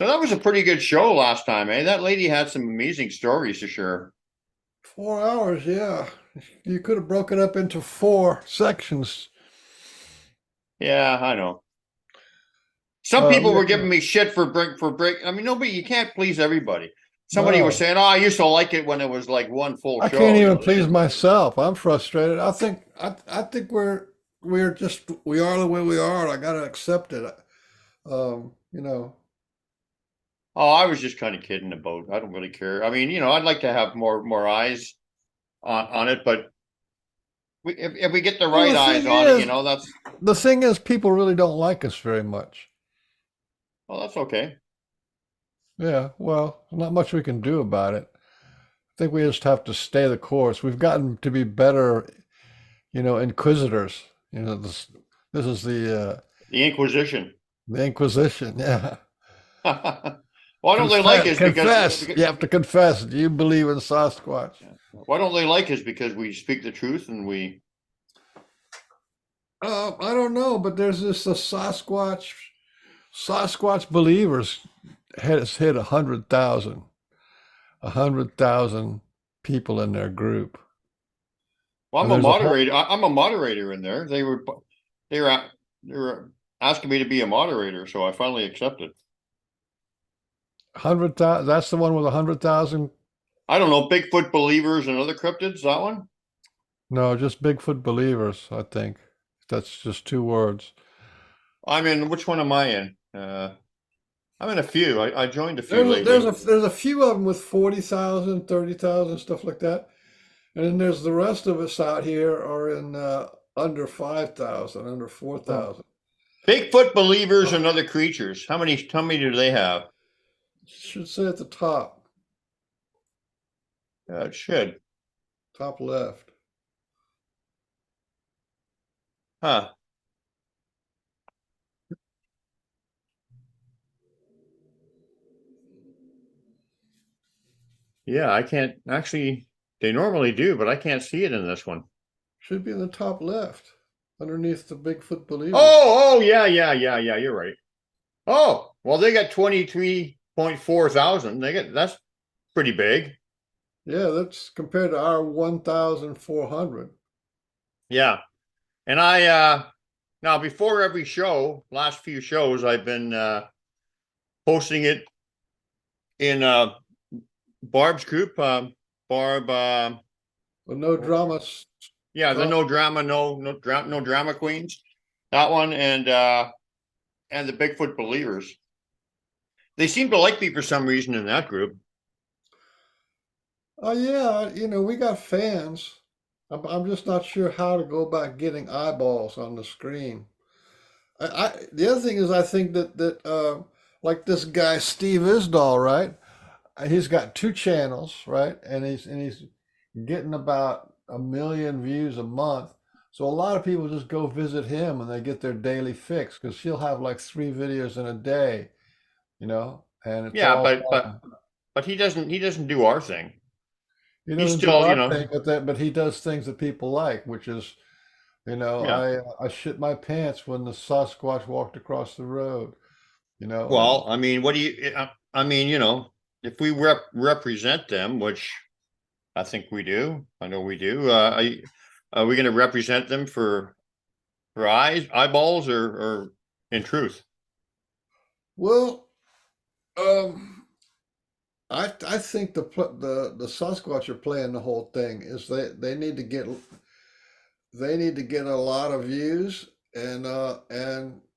So that was a pretty good show last time, eh? That lady had some amazing stories to share. 4 hours, yeah. You could have broken up into four sections. Yeah, I know. Some people Yeah, were giving me shit for break. I mean, nobody, you can't please everybody. Somebody was no, saying, "Oh, I used to like it when it was like one full I can't show." You even know, please myself. I'm frustrated. I think we are the way we are, and I gotta accept it. You know, oh, I was just kind of kidding about. I don't really care. I mean, I'd like to have more eyes on it, but if we get the well, right eyes on it, that's the thing is, people really don't like us very much. well, that's okay. Yeah, well, not much we can do about it. I think we just have to stay the course. We've gotten to be better, inquisitors. This is The Inquisition. the Inquisition. Yeah. Why don't they like Confess, us because, confess. You have to confess. Do you believe in Sasquatch? why don't they like us because we speak the truth and we I don't know, but there's this Sasquatch believers has hit 100,000 people in their group, well, and there's a whole I'm a moderator in there. They were asking me to be a moderator, so I finally accepted. 100,000. That's the one with 100,000. I don't know, Bigfoot believers and other cryptids, that one? No, just Bigfoot believers. I think that's just two words. I'm in, which one am I in? I'm in a few. I joined a few There's a, there's lately. a there's a few of them with 40,000, 30,000, stuff like that. And then there's the rest of us out here are in under 5,000, under Oh. 4,000. Bigfoot believers and other creatures. How many do they have? Should say at the top, It should. top left. Huh. Yeah, I can't actually, they normally do, but I can't see it in this one. Should be in the top left, underneath the Bigfoot believers. Oh, yeah, you're right. Oh, well, they got 23.4 thousand. That's pretty big. Yeah, that's compared to our 1,400. Yeah. And now before every show, last few shows, I've been posting it in Barb's group. Barb, But no drama yeah, the talk. no drama, no drama queens. That one and the Bigfoot believers. They seem to like me for some reason in that group. Oh yeah, we got fans. I'm just not sure how to go about getting eyeballs on the screen. The other thing is I think that like this guy Steve Isdall, right? He's got two channels, right? And he's getting about 1 million views a month. So a lot of people just go visit him and they get their daily fix because he'll have like 3 videos in a day, and it's Yeah, all but he doesn't do our thing. he He's doesn't do still, our thing, but he does things that people like, which is, yeah. I shit my pants when the Sasquatch walked across the road, and Well, I mean, what do you? I mean, if we represent them, which I think we do, I know we do. Are we going to represent them for eyeballs, or in truth? well, um, I think the Sasquatch are playing the whole thing is they need to get a lot of views and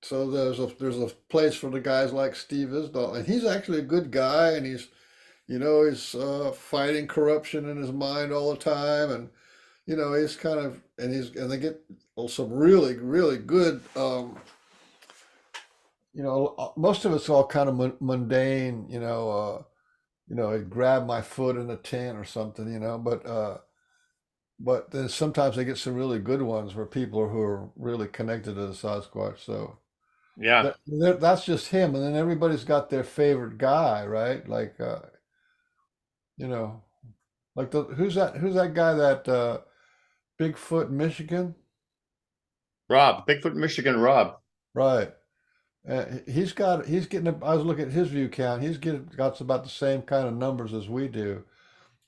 so there's a place for the guys like Steve Isdall and he's actually a good guy and he's fighting corruption in his mind all the time and he's kind of and they get some really really good most of it's all kind of mundane it grabbed my foot in a tent or something but then sometimes they get some really good ones where people who are really connected to the Sasquatch. So Yeah, that's just him, and then everybody's got their favorite guy, right? Like you know, like who's that guy that Bigfoot Michigan, Rob, Bigfoot, Michigan, Rob. right? He's getting. I was looking at his view count. Got about the same kind of numbers as we do.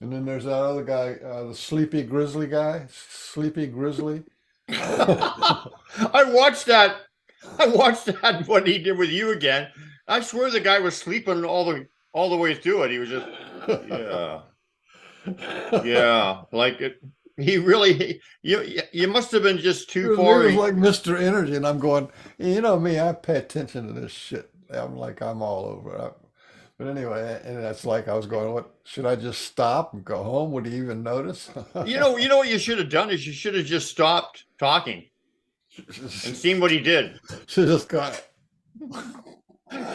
And then there's that other guy, the Sleepy Grizzly guy, Sleepy Grizzly. I watched that. I watched that what he did with you again. I swear the guy was sleeping all the way through it. He was just yeah. Yeah, like it. He really you must have been just He too was far. like Mr. Energy, and I'm going, you know me, I pay attention to this shit. I'm all over it. But anyway, and that's like I was going, what should I just stop and go home? Would he even notice? You know what you should have done is you should have just stopped talking and seen what he did. Should just got.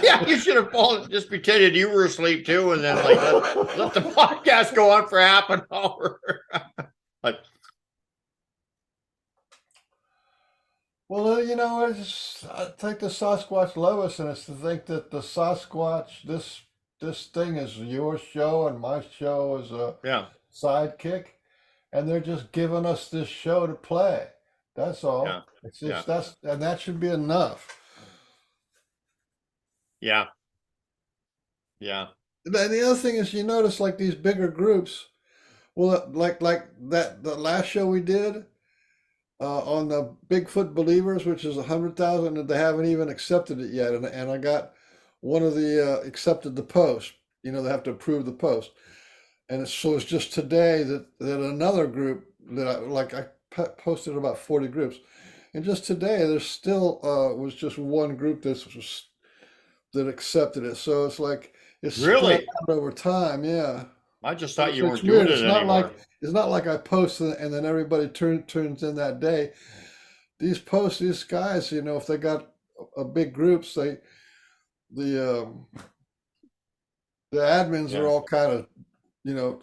Yeah, you should have fallen, just pretended you were asleep too, and then like let the podcast go on for half an hour. Like, Well, you know, I think the Sasquatch love us, and it's to think that the Sasquatch, this thing is your show and my show is a yeah, sidekick, and they're just giving us this show to play. That's yeah, all. It's yeah, just and that should be enough. yeah, yeah. And then the other thing is, you notice like these bigger groups. Well, like that the last show we did on the Bigfoot Believers, which is 100,000, and they haven't even accepted it yet. And I got one of the accepted the post. You know, they have to approve the post. And so it's just today that another group that I posted about 40 groups, and just today there's still was just one group that accepted it. So it's like it's spread Really? out over time. Yeah. I just thought you It's weren't doing weird. it anymore. It's not like I post and then everybody turns in that day. These guys, you know, if they got a big groups, the the admins are Yeah. all kind of, you know,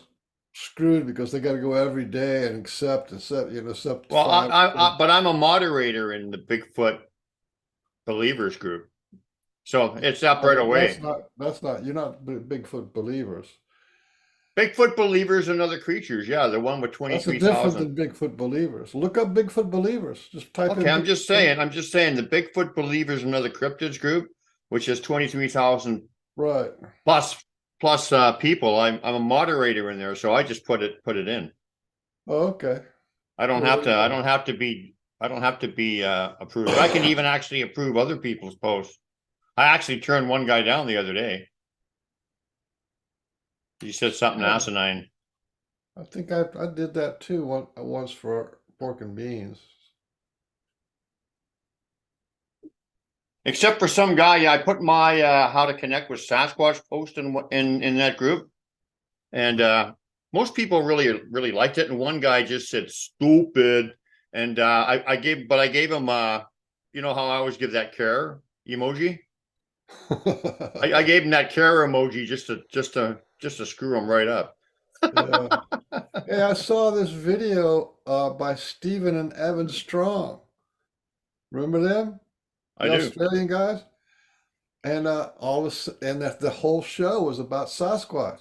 screwed because they got to go every day and accept Well, five. but I'm a moderator in the Bigfoot Believers group, so it's up Oh, right away. that's not you're not Bigfoot believers. Bigfoot Believers and Other Creatures. Yeah, the one with That's a different 23,000. than Bigfoot believers. Look up Bigfoot believers. Just type Okay, in I'm just Bigfoot. saying. I'm just saying the Bigfoot Believers and Other Cryptids group, which is 23,000 Right. plus people. I'm a moderator in there, so I just put it in. Oh, okay. I don't Well, have there you to. go. I don't have to be approved. I can even actually approve other people's posts. I actually turned one guy down the other day. He said something Yeah. asinine. I think I did that too once for pork and beans. Except for some guy, I put my how to connect with Sasquatch post in that group, and most people really liked it. And one guy just said stupid, and I gave him you know how I always give that care emoji. I gave him that care emoji just to screw him right up. Yeah. Hey, I saw this video by Stephen and Evan Strong. Remember them? I The do. Australian guys? And and that the whole show was about Sasquatch.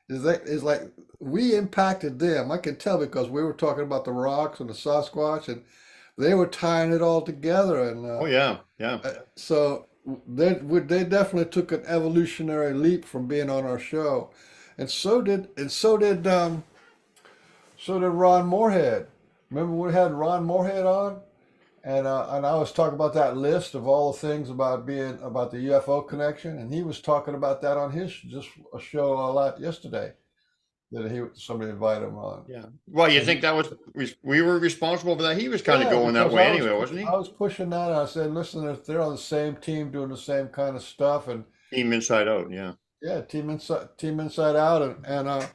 Is like we impacted them. I can tell because we were talking about the rocks and the Sasquatch, and they were tying it all together. And Oh yeah, yeah. so they definitely took an evolutionary leap from being on our show, and so did Ron Moorhead. Remember we had Ron Moorhead on, and I was talking about that list of all the things about being about the UFO connection, and he was talking about that on his just a show a lot yesterday that somebody invited him on, Yeah. Well, you and think he that was we were responsible for that? He was kind of yeah going that because way anyway, wasn't I he? was pushing that, and I said, listen, if they're on the same team doing the same kind of stuff, and Team Inside Out. Yeah. yeah, team inside out, and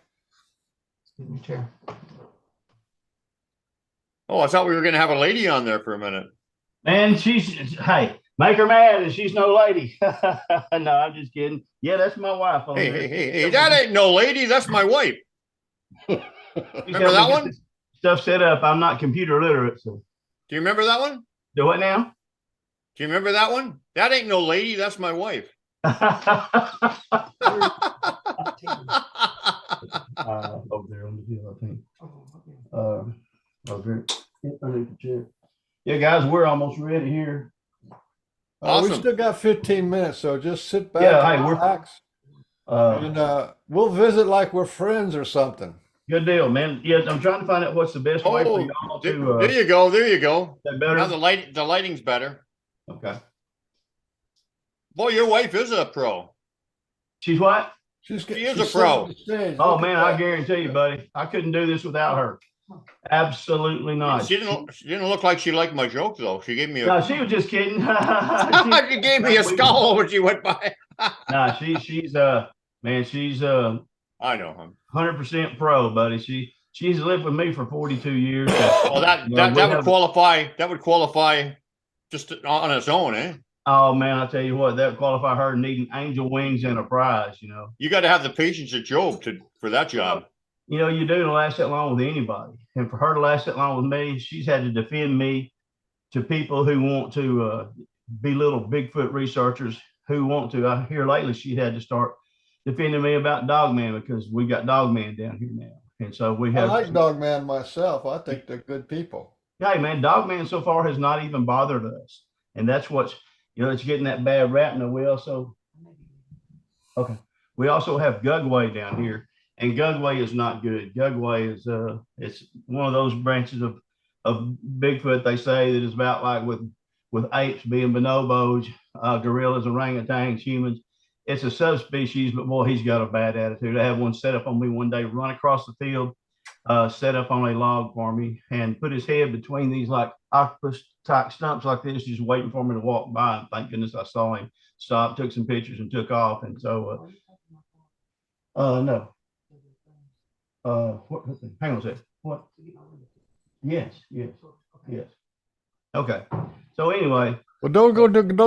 Oh, I thought we were going to have a lady on there for a minute. Man, hey, make her mad and she's no lady. No, I'm just kidding. Yeah, that's my wife on there. Hey, that ain't no lady. That's my wife. She's Remember helping that get one? this stuff set up. I'm not computer literate, so Do you remember that one? do what now? Do you remember that one? That ain't no lady. That's my wife. Over there on the hill, I think. Over there. Underneath the chair. Yeah, guys, we're almost ready here. We Awesome. still got 15 minutes, so just sit back Yeah, and hey, relax, and we'll visit like we're friends or something. good deal, man. Yeah, I'm trying to find out what's the best way for Oh, y'all there to you go. There you go. that Now better. the lighting's better. Okay. Boy, your wife is a pro. She's what? She is She's a sitting pro. on the stage. Oh Look at man, I that. guarantee you, buddy, I couldn't do this without her. Absolutely not. She didn't look like she liked my joke though. She gave me a No, she was just kidding. she gave me a scowl when she went by. No, she's man, she's I know him. 100% pro, buddy. She's lived with me for 42 years. Well, You know, that would qualify. That would qualify just on its own, eh? Oh man, I tell you what, that would qualify her needing angel wings and a prize. You know. You got to have the patience of Job for that job. You know, you do to last that long with anybody, and for her to last that long with me, she's had to defend me to people who want to belittle Bigfoot researchers who want to. I hear lately she had to start defending me about Dogman because we got Dogman down here now, and so we I have. like Dogman myself. I think they're good people. Hey man, Dogman so far has not even bothered us, and that's what's it's getting that bad rap. And we also have Gugway down here, and Gugway is not good. Gugway is it's one of those branches of Bigfoot they say that is about like with apes being bonobos, gorillas, orangutans, humans. It's a subspecies, but boy, he's got a bad attitude. I had one set up on me one day, run across the field, set up on a log for me, and put his head between these like octopus type stumps like this, just waiting for me to walk by. And thank goodness I saw him stop, took some pictures, and took off. And so, no. Hang on a second. What? Yes. Okay. So anyway. Well, don't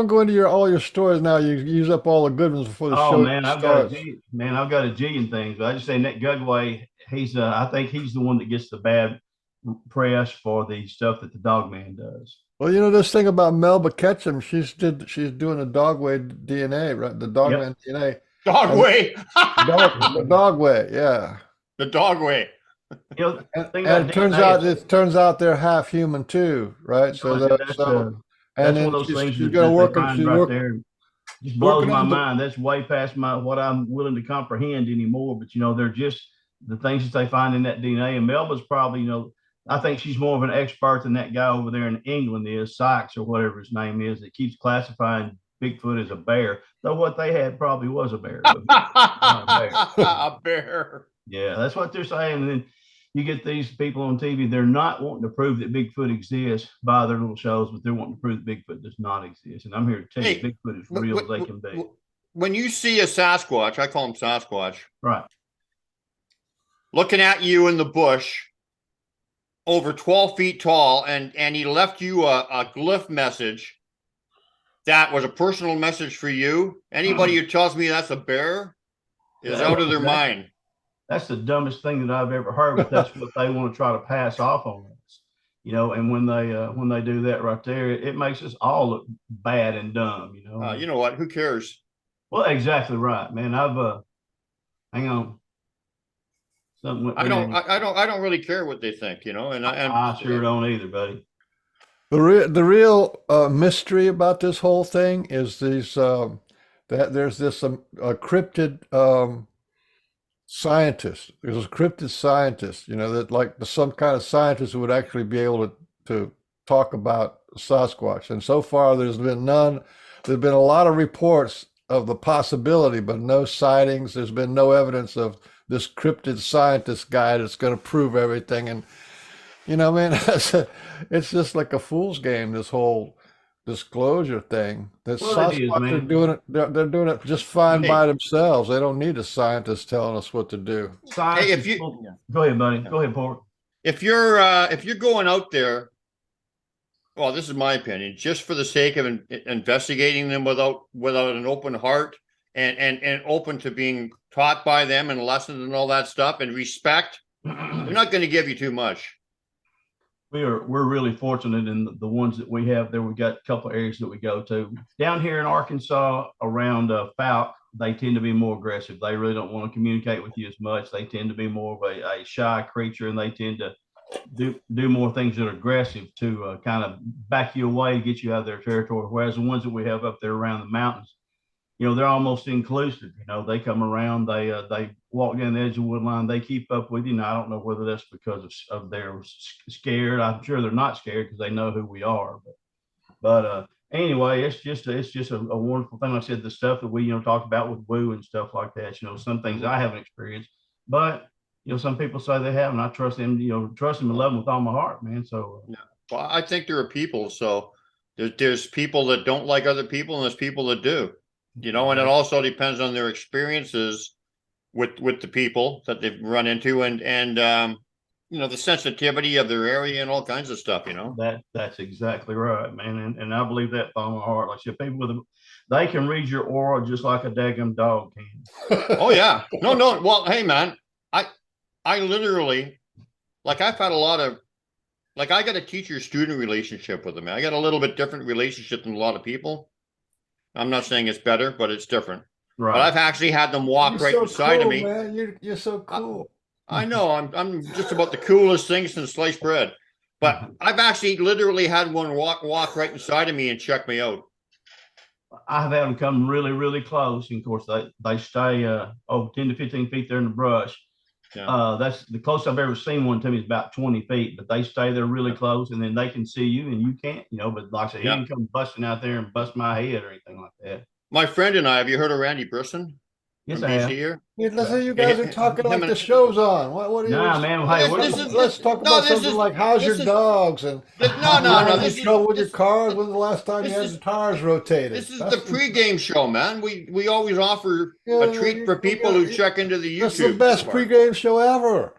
go into all your stories now. You use up all the good ones before the show Man, starts. I've got a G and things, but I just say Nick Gugway, I think he's the one that gets the bad press for the stuff that the Dogman does. Well, this thing about Melba Ketchum, she's doing the Dogway DNA, right? The Dogman DNA. Dogway. The Dogway, yeah. The Dogway. And it turns out they're half human too, right? So that's one of those things she's going to work right there. Just blows my mind. That's way past what I'm willing to comprehend anymore. But they're just the things that they find in that DNA. And Melba's probably, I think she's more of an expert than that guy over there in England is, Sykes or whatever his name is, that keeps classifying Bigfoot as a bear. Though what they had probably was a bear. A bear. Yeah, that's what they're saying. And then you get these people on TV, they're not wanting to prove that Bigfoot exists by their little shows, but they're wanting to prove that Bigfoot does not exist. And I'm here to tell you, Bigfoot is real as they can be. When you see a Sasquatch, I call him Sasquatch. Right. Looking at you in the bush, over 12 feet tall, and he left you a glyph message that was a personal message for you. Anybody who tells me that's a bear is out of their mind. That's the dumbest thing that I've ever heard, but that's what they want to try to pass off on us, and when they do that right there, it makes us all look bad and dumb, You know what? Who cares? Well, exactly right, man. Hang on. Something I don't really care what they think, and I sure don't either, buddy. The real mystery about this whole thing is that there's this cryptid scientist. There's a cryptid scientist, that like some kind of scientist who would actually be able to talk about Sasquatch. And so far, there's been none. There's been a lot of reports of the possibility, but no sightings. There's been no evidence of this cryptid scientist guy that's going to prove everything. And man, it's just like a fool's game, this whole disclosure thing. That Sasquatch are doing it. They're doing it just fine by themselves. They don't need a scientist telling us what to do. Hey, go ahead, buddy. Go ahead, Port. If you're going out there, well, this is my opinion, just for the sake of investigating them without an open heart and open to being taught by them and lessons and all that stuff and respect, they're not going to give you too much. We're really fortunate in the ones that we have there. We've got a couple of areas that we go to down here in Arkansas around Fouke. They tend to be more aggressive. They really don't want to communicate with you as much. They tend to be more of a shy creature, and they tend to do more things that are aggressive to kind of back you away, get you out of their territory. Whereas the ones that we have up there around the mountains, they're almost inclusive. They come around, they walk down the edge of the wood line, they keep up with you. Now, I don't know whether that's because of they're scared. I'm sure they're not scared because they know who we are. But anyway, it's just a wonderful thing. Like I said, the stuff that we talk about with Woo and stuff like that. Some things I haven't experienced, but some people say they have, and I trust them. Trust them and love them with all my heart, man. So Yeah. Well, I think there are people. So there's people that don't like other people, and there's people that do. And it also depends on their experiences with the people that they've run into, and the sensitivity of their area and all kinds of stuff. That's exactly right, man. And I believe that with all my heart. Like I said, people they can read your aura just like a daggum dog can. Oh yeah, no. Well, hey man, I literally, like, I've had a lot of, like, I got a teacher-student relationship with them. I got a little bit different relationship than a lot of people. I'm not saying it's better, but it's different. Right. But I've actually had them walk right beside of me. Man. You're so cool. I know. I'm just about the coolest thing since sliced bread. But I've actually literally had one walk right inside of me and check me out. I've had them come really, really close. And of course, they stay 10 to 15 feet there in the brush. Yeah. That's the closest I've ever seen one to me is about 20 feet, but they stay there really close, and then they can see you and you can't, but like I said, he didn't come busting out there and bust my head or anything like that. My friend and I, have you heard of Randy Brisson? Yes, I have. Here? Listen, you guys are talking like the show's on. What are you? Nah, man. Hey, let's talk about something like how's your dogs and no. This trouble with your cars. When's the last time you had the tires rotated? This is the pregame show, man. We always offer a treat for people who check into the YouTube. That's the best pregame show ever.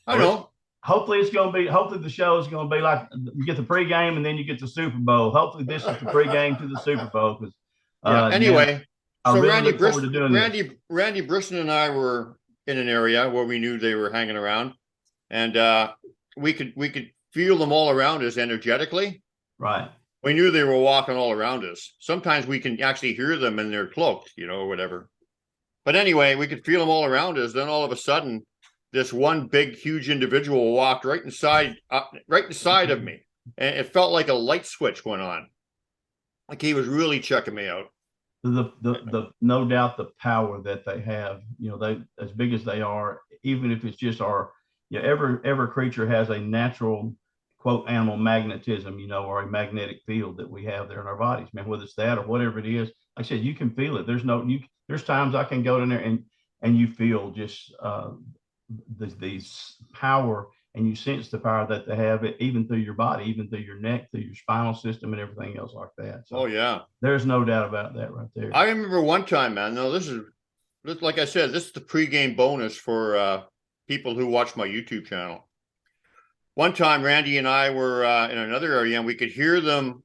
I know. Hopefully the show is gonna be like you get the pregame and then you get the Super Bowl. Hopefully this is the pregame to the Super Bowl because anyway. So really Randy Brisson and I were in an area where we knew they were hanging around, and we could feel them all around us energetically. Right. We knew they were walking all around us. Sometimes we can actually hear them and they're cloaked, or whatever. But anyway, we could feel them all around us. Then all of a sudden, this one big, huge individual walked right inside of me, and it felt like a light switch went on, like he was really checking me out. The no doubt the power that they have, they as big as they are, even if it's just every creature has a natural quote animal magnetism, or a magnetic field that we have there in our bodies, man, whether it's that or whatever it is. Like I said, you can feel it. There's times I can go in there and you feel just these power, and you sense the power that they have, even through your body, even through your neck, through your spinal system and everything else like that. So, oh yeah, there's no doubt about that right there. I remember one time, man. No, this is like I said, this is the pregame bonus for people who watch my YouTube channel. One time, Randy and I were in another area, and we could hear them.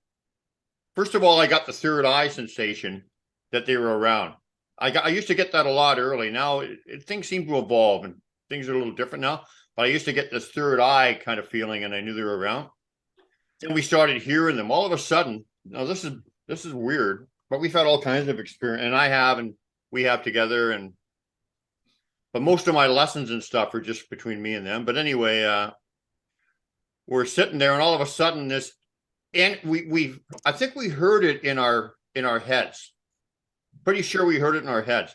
First of all, I got the third eye sensation that they were around. I used to get that a lot early. Now things seem to evolve, and things are a little different now. But I used to get this third eye kind of feeling, and I knew they were around. Then we started hearing them. All of a sudden, now this is weird, but we've had all kinds of experience, and I have, and we have together. But most of my lessons and stuff are just between me and them. But anyway, we're sitting there, and all of a sudden, and I think we heard it in our heads. Pretty sure we heard it in our heads,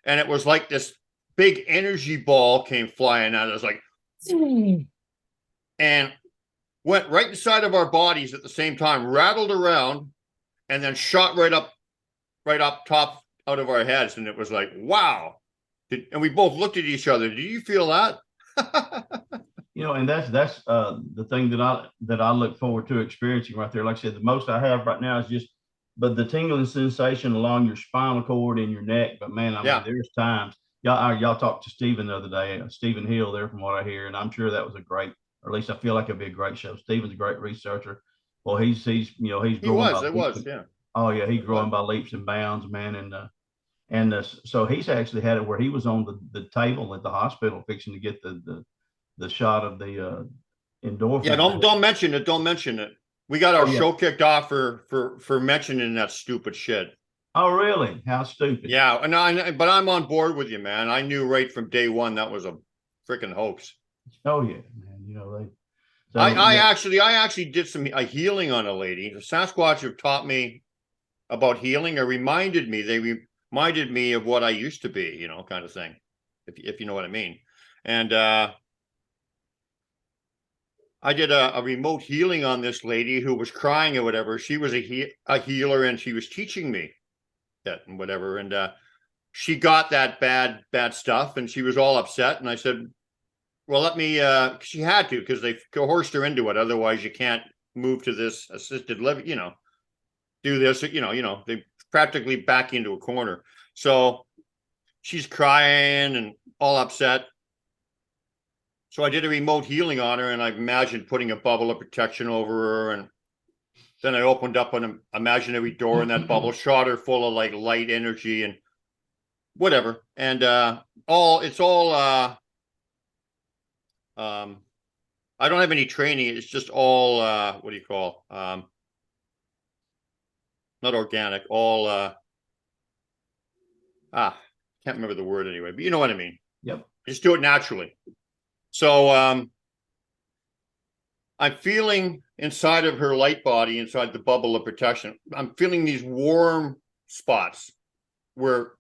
and it was like this big energy ball came flying out. It was like, and went right inside of our bodies at the same time, rattled around, and then shot right up top out of our heads. And it was like, wow. And we both looked at each other. Did you feel that? And that's the thing that I look forward to experiencing right there. Like I said, the most I have right now is just, but the tingling sensation along your spinal cord and your neck. But man, I mean, there's times y'all talked to Stephen the other day, Stephen Hill there, from what I hear, and I'm sure that was a great, or at least I feel like it'd be a great show. Stephen's a great researcher. Well, he's growing. Oh yeah, he's growing by leaps and bounds, man, so he's actually had it where he was on the table at the hospital fixing to get the shot of the endorphin. Yeah, don't mention it. Don't mention it. We got our show kicked off for mentioning that stupid shit. Oh, really? How stupid? Yeah, but I'm on board with you, man. I knew right from day one that was a freaking hoax. Oh yeah, man. you know, they. So, I yeah. actually did some healing on a lady. The Sasquatch have taught me about healing, or they reminded me of what I used to be, you know, kind of thing, if you know what I mean. And I did a remote healing on this lady who was crying or whatever. She was a healer, and she was teaching me that and whatever. And she got that bad stuff, and she was all upset. And I said, well, let me. She had to, because they coerced her into it. Otherwise, you can't move to this assisted living. You know, do this. You know, they practically back you into a corner. So she's crying and all upset. So I did a remote healing on her, and I imagined putting a bubble of protection over her, and then I opened up an imaginary door in that bubble, shot her full of like light energy and whatever. And it's all I don't have any training. It's just all what do you call not organic, all can't remember the word anyway, but you know what I mean. Yep. Just do it naturally. So I'm feeling inside of her light body, inside the bubble of protection, I'm feeling these warm spots where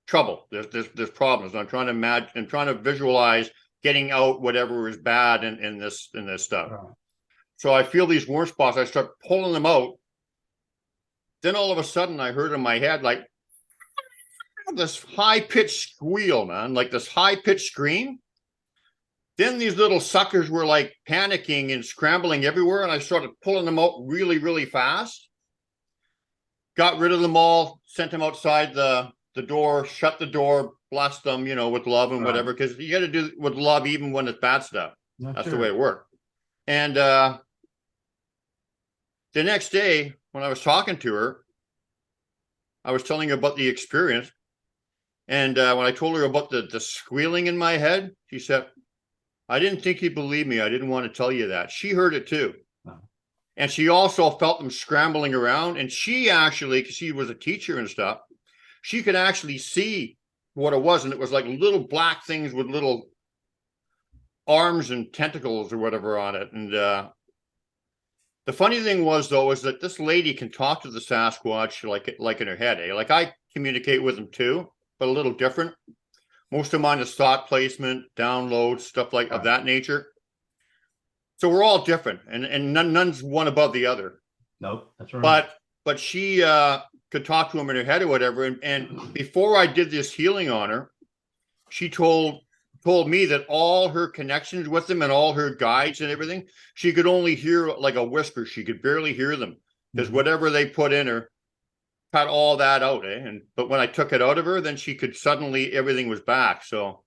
trouble, there's problems. I'm trying to imagine, I'm trying to visualize getting out whatever is bad in this stuff. Right. So I feel these warm spots. I start pulling them out. Then all of a sudden I heard in my head like this high-pitched squeal, man, like this high-pitched scream. Then these little suckers were like panicking and scrambling everywhere, and I started pulling them out really, really fast. Got rid of them all, sent them outside the door, shut the door, blessed them, you know, with love and whatever, because you got to do with love even when it's bad stuff. That's the way it worked. And the next day, when I was talking to her, I was telling her about the experience. And when I told her about the squealing in my head, she said, I didn't think you'd believe me. I didn't want to tell you that. She heard it too. Wow. And she also felt them scrambling around. And she actually, because she was a teacher and stuff, she could actually see what it was. And it was like little black things with little arms and tentacles or whatever on it. And the funny thing was, though, is that this lady can talk to the Sasquatch like in her head. Eh? Like I communicate with them too, but a little different. Most of mine is thought placement, downloads, stuff like of that nature. So we're all different, and none's one above the other. Nope, that's right. But she could talk to him in her head or whatever. And before I did this healing on her, she told me that all her connections with them and all her guides and everything, she could only hear like a whisper. She could barely hear them because whatever they put in her cut all that out. But when I took it out of her, then she could suddenly, everything was back. So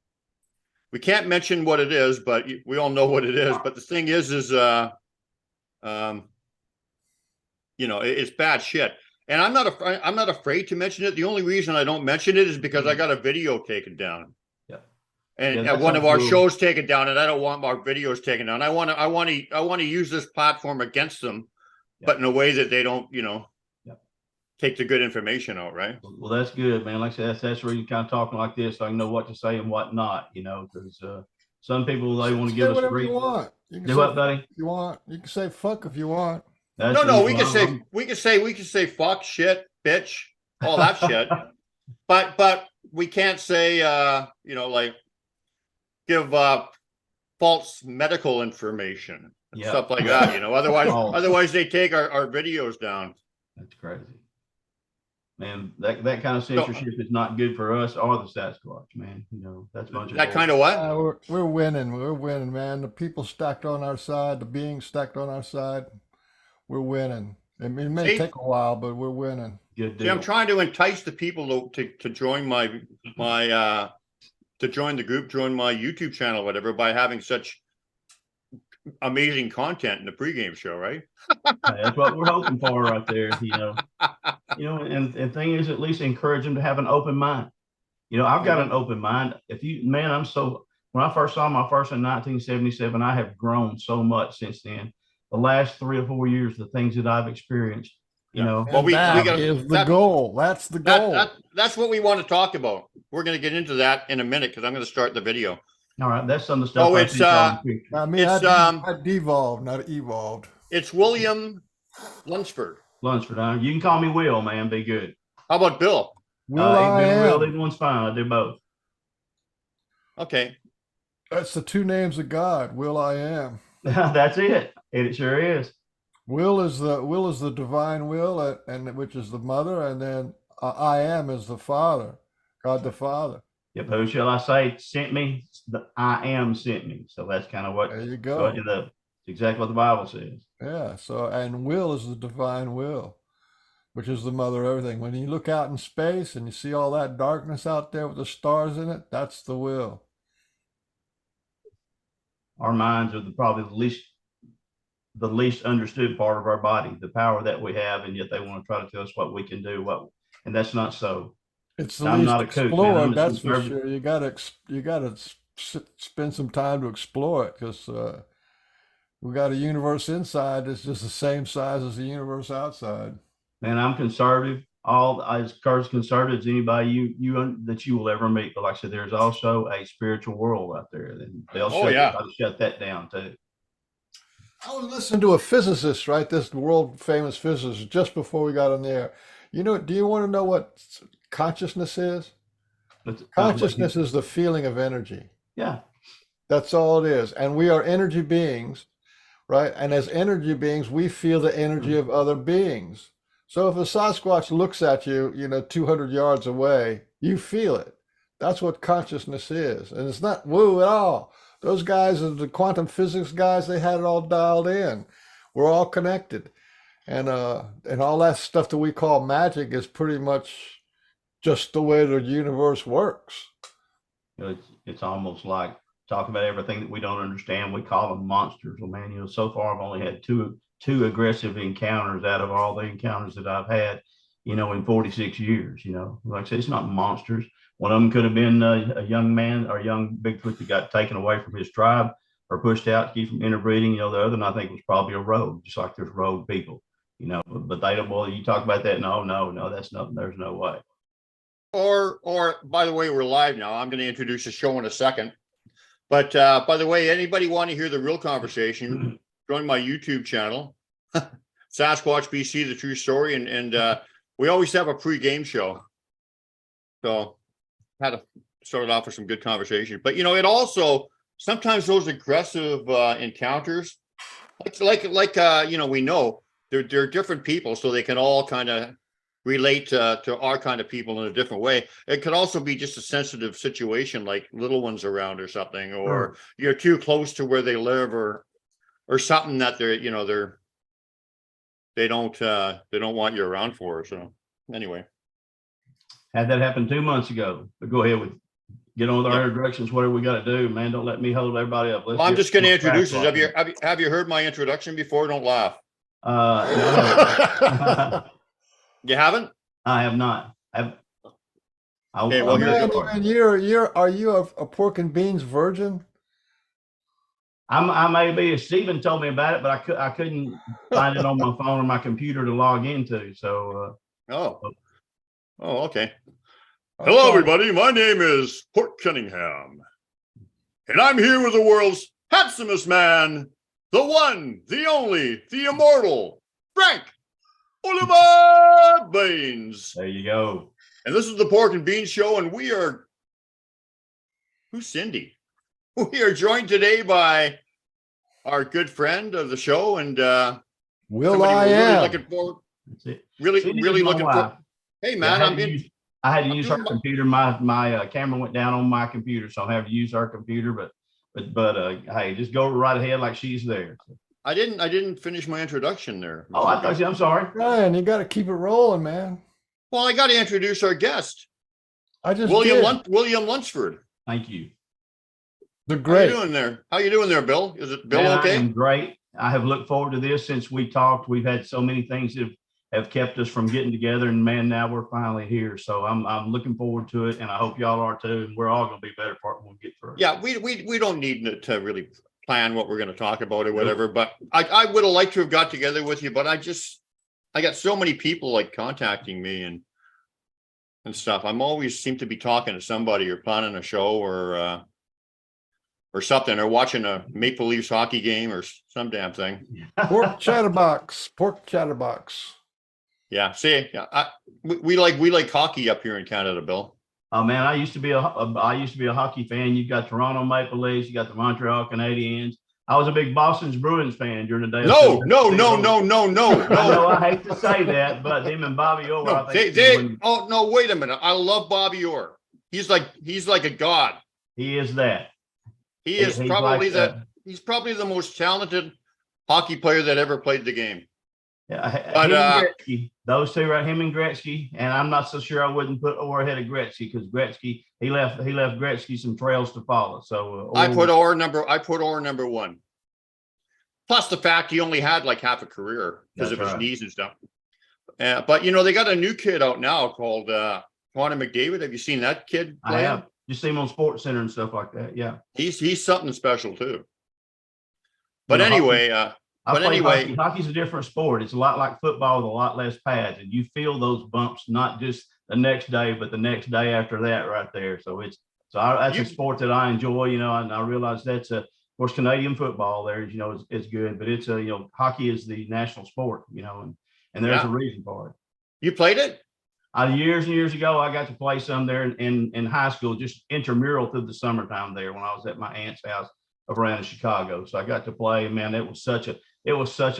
we can't mention what it is, but we all know what it is. But the thing is you know, it's bad shit. And I'm not afraid to mention it. The only reason I don't mention it is because I got a video taken down. And one of our shows taken down, and I don't want our videos taken down. I want to use this platform against them, but in a way that they don't, you know, take the good information out, right? Well, that's good, man. Like I said, that's where you kind of talking like this, so I know what to say and what not, you know, because some people, they want to give us whatever you want. You can do what, buddy? If you want, you can say fuck if you want. No, we can say fuck, shit, bitch, all that shit. But we can't say you know, like give false medical information and stuff like that, you know. Otherwise they take our videos down. That's crazy. Man, that kind of censorship is not good for us or the Sasquatch, man. You know, that's much that kind of what? We're winning. We're winning, man. The people stacked on our side, the beings stacked on our side. We're winning. It may take a while, but we're winning. Good deal. See, I'm trying to entice the people to join to join the group, join my YouTube channel, whatever, by having such amazing content in the pregame show, right? That's what we're hoping for right there, you know. And thing is, at least encourage them to have an open mind. You know, I've got an open mind. When I first saw my first in 1977, I have grown so much since then. The last 3 or 4 years, the things that I've experienced, you know. Well, that is the goal. That's the goal. That's what we want to talk about. We're going to get into that in a minute because I'm going to start the video. All right, that's some of the stuff Oh, I it's think on the picture. I mean, I devolved, not evolved. it's William Lunsford. Lunsford, you can call me Will, man. Be good. How about Bill? Will I Bill, Will, am. either one's fine. I do both. Okay. That's the two names of God. Will I am. That's it. It sure is. Will is the divine will, and which is the mother, and then I am is the Father, God the Father. Yep. Who shall I say sent me? I am sent me. So that's kind of what. There you So go. it's exactly what the Bible says. Yeah. So and will is the divine will, which is the mother of everything. When you look out in space and you see all that darkness out there with the stars in it, that's the will. Our minds are probably the least understood part of our body, the power that we have, and yet they want to try to tell us what we can do. And that's not so. It's the I'm least not a kook, man. I'm explored, a that's for conservative. sure. You gotta spend some time to explore it because we got a universe inside that's just the same size as the universe outside. Man, I'm conservative. All as conservative as anybody that you will ever meet. But like I said, there's also a spiritual world out there, and they'll Oh yeah. try to shut that down too. I was listening to a physicist, right? This world famous physicist, just before we got on the air. You know, do you want to know what consciousness is? Consciousness is the feeling of energy. Yeah. That's all it is. And we are energy beings, right? And as energy beings, we feel the energy of other beings. So if a Sasquatch looks at you, 200 yards away, you feel it. That's what consciousness is. And it's not woo at all. Those guys, the quantum physics guys, they had it all dialed in. We're all connected. And all that stuff that we call magic is pretty much just the way the universe works. It's almost like talking about everything that we don't understand. We call them monsters. Well, man, so far I've only had two aggressive encounters out of all the encounters that I've had, in 46 years. Like I said, it's not monsters. One of them could have been a young man or a young Bigfoot that got taken away from his tribe or pushed out to keep from interbreeding. The other one I think was probably a rogue, just like there's rogue people. But they don't. Well, you talk about that. No, that's nothing. There's no way. Or by the way, we're live now. I'm going to introduce the show in a second. But by the way, anybody want to hear the real conversation, join my YouTube channel, Sasquatch BC, The True Story. And we always have a pre-game show. So had to start off with some good conversation. But, it also, sometimes those aggressive encounters, like we know, they're different people. So they can all kind of relate to our kind of people in a different way. It could also be just a sensitive situation, like little ones around or something, or you're too close to where they live, or something that they don't want you around for. So anyway, had that happen 2 months ago. But go ahead get on with our introductions. Whatever we got to do, man. Don't let me hold everybody up. Well, I'm just going to introduce us. Have you heard my introduction before? Don't laugh. No. You haven't? I have not. Okay, well, are you a pork and beans virgin? I may be. Stephen told me about it, but I couldn't find it on my phone or my computer to log into. So. Okay. Hello, everybody. My name is Port Cunningham, and I'm here with the world's handsomest man, the one, the only, the immortal, Frank Oliver Baines. There you go. And this is the Pork and Beans Show, and who's Cindy? We are joined today by our good friend of the show, and Will I am. Really looking forward. That's it. Really looking forward. Hey man, I had to use her computer. My camera went down on my computer, so I have to use her computer. But hey, just go right ahead like she's there. I didn't finish my introduction there. Oh, I thought you. I'm sorry. Ryan, you got to keep it rolling, man. Well, I got to introduce our guest. William Lunsford. Thank you. The great. How you doing there, Bill? Is it Bill? Man, okay. I am great. I have looked forward to this since we talked. We've had so many things that have kept us from getting together, and man, now we're finally here. So I'm looking forward to it, and I hope y'all are too. And we're all going to be better for it when we get through. Yeah, we don't need to really plan what we're going to talk about or whatever. But I would have liked to have got together with you, but I got so many people like contacting me and stuff. I'm always seem to be talking to somebody or planning a show or or something, or watching a Maple Leafs hockey game or some damn thing. Pork chatterbox. Pork chatterbox. Yeah. See, we like hockey up here in Canada, Bill. Oh man, I used to be a hockey fan. You got Toronto Maple Leafs, you got the Montreal Canadiens. I was a big Boston's Bruins fan during the day. No. I know I hate to say that, but them and Bobby Orr. No, I think oh no, wait a minute. I love Bobby Orr. He's like a god. he is that. He's probably the most talented hockey player that ever played the game. Yeah, But, him and Gretzky, those two, right? Him and Gretzky, and I'm not so sure I wouldn't put Orr ahead of Gretzky because Gretzky he left Gretzky some trails to follow. So I put Orr number one. Plus the fact he only had like half a career because of his knees and stuff. But they got a new kid out now called Connor McDavid. Have you seen that kid play? I have. You see him on Sports Center and stuff like that. Yeah, he's something special too. But anyway, hockey's a different sport. It's a lot like football with a lot less pads, and you feel those bumps not just the next day, but the next day after that, right there. So that's a sport that I enjoy. And I realize that's of course Canadian football. There, is good, but it's hockey is the national sport. And there's a reason for it. You played it? Years and years ago, I got to play some there in high school, just intramural through the summertime there when I was at my aunt's house around in Chicago. So I got to play, and man, it was such a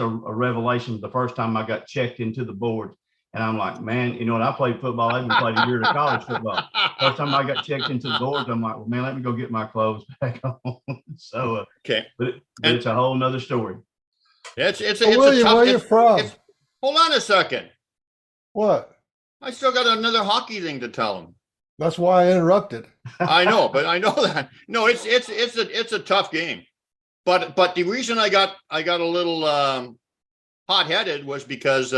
revelation the first time I got checked into the boards. And I'm like, man, when I played football, I even played a year of college football. First time I got checked into the boards, I'm like, well, man, let me go get my clothes back on. So, okay. But it's a whole nother story. It's William, where you from? Hold on a second. What? I still got another hockey thing to tell him. That's why I interrupted. I know, but I know that. No, it's a tough game. But the reason I got a little hot-headed was because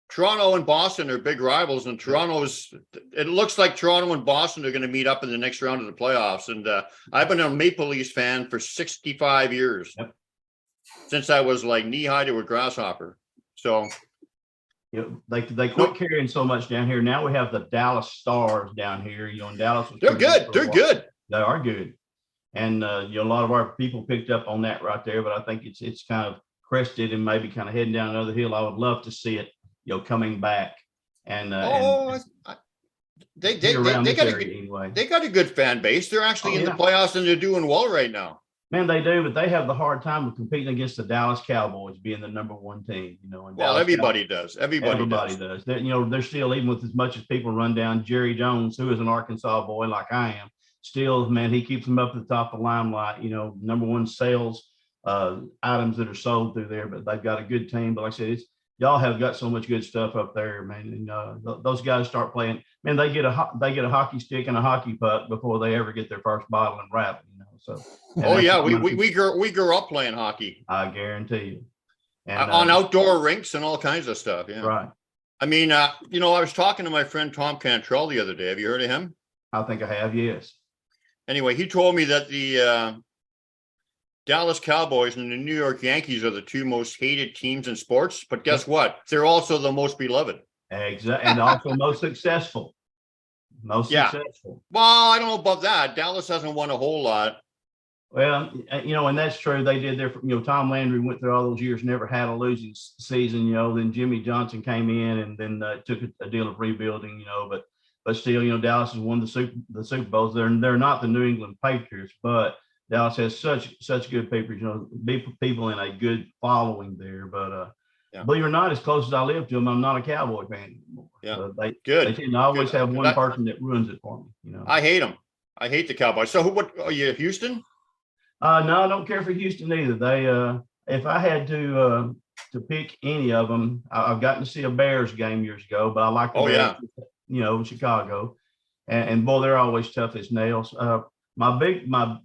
Toronto and Boston are big rivals, and it looks like Toronto and Boston are going to meet up in the next round of the playoffs. And I've been a Maple Leafs fan for 65 years, since I was like knee-high to a grasshopper. So they quit carrying so much down here. Now we have the Dallas Stars down here. In Dallas, they're good. They're good. They are good, and a lot of our people picked up on that right there. But I think it's kind of crested and maybe kind of heading down another hill. I would love to see it, coming back. And they got a good fan base. They're actually in the playoffs and they're doing well right now. Man, they do, but they have the hard time of competing against the Dallas Cowboys being the number one team. Well, everybody does. Everybody does. They're still, even with as much as people run down Jerry Jones, who is an Arkansas boy like I am, still, man, he keeps them up at the top of the limelight. Number one sales items that are sold through there. But they've got a good team. But like I said, y'all have got so much good stuff up there, man. And those guys start playing. Man, they get a hockey stick and a hockey puck before they ever get their first bottle and rattle. So. We grew up playing hockey. I guarantee you. And, on outdoor rinks and all kinds of stuff. Yeah. Right. I mean, I was talking to my friend Tom Cantrell the other day. Have you heard of him? I think I have. Yes. Anyway, he told me that the Dallas Cowboys and the New York Yankees are the two most hated teams in sports. But guess what? They're also the most beloved. Exactly, and also most successful. Successful. Well, I don't know about that. Dallas hasn't won a whole lot. Well, and that's true. They did their, Tom Landry went through all those years, never had a losing season, then Jimmy Johnson came in and then took a deal of rebuilding, but still, Dallas has won the Super Bowls. They're not the New England Patriots, but Dallas has such good people in a good following there. But believe it or not, as close as I live to them, I'm not a Cowboy fan anymore. Yeah, they good. They always have one person that ruins it for me. I hate them. I hate the Cowboys. So what are you, Houston? No, I don't care for Houston either. They, if I had to pick any of them, I've gotten to see a Bears game years ago, but I like the Bears, Chicago, and boy, they're always tough as nails. Probably my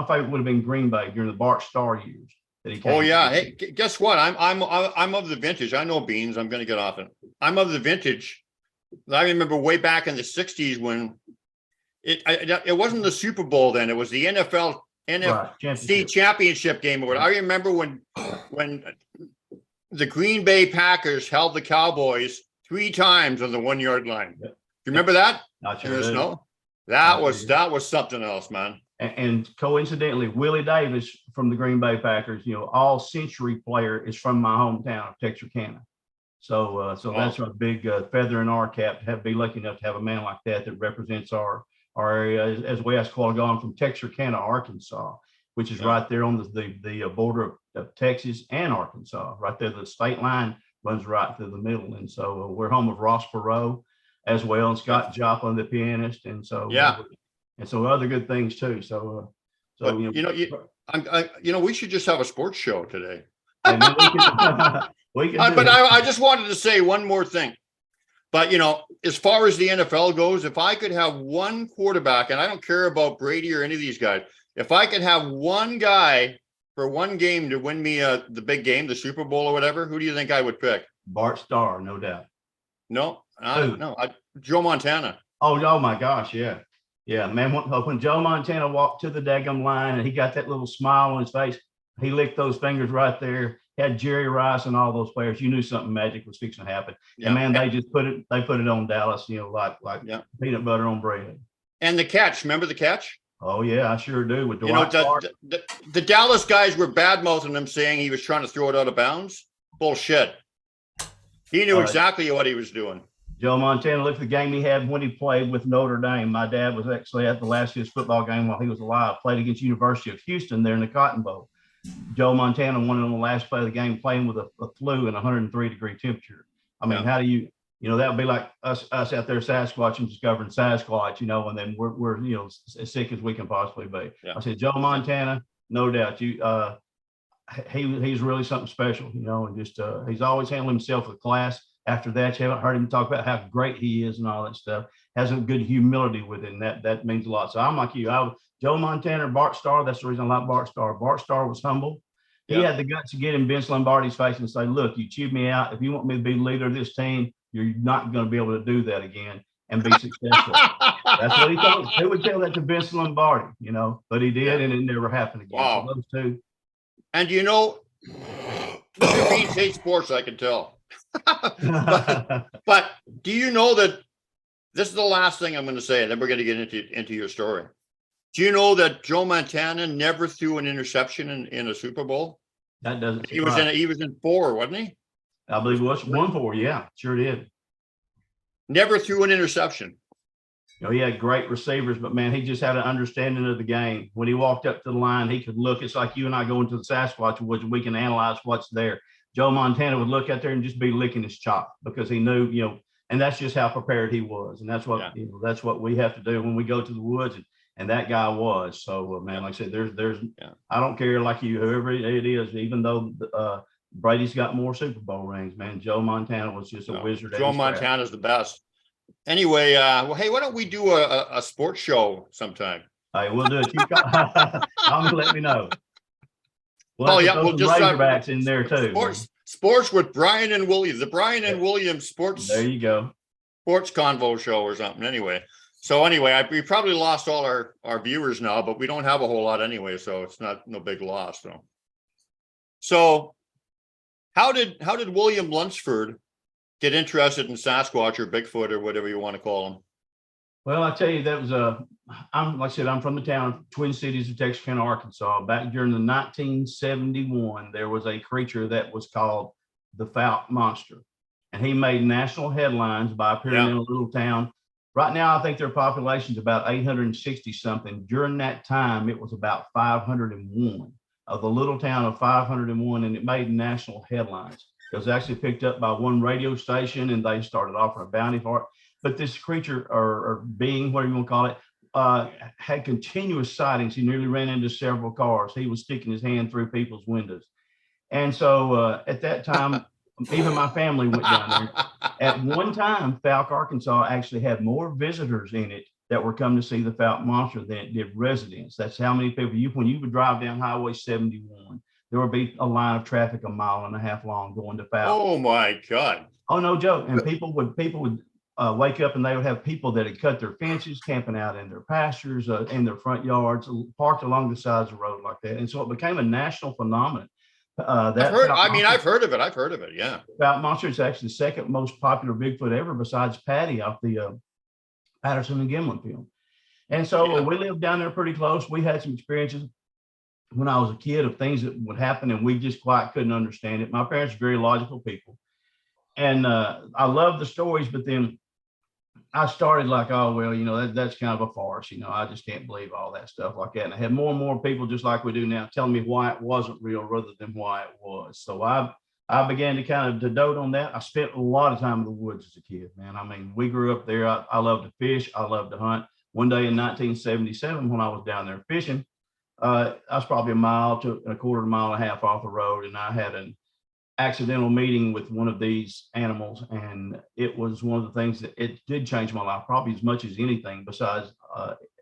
favorite would have been Green Bay during the Bart Starr years that he came. Oh yeah, hey, guess what? I'm of the vintage. I know Beans. I'm going to get off it. I'm of the vintage. I remember way back in the '60s when it wasn't the Super Bowl then. It was the NFC championship game. I remember when the Green Bay Packers held the Cowboys 3 times on the 1-yard line. Do you remember that? Not sure. In the snow. That was something else, man. And coincidentally, Willie Davis from the Green Bay Packers, all century player is from my hometown of Texarkana. So that's a big feather in our cap to be lucky enough to have a man like that represents our area. As we asked while ago, I'm from Texarkana, Arkansas, which is right there on the border of Texas and Arkansas. Right there, the state line runs right through the middle, and so we're home of Ross Perot as well, and Scott Joplin, the pianist, and so and so other good things too. But, we should just have a sports show today. And then we can But I just wanted to say one more thing. But, as far as the NFL goes, if I could have one quarterback, and I don't care about Brady or any of these guys, if I could have one guy for one game to win me the big game, the Super Bowl or whatever, who do you think I would pick? Bart Starr, no doubt. No, Joe Montana. Oh my gosh, yeah. Yeah, man, when Joe Montana walked to the daggum line and he got that little smile on his face, he licked those fingers right there, had Jerry Rice and all those players. You knew something magic was fixing to happen. Yeah. And man, they just put it on Dallas, like peanut butter on bread. And the catch, remember the catch? Oh yeah, I sure do. With the Dallas guys were bad mouthing him, saying he was trying to throw it out of bounds. Bullshit. He knew exactly what he was doing. Joe Montana, look at the game he had when he played with Notre Dame. My dad was actually at the last of his football game while he was alive, played against University of Houston there in the Cotton Bowl. Joe Montana won it on the last play of the game playing with a flu and 103-degree temperature. I mean, how do you that would be like us out there Sasquatch and discovering Sasquatch, and then we're as sick as we can possibly be. Yeah. I said, Joe Montana, no doubt he's really something special, and just he's always handled himself with class. After that, you haven't heard him talk about how great he is and all that stuff. Has a good humility with it, and that means a lot. So I'm like you. Joe Montana or Bart Starr. That's the reason I like Bart Starr. Bart Starr was humble. He had the guts to get in Vince Lombardi's face and say, "Look, you chewed me out. If you want me to be leader of this team, you're not going to be able to do that again and be successful." That's what he told. Who would tell that to Vince Lombardi? But he did, and it never happened again. Wow. So those two. And Beans hate sports, I can tell. but do you know that this is the last thing I'm going to say, and then we're going to get into your story. Do you know that Joe Montana never threw an interception in a Super Bowl? That doesn't. He was in 4, wasn't he? I believe it was 1-4. Yeah, sure did. Never threw an interception. He had great receivers, but man, he just had an understanding of the game. When he walked up to the line, he could look. It's like you and I go into the Sasquatch woods, and we can analyze what's there. Joe Montana would look out there and just be licking his chop because he knew, and that's just how prepared he was. And that's what, that's what we have to do when we go to the woods. And that guy was. So, man, like I said, there's I don't care, like you, whoever it is, even though Brady's got more Super Bowl rings, man, Joe Montana was just a wizard. Joe Montana's the best. Anyway, hey, why don't we do a sports show sometime? Hey, we'll do it. I'm going to let me know. We'll we'll just Razorbacks in there too. Sports with Brian and Williams, the Brian and Williams sports. There you go. Sports convo show or something. Anyway, we probably lost all our viewers now, but we don't have a whole lot anyway, so it's no big loss. So how did William Lunsford get interested in Sasquatch or Bigfoot or whatever you want to call him? Well, I tell you, that was I'm from the town, Twin Cities of Texarkana, Arkansas. Back during the 1971, there was a creature that was called the Fouke Monster, and he made national headlines by appearing in a little town. Right now, I think their population is about 860 something. During that time, it was about 501 of the little town of 501, and it made national headlines. It was actually picked up by one radio station, and they started offering a bounty for it. But this creature or being, whatever you want to call it, had continuous sightings. He nearly ran into several cars. He was sticking his hand through people's windows. And so at that time, even my family went down there. At one time, Fouke, Arkansas actually had more visitors in it that were coming to see the Fouke Monster than it did residents. That's how many people, when you would drive down Highway 71, there would be a line of traffic 1.5 miles long going to Fouke. Oh my God. Oh, no joke. And people would wake up and they would have people that had cut their fences, camping out in their pastures, in their front yards, parked along the sides of the road like that. And so it became a national phenomenon. I've heard of it. Yeah. Fouke Monster is actually the second most popular Bigfoot ever besides Patty off the Patterson and Gimlin film. And so Yeah. we lived down there pretty close. We had some experiences when I was a kid of things that would happen, and we just quite couldn't understand it. My parents are very logical people, and I love the stories, but then I started like, oh, well, that's kind of a farce. I just can't believe all that stuff like that. And I had more and more people, just like we do now, telling me why it wasn't real rather than why it was. So I began to kind of to dote on that. I spent a lot of time in the woods as a kid, man. I mean, we grew up there. I love to fish. I love to hunt. One day in 1977, when I was down there fishing, I was probably a mile to a quarter of a mile and a half off the road, and I had an accidental meeting with one of these animals, and it was one of the things that it did change my life, probably as much as anything besides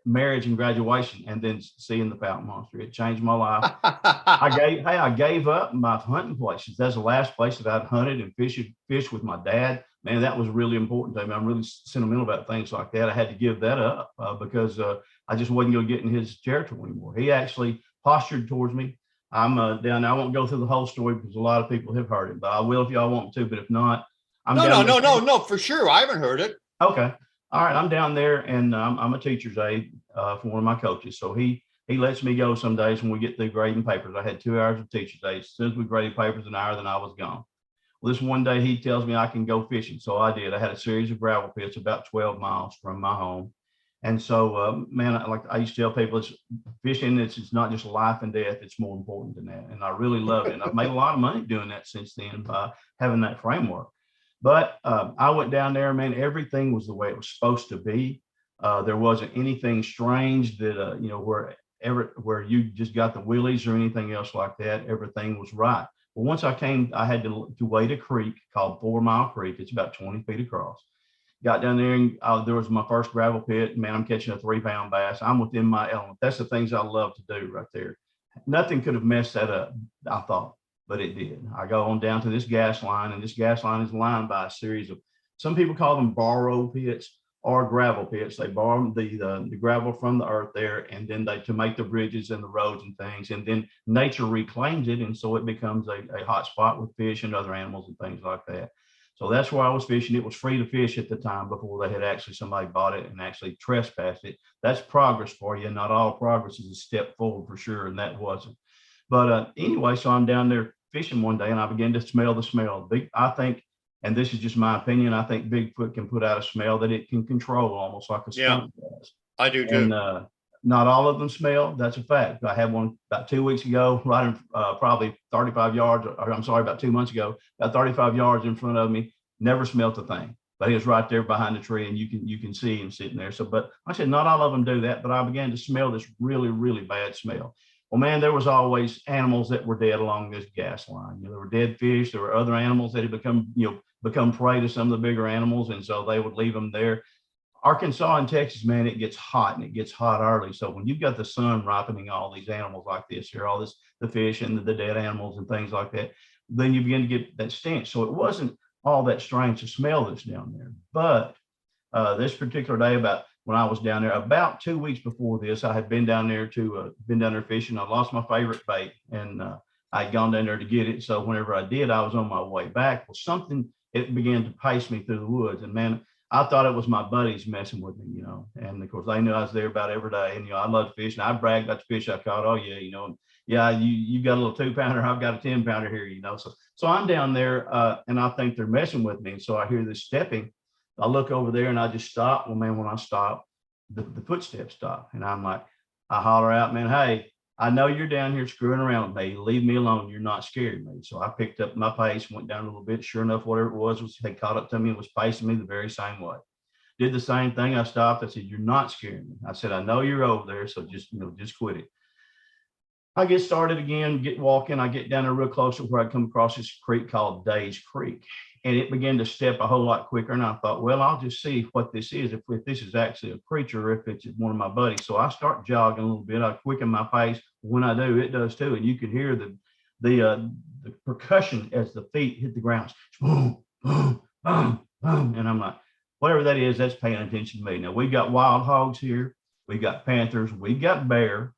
marriage and graduation, and then seeing the fountain monster. It changed my life. I gave up my hunting places. That's the last place that I'd hunted and fished with my dad. Man, that was really important to me. I'm really sentimental about things like that. I had to give that up because I just wasn't going to get in his territory anymore. He actually postured towards me. I'm down there. I won't go through the whole story because a lot of people have heard it, but I will if y'all want to. But if not, I'm down there. No, for sure. I haven't heard it. Okay. All right. I'm down there, and I'm a teacher's aide for one of my coaches. So he lets me go some days when we get through grading papers. I had 2 hours of teacher's aide. As soon as we graded papers, an hour, then I was gone. Well, this one day he tells me I can go fishing. So I did. I had a series of gravel pits about 12 miles from my home. And so, man, like I used to tell people, it's fishing. It's not just life and death. It's more important than that. And I really love it. And I've made a lot of money doing that since then by having that framework. But I went down there, man, everything was the way it was supposed to be. There wasn't anything strange that, where you just got the willies or anything else like that. Everything was right. Well, once I came, I had to wade a creek called 4 Mile Creek. It's about 20 feet across. Got down there, and there was my first gravel pit. Man, I'm catching a 3-pound bass. I'm within my element. That's the things I love to do right there. Nothing could have messed that up, I thought, but it did. I go on down to this gas line, and this gas line is lined by a series of, some people call them borrow pits or gravel pits. They borrow the gravel from the earth there, and then to make the bridges and the roads and things, and then nature reclaims it, and so it becomes a hot spot with fish and other animals and things like that. So that's where I was fishing. It was free to fish at the time before they had actually somebody bought it and actually trespassed it. That's progress for you. Not all progress is a step forward for sure, and that wasn't. But anyway, so I'm down there fishing one day, and I began to smell the smell. I think, and this is just my opinion, I think Bigfoot can put out a smell that it can control almost like a skunk does. I do too. And not all of them smell. That's a fact. I had one about 2 weeks ago, right in probably 35 yards, or I'm sorry, about 2 months ago, about 35 yards in front of me. Never smelt a thing, but he was right there behind the tree, and you can see him sitting there. So, but I said, not all of them do that, but I began to smell this really, really bad smell. Well, man, there was always animals that were dead along this gas line. There were dead fish. There were other animals that had become prey to some of the bigger animals, and so they would leave them there. Arkansas and Texas, man, it gets hot, and it gets hot early. So when you've got the sun ripening all these animals like this here, all this, the fish and the dead animals and things like that, then you begin to get that stench. So it wasn't all that strange to smell this down there. But this particular day, about when I was down there, about 2 weeks before this, I had been down there fishing. I lost my favorite bait, and I'd gone down there to get it. So whenever I did, I was on my way back. Well, it began to pace me through the woods, and man, I thought it was my buddies messing with me, and of course they knew I was there about every day. And, I love to fish, and I bragged about the fish I caught. Oh yeah. Yeah, you got a little 2-pounder. I've got a 10-pounder here, So I'm down there and I think they're messing with me. And so I hear this stepping. I look over there and I just stop. Well, man, when I stop, the footsteps stop. And I'm like, I holler out, man, hey, I know you're down here screwing around with me. Leave me alone. You're not scaring me. So I picked up my pace, went down a little bit. Sure enough, whatever it was they caught up to me and was pacing me the very same way. Did the same thing. I stopped. I said, you're not scaring me. I said, I know you're over there. So just quit it. I get started again, get walking. I get down there real close to where I come across this creek called Days Creek. And it began to step a whole lot quicker. And I thought, well, I'll just see what this is, if this is actually a creature, or if it's one of my buddies. So I start jogging a little bit. I quicken my pace. When I do, it does too. And you can hear the percussion as the feet hit the ground. Boom, boom, boom, boom. And I'm like, whatever that is, that's paying attention to me. Now, we've got wild hogs here. We've got panthers. We've got bear.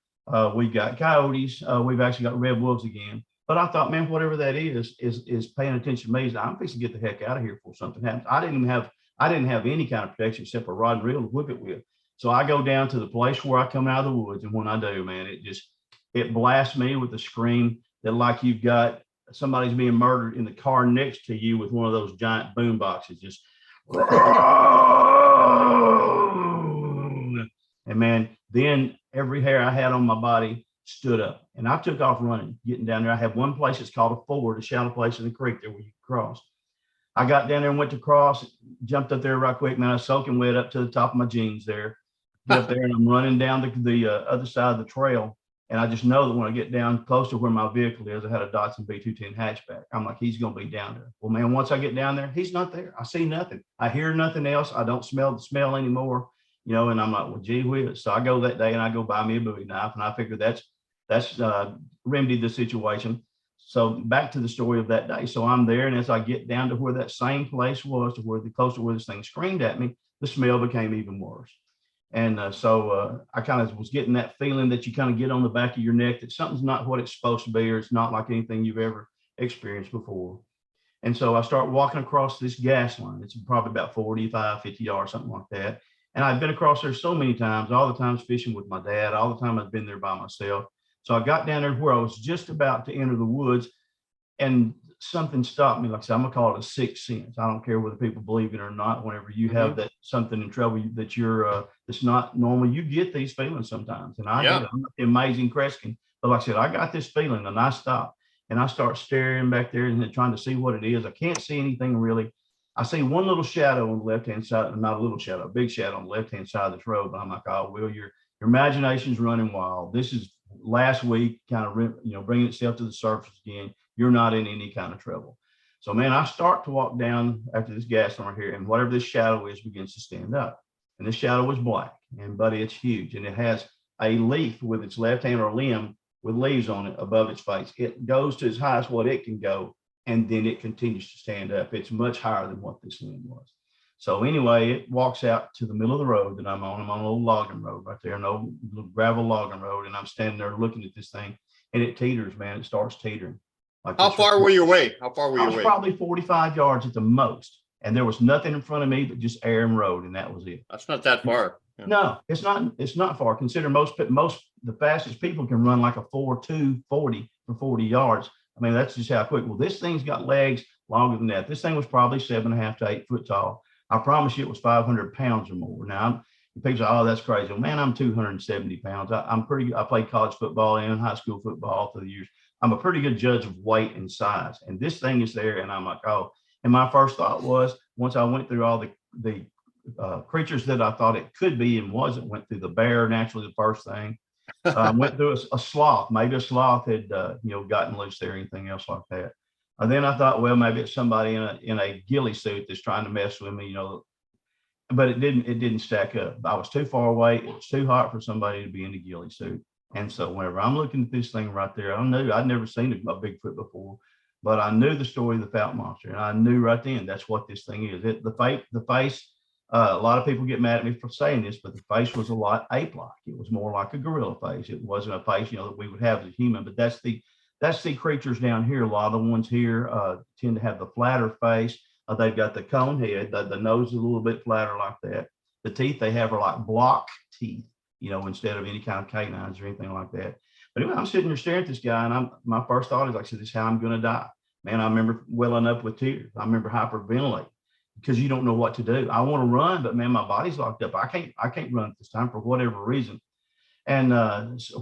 We've got coyotes. We've actually got red wolves again. But I thought, man, whatever that is paying attention to me. I'm fixing to get the heck out of here before something happens. I didn't have any kind of protection except a rod and reel to whip it with. So I go down to the place where I come out of the woods. And when I do, man, it blasts me with a scream that like you've got somebody's being murdered in the car next to you with one of those giant boom boxes. Just, and man, then every hair I had on my body stood up, and I took off running, getting down there. I have one place that's called a ford, a shallow place in the creek there where you cross. I got down there and went to cross, jumped up there right quick, man. I was soaking wet up to the top of my jeans there. Get up there and I'm running down the other side of the trail. And I just know that when I get down close to where my vehicle is, I had a Datsun B210 hatchback. I'm like, he's going to be down there. Well, man, once I get down there, he's not there. I see nothing. I hear nothing else. I don't smell the smell anymore, and I'm like, well, gee whiz. So I go that day and I go buy me a Bowie knife, and I figure that's remedied the situation. So back to the story of that day. So I'm there, and as I get down to where that same place was, to where close to where this thing screamed at me, the smell became even worse. And so I kind of was getting that feeling that you kind of get on the back of your neck that something's not what it's supposed to be, or it's not like anything you've ever experienced before. And so I start walking across this gas line. It's probably about 45, 50 yards, something like that. And I've been across there so many times, all the times fishing with my dad, all the time I've been there by myself. So I got down there where I was just about to enter the woods, and something stopped me. Like I said, I'm gonna call it a sixth sense. I don't care whether people believe it or not. Whenever you have that something in trouble that you're that's not normal, you get these feelings sometimes. And I get it. I'm not the amazing Kreskin, but like I said, I got this feeling, and I stop and I start staring back there and trying to see what it is. I can't see anything really. I see one little shadow on the left-hand side, not a little shadow, a big shadow on the left-hand side of this road. But I'm like, oh, Will, your imagination's running wild. This is last week, kind of, bringing itself to the surface again. You're not in any kind of trouble. So, man, I start to walk down after this gas line here, and whatever this shadow is begins to stand up. And this shadow is black, and buddy, it's huge. And it has a leaf with its left hand, or a limb with leaves on it above its face. It goes to as high as what it can go, and then it continues to stand up. It's much higher than what this limb was. So anyway, it walks out to the middle of the road that I'm on. I'm on a little logging road right there, an old little gravel logging road, and I'm standing there looking at this thing, and it teeters, man. It starts teetering. Like How far were you away? How far were you I was away? probably 45 yards at the most, and there was nothing in front of me but just air and road, and that was it. That's not that far. Yeah. No, it's not. It's not far. Consider most the fastest people can run like a 4.2 40 for 40 yards. I mean, that's just how quick. Well, this thing's got legs longer than that. This thing was probably 7.5 to 8 foot tall. I promise you it was 500 pounds or more. Now, people say, oh, that's crazy. Well, man, I'm 270 pounds. I'm pretty. I played college football and high school football for the years. I'm a pretty good judge of weight and size. And this thing is there, and I'm like, oh. And my first thought was, once I went through all the creatures that I thought it could be and wasn't, went through the bear, naturally the first thing. Went through a sloth. Maybe a sloth had gotten loose there, anything else like that. And then I thought, well, maybe it's somebody in a ghillie suit that's trying to mess with me, but it didn't stack up. I was too far away. It was too hot for somebody to be in a ghillie suit. And so whenever I'm looking at this thing right there, I knew I'd never seen a Bigfoot before, but I knew the story of the Fount Monster, and I knew right then that's what this thing is. The face. A lot of people get mad at me for saying this, but the face was a lot ape-like. It was more like a gorilla face. It wasn't a face, that we would have as a human. But that's the creatures down here. A lot of the ones here tend to have the flatter face. They've got the cone head. The nose is a little bit flatter like that. The teeth they have are like block teeth, instead of any kind of canines or anything like that. But anyway, I'm sitting there staring at this guy, and my first thought is, like I said, this is how I'm going to die. Man, I remember welling up with tears. I remember hyperventilating, because you don't know what to do. I want to run, but man, my body's locked up. I can't run at this time for whatever reason. And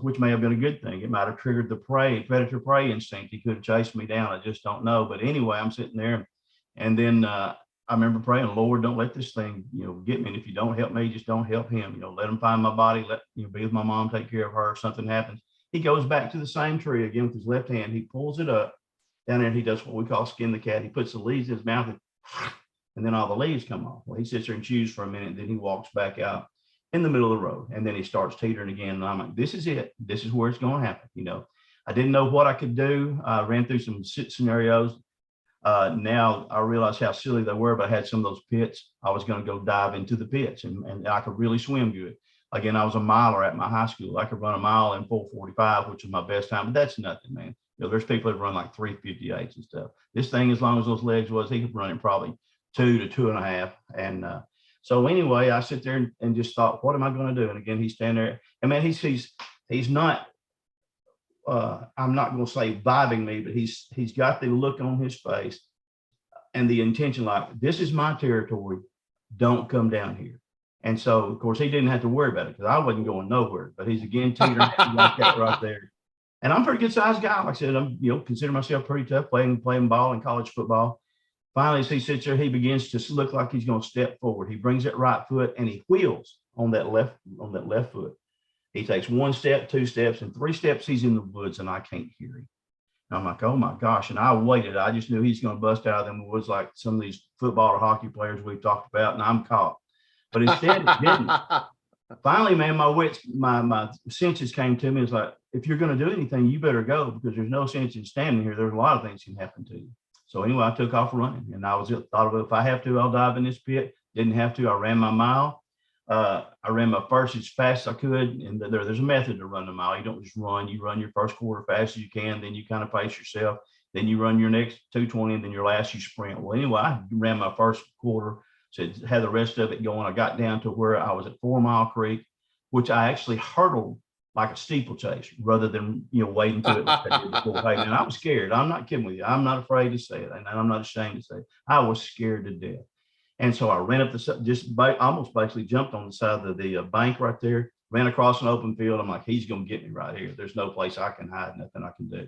which may have been a good thing. It might have triggered the predator prey instinct. He could have chased me down. I just don't know. But anyway, I'm sitting there, and then I remember praying, Lord, don't let this thing, get me. And if you don't help me, just don't help him. Let him find my body. Let be with my mom, take care of her. If something happens, he goes back to the same tree again with his left hand. He pulls it up down there, and he does what we call skin the cat. He puts the leaves in his mouth, and then all the leaves come off. Well, he sits there and chews for a minute, then he walks back out in the middle of the road, and then he starts teetering again. And I'm like, this is it. This is where it's going to happen. I didn't know what I could do. I ran through some scenarios. Now I realize how silly they were, but I had some of those pits. I was going to go dive into the pits, and I could really swim good. Again, I was a miler at my high school. I could run a mile in 4:45, which was my best time, but that's nothing, man. There's people that run like 3:58 and stuff. This thing, as long as those legs was, he could run it probably 2 to 2.5. And So anyway, I sit there and just thought, what am I going to do? And again, he's standing there, and man, he's not. I'm not going to say vibing me, but he's got the look on his face and the intention, like, this is my territory. Don't come down here. And so, of course, he didn't have to worry about it because I wasn't going nowhere. But he's again teetering like that right there. And I'm a pretty good sized guy. Like I said, I'm consider myself pretty tough playing ball in college football. Finally, as he sits there, he begins to look like he's going to step forward. He brings that right foot and he wheels on that left foot. He takes 1 step, 2 steps, and 3 steps. He's in the woods, and I can't hear him. And I'm like, oh my gosh! And I waited. I just knew he's going to bust out of them woods like some of these football or hockey players we've talked about, and I'm caught. But instead, it didn't. Finally, man, my senses came to me. It's like, if you're going to do anything, you better go, because there's no sense in standing here. There's a lot of things can happen to you. So anyway, I took off running, and I thought of, if I have to, I'll dive in this pit. Didn't have to. I ran my mile. I ran my first as fast as I could, and there's a method to run the mile. You don't just run. You run your first quarter fast as you can, then you kind of pace yourself. Then you run your next 220, and then your last you sprint. Well, anyway, I ran my first quarter, so had the rest of it going. I got down to where I was at 4 Mile Creek, which I actually hurdled like a steeplechase rather than wading through it like I did before. Hey, man, I was scared. I'm not kidding with you. I'm not afraid to say it, and I'm not ashamed to say it. I was scared to death. And so I ran up almost basically jumped on the side of the bank right there, ran across an open field. I'm like, he's going to get me right here. There's no place I can hide, nothing I can do.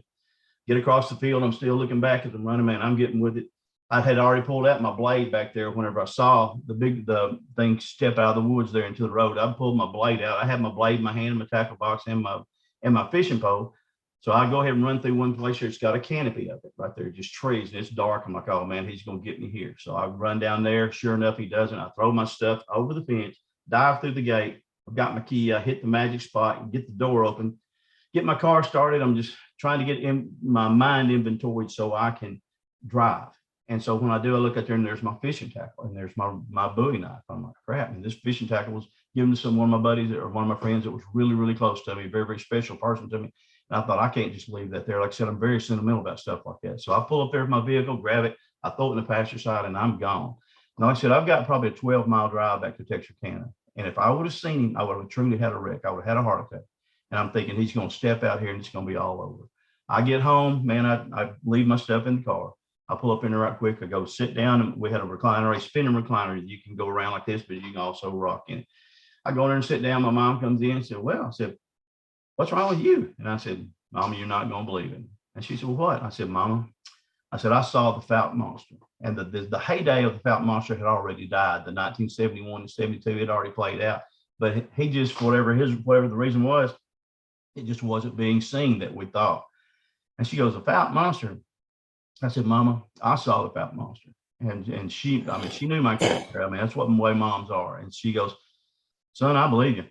Get across the field. I'm still looking back as I'm running, man. I'm getting with it. I had already pulled out my blade back there whenever I saw the thing step out of the woods there into the road. I pulled my blade out. I had my blade in my hand, my tackle box, and my fishing pole. So I go ahead and run through one place here. It's got a canopy of it right there, just trees, and it's dark. I'm like, oh man, he's going to get me here. So I run down there. Sure enough, he doesn't. I throw my stuff over the fence, dive through the gate. I've got my key. I hit the magic spot and get the door open, get my car started. I'm just trying to get in my mind inventoried so I can drive. And so when I do, I look out there and there's my fishing tackle and there's my Bowie knife. I'm like, crap. And this fishing tackle was given to one of my buddies or one of my friends that was really, really close to me, a very, very special person to me. And I thought, I can't just leave that there. Like I said, I'm very sentimental about stuff like that. So I pull up there with my vehicle, grab it, I throw it in the passenger side, and I'm gone. And like I said, I've got probably a 12-mile drive back to Texarkana. And if I would have seen him, I would have truly had a wreck. I would have had a heart attack. And I'm thinking he's going to step out here and it's going to be all over. I get home, man, I leave my stuff in the car. I pull up in there right quick. I go sit down, and we had a recliner, a spinning recliner. You can go around like this, but you can also rock in it. I go in there and sit down. My mom comes in and said, well, I said, what's wrong with you? And I said, Mama, you're not going to believe it. And she said, well, what? I said, Mama, I said, I saw the Fountain Monster. And the heyday of the Fountain Monster had already died. The 1971 and 72 had already played out. But he just, whatever the reason was, it just wasn't being seen that we thought. And she goes, the Fountain Monster. I said, Mama, I saw the Fountain Monster. And she knew my character. I mean, that's what the way moms are. And she goes, son, I believe you,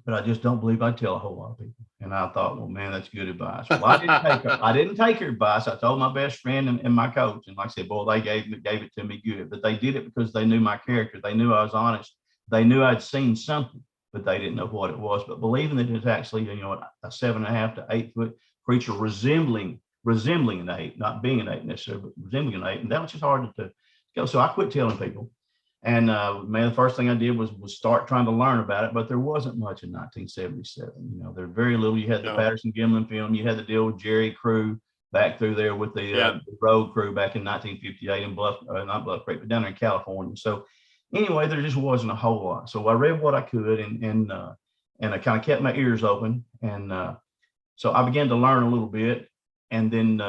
but I just don't believe I tell a whole lot of people. And I thought, well, man, that's good advice. Well, I didn't take her advice. I told my best friend and my coach. And like I said, boy, they gave it to me good, but they did it because they knew my character. They knew I was honest. They knew I'd seen something, but they didn't know what it was. But believing that it's actually, a 7.5 to 8 foot creature resembling an ape, not being an ape necessarily, but resembling an ape. And that was just hard to go. So I quit telling people. And man, the first thing I did was start trying to learn about it, but there wasn't much in 1977. There's very little. You had the Patterson Gimlin film. You had the deal with Jerry Crew back through there with the road crew back in 1958 in not Bluff Creek, but down there in California. So anyway, there just wasn't a whole lot. So I read what I could, and I kind of kept my ears open. And so I began to learn a little bit. And then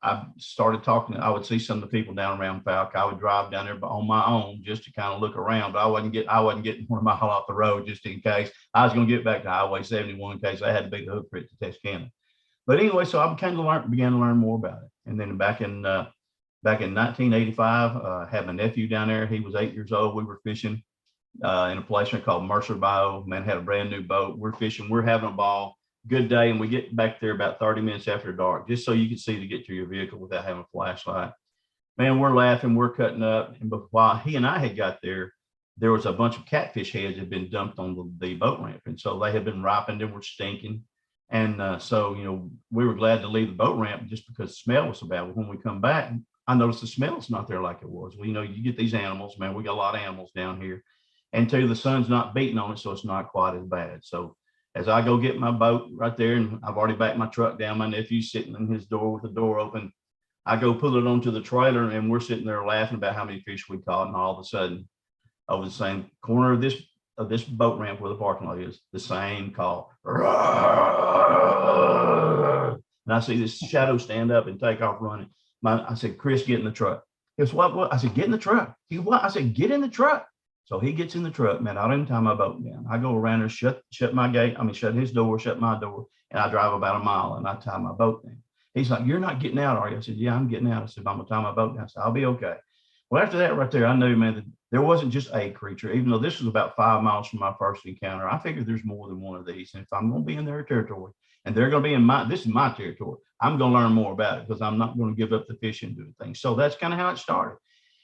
I started talking. I would see some of the people down around Falk. I would drive down there on my own just to kind of look around, but I wasn't getting 1 mile off the road just in case I was going to get back to Highway 71 in case I had to be the hook for it to Texarkana. But anyway, so I began to learn more about it. And then back in 1985, I had my nephew down there. He was 8 years old. We were fishing in a place called Mercer Bayou. Man, had a brand new boat. We're fishing. We're having a ball. Good day, and we get back there about 30 minutes after dark, just so you can see to get to your vehicle without having a flashlight. Man, we're laughing, we're cutting up, and while he and I had got there, there was a bunch of catfish heads that had been dumped on the boat ramp, and so they had been ripened and were stinking. And so, we were glad to leave the boat ramp just because the smell was so bad. But when we come back, I noticed the smell's not there like it was. Well, you get these animals, man. We got a lot of animals down here. and two, the sun's not beating on it, so it's not quite as bad. So as I go get my boat right there, and I've already backed my truck down, my nephew's sitting in his door with the door open. I go pull it onto the trailer, and we're sitting there laughing about how many fish we caught, and all of a sudden, over the same corner of this boat ramp where the parking lot is, the same call. And I see this shadow stand up and take off running. I said, Chris, get in the truck. He goes, what? I said, get in the truck. He goes, what? I said, get in the truck. So he gets in the truck, man. I don't even tie my boat down. I go around there, shut my gate. I mean, shut his door, shut my door, and I drive about a mile and I tie my boat down. He's like, you're not getting out, are you? I said, yeah, I'm getting out. I said, I'm gonna tie my boat down. I said, I'll be okay. Well, after that right there, I knew, man, that there wasn't just a creature, even though this was about 5 miles from my first encounter. I figured there's more than one of these. And if I'm going to be in their territory and they're going to be in this is my territory, I'm going to learn more about it because I'm not going to give up the fishing and do things. So that's kind of how it started.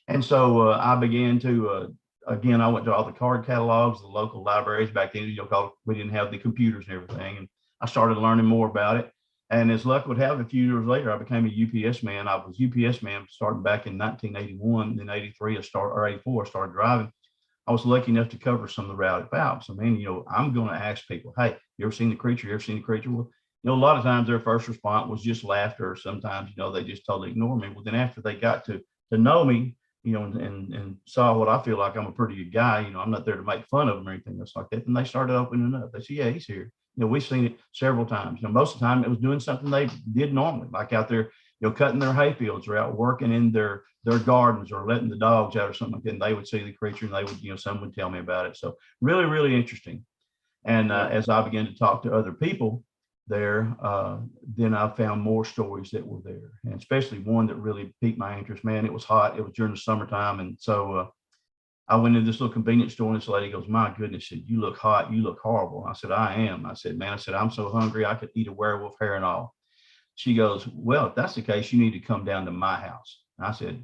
And so I began to, again, I went to all the card catalogs, the local libraries back then, we didn't have the computers and everything. And I started learning more about it. And as luck would have, a few years later, I became a UPS man. I was UPS man starting back in 1981, then 83, or 84, I started driving. I was lucky enough to cover some of the routed fowl. So, man, I'm going to ask people, hey, you ever seen the creature? You ever seen the creature? Well, a lot of times their first response was just laughter, or sometimes, they just totally ignore me. Well, then after they got to know me, and saw what I feel like I'm a pretty good guy, I'm not there to make fun of them or anything else like that. And they started opening up. They said, yeah, he's here. We've seen it several times. Most of the time it was doing something they did normally, like out there, cutting their hay fields or out working in their gardens or letting the dogs out or something like that. And they would see the creature and they would, some would tell me about it. So really, really interesting. And as I began to talk to other people there, then I found more stories that were there, and especially one that really piqued my interest. Man, it was hot. It was during the summertime. And so I went into this little convenience store and this lady goes, my goodness, said, you look hot. You look horrible. I said, I am. I said, man, I'm so hungry. I could eat a werewolf hair and all. She goes, well, if that's the case, you need to come down to my house. And I said,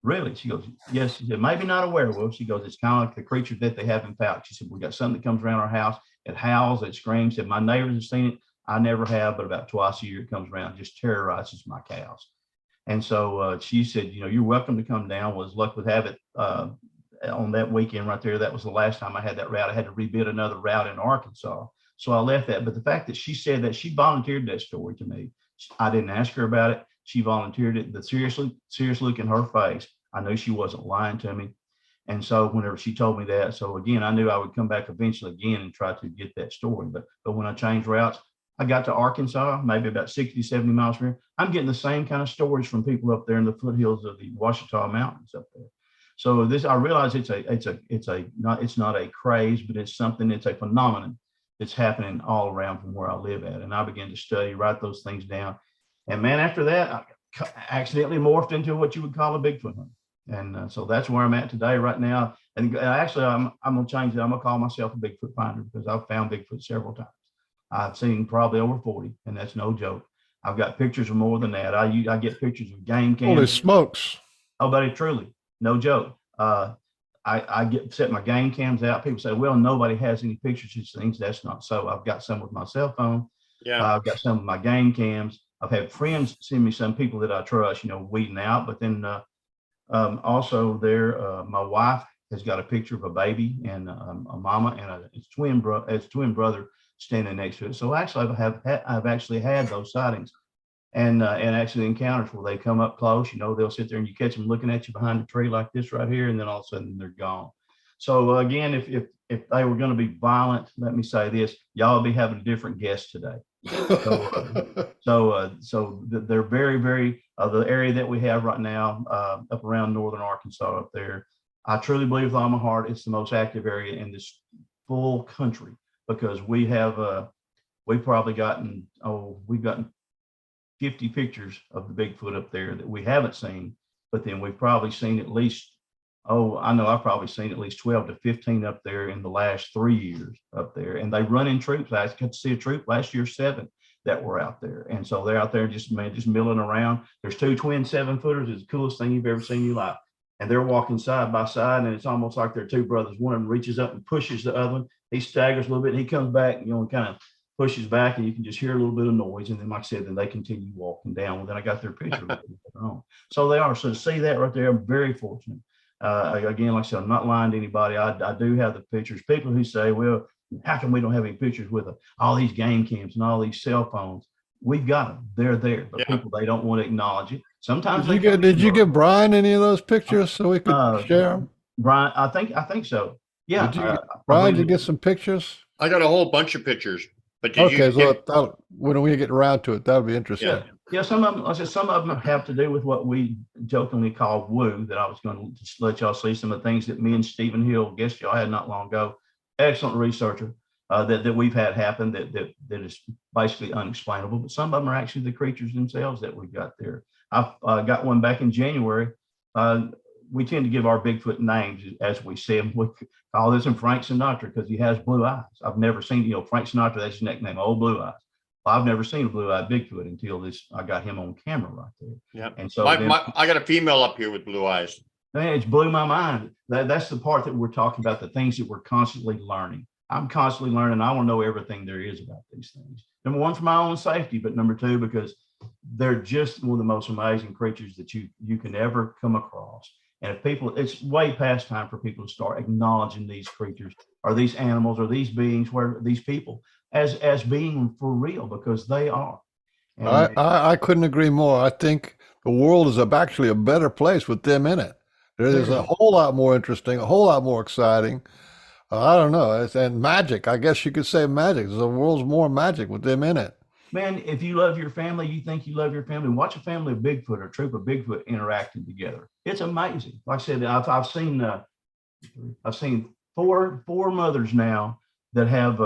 really? She goes, yes. She said, maybe not a werewolf. She goes, it's kind of like the creature that they have in pouch. She said, we got something that comes around our house. It howls, it screams. Said, my neighbors have seen it. I never have, but about twice a year it comes around, just terrorizes my cows. And so she said, you're welcome to come down. Well, as luck would have it, on that weekend right there, that was the last time I had that route. I had to rebid another route in Arkansas. So I left that. But the fact that she said that, she volunteered that story to me. I didn't ask her about it. She volunteered it. The serious look in her face, I knew she wasn't lying to me. And so whenever she told me that, so again, I knew I would come back eventually again and try to get that story. But when I changed routes, I got to Arkansas, maybe about 60, 70 miles from here. I'm getting the same kind of stories from people up there in the foothills of the Ouachita Mountains up there. So I realize it's not a craze, but it's something, it's a phenomenon that's happening all around from where I live at. And I began to study, write those things down. And man, after that, I accidentally morphed into what you would call a Bigfoot hunter. And so that's where I'm at today, right now. And actually, I'm going to change it. I'm going to call myself a Bigfoot finder because I've found Bigfoot several times. I've seen probably over 40, and that's no joke. I've got pictures of more than that. I get pictures of game cams. Holy smokes. Oh, buddy, truly, no joke. I set my game cams out. People say, well, nobody has any pictures of these things. That's not so. I've got some with my cell phone. Yeah. I've got some of my game cams. I've had friends send me some people that I trust, weeding out. But then also there, my wife has got a picture of a baby and a mama and its twin brother standing next to it. So actually, I've actually had those sightings and actually encounters where they come up close. They'll sit there and you catch them looking at you behind a tree like this right here, and then all of a sudden they're gone. So again, if they were going to be violent, let me say this: y'all will be having a different guest today. So they're very, very the area that we have right now up around northern Arkansas up there. I truly believe with all my heart it's the most active area in this full country, because we've gotten 50 pictures of the Bigfoot up there that we haven't seen, but then we've probably seen at least, I know I've probably seen at least 12 to 15 up there in the last 3 years up there. And they run in troops. I got to see a troop last year, 7 that were out there. And so they're out there just milling around. There's 2 twin 7-footers. It's the coolest thing you've ever seen in your life. And they're walking side by side, and it's almost like they're 2 brothers. One of them reaches up and pushes the other one. He staggers a little bit, and he comes back, and kind of pushes back, and you can just hear a little bit of noise. And then, like I said, then they continue walking down. Well, then I got their picture. So they are. So to see that right there, I'm very fortunate. Again, like I said, I'm not lying to anybody. I do have the pictures. People who say, well, how come we don't have any pictures with all these game cams and all these cell phones? We've got them. They're there, but Yeah. people, they don't want to acknowledge it. Sometimes Did you give Brian any of those pictures so we could share them? Brian, I think so. Yeah. Brian, did you get some pictures? I got a whole bunch of pictures, but did Okay, you so when we get around to it, that'll be interesting. Yeah. Yeah, some of them, I said, some of them have to do with what we jokingly call woo, that I was going to just let y'all see some of the things that me and Stephen Hill, guest y'all had not long ago, excellent researcher, that we've had happen that is basically unexplainable. But some of them are actually the creatures themselves that we've got there. I've got one back in January. We tend to give our Bigfoot names, as we say them. We call this one Frank Sinatra because he has blue eyes. I've never seen, Frank Sinatra, that's his nickname, Old Blue Eyes. I've never seen a blue-eyed Bigfoot until I got him on camera right there. Yeah. And so I got a female up here with blue eyes. Man, it's blew my mind. That's the part that we're talking about, the things that we're constantly learning. I'm constantly learning. I want to know everything there is about these things. Number one, for my own safety, but number two, because they're just one of the most amazing creatures that you can ever come across. And if people, it's way past time for people to start acknowledging these creatures or these animals or these beings, where these people as being for real, because they are. And I couldn't agree more. I think the world is actually a better place with them in it. It is a whole lot more interesting, a whole lot more exciting. I don't know. And magic, I guess you could say magic. The world's more magic with them in it. Man, if you love your family, you think you love your family, watch a family of Bigfoot or a troop of Bigfoot interacting together. It's amazing. Like I said, I've seen four mothers now that have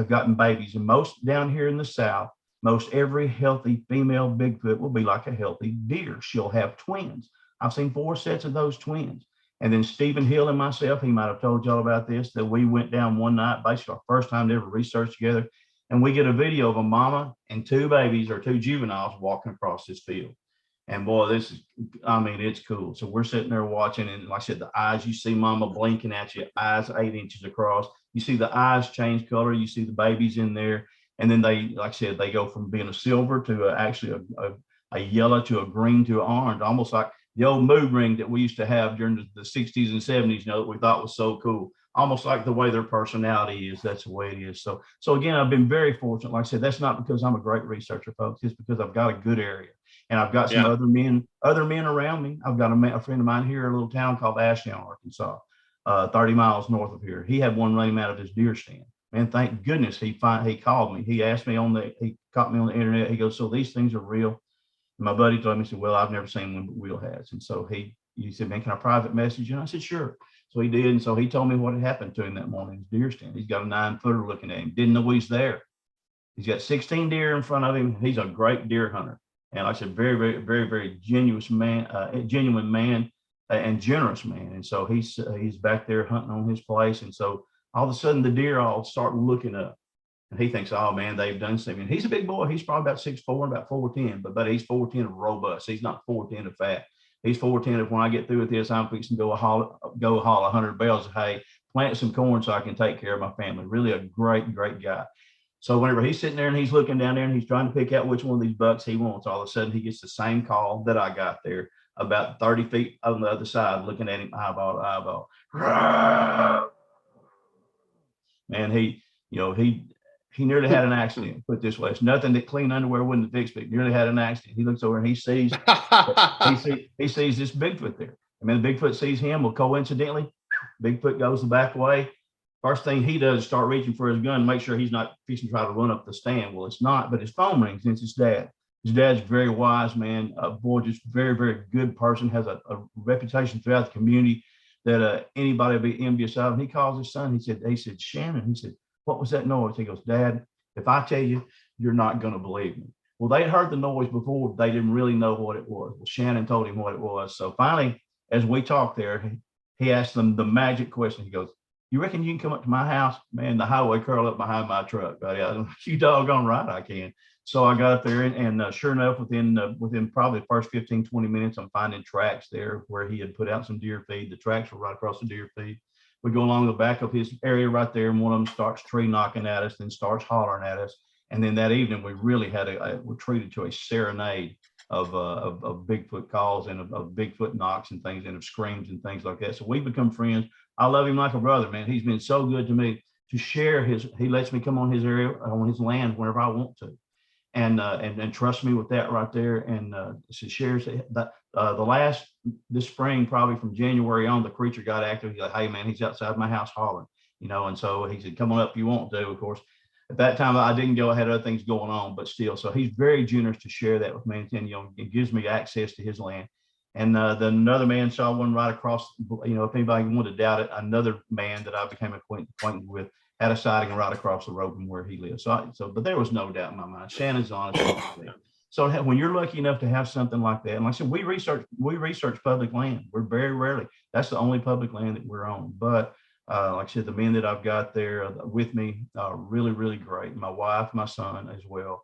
gotten babies, and most down here in the South, most every healthy female Bigfoot will be like a healthy deer. She'll have twins. I've seen 4 sets of those twins. And then Stephen Hill and myself, he might have told y'all about this, that we went down one night, basically our first time to ever research together, and we get a video of a mama and 2 babies or 2 juveniles walking across this field. And boy, it's cool. So we're sitting there watching, and like I said, the eyes, you see mama blinking at you, eyes 8 inches across. You see the eyes change color. You see the babies in there. And then they, like I said, they go from being a silver to actually a yellow to a green to an orange, almost like the old mood ring that we used to have during the 60s and 70s, that we thought was so cool. Almost like the way their personality is, that's the way it is. So again, I've been very fortunate. Like I said, that's not because I'm a great researcher, folks. It's because I've got a good area. And I've got some other men around me. I've got a friend of mine here in a little town called Ashdown, Arkansas, 30 miles north of here. He had one running out of his deer stand. Man, thank goodness he called me. He asked me he caught me on the internet. He goes, so these things are real? And my buddy told me, he said, well, I've never seen one but Will has. And so he said, man, can I private message you? And I said, sure. So he did. And so he told me what had happened to him that morning, his deer stand. He's got a 9-footer looking at him. Didn't know he's there. He's got 16 deer in front of him. He's a great deer hunter. And like I said, very, very, very, very genuine man and generous man. And so he's back there hunting on his place. And so all of a sudden the deer all start looking up. And he thinks, oh man, they've done something. He's a big boy. He's probably about 6'4", about 4'10", but he's 4'10" of robust. He's not 4'10" of fat. He's 4'10" of when I get through with this, I'm fixing to go haul 100 bales of hay, plant some corn so I can take care of my family. Really a great, great guy. So whenever he's sitting there and he's looking down there and he's trying to pick out which one of these bucks he wants, all of a sudden he gets the same call that I got there, about 30 feet on the other side, looking at him eyeball to eyeball. Man, he nearly had an accident. Put it this way, it's nothing that clean underwear wouldn't fix, but nearly had an accident. He looks over and he sees this Bigfoot there. I mean, the Bigfoot sees him. Well, coincidentally, Bigfoot goes the back way. First thing he does is start reaching for his gun, make sure he's not fixing to try to run up the stand. Well, it's not, but his phone rings, and it's his dad. His dad's a very wise man, boy, just very, very good person, has a reputation throughout the community that anybody would be envious of. And he calls his son. He said, Shannon, he said, what was that noise? He goes, Dad, if I tell you, you're not going to believe me. Well, they'd heard the noise before. They didn't really know what it was. Well, Shannon told him what it was. So finally, as we talked there, he asked them the magic question. He goes, you reckon you can come up to my house? Man, the highway curl up behind my truck, buddy. You doggone right I can. So I got up there and sure enough, within probably the first 15, 20 minutes, I'm finding tracks there where he had put out some deer feed. The tracks were right across the deer feed. We go along the back of his area right there, and one of them starts tree knocking at us, then starts hollering at us. And then that evening, we really had we're treated to a serenade of Bigfoot calls and of Bigfoot knocks and things and of screams and things like that. So we become friends. I love him like a brother, man. He's been so good to me to share he lets me come on his area, on his land whenever I want to. And trust me with that right there. And so shares that this spring, probably from January on, the creature got active. He's like, hey man, he's outside my house hollering, and so he said, come on up if you want to. Of course, at that time I didn't go, I had other things going on, but still, so he's very generous to share that with me, and it gives me access to his land. And then another man saw one right across, if anybody wanted to doubt it, another man that I became acquainted with had a sighting right across the road from where he lives. But there was no doubt in my mind. Shannon's honest. So when you're lucky enough to have something like that, and like I said, we research public land. We're very rarely, that's the only public land that we're on. But like I said, the men that I've got there with me are really, really great. My wife, my son as well.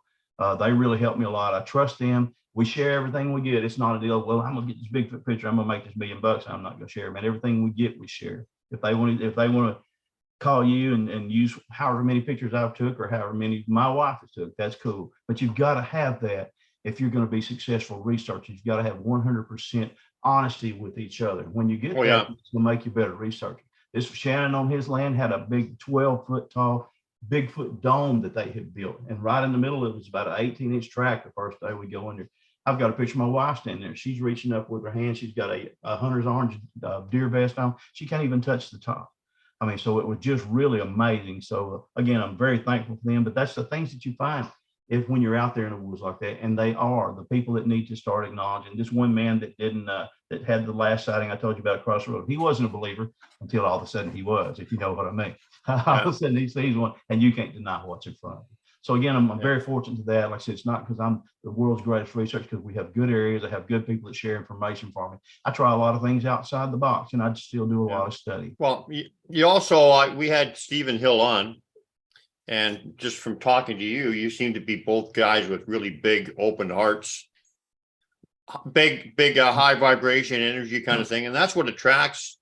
They really help me a lot. I trust them. We share everything we get. It's not a deal. Well, I'm gonna get this Bigfoot picture. I'm gonna make this $1 million. I'm not gonna share, man. Everything we get, we share. If they want to call you and use however many pictures I've took or however many my wife has took, that's cool. But you've got to have that if you're going to be successful researchers. You've got to have 100% honesty with each other. When you get it's going to make you better researcher. This Shannon on his land had a big 12-foot tall Bigfoot dome that they had built, and right in the middle it was about an 18-inch track. The first day we go in there, I've got a picture of my wife standing there. She's reaching up with her hand. She's got a hunter's orange deer vest on. She can't even touch the top. I mean, so it was just really amazing. So again, I'm very thankful for them, but that's the things that you find when you're out there in the woods like that. And they are the people that need to start acknowledging. This one man that that had the last sighting I told you about across the road, he wasn't a believer until all of a sudden he was, if you know what I mean. All of a sudden he sees one, and you can't deny what's in front of you. So again, I'm very fortunate to that. Like I said, it's not because I'm the world's greatest researcher, because we have good areas. I have good people that share information for me. I try a lot of things outside the box, and I still do a lot of study. Well, you also, we had Stephen Hill on, and just from talking to you, you seem to be both guys with really big open hearts, big high vibration energy kind of thing. And that's what attracts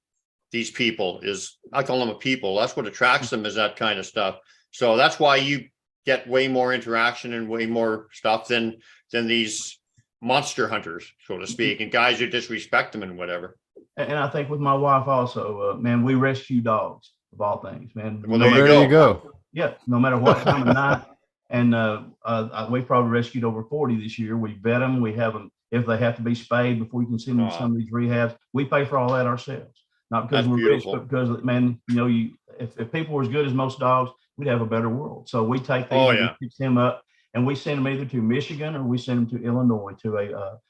these people is, I call them a people. That's what attracts them, is that kind of stuff. So that's why you get way more interaction and way more stuff than these monster hunters, so to speak, and guys who disrespect them and whatever. And I think with my wife also, man, we rescue dogs of all things, man. Well, there you go. Yeah, no matter what time of night. And we've probably rescued over 40 this year. We vet them. We have them, if they have to be spayed before we can send them to some of these rehabs, we pay for all that ourselves. Not because we're rich, but because, man, if people were as good as most dogs, we'd have a better world. So we take these and we fix them up, and we send them either to Michigan or we send them to Illinois to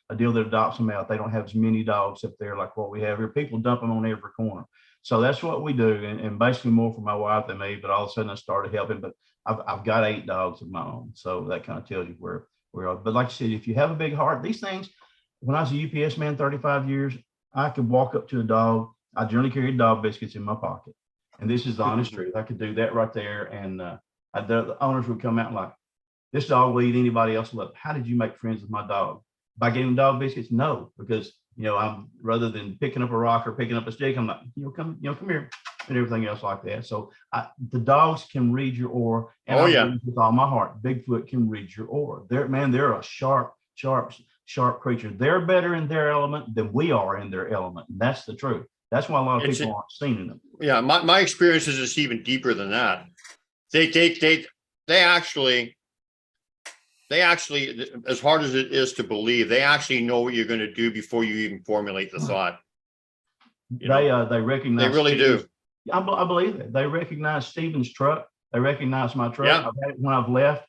a deal that adopts them out. They don't have as many dogs up there like what we have here. People dump them on every corner. So that's what we do, and basically more for my wife than me. But all of a sudden I started helping. But I've got 8 dogs of my own, so that kind of tells you where we are. But like I said, if you have a big heart, these things. When I was a UPS man 35 years, I could walk up to a dog. I generally carried dog biscuits in my pocket. And this is the honest truth. I could do that right there. And the owners would come out and like, this dog will eat anybody else up. How did you make friends with my dog? By giving dog biscuits? No, because, I'm rather than picking up a rock or picking up a stick, I'm like, come here, and everything else like that. So the dogs can read your aura. And with all my heart, Bigfoot can read your aura. They're a sharp creature. They're better in their element than we are in their element. And that's the truth. That's why a lot of people aren't seeing them. Yeah, my experience is just even deeper than that. They actually, as hard as it is to believe, they actually know what you're going to do before you even formulate the thought. They recognize. They really do. I believe that they recognize Stephen's truck. They recognize my truck. Yeah. I've had it when I've left.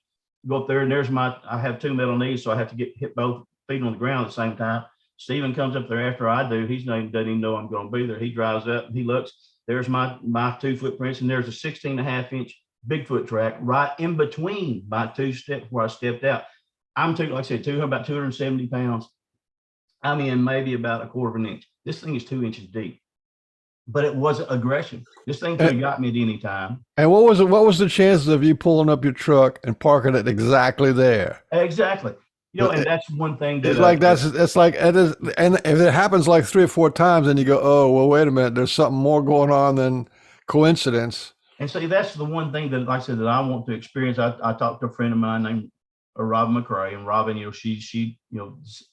Go up there and I have 2 metal knees, so I have to hit both feet on the ground at the same time. Stephen comes up there after I do. He doesn't even know I'm going to be there. He drives up and he looks. There's my 2 footprints, and there's a 16.5-inch Bigfoot track right in between my 2 steps where I stepped out. I'm about 270 pounds. I'm in maybe about a quarter of an inch. This thing is 2 inches deep, but it wasn't aggression. This thing could have got me at any time. And what was the chances of you pulling up your truck and parking it exactly there? Exactly. And that's one thing that it's like it is. And if it happens like 3 or 4 times, then you go, oh, well, wait a minute, there's something more going on than coincidence. And see, that's the one thing that, like I said, that I want to experience. I talked to a friend of mine named Robin McCrae, and Robin, she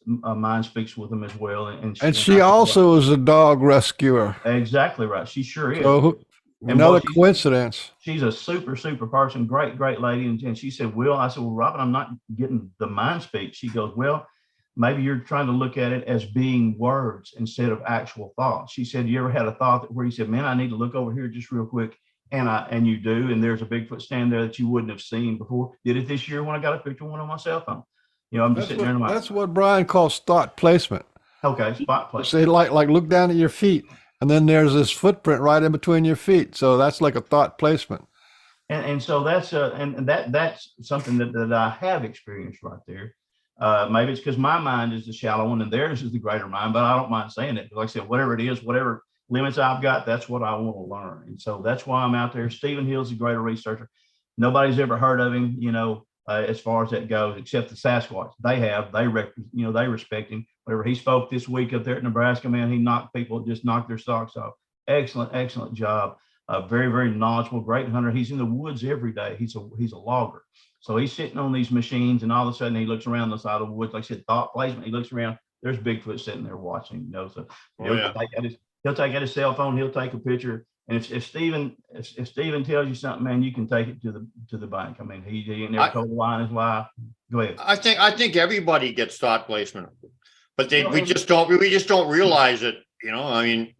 mind speaks with him as well, and And I she said, also is a dog rescuer. exactly right. She sure is. So And boy, another coincidence. she's a super person, great lady. And she said, Will, I said, well, Robin, I'm not getting the mind speak. She goes, well, maybe you're trying to look at it as being words instead of actual thoughts. She said, you ever had a thought where you said, man, I need to look over here just real quick. And you do, and there's a Bigfoot stand there that you wouldn't have seen before. Did it this year when I got a picture of one on my cell phone. I'm just sitting there and I'm like, That's what Brian calls thought placement. okay, spot play. Say like look down at your feet, and then there's this footprint right in between your feet. So that's like a thought placement. And so that's that's something that I have experienced right there. Maybe it's because my mind is the shallow one and theirs is the greater mind, but I don't mind saying it. Like I said, whatever it is, whatever limits I've got, that's what I want to learn. And so that's why I'm out there. Stephen Hill's a greater researcher. Nobody's ever heard of him, as far as that goes, except the Sasquatch. They respect him. Whenever he spoke this week up there at Nebraska, man, he just knocked their socks off. Excellent job. Very knowledgeable, great hunter. He's in the woods every day. He's a logger. So he's sitting on these machines, and all of a sudden he looks around the side of the woods. Like I said, thought placement. He looks around. There's Bigfoot sitting there watching. So he'll take out his cell phone. He'll take a picture. And if Stephen tells you something, man, you can take it to the bank. I mean, he ain't never told a lie in his life. Go ahead. I think everybody gets thought placement, but we just don't realize it. I mean.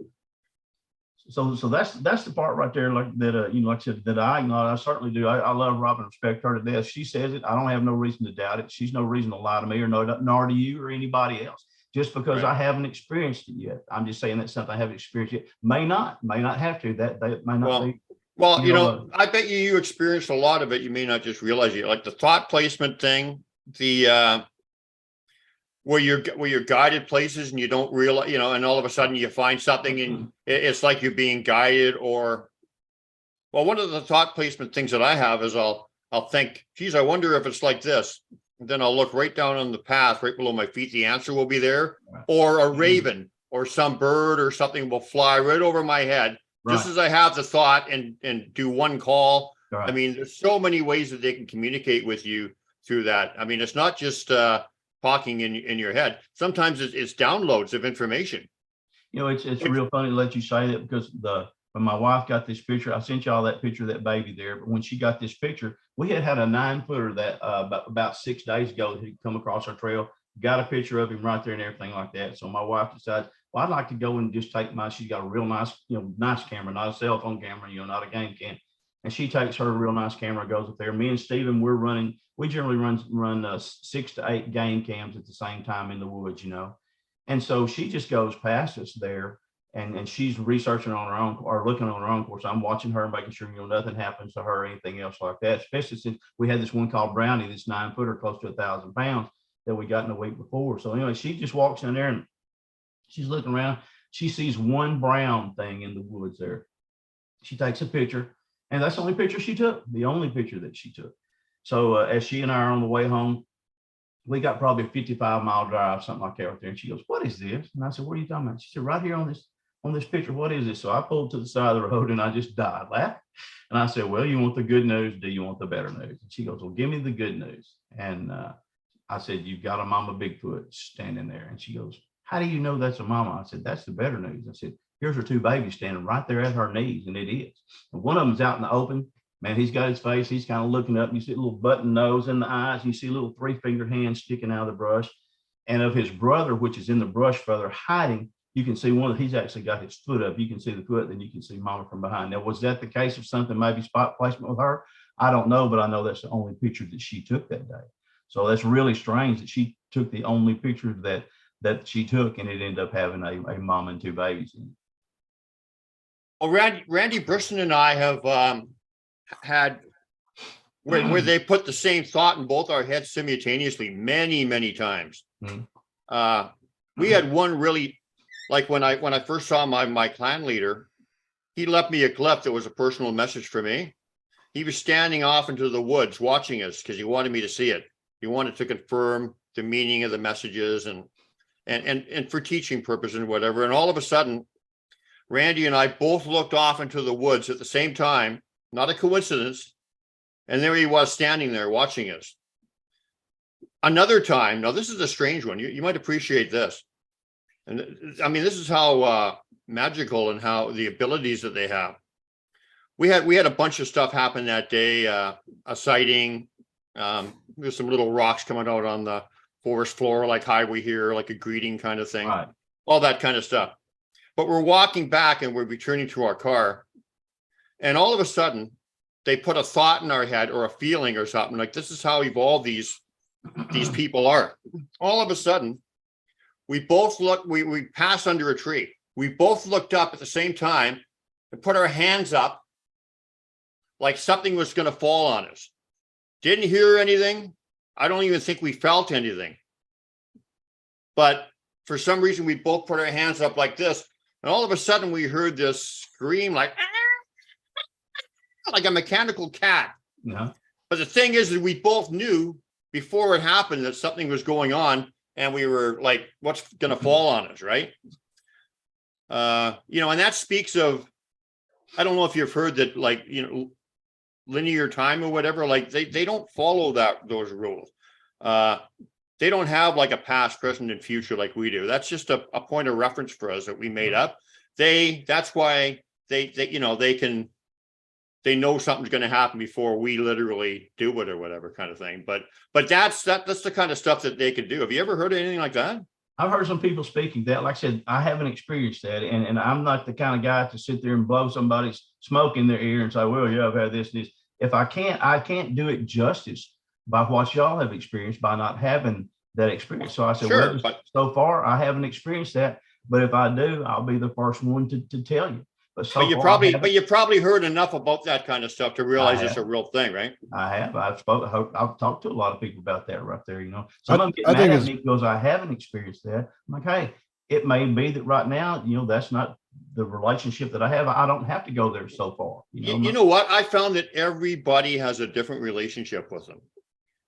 So that's the part right there, like that. Like I said, that I acknowledge. I certainly do. I love Robin, respect her to death. She says it. I don't have no reason to doubt it. She's no reason to lie to me, or nor to you or anybody else. Just because I haven't experienced it yet. I'm just saying that's something I haven't experienced yet. May not have to. That may not be. Well, I bet you experienced a lot of it. You may not just realize it. Like the thought placement thing, the where you're guided places and you don't realize, and all of a sudden you find something and it's like you're being guided. Or, well, one of the thought placement things that I have is I'll think, geez, I wonder if it's like this. And then I'll look right down on the path, right below my feet. The answer will be there. Or a raven or some bird or something will fly right over my head, just as I have the thought and do one call. Right. I mean, there's so many ways that they can communicate with you through that. I mean, it's not just talking in your head. Sometimes it's downloads of information. It's real funny to let you say that, because when my wife got this picture, I sent y'all that picture of that baby there. But when she got this picture, we had a 9-footer that about 6 days ago that had come across our trail. Got a picture of him right there and everything like that. So my wife decides, well, I'd like to go and just take she's got a real nice, nice camera, not a cell phone camera, not a game cam. And she takes her real nice camera, goes up there. Me and Stephen, we generally run 6 to 8 game cams at the same time in the woods, And so she just goes past us there, and she's researching on her own or looking on her own. Of course, I'm watching her, making sure nothing happens to her or anything else like that. Especially since we had this one called Brownie, this 9-footer, close to 1,000 pounds that we got in the week before. So anyway, she just walks in there and she's looking around. She sees one brown thing in the woods there. She takes a picture, and that's the only picture she took. The only picture that she took. So as she and I are on the way home, we got probably a 55-mile drive, something like that right there. And she goes, "What is this?" And I said, "What are you talking about?" She said, "Right here on this picture, what is this?" So I pulled to the side of the road and I just died laughing. And I said, "Well, you want the good news? Do you want the better news?" And she goes, "Well, give me the good news." And I said, "You've got a mama Bigfoot standing there." And she goes, "How do you know that's a mama?" I said, "That's the better news." I said, "Here's her 2 babies standing right there at her knees." And it is. And one of them's out in the open. Man, he's got his face. He's kind of looking up. You see a little button nose in the eyes. You see a little 3-finger hand sticking out of the brush. And of his brother, which is in the brush further hiding, you can see he's actually got his foot up. You can see the foot, then you can see mama from behind. Now, was that the case of something, maybe spot placement with her? I don't know, but I know that's the only picture that she took that day. So that's really strange that she took the only picture that she took, and it ended up having a mom and 2 babies in it. Well, Randy Brisson and I have had where they put the same thought in both our heads simultaneously many times. We had one really, like when I first saw my clan leader, he left me a clip that was a personal message for me. He was standing off into the woods watching us because he wanted me to see it. He wanted to confirm the meaning of the messages and for teaching purposes and whatever. And all of a sudden, Randy and I both looked off into the woods at the same time. Not a coincidence. And there he was standing there watching us. another time, now this is a strange one. You might appreciate this. And I mean, this is how magical and how the abilities that they have. We had a bunch of stuff happen that day, a sighting. There's some little rocks coming out on the forest floor, like highway here, like a greeting kind of thing, Right. all that kind of stuff. But we're walking back and we're returning to our car. And all of a sudden, they put a thought in our head or a feeling or something like, this is how evolved these people are. All of a sudden, we both look, we passed under a tree. We both looked up at the same time and put our hands up like something was going to fall on us. Didn't hear anything. I don't even think we felt anything. But for some reason, we both put our hands up like this. And all of a sudden, we heard this scream like a mechanical cat. Yeah. But the thing is that we both knew before it happened that something was going on. And we were like, what's going to fall on us, right? And that speaks of, I don't know if you've heard that, like, linear time or whatever, like they don't follow those rules. They don't have like a past, present, and future like we do. That's just a point of reference for us that we made up. That's why they know something's going to happen before we literally do it or whatever kind of thing. But that's the kind of stuff that they could do. Have you ever heard of anything like that? I've heard some people speaking that. Like I said, I haven't experienced that, and I'm not the kind of guy to sit there and blow somebody's smoke in their ear and say, well, yeah, I've had this. If I can't do it justice by what y'all have experienced by not having that experience. So I said, sure, so far I haven't experienced that, but if I do, I'll be the first one to tell you. But you probably heard enough about that kind of stuff to realize it's a real thing, right? I have. I've talked to a lot of people about that right there. Some of them get mad at me because I haven't experienced that. I'm like, hey, it may be that right now, that's not the relationship that I have. I don't have to go there so far. You know what? I found that everybody has a different relationship with them.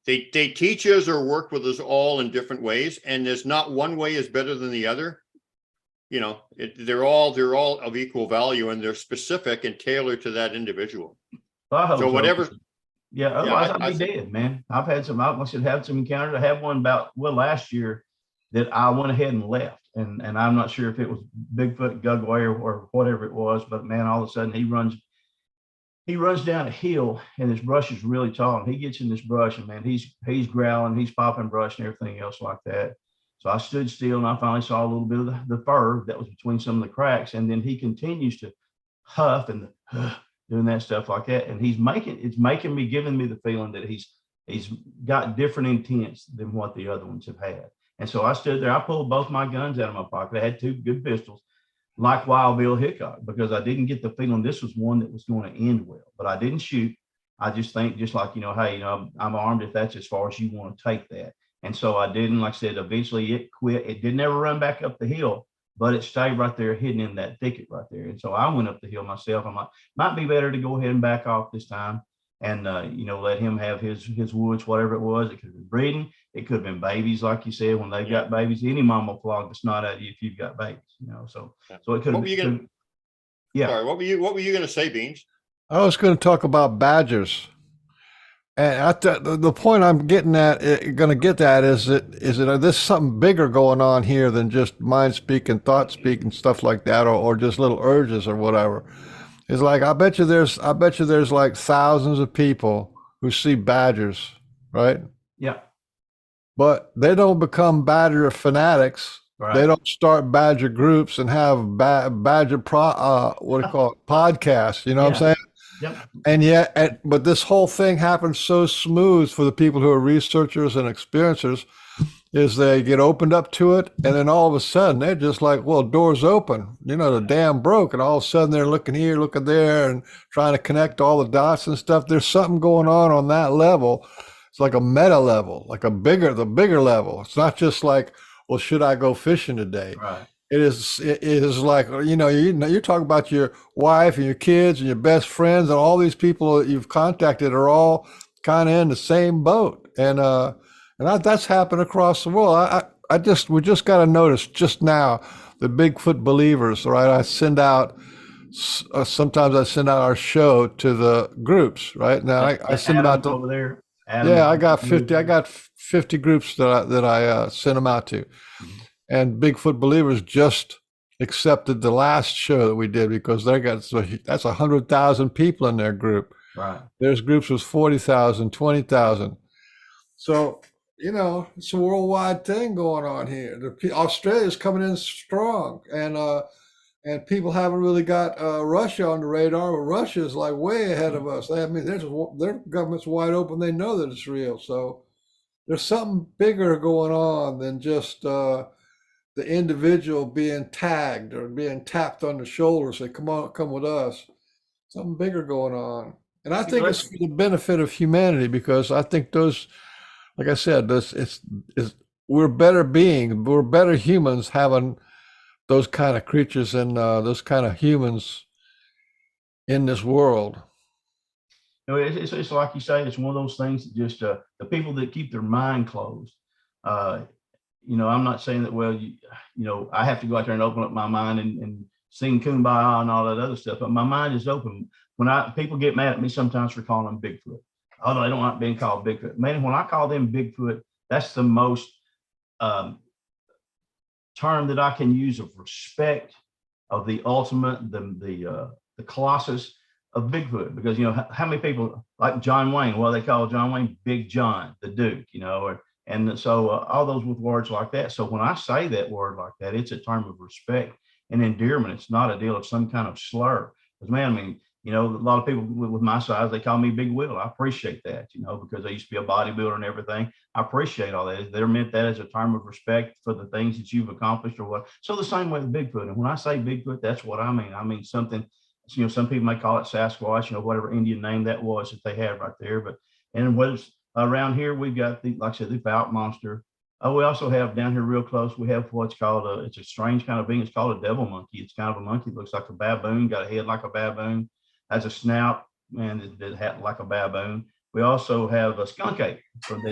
They teach us or work with us all in different ways, and there's not one way is better than the other. They're all of equal value, and they're specific and tailored to that individual. So whatever. Yeah, otherwise I'd be dead, man. I've had some. I should have some encounters. I had one last year that I went ahead and left, and I'm not sure if it was Bigfoot, Gugway, or whatever it was, but man, all of a sudden he runs down a hill, and this brush is really tall, and he gets in this brush, and man, he's growling, he's popping brush and everything else like that. So I stood still, and I finally saw a little bit of the fur that was between some of the cracks. And then he continues to huff and doing that stuff like that. And giving me the feeling that he's got different intents than what the other ones have had. And so I stood there, I pulled both my guns out of my pocket. I had two good pistols, like Wild Bill Hickok, because I didn't get the feeling this was one that was going to end well. But I didn't shoot. I just think, just like, hey, I'm armed if that's as far as you want to take that. And so I didn't, like I said, eventually it quit. It didn't ever run back up the hill, but it stayed right there hidden in that thicket right there. And so I went up the hill myself. I'm like, might be better to go ahead and back off this time and, let him have his woods, whatever it was. It could have been breeding. It could have been babies, like you said, when they've got babies. Any mom will flog the snot out of you if you've got babies, So it could have been. Yeah. Sorry, what were you going to say, Beans? I was going to talk about badgers. And the point I'm getting at, going to get at, is there's something bigger going on here than just mind speaking, thought speaking, stuff like that, or just little urges or whatever. It's like I bet you there's like thousands of people who see badgers, right? Yeah. But they don't become badger fanatics. Right. They don't start badger groups and have badger podcasts. You know what I'm saying? Yep. And yet, but this whole thing happens so smooth for the people who are researchers and experiencers, is they get opened up to it, and then all of a sudden they're just like, well, doors open, the dam broke, and all of a sudden they're looking here, looking there, and trying to connect all the dots and stuff. There's something going on that level. It's like a meta level, like the bigger level. It's not just like, well, should I go fishing today? Right. It is like, you talk about your wife and your kids and your best friends, and all these people that you've contacted are all kind of in the same boat. And that's happened across the world. We just got to notice just now the Bigfoot believers, right? Sometimes I send out our show to the groups, right? Now I send it out over there. Adam, Yeah, I got you 50. I got 50 groups that I sent them out to, Mhm. and Bigfoot Believers just accepted the last show that we did because they got that's 100,000 people in their group. Right. There's groups with 40,000, 20,000. So it's a worldwide thing going on here. Australia's coming in strong, and people haven't really got Russia on the radar, but Russia is like way ahead of us. I mean, their government's wide open. They know that it's real. So there's something bigger going on than just the individual being tagged or being tapped on the shoulder. Say, come on, come with us. Something bigger going on. And I You know, think it's for the benefit of humanity because I think those, like I said, it's we're better beings, we're better humans having those kind of creatures and those kind of humans in this world. it's like you say, it's one of those things that just the people that keep their mind closed. Uh, I'm not saying that, well, I have to go out there and open up my mind and sing Kumbaya and all that other stuff, but my mind is open. People get mad at me sometimes for calling them Bigfoot. Oh, they don't like being called Bigfoot. Man, when I call them Bigfoot, that's the most um, term that I can use of respect of the ultimate, the colossus of Bigfoot. Because how many people like John Wayne? Well, they call John Wayne Big John, the Duke. And so all those with words like that. So when I say that word like that, it's a term of respect and endearment. It's not a deal of some kind of slur. Because man, I mean, a lot of people with my size, they call me Big Will. I appreciate that, because I used to be a bodybuilder and everything. I appreciate all that. They're meant that as a term of respect for the things that you've accomplished or what. So the same way with Bigfoot. And when I say Bigfoot, that's what I mean. I mean something, some people may call it Sasquatch, whatever Indian name that was that they had right there. But, and what's around here, we've got like I said, the Fouke monster. We also have down here real close, we have what's called it's a strange kind of being. It's called a devil monkey. It's kind of a monkey, looks like a baboon, got a head like a baboon, has a snout, and that hat like a baboon. We also have a skunk ape.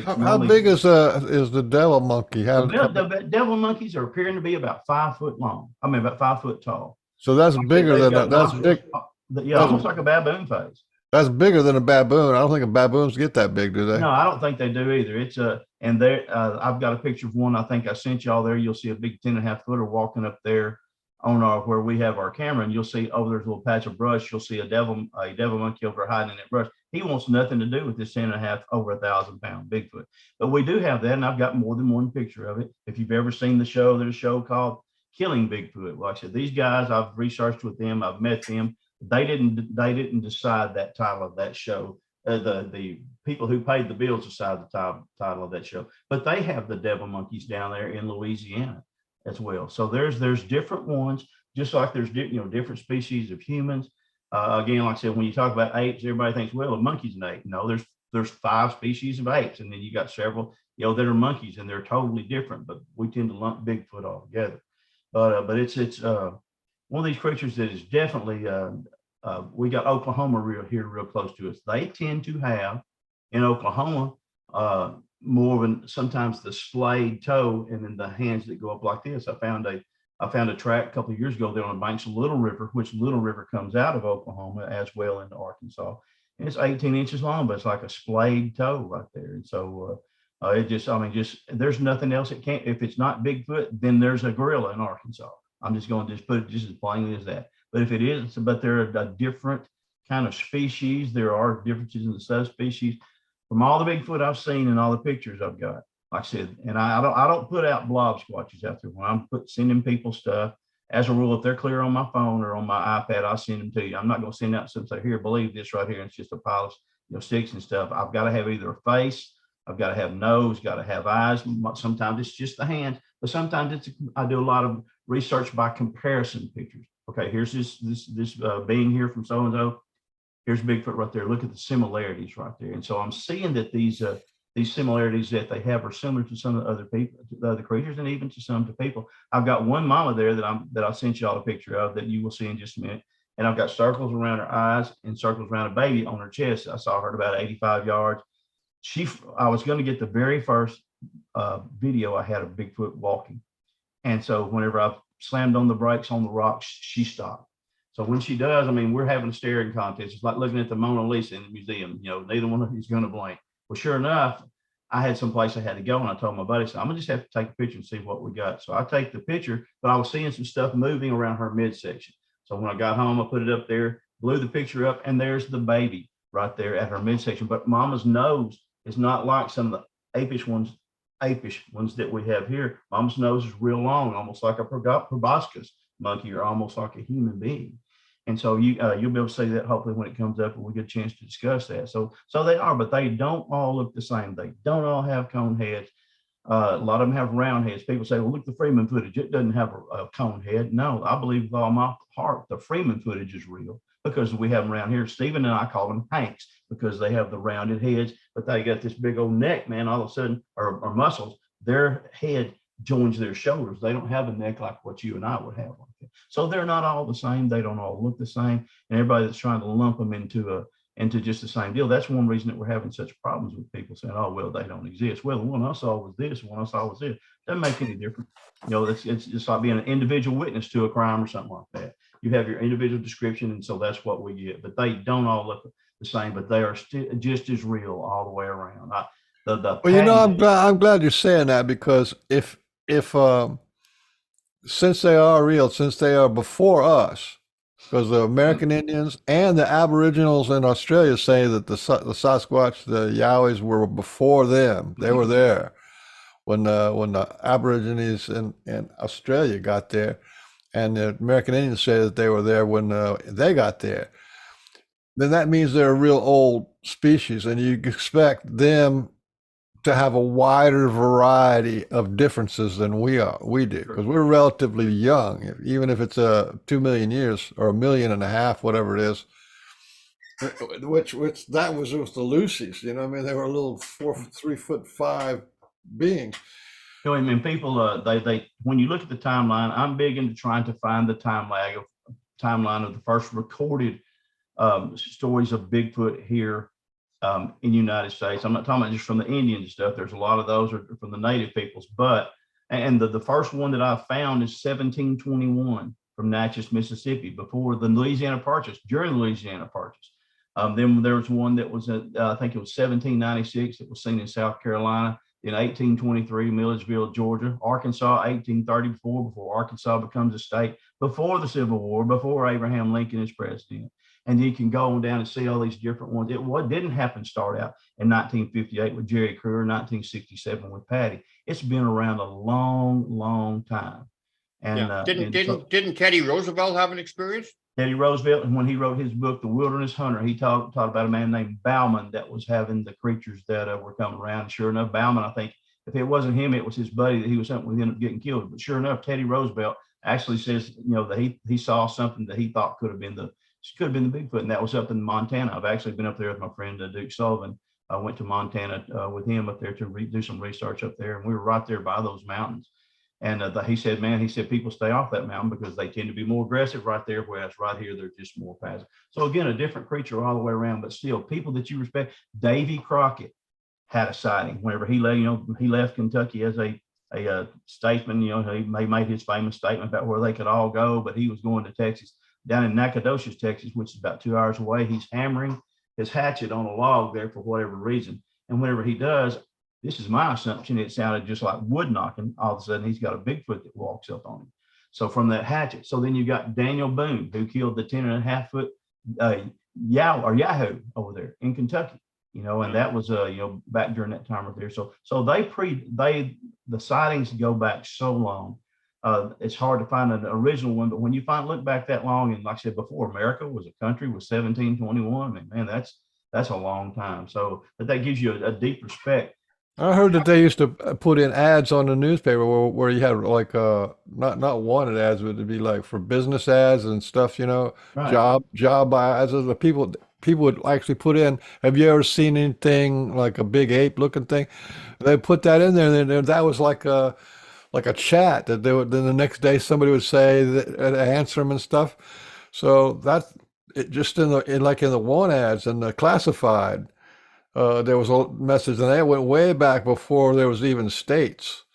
How big is the devil monkey? The devil monkeys are appearing to be about 5 foot long. I mean, about 5 foot tall. So that's bigger than that's big. Yeah, almost like a baboon face. That's bigger than a baboon. I don't think baboons get that big, do they? No, I don't think they do either. It's and there I've got a picture of one. I think I sent y'all there. You'll see a big 10.5 footer walking up there on where we have our camera, and you'll see there's a little patch of brush. You'll see a devil monkey over hiding in that brush. He wants nothing to do with this 10.5 over 1,000-pound Bigfoot. But we do have that, and I've got more than one picture of it. If you've ever seen the show, there's a show called Killing Bigfoot. Well, I said these guys, I've researched with them, I've met them. They didn't decide that title of that show. The people who paid the bills decide the title of that show. But they have the devil monkeys down there in Louisiana as well. So there's different ones, just like there's different species of humans. Again, like I said, when you talk about apes, everybody thinks, well, a monkey's an ape. No, there's 5 species of apes, and then you got several that are monkeys, and they're totally different. But we tend to lump Bigfoot all together. But it's one of these creatures that is definitely we got Oklahoma real close to us. They tend to have in Oklahoma more of sometimes the splayed toe and then the hands that go up like this. I found a track a couple of years ago there on the banks of Little River, which Little River comes out of Oklahoma as well into Arkansas. And it's 18 inches long, but it's like a splayed toe right there. And so there's nothing else it can't. If it's not Bigfoot, then there's a gorilla in Arkansas. I'm just going to just put it just as plainly as that. But if it is, but they're a different kind of species. There are differences in the subspecies. From all the Bigfoot I've seen and all the pictures I've got, like I said, and I don't put out blob squatches out there. When I'm sending people stuff, as a rule, if they're clear on my phone or on my iPad, I'll send them to you. I'm not going to send out some say, here, believe this right here. And it's just a pile of sticks and stuff. I've got to have either a face, I've got to have nose, got to have eyes. Sometimes it's just the hands, but sometimes I do a lot of research by comparison pictures. Okay, here's this being here from so and so. Here's Bigfoot right there. Look at the similarities right there. And so I'm seeing that these similarities that they have are similar to some of the other people, the other creatures, and even to some to people. I've got one mama there that I sent y'all a picture of that you will see in just a minute. And I've got circles around her eyes and circles around a baby on her chest. I saw her at about 85 yards. I was going to get the very first video I had of Bigfoot walking. And so whenever I slammed on the brakes on the rocks, she stopped. So when she does, I mean, we're having a staring contest. It's like looking at the Mona Lisa in the museum. Neither one of you is going to blink. Well, sure enough, I had some place I had to go, and I told my buddy, so I'm gonna just have to take a picture and see what we got. So I take the picture, but I was seeing some stuff moving around her midsection. So when I got home, I put it up there, blew the picture up, and there's the baby right there at her midsection. But Mama's nose is not like some of the apish ones that we have here. Mama's nose is real long, almost like a proboscis monkey, or almost like a human being. And so you'll be able to see that hopefully when it comes up and we get a chance to discuss that. So they are, but they don't all look the same. They don't all have cone heads. A lot of them have round heads. People say, well, look, the Freeman footage, it doesn't have a cone head. No, I believe with all my heart, the Freeman footage is real because we have them around here. Stephen and I call them Hanks because they have the rounded heads, but they got this big old neck, man, all of a sudden, or muscles. Their head joins their shoulders. They don't have a neck like what you and I would have. So they're not all the same. They don't all look the same. And everybody that's trying to lump them into just the same deal. That's one reason that we're having such problems with people saying, oh, well, they don't exist. Well, the one I saw was this, the one I saw was this. Doesn't make any difference. You know, it's just like being an individual witness to a crime or something like that. You have your individual description, and so that's what we get. But they don't all look the same, but they are just as real all the way around. Well, you know, I'm glad you're saying that, because if since they are real, since they are before us, because the American Indians and the Aboriginals in Australia say that the Sasquatch, the Yowies, were before them. They were there when the Aborigines in Australia got there, and the American Indians say that they were there when they got there. Then that means they're a real old species, and you expect them to have a wider variety of differences than we do, because we're relatively young, even if it's 2 million years or 1.5 million, whatever it is. Which that was with the Lucy's, you know. I mean, they were little 3'5" beings. You know, I mean, people, they when you look at the timeline, I'm big into trying to find the timeline of the first recorded stories of Bigfoot here in the United States. I'm not talking about just from the Indian stuff. There's a lot of those are from the native peoples, and the first one that I found is 1721 from Natchez, Mississippi, before the Louisiana Purchase, during the Louisiana Purchase. Then there was one that was, I think it was 1796, that was seen in South Carolina. In 1823, Milledgeville, Georgia. Arkansas, 1834, before Arkansas becomes a state, before the Civil War, before Abraham Lincoln is president. And you can go on down and see all these different ones. What didn't happen start out in 1958 with Jerry Kruger, 1967 with Patty. It's been around a long, long time. And yeah. Didn't Teddy Roosevelt have an experience? Teddy Roosevelt, and when he wrote his book, The Wilderness Hunter, he talked about a man named Bauman that was having the creatures that were coming around. And sure enough, Bauman, I think, if it wasn't him, it was his buddy that he was hunting with, ended up getting killed. But sure enough, Teddy Roosevelt actually says, you know, that he saw something that he thought could have been the Bigfoot, and that was up in Montana. I've actually been up there with my friend Duke Sullivan. I went to Montana with him up there to do some research up there, and we were right there by those mountains. And he said, people stay off that mountain because they tend to be more aggressive right there, whereas right here, they're just more passive. So again, a different creature all the way around, but still people that you respect. Davy Crockett had a sighting whenever he left Kentucky as a statesman. You know, he made his famous statement about where they could all go, but he was going to Texas, down in Nacogdoches, Texas, which is about 2 hours away. He's hammering his hatchet on a log there for whatever reason. And whenever he does, this is my assumption, it sounded just like wood knocking. All of a sudden, he's got a Bigfoot that walks up on him. So from that hatchet. So then you got Daniel Boone, who killed the 10.5 foot Yahoo over there in Kentucky. You know, and that was back during that time right there. So the sightings go back so long. It's hard to find an original one, but when you look back that long, and like I said before, America was a country with 1721. And man, that's a long time. So, but that gives you a deep respect. I heard that they used to put in ads on the newspaper where you had like not wanted ads, but it'd be like for business ads and stuff, you know, Right. job ads. The people would actually put in, have you ever seen anything like a big ape looking thing? They put that in there, and then that was like a chat that they would, then the next day somebody would say that, and answer them and stuff. So that's it. Just in the want ads and the classified. There was a message, and that went way back before there was even states.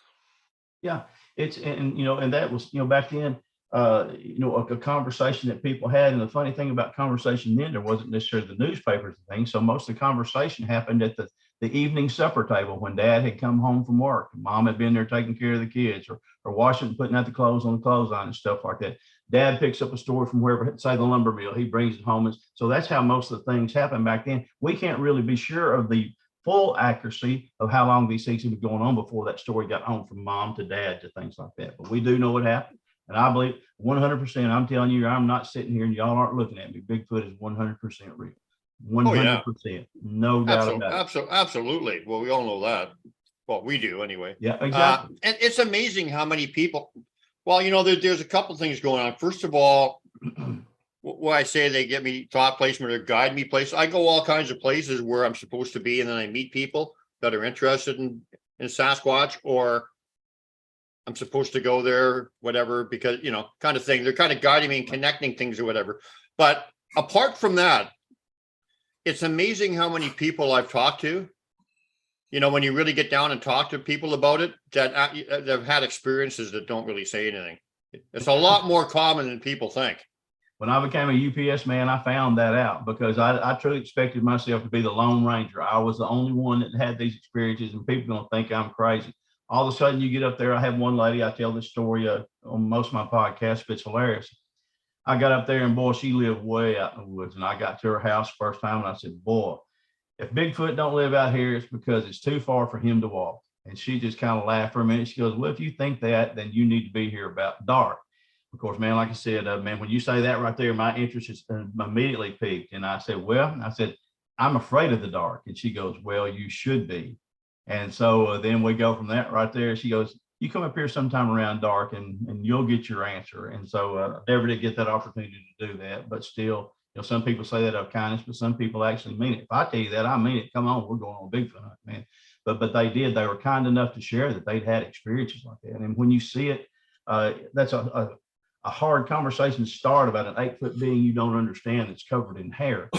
Yeah, and that was, back then, a conversation that people had. And the funny thing about conversation then, there wasn't necessarily the newspapers and things. So most of the conversation happened at the evening supper table when Dad had come home from work. Mom had been there taking care of the kids, or washing, putting out the clothes on the clothesline and stuff like that. Dad picks up a story from wherever, say the lumber mill, he brings it home. So that's how most of the things happen back then. We can't really be sure of the full accuracy of how long these things have been going on before that story got home from Mom to Dad to things like that. But we do know what happened. And I believe 100%, I'm telling you, I'm not sitting here and y'all aren't looking at me. Bigfoot is 100% real. 100%. No doubt about it. Absolutely. Well, we all know that. Well, we do anyway. Yeah, exactly. And it's amazing how many people, well, there's a couple things going on. First of all, when I say they get me thought placement or guide me places, I go all kinds of places where I'm supposed to be, and then I meet people that are interested in Sasquatch, or I'm supposed to go there, whatever, because, kind of thing. They're kind of guiding me and connecting things or whatever. But apart from that, it's amazing how many people I've talked to, when you really get down and talk to people about it, that have had experiences that don't really say anything. It's a lot more common than people think. When I became a UPS man, I found that out because I truly expected myself to be the Lone Ranger. I was the only one that had these experiences, and people don't think I'm crazy. All of a sudden you get up there. I have one lady, I tell this story on most of my podcasts, but it's hilarious. I got up there, and boy, she lived way out in the woods, and I got to her house first time, and I said, boy, if Bigfoot don't live out here, it's because it's too far for him to walk. And she just kind of laughed for a minute. She goes, well, if you think that, then you need to be here about dark. Of course, man, like I said, man, when you say that right there, my interest is immediately piqued. And I said, I'm afraid of the dark. And she goes, well, you should be. And so then we go from that right there. She goes, you come up here sometime around dark and you'll get your answer. And so I never did get that opportunity to do that. But still, some people say that of kindness, but some people actually mean it. If I tell you that, I mean it. Come on, we're going on a Bigfoot hunt, man. But they did. They were kind enough to share that they'd had experiences like that. And when you see it, that's a hard conversation to start about an 8-foot being you don't understand that's covered in hair,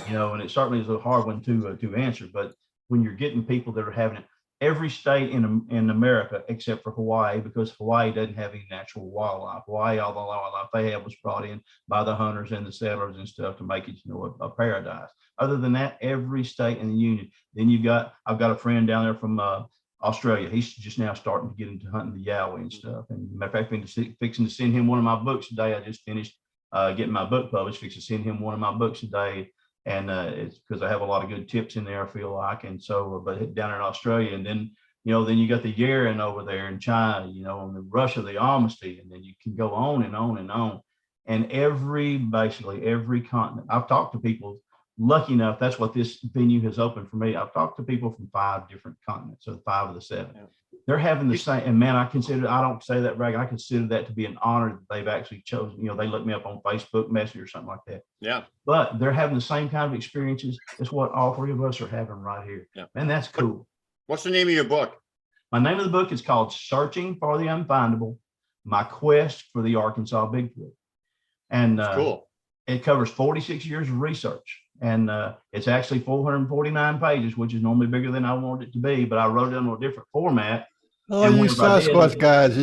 and it certainly is a hard one to answer. But when you're getting people that are having it, every state in America except for Hawaii, because Hawaii doesn't have any natural wildlife. Hawaii, all the wildlife they have was brought in by the hunters and the settlers and stuff to make it, a paradise. Other than that, every state in the union. Then I've got a friend down there from Australia. He's just now starting to get into hunting the yowie and stuff. And matter of fact, fixing to send him one of my books today. I just finished getting my book published. Fixing to send him one of my books today. And it's because I have a lot of good tips in there, I feel like. And so, but down in Australia, and then, then you got the Yeren over there in China, and the Russia, the Amnesty, and then you can go on and on and on. And basically every continent, I've talked to people, lucky enough, that's what this venue has opened for me. I've talked to people from 5 different continents, so 5 of the 7. Yeah. They're having the same, and man, I don't say that bragging, I consider that to be an honor that they've actually chosen. They look me up on Facebook Messenger or something like that. Yeah. But they're having the same kind of experiences as what all 3 of us are having right here. Yeah. And that's cool. What's the name of your book? My name of the book is called Searching for the Unfindable, My Quest for the Arkansas Bigfoot. And cool. It covers 46 years of research. And it's actually 449 pages, which is normally bigger than I wanted it to be, but I wrote it in a different format. Oh, you Sasquatch guys,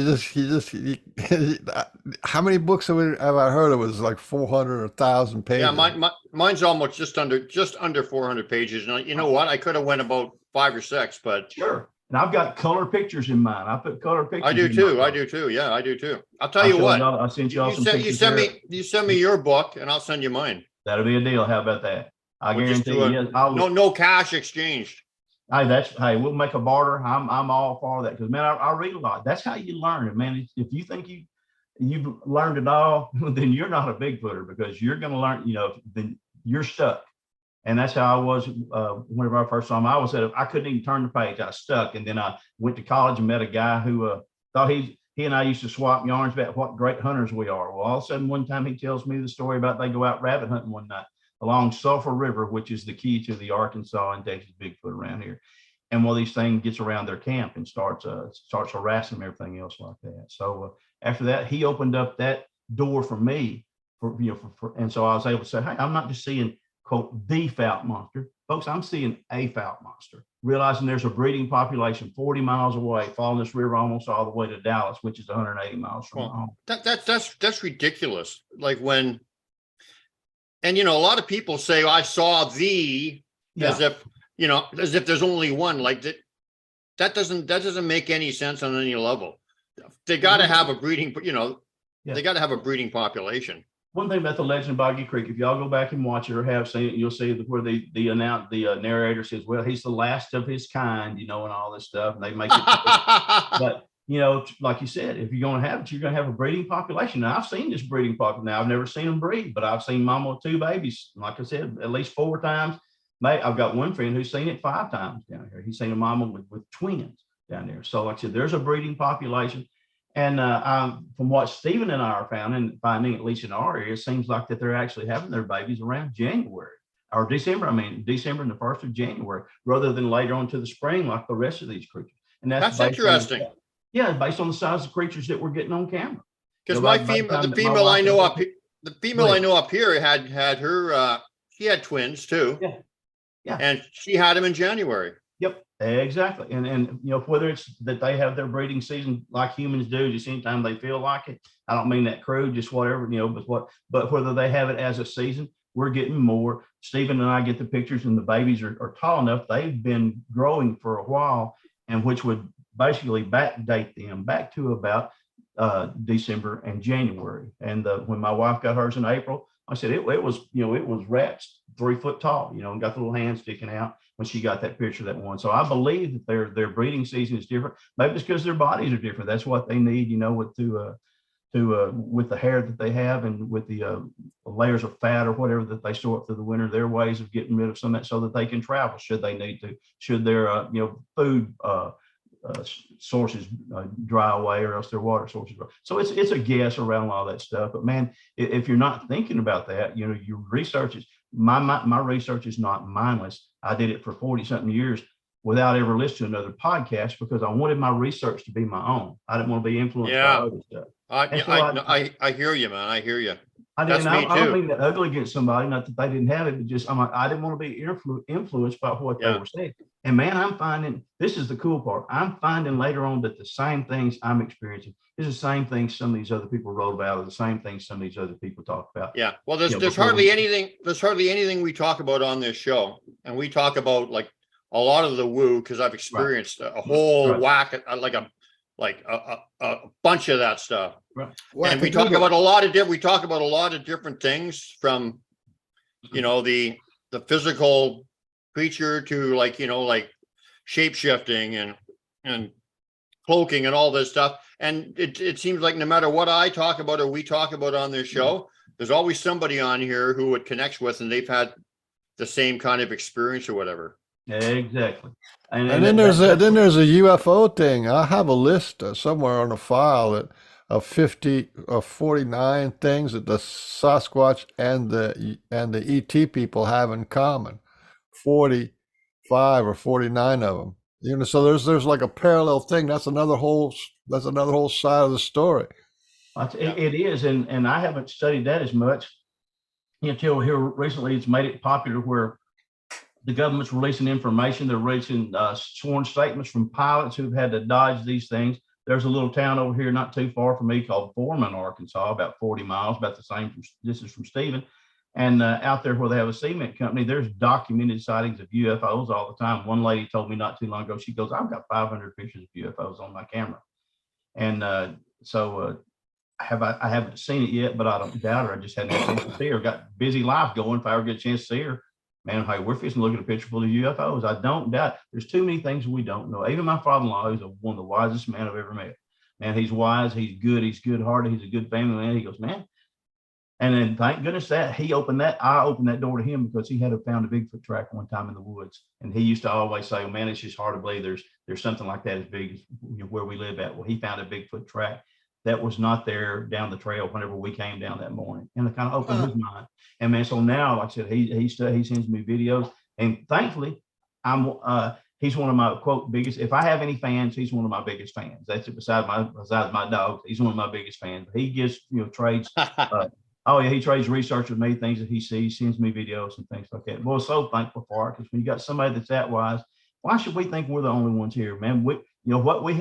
how many books have I heard? It was like 400 or 1,000 pages. Yeah, mine's almost just under 400 pages. And you know what? I could have went about 5 or 6, but sure. And I've got color pictures in mine. I put color pictures. I do too. Yeah, I do too. I'll tell you what. I sent y'all some pictures. You send me your book, and I'll send you mine. That'll be a deal. How about that? I guarantee you. No cash exchanged. Hey, we'll make a barter. I'm all for that because, man, I read a lot. That's how you learn it, man. If you think you've learned it all, then you're not a Bigfooter because you're going to learn. Then you're stuck. And that's how I was whenever I first saw him. I was I couldn't even turn the page. I was stuck. And then I went to college and met a guy who thought he and I used to swap yarns about what great hunters we are. Well, all of a sudden, one time he tells me the story about they go out rabbit hunting one night along Sulphur River, which is the key to the Arkansas and Texas Bigfoot around here. And one of these things gets around their camp and starts harassing them, everything else like that. So after that, he opened up that door for me, and so I was able to say, hey, I'm not just seeing, quote, the fount monster. Folks, I'm seeing a fount monster, realizing there's a breeding population 40 miles away, following this river almost all the way to Dallas, which is 180 miles from home. That's ridiculous. Like and a lot of people say, I saw as if as if there's only one. Like that doesn't make any sense on any level. They got to have a breeding, Yeah. they got to have a breeding population. One thing about the Legend of Boggy Creek, if y'all go back and watch it or have seen it, you'll see where the narrator says, well, he's the last of his kind, and all this stuff, and they make it. But like you said, if you're going to have it, you're going to have a breeding population. Now, I've seen this breeding population. Now, I've never seen them breed, but I've seen mama with 2 babies, like I said, at least 4 times. I've got one friend who's seen it 5 times down here. He's seen a mama with twins down there. So, like I said, there's a breeding population. And from what Stephen and I are finding, at least in our area, it seems like that they're actually having their babies around January or December. December and the 1st of January, rather than later on to the spring like the rest of these creatures. And that's interesting. Based on the size of creatures that we're getting on camera. Because the female I know up here had her. She had twins too. Yeah. And she had them in January. Yep, exactly. And whether it's that they have their breeding season like humans do, just anytime they feel like it. I don't mean that crude, just whatever, but whether they have it as a season, we're getting more. Stephen and I get the pictures, and the babies are tall enough. They've been growing for a while, and which would basically backdate them back to about December and January. And when my wife got hers in April, I said it was rats 3 foot tall, and got the little hands sticking out when she got that picture, that one. So I believe that their breeding season is different. Maybe it's because their bodies are different. That's what they need, with the hair that they have, and with the layers of fat or whatever that they store up through the winter. Their ways of getting rid of some of that so that they can travel should they need to. Should their food sources dry away, or else their water sources dry. So it's a guess around all that stuff. But man, if you're not thinking about that, your research is my research is not mindless. I did it for 40 something years without ever listening to another podcast, because I wanted my research to be my own. I didn't want to be influenced by other stuff. I hear you, man. I hear you. I don't mean that ugly against somebody, not that they didn't have it, but just I didn't want to be influenced by what they were saying. And man, I'm finding, this is the cool part, I'm finding later on that the same things I'm experiencing is the same things some of these other people wrote about, or the same things some of these other people talk about. Yeah. Well, there's hardly anything we talk about on this show. And we talk about like a lot of the woo, because I've experienced a whole whack, like a bunch of that stuff. Right. And we talk about a lot of different things, from the physical creature to like shape shifting and cloaking and all this stuff. And it seems like no matter what I talk about or we talk about on this show, there's always somebody on here who it connects with, and they've had the same kind of experience or whatever. Exactly. And then there's a UFO thing. I have a list somewhere on a file of 49 things that the Sasquatch and the ET people have in common. 45 or 49 of them. So there's like a parallel thing. That's another whole side of the story. It is, and I haven't studied that as much until here recently. It's made it popular where the government's releasing information. They're releasing sworn statements from pilots who've had to dodge these things. There's a little town over here not too far from me called Foreman, Arkansas, about 40 miles, about the same distance from Stephen. And out there where they have a cement company, there's documented sightings of UFOs all the time. One lady told me not too long ago, she goes, I've got 500 pictures of UFOs on my camera. And I haven't seen it yet, but I don't doubt her. I just hadn't had a chance to see her. Got busy life going. If I ever get a chance to see her, man, hey, we're fixing to look at a picture full of UFOs. I don't doubt. There's too many things we don't know. Even my father-in-law, who's one of the wisest men I've ever met. Man, he's wise. He's good. He's good-hearted. He's a good family man. He goes, man. And then thank goodness that I opened that door to him, because he had found a Bigfoot track one time in the woods. And he used to always say, oh, man, it's just hard to believe there's something like that as big as where we live at. Well, he found a Bigfoot track that was not there down the trail whenever we came down that morning, and it kind of opened his mind. And man, so now, like I said, he sends me videos, and thankfully, he's one of my quote biggest. If I have any fans, he's one of my biggest fans. That's it. Besides my dog, he's one of my biggest fans. He gives trades. He trades research with me, things that he sees, sends me videos and things like that. Well, so thankful for it, because when you got somebody that's that wise, why should we think we're the only ones here, man? what we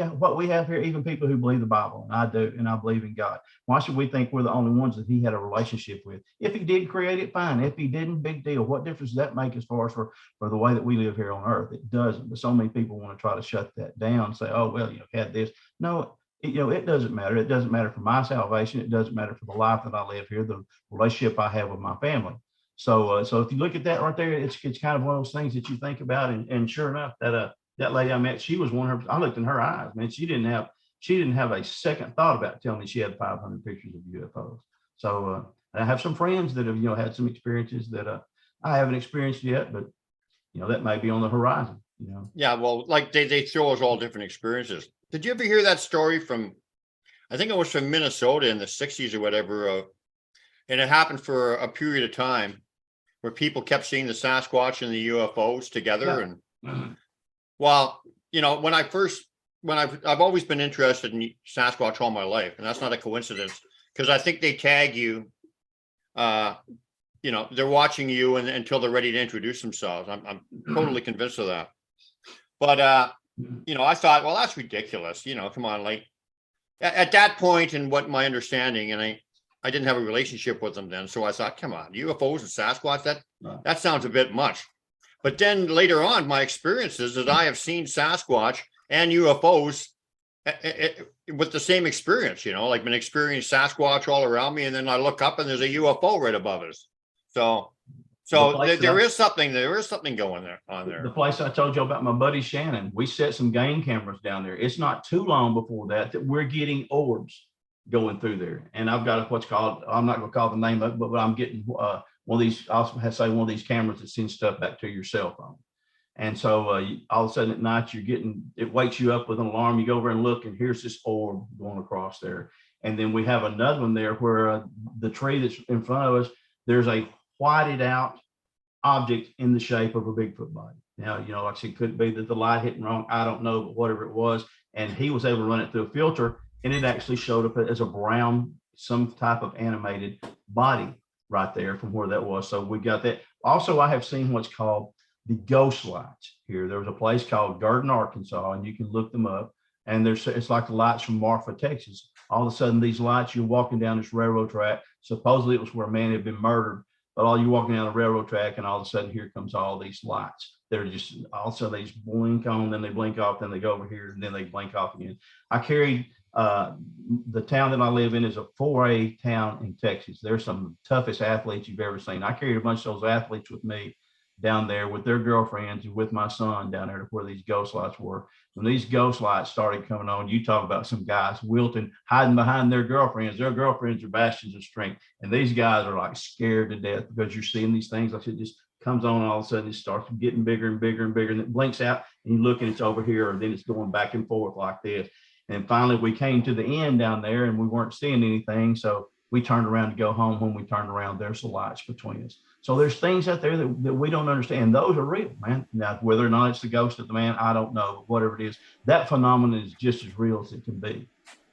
have here, even people who believe the Bible, and I do, and I believe in God. Why should we think we're the only ones that he had a relationship with? If he did create it, fine. If he didn't, big deal. What difference does that make as far as for the way that we live here on earth? It doesn't. But so many people want to try to shut that down and say, oh, well, had this. No, it doesn't matter. It doesn't matter for my salvation. It doesn't matter for the life that I live here, the relationship I have with my family. So if you look at that right there, it's kind of one of those things that you think about. And sure enough, that lady I met, she was one of her. I looked in her eyes, man. She didn't have a second thought about telling me she had 500 pictures of UFOs. So I have some friends that have had some experiences that I haven't experienced yet, but that may be on the horizon. Yeah, well, like they throw us all different experiences. Did you ever hear that story from? I think it was from Minnesota in the 60s or whatever, and it happened for a period of time where people kept seeing the Sasquatch and the UFOs together. Yeah. And well, when I've always been interested in Sasquatch all my life, and that's not a coincidence, because I think they tag you. They're watching you until they're ready to introduce themselves. I'm totally convinced of that. But I thought, well, that's ridiculous. Come on, like at that point, and what my understanding, and I didn't have a relationship with them then, so I thought, come on, UFOs and Sasquatch, that sounds a bit much. But then later on, my experience is that I have seen Sasquatch and UFOs with the same experience, like been experiencing Sasquatch all around me, and then I look up and there's a UFO right above us. So there is something going on there. The place I told you about, my buddy Shannon, we set some game cameras down there. It's not too long before that we're getting orbs going through there. And I've got what's called, I'm not going to call the name of it, but I'm getting one of these, I also have to say one of these cameras that sends stuff back to your cell phone. And so all of a sudden at night, it wakes you up with an alarm. You go over and look, and here's this orb going across there. And then we have another one there where the tree that's in front of us, there's a whited out object in the shape of a Bigfoot body. Now, like I said, could be that the light hit wrong. I don't know, but whatever it was. And he was able to run it through a filter, and it actually showed up as a brown, some type of animated body right there from where that was. So we got that. Also, I have seen what's called the ghost lights here. There was a place called Garden, Arkansas, and you can look them up. And it's like the lights from Marfa, Texas. All of a sudden, these lights, you're walking down this railroad track. Supposedly it was where a man had been murdered, but all you're walking down the railroad track, and all of a sudden here comes all these lights. They're just also they blink on, then they blink off, then they go over here, and then they blink off again. I carried the town that I live in is a 4A town in Texas. There's some of the toughest athletes you've ever seen. I carried a bunch of those athletes with me down there with their girlfriends and with my son down there to where these ghost lights were. When these ghost lights started coming on, you talk about some guys wilting, hiding behind their girlfriends. Their girlfriends are bastions of strength. And these guys are like scared to death because you're seeing these things. Like it just comes on, and all of a sudden it starts getting bigger and bigger and bigger, and it blinks out, and you look and it's over here, and then it's going back and forth like this. And finally we came to the end down there, and we weren't seeing anything. So we turned around to go home. When we turned around, there's the lights between us. So there's things out there that we don't understand. Those are real, man. Now, whether or not it's the ghost of the man, I don't know. But whatever it is, that phenomenon is just as real as it can be.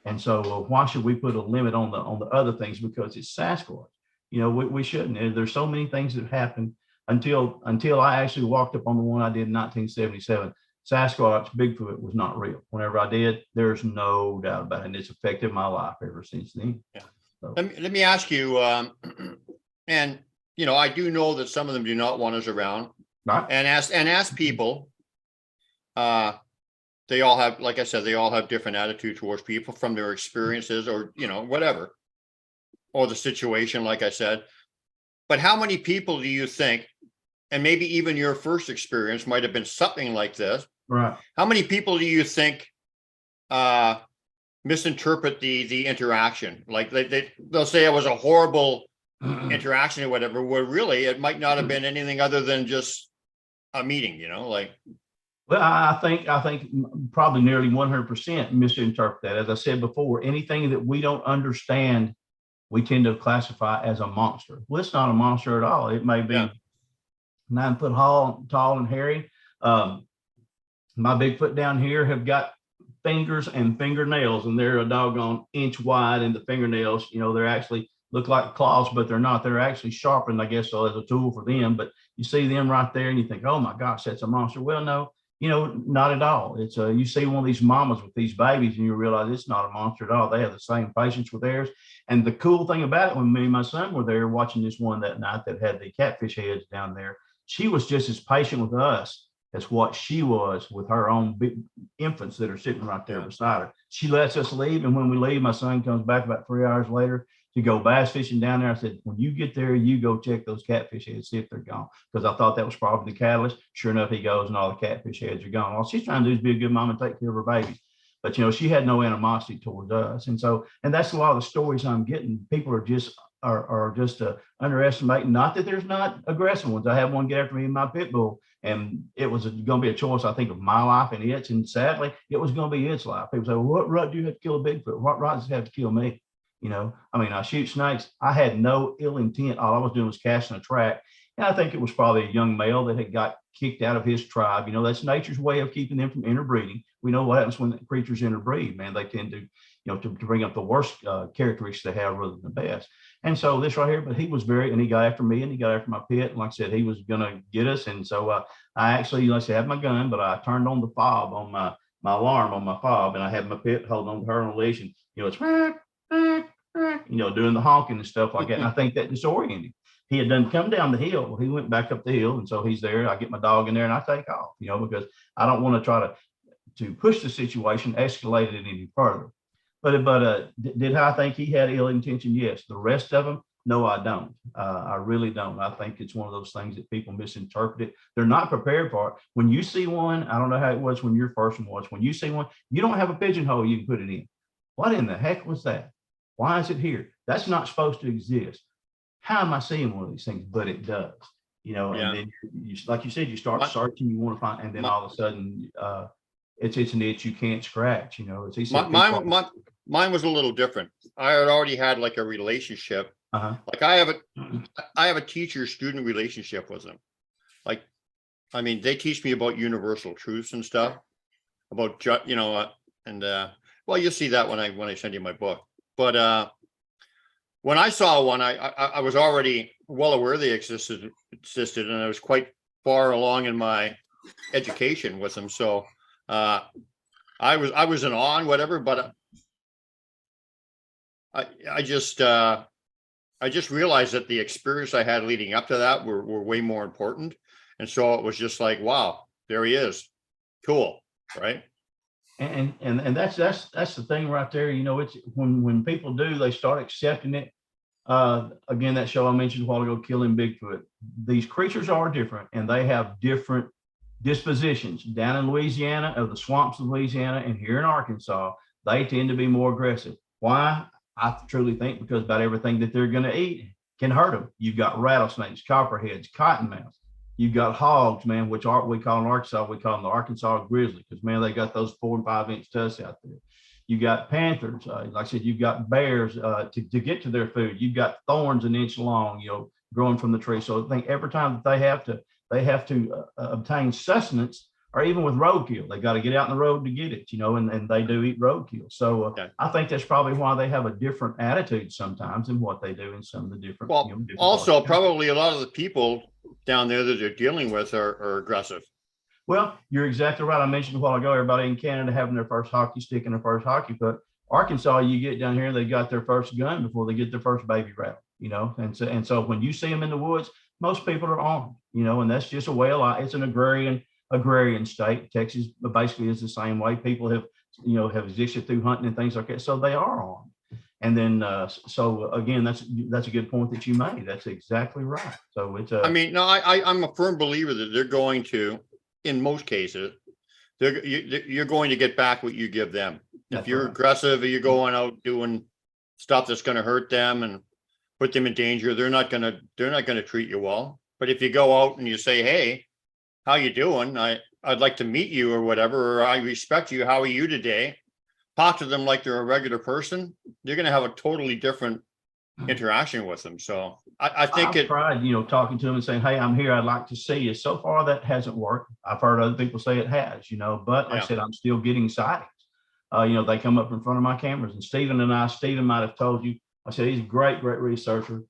And so why should we put a limit on the other things because it's Sasquatch? We shouldn't. There's so many things that happen until I actually walked up on the one I did in 1977. Sasquatch, Bigfoot was not real. Whenever I did, there's no doubt about it. And it's affected my life ever since then. Yeah. So. Let me ask you, and I do know that some of them do not want us around. Right. And ask people. They all have, like I said, they all have different attitudes towards people from their experiences, or whatever, or the situation, like I said. But how many people do you think, and maybe even your first experience might have been something like this? Right. How many people do you think misinterpret the interaction? Like they'll say it was a horrible interaction or whatever, where really it might not have been anything other than just a meeting, like. Well, I think probably nearly 100% misinterpret that. As I said before, anything that we don't understand, we tend to classify as a monster. Well, it's not a monster at all. It may be 9 foot tall and hairy. My Bigfoot down here have got fingers and fingernails, and they're a doggone inch wide, and the fingernails, they're actually look like claws, but they're not. They're actually sharpened, I guess, so as a tool for them. But you see them right there and you think, oh my gosh, that's a monster. Well, no, Not at all. It's you see one of these mamas with these babies and you realize it's not a monster at all. They have the same patience with theirs. And the cool thing about it, when me and my son were there watching this one that night that had the catfish heads down there, she was just as patient with us as what she was with her own big infants that are sitting right there beside her. She lets us leave. And when we leave, my son comes back about 3 hours later to go bass fishing down there. I said, when you get there, you go check those catfish heads, see if they're gone. Because I thought that was probably the catalyst. Sure enough, he goes and all the catfish heads are gone. All she's trying to do is be a good mom and take care of her babies. But, she had no animosity towards us. And that's a lot of the stories I'm getting. People are just underestimating. Not that there's not aggressive ones. I had one get after me in my pit bull, and it was going to be a choice, I think, of my life and its. And sadly, it was going to be its life. People say, well, what rut do you have to kill a Bigfoot? What rut does it have to kill me? I shoot snakes. I had no ill intent. All I was doing was casting a track. And I think it was probably a young male that had got kicked out of his tribe. That's nature's way of keeping them from interbreeding. We know what happens when creatures interbreed, man. They tend to, to bring up the worst characteristics they have rather than the best. And so this right here, but he was and he got after me and he got after my pit. And like I said, he was going to get us. And so I actually, like I said, had my gun, but I turned on the fob on my alarm on my fob, and I had my pit holding on to her on a leash, and, it's, doing the honking and stuff like that. And I think that disoriented him. He had done come down the hill. Well, he went back up the hill. And so he's there. I get my dog in there and I take off, because I don't want to try to push the situation, escalate it any further. But did I think he had ill intention? Yes. The rest of them, no, I don't. I really don't. I think it's one of those things that people misinterpret it. They're not prepared for it. When you see one, I don't know how it was when your first one was. When you see one, you don't have a pigeonhole you can put it in. What in the heck was that? Why is it here? That's not supposed to exist. How am I seeing one of these things? But it does, and then you, like you said, you start searching, you want to find, and then all of a sudden it's an itch you can't scratch, It's easy. Mine was a little different. I had already had like a relationship. Like I have a teacher-student relationship with them. Like, they teach me about universal truths and stuff about, well, you'll see that when I send you my book. But when I saw one, I was already well aware they existed, and I was quite far along in my education with them. So I was in awe and whatever, but I just realized that the experience I had leading up to that were way more important. And so it was just like, wow, there he is. Cool. Right. And that's the thing right there. It's when people do, they start accepting it. Again, that show I mentioned a while ago, Killing Bigfoot. These creatures are different, and they have different dispositions. Down in Louisiana, or the swamps of Louisiana, and here in Arkansas, they tend to be more aggressive. Why? I truly think because about everything that they're going to eat can hurt them. You've got rattlesnakes, copperheads, cottonmouths. You've got hogs, man, which we call in Arkansas, we call them the Arkansas grizzly, because, man, they got those 4 and 5 inch tusks out there. You got panthers, like I said, you've got bears to get to their food. You've got thorns an inch long, growing from the tree. So I think every time that they have to obtain sustenance, or even with roadkill, they got to get out in the road to get it, and they do eat roadkill. So okay. I think that's probably why they have a different attitude sometimes in what they do in some of the different. Well, different also probably a lot of the people down there that they're dealing with are aggressive. Well, you're exactly right. I mentioned a while ago, everybody in Canada having their first hockey stick and their first hockey puck. Arkansas, you get down here, they got their first gun before they get their first baby rattle, and so when you see them in the woods, most people are armed, and that's just a way of life. It's an agrarian state. Texas basically is the same way. People have existed through hunting and things like that, so they are armed. And then so again, that's a good point that you made. That's exactly right. So it's I'm a firm believer that they're going to, in most cases, you're going to get back what you give them. If you're aggressive, or you're going out doing stuff that's going to hurt them and put them in danger, they're not going to treat you well. But if you go out and you say, hey, how you doing? I'd like to meet you or whatever, or I respect you. How are you today? Talk to them like they're a regular person. You're going to have a totally different interaction with them. So I think I've tried, talking to them and saying, hey, I'm here. I'd like to see you. So far, that hasn't worked. I've heard other people say it has, but like I said, I'm still getting sightings. They come up in front of my cameras, and Stephen might have told you, I said, he's a great researcher.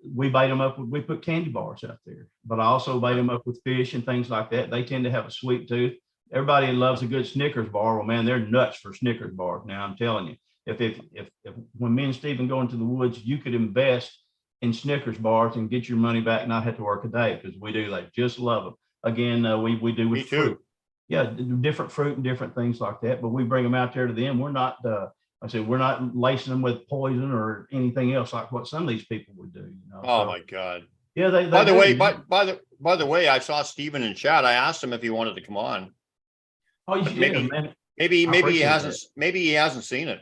we bait them up. We put candy bars out there, but I also bait them up with fish and things like that. They tend to have a sweet tooth. Everybody loves a good Snickers bar. Well, man, they're nuts for Snickers bars. Now I'm telling you, if when me and Stephen go into the woods, you could invest in Snickers bars and get your money back, not have to work a day, because we do. They just love them. Again, we do with Me too. fruit. Yeah, different fruit and different things like that. But we bring them out there to them. We're not. I said we're not lacing them with poison or anything else like what some of these people would do. You know. Oh So, my God. yeah, they By the do, way, man. by the way, I saw Steven in chat. I asked him if he wanted to come on. Oh, you But should, man. maybe I appreciate he hasn't seen it.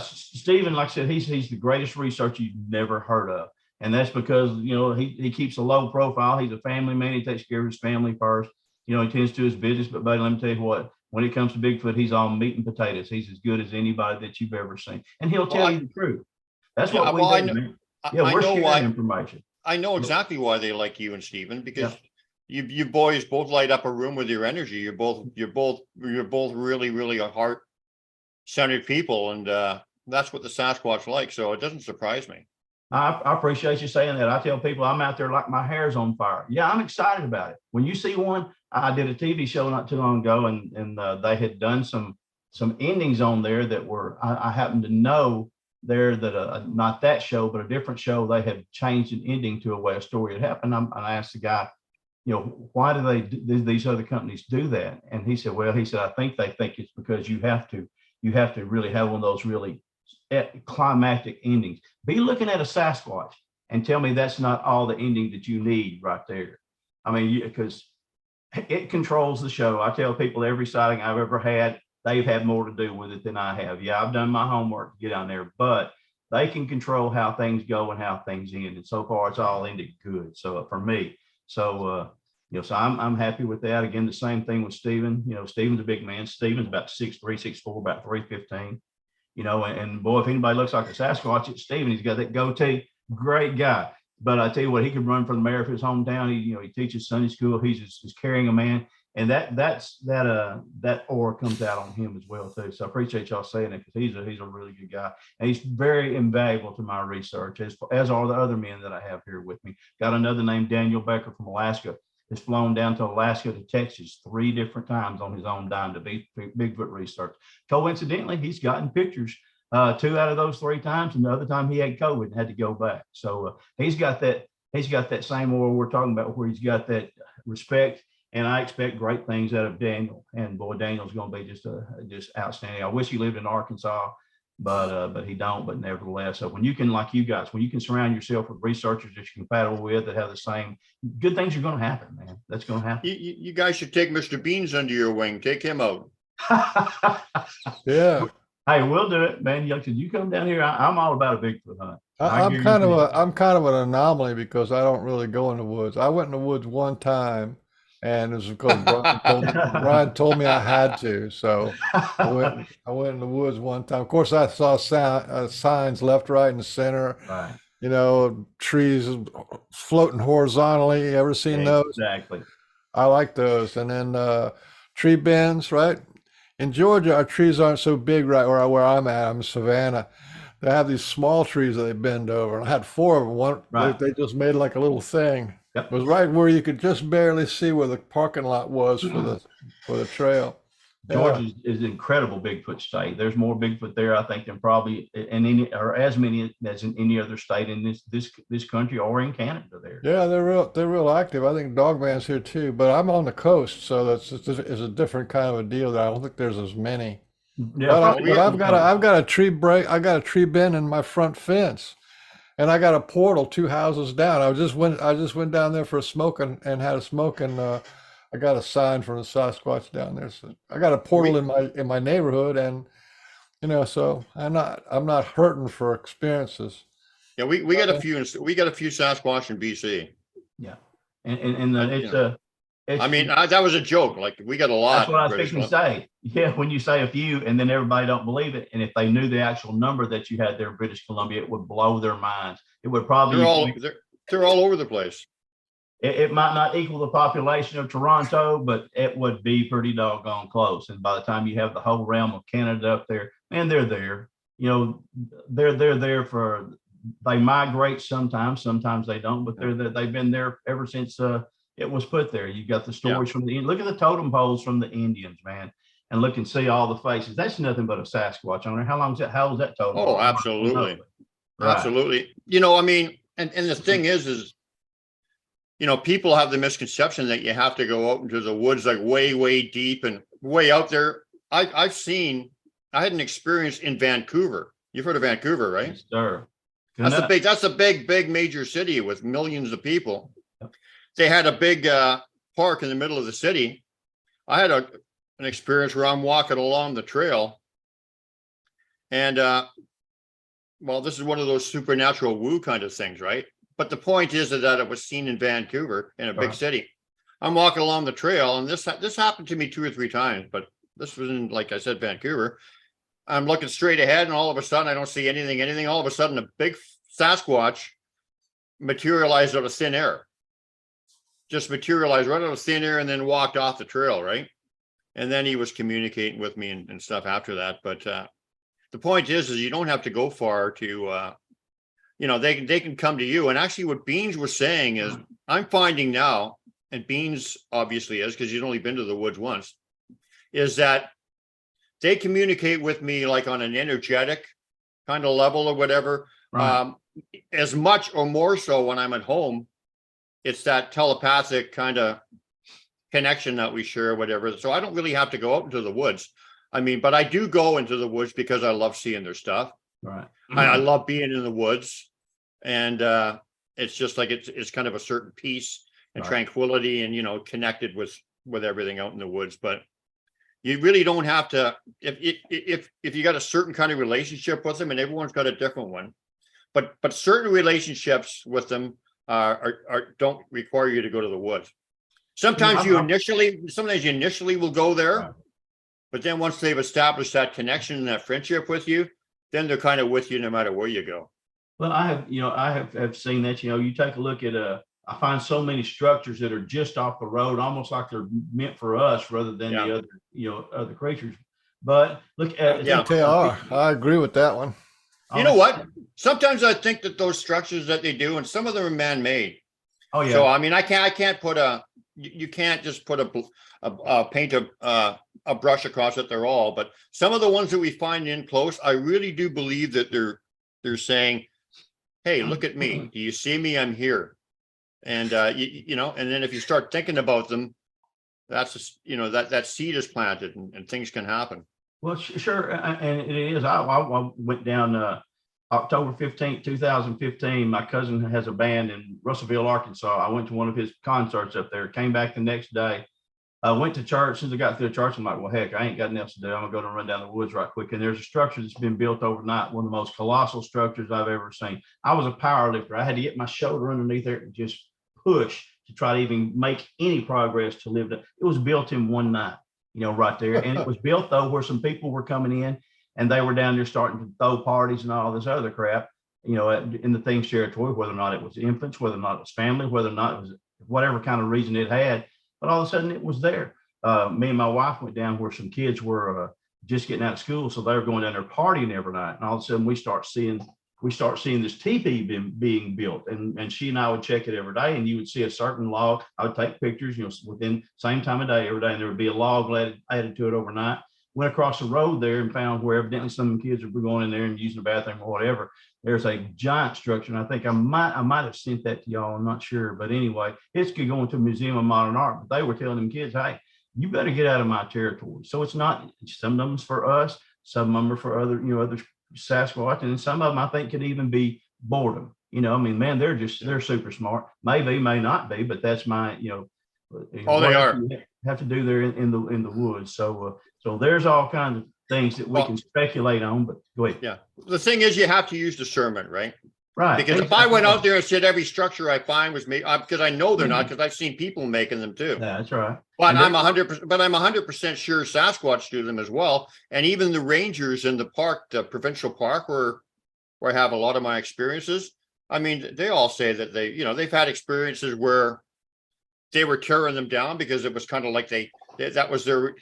Stephen, like I said, he's the greatest researcher you've never heard of. And that's because, you know, he keeps a low profile. He's a family man. He takes care of his family first. You know, he tends to his business. But, buddy, let me tell you what, when it comes to Bigfoot, he's all meat and potatoes. He's as good as anybody that you've ever seen. And he'll tell you the truth. That's what we do, man. Yeah, I we're know sharing why. information. I know exactly why they like you and Steven, because Yeah. you boys both light up a room with your energy. You're both really, really heart-centered people, and that's what the Sasquatch like. So it doesn't surprise me. I appreciate you saying that. I tell people I'm out there like my hair's on fire. Yeah, I'm excited about it. When you see one, I did a TV show not too long ago, and they had done some endings on there that were, I happened to know there that not that show, but a different show, they had changed an ending to a way a story had happened. I asked the guy, you know, why do these other companies do that? And he said, well, I think they think it's because you have to really have one of those really climactic endings. Be looking at a Sasquatch and tell me that's not all the ending that you need right there. I mean, because it controls the show. I tell people every sighting I've ever had, they've had more to do with it than I have. Yeah, I've done my homework to get on there, but they can control how things go and how things end. And so far, it's all ended good. So for me, so I'm happy with that. Again, the same thing with Steven. You know, Steven's a big man. Steven's about 6'3", 6'4", about 315. You know, and boy, if anybody looks like a Sasquatch, it's Steven. He's got that goatee. Great guy. But I tell you what, he could run for the mayor of his hometown. He teaches Sunday school. He's just carrying a man, and that aura comes out on him as well too. So I appreciate y'all saying it, because he's a really good guy, and he's very invaluable to my research, as are the other men that I have here with me. Got another named Daniel Becker from Alaska. Has flown down to Alaska to Texas 3 different times on his own dime to be Bigfoot research. Coincidentally, he's gotten pictures 2 out of those 3 times, and the other time he had COVID and had to go back. So he's got that same aura we're talking about, where he's got that respect, and I expect great things out of Daniel. And boy, Daniel's going to be just outstanding. I wish he lived in Arkansas, but he don't. But nevertheless, so when you can, like you guys, when you can surround yourself with researchers that you can paddle with that have the same good things, are going to happen, man. That's going to happen. You guys should take Mr. Beans under your wing. Take him out. Yeah. Hey, we'll do it, man. You come down here. I'm all about a Bigfoot hunt. I'm kind of an anomaly, because I don't really go in the woods. I went in the woods one time, and it was because Brian told me I had to. So I went in the woods one time. Of course, I saw signs left, right, and center. Right. You know, trees floating horizontally. You ever seen those? Exactly. I like those. And then tree bends, right? In Georgia, our trees aren't so big right where I'm at. I'm in Savannah. They have these small trees that they bend over. And I had 4 of them. One, Right. they just made like a little thing. Yep. It was right where you could just barely see where the parking lot was for the trail. Georgia is an incredible Bigfoot state. There's more Bigfoot there, I think, than probably in any, or as many as in any other state in this country or in Canada there. Yeah, they're real active. I think Dogman's here too, but I'm on the coast, so it's a different kind of a deal. That I don't think there's as many. Yeah, But I've got a tree break. I got a tree bend in my front fence, and I got a portal 2 houses down. I just went down there for a smoke and had a smoke, and I got a sign from the Sasquatch down there. So I got a portal in my neighborhood, and so I'm not hurting for experiences. Yeah, we got a few Sasquatch in BC. Yeah, and it's. I mean, that was a joke. Like, we got a lot. That's what I was fixing to say. Yeah, when you say a few, and then everybody don't believe it, and if they knew the actual number that you had there in British Columbia, it would blow their minds. It would probably they're all over the place. It might not equal the population of Toronto, but it would be pretty doggone close. And by the time you have the whole realm of Canada up there, and they're there, they're there for they migrate sometimes they don't, but they've been there ever since it was put there. You've got the stories from the look at the totem poles from the Indians, man, and look and see all the faces. That's nothing but a Sasquatch on there. How old is that totem pole? Oh, absolutely. Right. Absolutely. I mean, and the thing is, people have the misconception that you have to go out into the woods like way, way deep and way out there. I had an experience in Vancouver. You've heard of Vancouver, right? Yes, sir. That's a big major city with millions of people. They had a big park in the middle of the city. I had an experience where I'm walking along the trail, and well, this is one of those supernatural woo kind of things, right? But the point is that it was seen in Vancouver, in a big city. I'm walking along the trail, and this happened to me 2 or 3 times, but this was in, like I said, Vancouver. I'm looking straight ahead, and all of a sudden, I don't see anything. All of a sudden, a big Sasquatch materialized out of thin air. Just materialized right out of thin air and then walked off the trail, right? And then he was communicating with me and stuff after that. But the point is you don't have to go far to, they can come to you. And actually what Beans was saying is, I'm finding now, and Beans obviously is, because he's only been to the woods once, is that they communicate with me like on an energetic kind of level or whatever. Right. As much or more so when I'm at home, it's that telepathic kind of connection that we share or whatever. So I don't really have to go out into the woods. I mean, but I do go into the woods because I love seeing their stuff. Right. I love being in the woods, and it's just like it's kind of a certain peace and tranquility, and connected with everything out in the woods. But you really don't have to, if you got a certain kind of relationship with them, and everyone's got a different one, but certain relationships with them don't require you to go to the woods. Sometimes you initially will go there, but then once they've established that connection and that friendship with you, then they're kind of with you no matter where you go. Well, I have seen that. You take a look at I find so many structures that are just off the road, almost like they're meant for us rather than the other other creatures. But look at they are. I agree with that one. You know what? Sometimes I think that those structures that they do, and some of them are man-made. Oh yeah. So I mean, you can't just put paint a brush across it. They're all, but some of the ones that we find in close, I really do believe that they're saying, "Hey, look at me. Do you see me? I'm here." And and then if you start thinking about them, that's just, that seed is planted, and things can happen. Well, sure, and it is. I went down October 15th, 2015. My cousin has a band in Russellville, Arkansas. I went to one of his concerts up there, came back the next day. I went to church. Since I got through church, I'm like, well, heck, I ain't got nothing to do. I'm going to go run down the woods right quick. And there's a structure that's been built overnight, one of the most colossal structures I've ever seen. I was a power lifter. I had to get my shoulder underneath there and just push to try to even make any progress to live. It was built in one night, right there. And it was built, though, where some people were coming in, and they were down there starting to throw parties and all this other crap, in the Things territory, whether or not it was infants, whether or not it was family, whether or not it was whatever kind of reason it had. But all of a sudden it was there. Me and my wife went down where some kids were just getting out of school. So they were going down there partying every night. And all of a sudden we start seeing this teepee being built. And she and I would check it every day, and you would see a certain log. I would take pictures, within same time of day every day, and there would be a log added to it overnight. Went across the road there and found where evidently some of the kids were going in there and using the bathroom or whatever. There's a giant structure, and I think I might have sent that to y'all. I'm not sure, but anyway, it's going to a museum of modern art. But they were telling them kids, "Hey, you better get out of my territory." So it's not. Some of them's for us, some of them are for other Sasquatch, and some of them I think could even be boredom. I mean, man, they're super smart. Maybe, may not be, but that's my They are. Have to do there in the woods. So there's all kinds of things that we can speculate on, but go ahead. Yeah. The thing is, you have to use discernment, right? Right. Because if I went out there and said every structure I find was made, because I know they're not, because I've seen people making them too. Yeah, that's right. But I'm 100% sure Sasquatch do them as well. And even the rangers in the park, the provincial park, where I have a lot of my experiences, I mean, they all say that they've had experiences where they were tearing them down because it was kind of like they were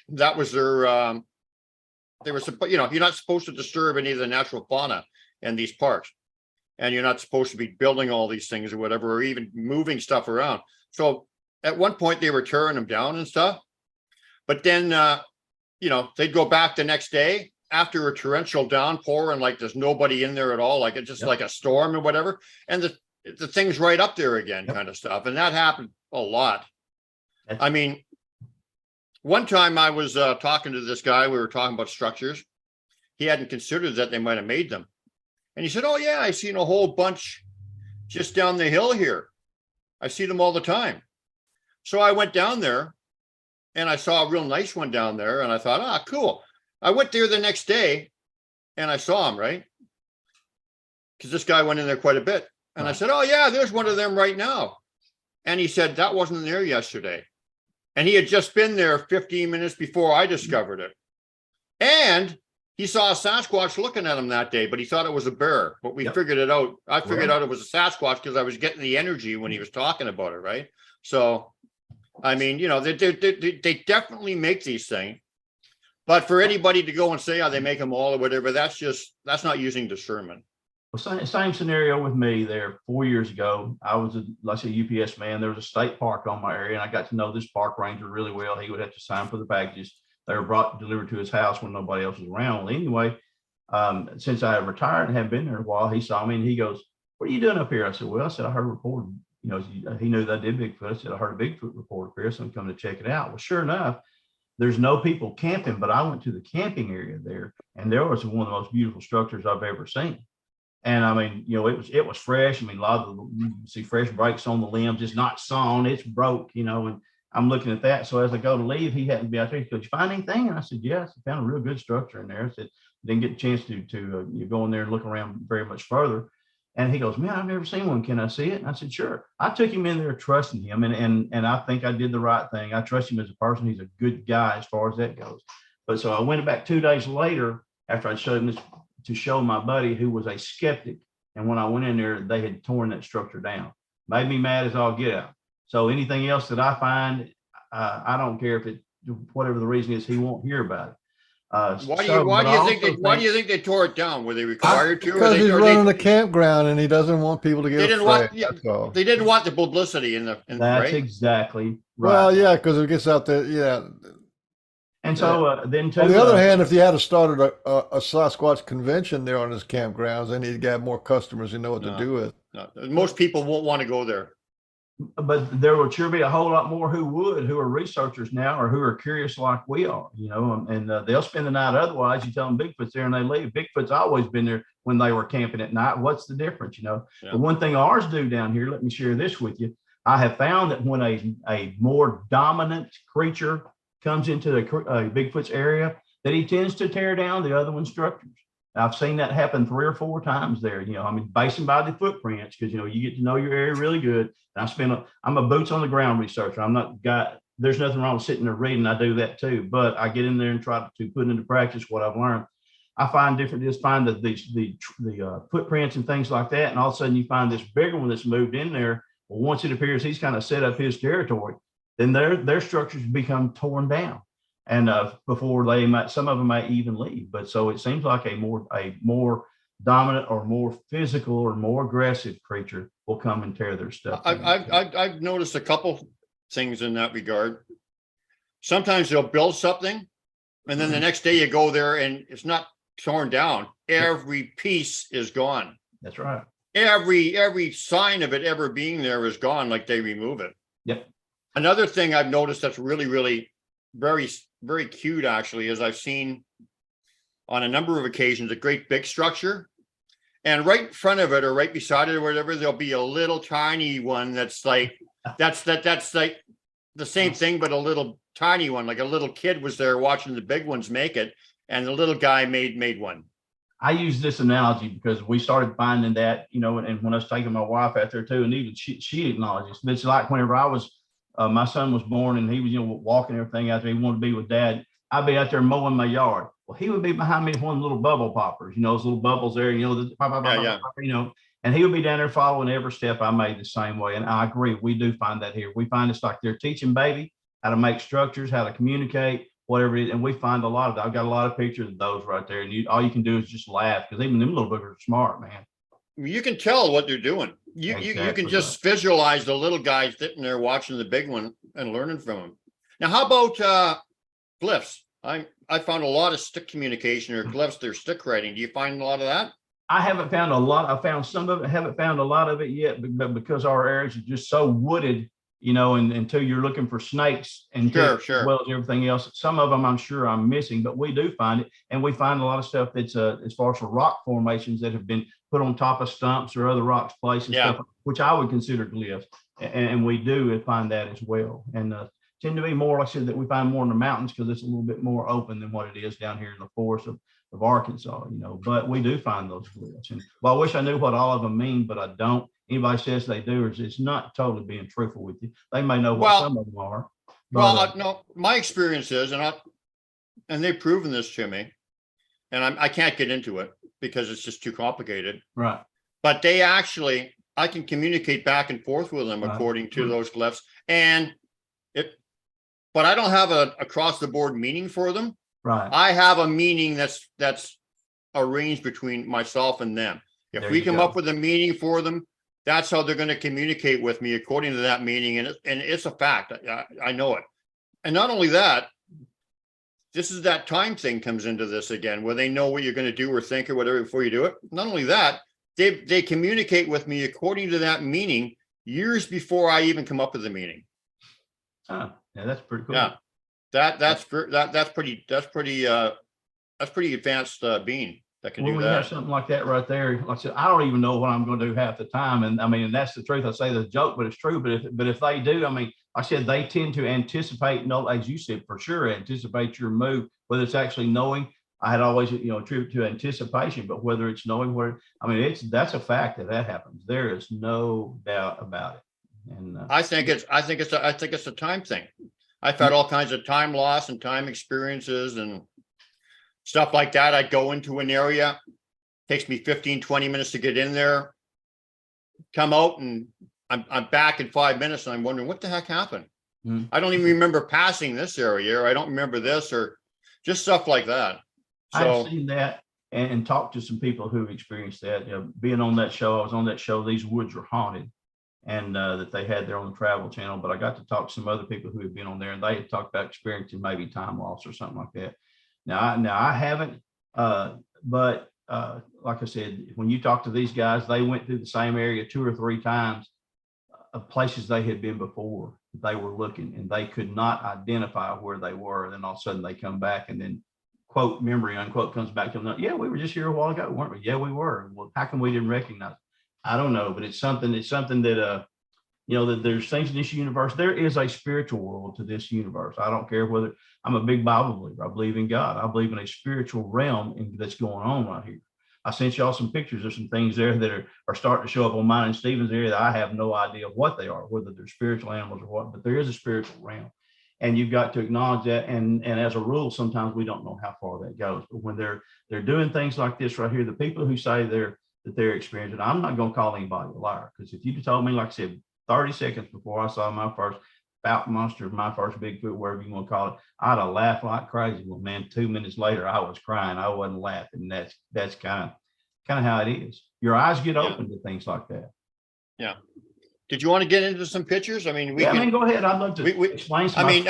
you're not supposed to disturb any of the natural fauna in these parks. and you're not supposed to be building all these things or whatever, or even moving stuff around. So at one point they were tearing them down and stuff, but then, they'd go back the next day after a torrential downpour and like there's nobody in there at all, like it's just like a storm or whatever. And the thing's right up there again, kind of stuff. And that happened a lot. I mean, one time I was talking to this guy, we were talking about structures. He hadn't considered that they might have made them. And he said, oh yeah, I seen a whole bunch just down the hill here. I see them all the time. So I went down there and I saw a real nice one down there. And I thought, cool. I went there the next day and I saw him, right? Because this guy went in there quite a bit. And I said, oh yeah, there's one of them right now. And he said, that wasn't there yesterday. And he had just been there 15 minutes before I discovered it. And he saw a Sasquatch looking at him that day, but he thought it was a bear. But we figured it out. I figured out it was a Sasquatch because I was getting the energy when he was talking about it, right? So, I mean, they definitely make these things. But for anybody to go and say, they make them all or whatever, that's not using discernment. Well, same scenario with me there 4 years ago. I was a UPS man. There was a state park on my area, and I got to know this park ranger really well. He would have to sign for the packages. They were delivered to his house when nobody else was around. Well, anyway, since I had retired and hadn't been there a while, he saw me and he goes, what are you doing up here? I said, well, I heard a report. He knew that I did Bigfoot. I said, I heard a Bigfoot report up here, so I'm coming to check it out. Well, sure enough, there's no people camping, but I went to the camping area there, and there was one of the most beautiful structures I've ever seen. And I mean, it was fresh. I mean, a lot of you see fresh breaks on the limbs. It's not sawn, it's broke, and I'm looking at that. So as I go to leave, he hadn't been out there. He said, did you find anything? And I said, yes, I found a real good structure in there. I said, didn't get a chance to go in there and look around very much further. And he goes, man, I've never seen one. Can I see it? And I said, sure. I took him in there trusting him. And I think I did the right thing. I trust him as a person. He's a good guy as far as that goes. But so I went back 2 days later after I showed him this to show my buddy who was a skeptic. And when I went in there, they had torn that structure down. Made me mad as all get out. So anything else that I find, I don't care if it, whatever the reason is, he won't hear about it. Why do you think they tore it down? Were they required to? Because he's running a campground and he doesn't want people to get afraid. They didn't want the publicity in the. That's right? Exactly right. Well, yeah, because it gets out there, yeah. And so then, on the other hand, if you had started a Sasquatch convention there on his campgrounds, then he'd get more customers. You know what to do with. No. Most people won't want to go there. But there will sure be a whole lot more who are researchers now, or who are curious like we are, and they'll spend the night. Otherwise, you tell them Bigfoot's there and they leave. Bigfoot's always been there when they were camping at night. What's the difference, Yeah. The one thing ours do down here, let me share this with you. I have found that when a more dominant creature comes into Bigfoot's area, that he tends to tear down the other one's structures. I've seen that happen 3 or 4 times there, basing by the footprints, because, you get to know your area really good. And I'm a boots on the ground researcher. There's nothing wrong with sitting there reading. I do that too, but I get in there and try to put into practice what I've learned. I find the footprints and things like that. And all of a sudden you find this bigger one that's moved in there. Well, once it appears he's kind of set up his territory, then their structures become torn down. And before some of them may even leave. But so it seems like a more dominant or more physical or more aggressive creature will come and tear their stuff. I've noticed a couple things in that regard. Sometimes they'll build something, and then the next day you go there and it's not torn down. Every piece is gone. That's right. Every sign of it ever being there is gone, like they remove it. Yep. Another thing I've noticed that's really, really very, very cute, actually, is I've seen on a number of occasions a great big structure, and right in front of it or right beside it or whatever, there'll be a little tiny one that's like that's like the same thing, but a little tiny one, like a little kid was there watching the big ones make it, and the little guy made one. I use this analogy because we started finding that, and when I was taking my wife out there too, and even she acknowledges. It's like whenever my son was born and he was, walking everything out there. He wanted to be with dad. I'd be out there mowing my yard. Well, he would be behind me with one of the little bubble poppers, those little bubbles there, and he would be down there following every step I made the same way. And I agree. We do find that here. We find it's like they're teaching baby how to make structures, how to communicate, whatever it is. And we find a lot of that. I've got a lot of pictures of those right there. And all you can do is just laugh, because even them little boogers are smart, man. you can tell what they're doing. You can Exactly just visualize the little guy sitting there watching the big one and learning from him. Now, how about glyphs? I found a lot of stick communication or glyphs. They're stick writing. Do you find a lot of that? I haven't found a lot. I found some of it. Haven't found a lot of it yet, but because our areas are just so wooded, you know, and until you're looking for snakes and Sure. as well as everything else, some of them I'm sure I'm missing, but we do find it, and we find a lot of stuff that's as far as rock formations that have been put on top of stumps or other rocks places, stuff, which I would consider glyphs, and we do find that as well, and tend to be more, like I said, that we find more in the mountains because it's a little bit more open than what it is down here in the forest of Arkansas, you know, but we do find those glyphs. And well, I wish I knew what all of them mean, but I don't. Anybody says they do, it's not totally being truthful with you. They may know what some of them are. But, no, my experience is, and they've proven this to me, and I can't get into it because it's just too complicated. Right. But they actually, I can communicate back and forth with them according to those glyphs, but I don't have a across the board meaning for them. Right. I have a meaning that's arranged between myself and them. If we come up with a meaning for them, that's how they're going to communicate with me according to that meaning. And it's a fact. I know it. And not only that, this is that time thing comes into this again, where they know what you're going to do or think or whatever before you do it. Not only that, they communicate with me according to that meaning years before I even come up with the meaning. Yeah, that's pretty cool. Yeah. That's pretty advanced being that can do We that. have something like that right there. Like I said, I don't even know what I'm going to do half the time, and I mean, and that's the truth. I say the joke, but it's true. But if they do, I mean, I said they tend to anticipate, no, as you said, for sure, anticipate your move. Whether it's actually knowing, I had always, you know, attributed to anticipation, but whether it's knowing where, I mean, that's a fact that happens. There is no doubt about it. And I think it's a time thing. I've had all kinds of time loss and time experiences and stuff like that. I go into an area, takes me 15, 20 minutes to get in there, come out, and I'm back in 5 minutes, and I'm wondering what the heck happened. I don't even remember passing this area, or I don't remember this, or just stuff like that. So I've seen that and talked to some people who experienced that. You know, being on that show, I was on that show, These Woods Are Haunted, and that they had there on the Travel Channel. But I got to talk to some other people who had been on there, and they had talked about experiencing maybe time loss or something like that. Now I haven't, but like I said, when you talk to these guys, they went through the same area 2 or 3 times of places they had been before. They were looking, and they could not identify where they were. And then all of a sudden they come back, and then quote memory unquote comes back to them. Yeah, we were just here a while ago, weren't we? Yeah, we were. Well, how come we didn't recognize it? I don't know, but it's something that you know, that there's things in this universe. There is a spiritual world to this universe. I don't care whether I'm a big Bible believer. I believe in God. I believe in a spiritual realm that's going on right here. I sent y'all some pictures of some things there that are starting to show up on mine and Stephen's area that I have no idea what they are, whether they're spiritual animals or what, but there is a spiritual realm. And you've got to acknowledge that. And as a rule, sometimes we don't know how far that goes. But when they're doing things like this right here, the people who say they're experiencing, I'm not going to call anybody a liar. Because if you told me, like I said, 30 seconds before I saw my first bout monster, my first Bigfoot, whatever you want to call it, I'd have laughed like crazy. Well, man, 2 minutes later, I was crying. I wasn't laughing. That's kind of how it is. Your eyes get open to things like that. Yeah. Did you want to get into some pictures? I mean, go ahead. I'd love to explain some. We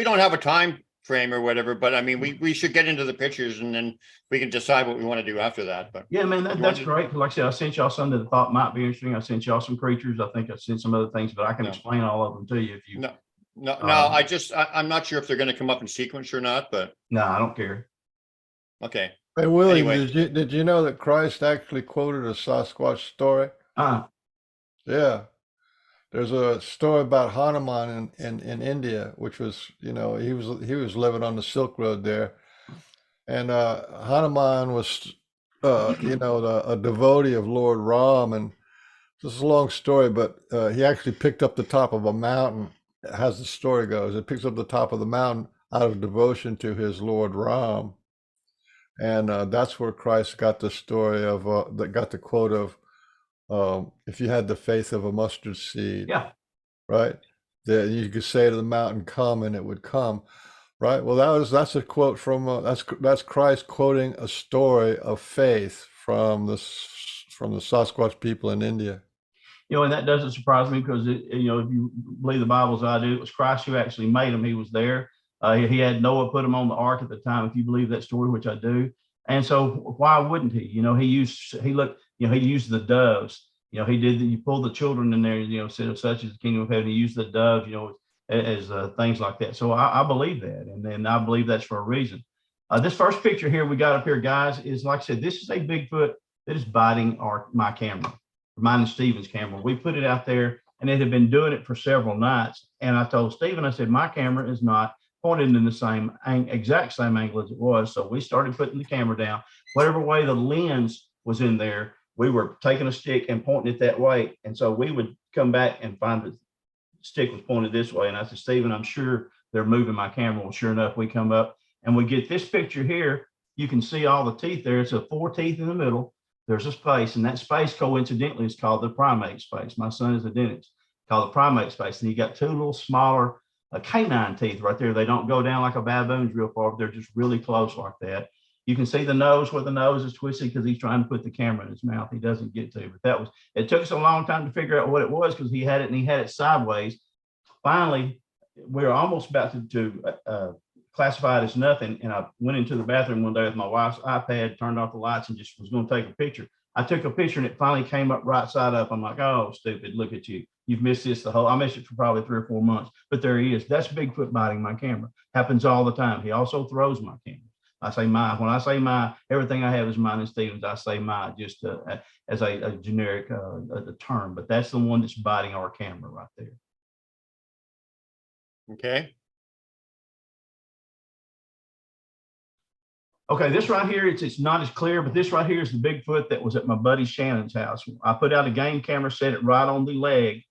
don't have a time frame or whatever, but I mean, we should get into the pictures, and then we can decide what we want to do after that. But yeah, man, that's great. Like I said, I sent y'all some that I thought might be interesting. I sent y'all some creatures. I think I sent some other things, but I can explain all of them to you if you. No. I'm not sure if they're going to come up in sequence or not, but no, I don't care. Okay. Hey, William, Anyway. did you know that Christ actually quoted a Sasquatch story? Yeah. There's a story about Hanuman in India, which was, you know, he was living on the Silk Road there. And Hanuman was, a devotee of Lord Ram. And this is a long story, but he actually picked up the top of a mountain, as the story goes. It picks up the top of the mountain out of devotion to his Lord Ram. And that's where Christ got the story of, that got the quote of, if you had the faith of a mustard seed, Yeah. right, that you could say to the mountain, come, and it would come, right? Well, that's a quote from that's Christ quoting a story of faith from from the Sasquatch people in India. And that doesn't surprise me because if you believe the Bible as I do, it was Christ who actually made him. He was there. He had Noah put him on the ark at the time, if you believe that story, which I do. And so why wouldn't he? He used the doves. You pulled the children in there, said such as the kingdom of heaven. He used the doves, as things like that. So I believe that. And then I believe that's for a reason. This first picture here we got up here, guys, is like I said, this is a Bigfoot that is biting my camera. Mine and Stephen's camera. We put it out there and it had been doing it for several nights. And I told Stephen, I said, my camera is not pointed in the exact same angle as it was. So we started putting the camera down. Whatever way the lens was in there, we were taking a stick and pointing it that way. And so we would come back and find the stick was pointed this way. And I said, Stephen, I'm sure they're moving my camera. Well, sure enough, we come up and we get this picture here. You can see all the teeth there. It's 4 teeth in the middle. There's a space, and that space coincidentally is called the primate space. My son is a dentist, called the primate space. And you got 2 little smaller canine teeth right there. They don't go down like a baboon's real far, but they're just really close like that. You can see the nose where the nose is twisted because he's trying to put the camera in his mouth. He doesn't get to, but it took us a long time to figure out what it was because he had it sideways. Finally, we were almost about to classify it as nothing. And I went into the bathroom one day with my wife's iPad, turned off the lights, and just was going to take a picture. I took a picture and it finally came up right side up. I'm like, oh, stupid, look at you. You've missed this I missed it for probably 3 or 4 months, but there he is. That's Bigfoot biting my camera. Happens all the time. He also throws my camera. I say my. When I say my, everything I have is mine and Stephen's. I say my just as a generic term, but that's the one that's biting our camera right there. Okay. Okay, this right here, it's not as clear, but this right here is the Bigfoot that was at my buddy Shannon's house. I put out a game camera, set it right on the leg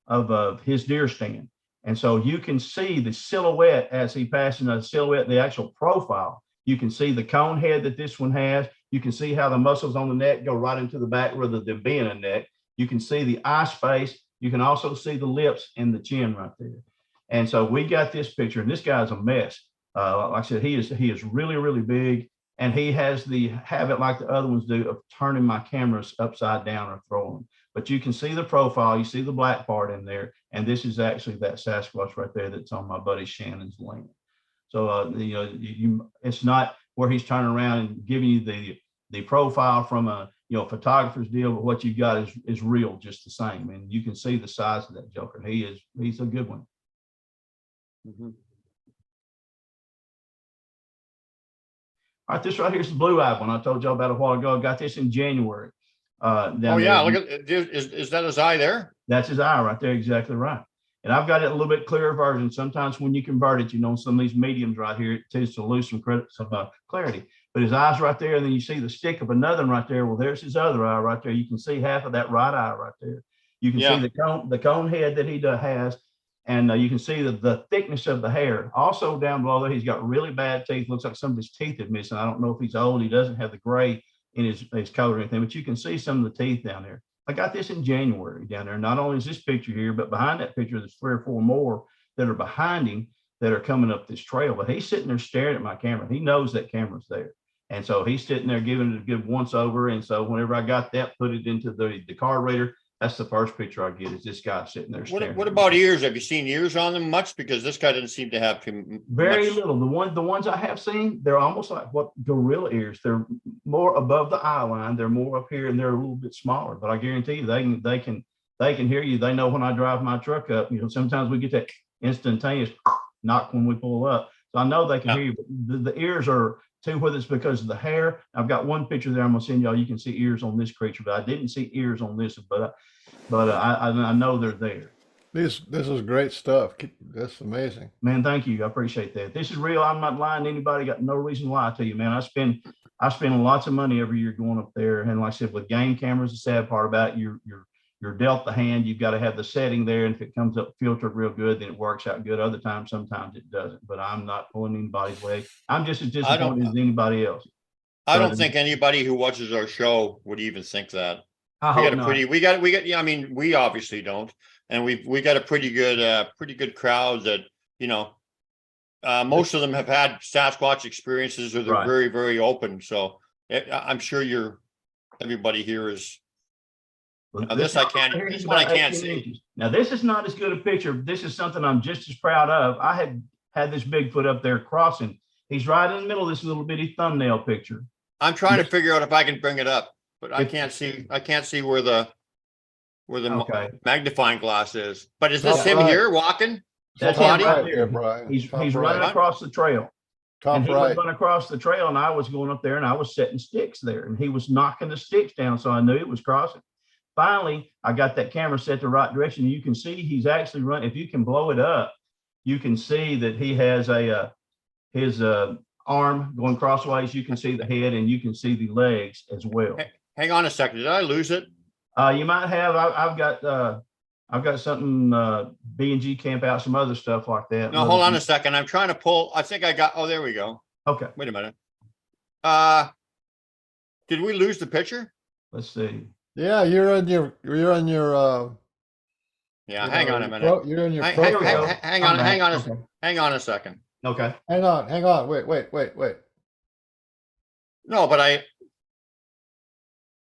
of his deer stand. And so you can see the silhouette as he passes, the silhouette, the actual profile. You can see the cone head that this one has. You can see how the muscles on the neck go right into the back rather than being a neck. You can see the eye space. You can also see the lips and the chin right there. And so we got this picture, and this guy's a mess. Like I said, he is really, really big, and he has the habit, like the other ones do, of turning my cameras upside down or throwing them. But you can see the profile, you see the black part in there, and this is actually that Sasquatch right there that's on my buddy Shannon's land. So it's not where he's turning around and giving you the profile from a photographer's deal, but what you've got is real, just the same. And you can see the size of that joker. He's a good one. Mm-hmm. All right, this right here is the blue-eyed one I told y'all about a while ago. I got this in January. Oh yeah, look at is that his eye there? That's his eye right there, exactly right. And I've got it a little bit clearer version. Sometimes when you convert it, some of these mediums right here, it tends to lose some clarity. But his eye's right there, and then you see the stick of another one right there. Well, there's his other eye right there. You can see half of that right eye right there. You can see the cone head that he has. And you can see the thickness of the hair. Also down below there, he's got really bad teeth. Looks like some of his teeth are missing. I don't know if he's old. He doesn't have the gray in his coat or anything, but you can see some of the teeth down there. I got this in January down there. Not only is this picture here, but behind that picture, there's 3 or 4 more that are behind him that are coming up this trail. But he's sitting there staring at my camera. He knows that camera's there. And so he's sitting there giving it a good once over. And so whenever I got that, put it into the card reader, that's the first picture I get is this guy sitting there staring. What about ears? Have you seen ears on them much? Because this guy didn't seem to have very little. The ones I have seen, they're almost like what gorilla ears. They're more above the eye line. They're more up here, and they're a little bit smaller. But I guarantee you, they can hear you. They know when I drive my truck up. Sometimes we get that instantaneous knock when we pull up. So I know they can hear you. But the ears are too, whether it's because of the hair. I've got one picture there I'm gonna send y'all. You can see ears on this creature, but I didn't see ears on this. But I know they're there. This is great stuff. That's amazing. Man, thank you. I appreciate that. This is real. I'm not lying to anybody. Got no reason to lie to you, man. I spend lots of money every year going up there. And like I said, with game cameras, the sad part about it, you're dealt the hand. You've got to have the setting there. And if it comes up filtered real good, then it works out good. Other times, sometimes it doesn't. But I'm not pulling anybody's leg. I'm just as disappointed as anybody else. I don't think anybody who watches our show would even think that. Yeah, I mean, we obviously don't, and we got a pretty good crowd that most of them have had Sasquatch experiences, or they're very, very open. So I'm sure you're everybody here is. Well, Now this I can't. here, This he's one I about can't 18 see. inches. Now this is not as good a picture. This is something I'm just as proud of. I had this Bigfoot up there crossing. He's right in the middle of this little bitty thumbnail picture. I'm trying to figure out if I can bring it up, but I If- can't see. I can't see where the Okay. magnifying glass is. But is this Top him right. here walking? That's Full him body? right there, there. Brian. He's Top running right. across the trail. Top And he right. was running across the trail, and I was going up there and I was setting sticks there, and he was knocking the sticks down, so I knew he was crossing. Finally, I got that camera set the right direction. You can see he's actually running. If you can blow it up, you can see that he has his arm going crossways. You can see the head, and you can see the legs as well. Hang on a second. Did I lose it? You might have. I've got something B&G camp out, some other stuff like that. No, hold on a second. I'm trying to pull. I think I got. Oh, there we go. Okay, Wait a minute. Did we lose the picture? let's see. Yeah, you're on your Yeah. you Hang know, on a minute. you're in your Hang, profile. There we go. hang on. I'm Hang back. on. Okay. Hang on a second. Okay. Hang on. Wait. No, but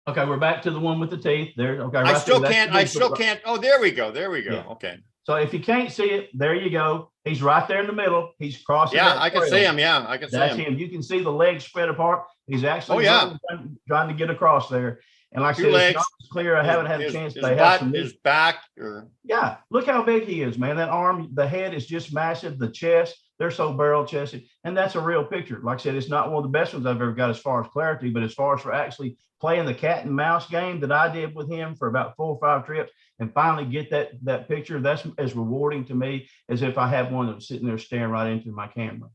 Okay, we're back to the one with the teeth there. Okay, I right still there. That's can't. the I Bigfoot still right- can't. Oh, there we go. There we go. Yeah. Okay. So if you can't see it, there you go. He's right there in the middle. He's crossing. Yeah, that I can trail. see him. Yeah, I can see That's him. him. You can see the legs spread apart. He's actually Oh, yeah. trying to get across there. And like I Two said, legs. it's not as clear. I haven't had a chance. His They have butt, some. his back, or Yeah, look how big he is, man. That arm, the head is just massive. The chest, they're so barrel chested. And that's a real picture. Like I said, it's not one of the best ones I've ever got as far as clarity, but as far as for actually playing the cat and mouse game that I did with him for about 4 or 5 trips and finally get that picture, that's as rewarding to me as if I had one that was sitting there staring right into my camera.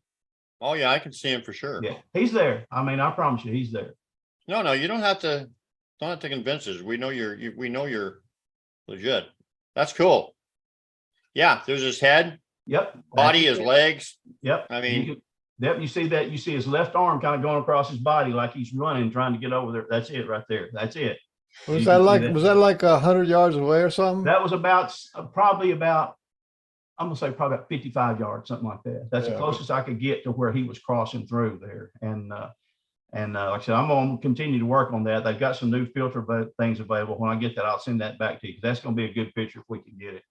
oh yeah, I can see him for sure. Yeah, he's there. I mean, I promise you, he's there. No, you don't have to convince us. We know we know you're legit. That's cool. Yeah, there's his head, Yep. body, That's his it. legs. Yep. I mean- Yep, you see that? You see his left arm kind of going across his body like he's running, trying to get over there. That's it right there. That's it. Was You that can see like that. was that like 100 yards away or something? That was about probably about, I'm gonna say probably about 55 yards, something like that. That's the Yeah. closest I could get to where he was crossing through there. And like I said, I'm gonna continue to work on that. They've got some new filter things available. When I get that, I'll send that back to you. 'Cause that's gonna be a good picture if we can get it.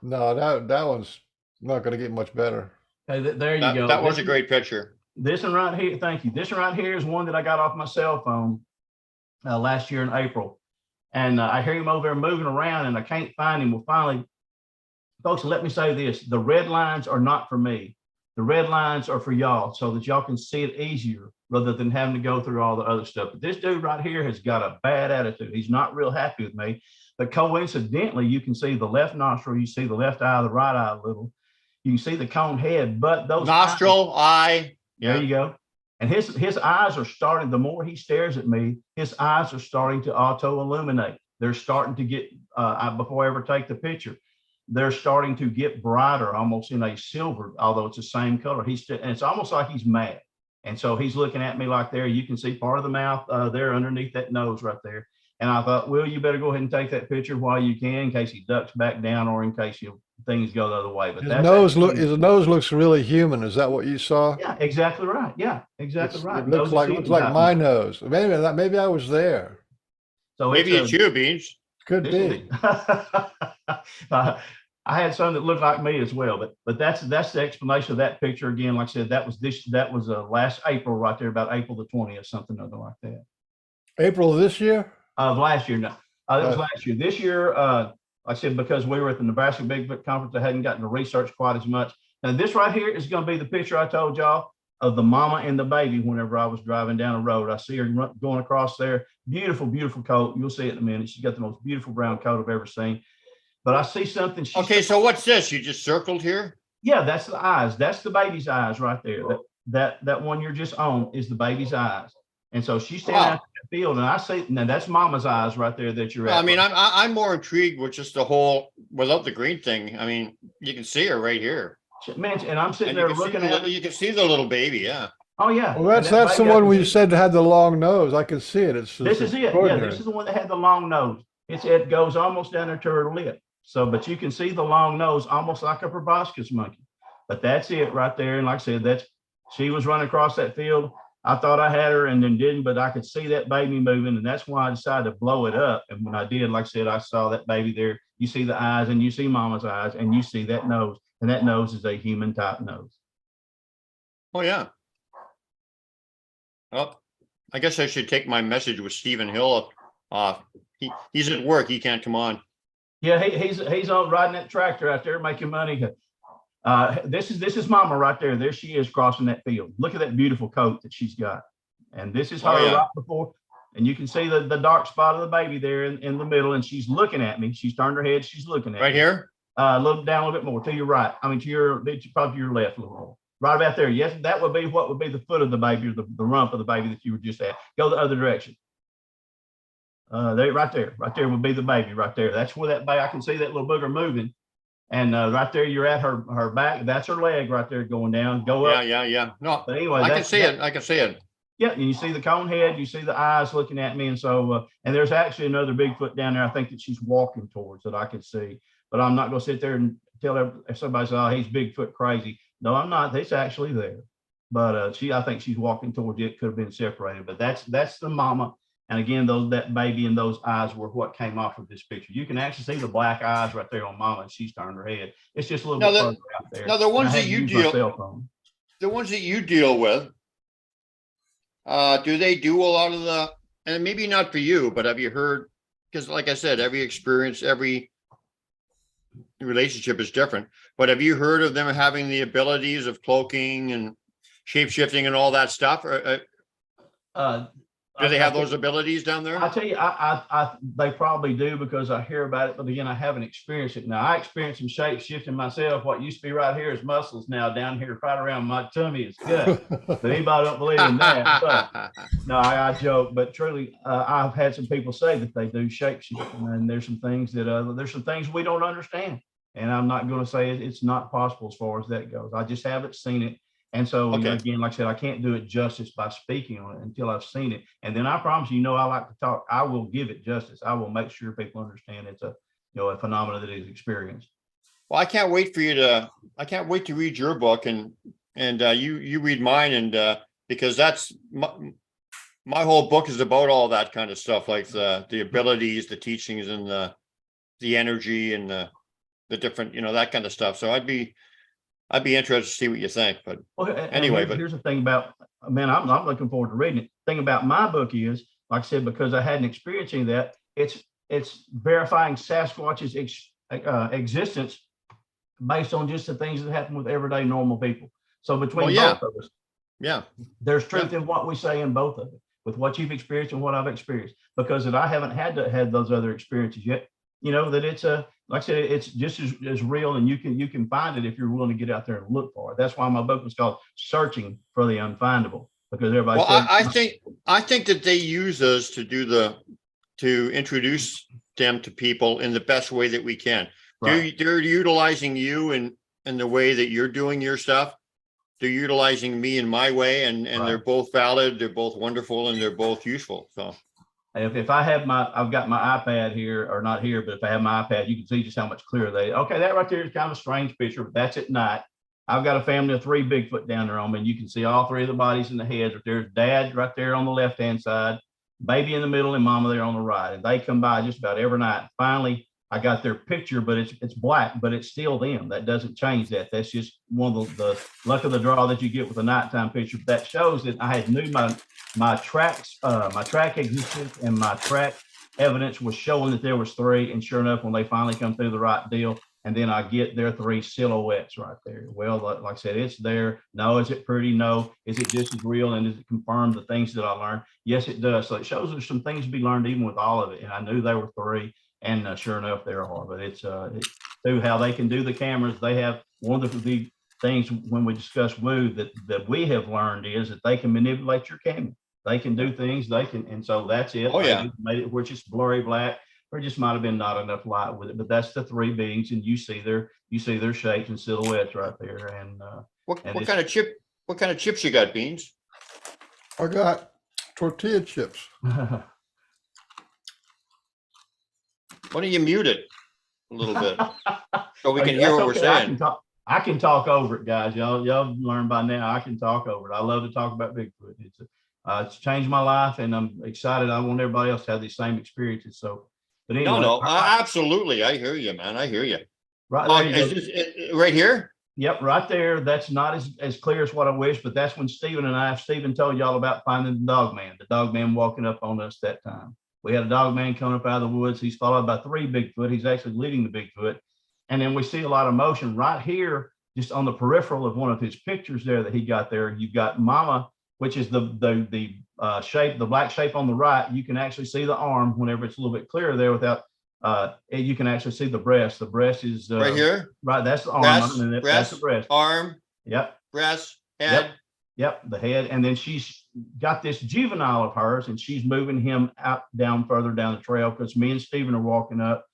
No, that one's not going to get much better. Okay, there you go. That was a great picture. This one right here, thank you. This one right here is one that I got off my cell phone last year in April. And I hear him over there moving around and I can't find him. Well, finally, folks, let me say this. The red lines are not for me. The red lines are for y'all so that y'all can see it easier rather than having to go through all the other stuff. But this dude right here has got a bad attitude. He's not real happy with me. But coincidentally, you can see the left nostril, you see the left eye, the right eye a little. You can see the cone head, but those Nostril, eye. there you go. And his eyes are starting, the more he stares at me, his eyes are starting to auto illuminate. They're starting to get, before I ever take the picture, they're starting to get brighter, almost in a silver, although it's the same color. And it's almost like he's mad. And so he's looking at me like there. You can see part of the mouth there underneath that nose right there. And I thought, well, you better go ahead and take that picture while you can, in case he ducks back down or in case things go the other way. But His nose looks really human. Is that what you saw? yeah, exactly right. Yeah, exactly right. It looks like my nose. Maybe I was there. So Maybe it's you, Beans. Could be. I had some that looked like me as well, but that's the explanation of that picture. Again, like I said, that was last April right there, about April the 20th, something other like that. April of this year? Of last year, no, that was last year. This year, like I said, because we were at the Nebraska Bigfoot Conference, I hadn't gotten to research quite as much. Now, this right here is going to be the picture I told y'all of the mama and the baby whenever I was driving down the road. I see her going across there. Beautiful, beautiful coat. You'll see it in a minute. She's got the most beautiful brown coat I've ever seen. But I see something. Okay, so what's this? You just circled here? Yeah, that's the eyes. That's the baby's eyes right there. That one you're just on is the baby's eyes. And so she's standing out in the field, and I see now that's mama's eyes right there that you're at. I mean, I'm more intrigued with just the whole without the green thing. I mean, you can see her right here. Man, and I'm sitting And there you can see looking at it. you can see the little baby, yeah. Oh yeah. Well, And that's that the baby, one I where can you see- said had the long nose. I can see it. This is it. Yeah, extraordinary. this is the one that had the long nose. It goes almost down there to her lip. So, but you can see the long nose, almost like a proboscis monkey. But that's it right there. And like I said, she was running across that field. I thought I had her and then didn't, but I could see that baby moving, and that's why I decided to blow it up. And when I did, like I said, I saw that baby there. You see the eyes, and you see mama's eyes, and you see that nose, and that nose is a human type nose. Oh, yeah. Well, I guess I should take my message with Stephen Hill off. He's at work. He can't come on. Yeah, he's on riding that tractor out there making money. This is mama right there. There she is crossing that field. Look at that beautiful coat that she's got. And this is her right before. And you can see the dark spot of the baby there in the middle. And she's looking at me. She's turned her head. She's looking at me. Right here? A little down a little bit more to your right. I mean, probably to your left a little more. Right about there. Yes, that would be what would be the foot of the baby, or the rump of the baby that you were just at. Go the other direction. There, right there would be the baby right there. That's where that baby, I can see that little booger moving. And right there, you're at her back. That's her leg right there going down. Go up. Yeah. No, but anyway, I can see it. I can see it. Yeah, and you see the cone head. You see the eyes looking at me. And so, and there's actually another Bigfoot down there. I think that she's walking towards that I can see. But I'm not going to sit there and tell if somebody says, "Oh, he's Bigfoot crazy." No, I'm not. He's actually there. But I think she's walking towards it. Could have been separated. But that's the mama. And again, that baby and those eyes were what came off of this picture. You can actually see the black eyes right there on mama, and she's turned her head. It's just a little bit further out there. Now the ones that you deal with, do they do a lot of the? And maybe not for you, but have you heard? Because, like I said, every experience, every relationship is different. But have you heard of them having the abilities of cloaking and shape shifting and all that stuff? Do they have those abilities down there? I tell you, they probably do, because I hear about it, but again, I haven't experienced it. Now, I experienced some shape shifting myself. What used to be right here is muscles. Now down here, right around my tummy, is gut. But anybody don't believe in that. But no, I joke. But truly, I've had some people say that they do shape shifting, and there's some things we don't understand. And I'm not going to say it's not possible as far as that goes. I just haven't seen it. And so, again, like I said, I can't do it justice by speaking on it until I've seen it. And then I promise you, I like to talk. I will give it justice. I will make sure people understand it's a phenomenon that is experienced. Well, I can't wait to read your book and you read mine, and because that's my whole book is about all that kind of stuff, like the abilities, the teachings, and the energy, and the different, that kind of stuff. So I'd be interested to see what you think, but anyway. But here's the thing about, man, I'm looking forward to reading it. The thing about my book is, like I said, because I hadn't experienced any of that, it's verifying Sasquatch's existence based on just the things that happen with everyday normal people. So between both of us, there's truth in what we say in both of it, with what you've experienced and what I've experienced, because that I haven't had those other experiences yet. That it's like I said, it's just as real, and you can find it if you're willing to get out there and look for it. That's why my book was called "Searching for the Unfindable," because everybody. Well, I think that they use us to introduce them to people in the best way that we can. Right. They're utilizing you in the way that you're doing your stuff. They're utilizing me in my way, and right. They're both valid. They're both wonderful, and they're both useful. So. If I have I've got my iPad here, or not here, but if I have my iPad, you can see just how much clearer that right there is kind of a strange picture, but that's at night. I've got a family of 3 Bigfoot down there on me, and you can see all 3 of the bodies and the heads. There's dad right there on the left-hand side, baby in the middle, and mama there on the right. And they come by just about every night. Finally, I got their picture, but it's black, but it's still them. That doesn't change that. That's just one of the luck of the draw that you get with a nighttime picture. But that shows that I had knew my tracks, my track existence, and my track evidence was showing that there was 3. And sure enough, when they finally come through the right deal, and then I get their 3 silhouettes right there. Well, like I said, it's there. No, is it pretty? No. Is it just as real? And does it confirm the things that I learned? Yes, it does. So it shows there's some things to be learned even with all of it. And I knew there were 3. And sure enough, there are. But it's through how they can do the cameras. They have one of the things when we discuss Woo that we have learned is that they can manipulate your camera. They can do things. They can, and so that's it. Oh yeah, made it where it's just blurry black, or just might have been not enough light with it. But that's the 3 beings, and you see their shapes and silhouettes right there. And what kind of chips you got, Beans? I got tortilla chips. Why don't you mute it a little bit so we can hear what we're saying? I can talk over it, guys. Y'all learned by now. I can talk over it. I love to talk about Bigfoot. It's changed my life, and I'm excited. I want everybody else to have these same experiences. So, but No, anyway, no, absolutely. I hear you, man. I hear you. right Oh, there you is go. this right here? Yep, right there. That's not as clear as what I wish, but that's when Stephen told y'all about finding the dog man walking up on us that time. We had a dog man coming up out of the woods. He's followed by 3 Bigfoot. He's actually leading the Bigfoot. And then we see a lot of motion right here, just on the peripheral of one of his pictures there that he got there. You've got Mama, which is the shape, the black shape on the right. You can actually see the arm whenever it's a little bit clearer there without, you can actually see the breast. The breast is Right here? right. That's the arm. Breast, And that's the breast, breast. arm, Yep. breast, Yep. head. Yep. The head. And then she's got this juvenile of hers, and she's moving him out down further down the trail because me and Stephen are walking up.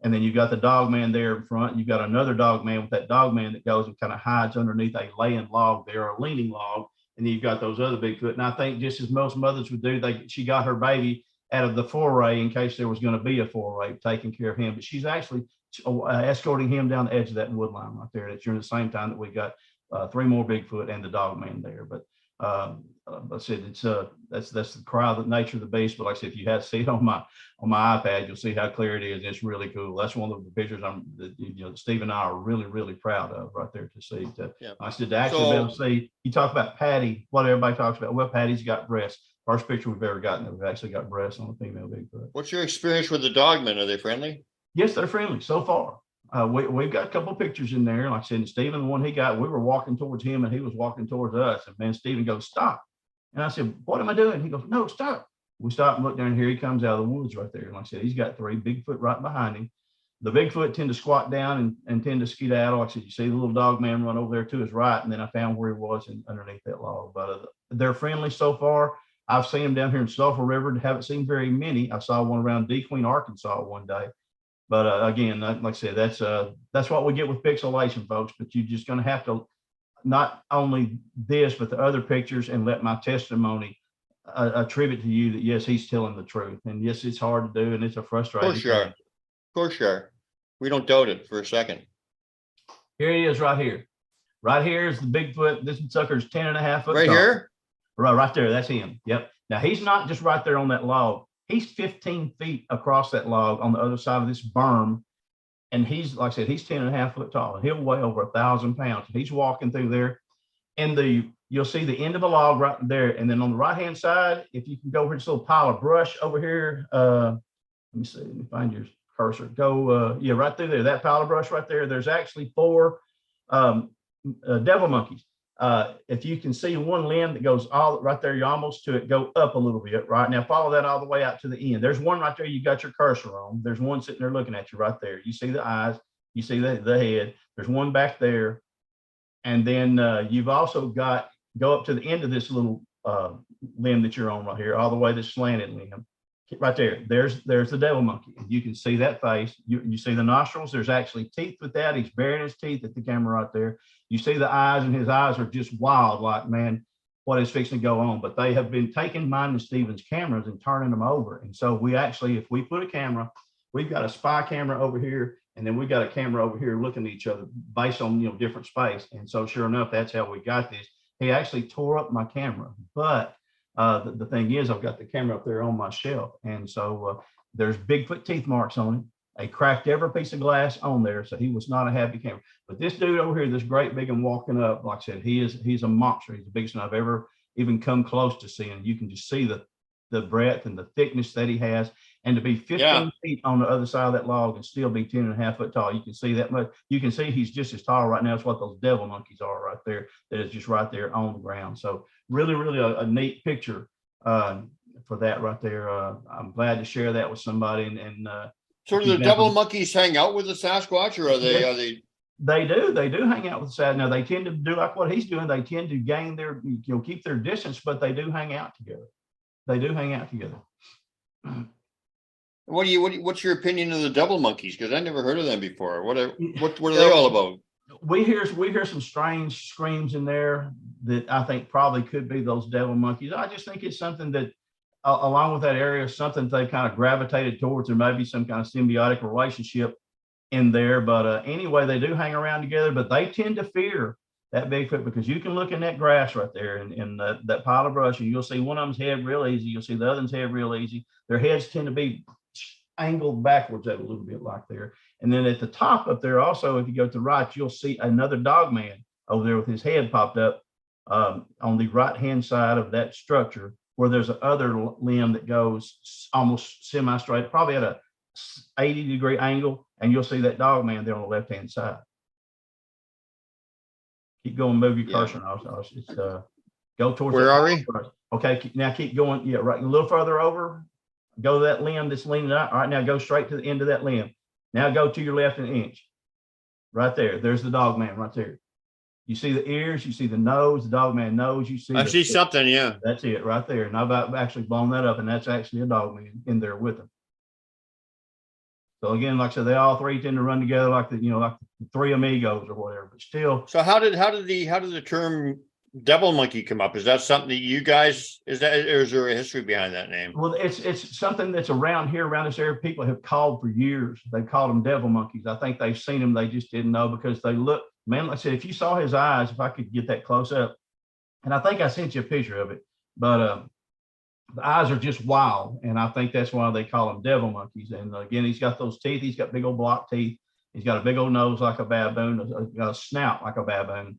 And then you've got the dog man there in front. You've got another dog man with that dog man that goes and kind of hides underneath a laying log there, a leaning log. And then you've got those other Bigfoot. And I think just as most mothers would do, she got her baby out of the foray in case there was going to be a foray, taking care of him. But she's actually escorting him down the edge of that wood line right there. That's during the same time that we got 3 more Bigfoot and the dog man there. But I said it's that's the cry of the nature of the beast. But like I said, if you had to see it on my iPad, you'll see how clear it is. It's really cool. That's one of the pictures Steve and I are really proud of right there to see. Yeah. I said to actually be able to see. You talk about Patty, what everybody talks about. Well, Patty's got breasts. First picture we've ever gotten that we've actually got breasts on a female Bigfoot. What's your experience with the dogmen? Are they friendly? Yes, they're friendly so far. We've got a couple of pictures in there. Like I said, Stephen, the one he got, we were walking towards him and he was walking towards us. And man, Stephen goes, stop. And I said, what am I doing? He goes, no, stop. We stop and look down here. He comes out of the woods right there. And like I said, he's got 3 Bigfoot right behind him. The Bigfoot tend to squat down and tend to skedaddle. Like I said, you see the little dog man run over there to his right. And then I found where he was underneath that log. But they're friendly so far. I've seen them down here in Sulphur River. Haven't seen very many. I saw one around DeQueen, Arkansas one day. But again, like I said, that's what we get with pixelation, folks. But you're just going to have to not only this, but the other pictures, and let my testimony attribute to you that yes, he's telling the truth. And yes, it's hard to do, and it's a frustrating. Of course you are. Of course you are. We don't doubt it for a second. Here he is, right here. Right here is the Bigfoot. This sucker's 10.5 foot. Right tall. here. Right there. That's him. Yep. Now he's not just right there on that log. He's 15 feet across that log on the other side of this berm. And he's, like I said, he's 10.5 foot tall. And he'll weigh over 1,000 pounds. He's walking through there. And you'll see the end of the log right there. And then on the right-hand side, if you can go over this little pile of brush over here, let me see, let me find your cursor. Go, yeah, right through there, that pile of brush right there. There's actually 4 devil monkeys. If you can see one limb that goes all right there, you're almost to it, go up a little bit. Right now, follow that all the way out to the end. There's one right there you got your cursor on. There's one sitting there looking at you right there. You see the eyes, you see the head. There's one back there. And then you've also got, go up to the end of this little limb that you're on right here, all the way, this slanted limb. Right there, there's the devil monkey. You can see that face. You see the nostrils. There's actually teeth with that. He's baring his teeth at the camera right there. You see the eyes, and his eyes are just wild, like, man, what is fixing to go on? But they have been taking mine and Stephen's cameras and turning them over. And so we actually, if we put a camera, we've got a spy camera over here, and then we got a camera over here looking at each other based on, different space. And so sure enough, that's how we got this. He actually tore up my camera, but the thing is, I've got the camera up there on my shelf. And so there's Bigfoot teeth marks on it. They cracked every piece of glass on there. So he was not a happy camera. But this dude over here, this great big and walking up, like I said, he's a monster. He's the biggest one I've ever even come close to seeing. You can just see the breadth and the thickness that he has. And to be 15 feet on the other side of that log and still be 10.5 foot tall, you can see that much. You can see he's just as tall right now as what those devil monkeys are right there. That is just right there on the ground. So really a neat picture for that right there. I'm glad to share that with somebody. And so do the devil monkeys hang out with the Sasquatch, or are they? They do hang out with the Sasquatch. Now they tend to do like what he's doing. They tend to gain their, keep their distance, but they do hang out together. What's your opinion of the devil monkeys? Because I never heard of them before. What are they all about? We hear some strange screams in there that I think probably could be those devil monkeys. I just think it's something that, along with that area, something they kind of gravitated towards. There may be some kind of symbiotic relationship in there. But anyway, they do hang around together, but they tend to fear that Bigfoot because you can look in that grass right there in that pile of brush, and you'll see one of them's head real easy. You'll see the other one's head real easy. Their heads tend to be angled backwards a little bit like there. And then at the top up there also, if you go to the right, you'll see another dog man over there with his head popped up on the right-hand side of that structure, where there's a other limb that goes almost semi-straight, probably at a 80-degree angle, and you'll see that dog man there on the left-hand side. Keep going, move your cursor. It's go towards. Where are we? Okay, now keep going. Yeah, right. A little further over. Go to that limb that's leaning out. All right, now go straight to the end of that limb. Now go to your left an inch. Right there. There's the dog man right there. You see the ears, you see the nose, the dog man nose. You see. I see something. Yeah. That's it right there. And I've actually blown that up, and that's actually a dog man in there with him. So again, like I said, they all three tend to run together like the three amigos or whatever. But still. So how did the term devil monkey come up? Is that something that you guys, or is there a history behind that name? Well, it's something that's around here, around this area. People have called for years. They called them devil monkeys. I think they've seen them. They just didn't know because they look, man, like I said, if you saw his eyes, if I could get that close up, and I think I sent you a picture of it, but the eyes are just wild. And I think that's why they call them devil monkeys. And again, he's got those teeth. He's got big old block teeth. He's got a big old nose like a baboon, got a snout like a baboon,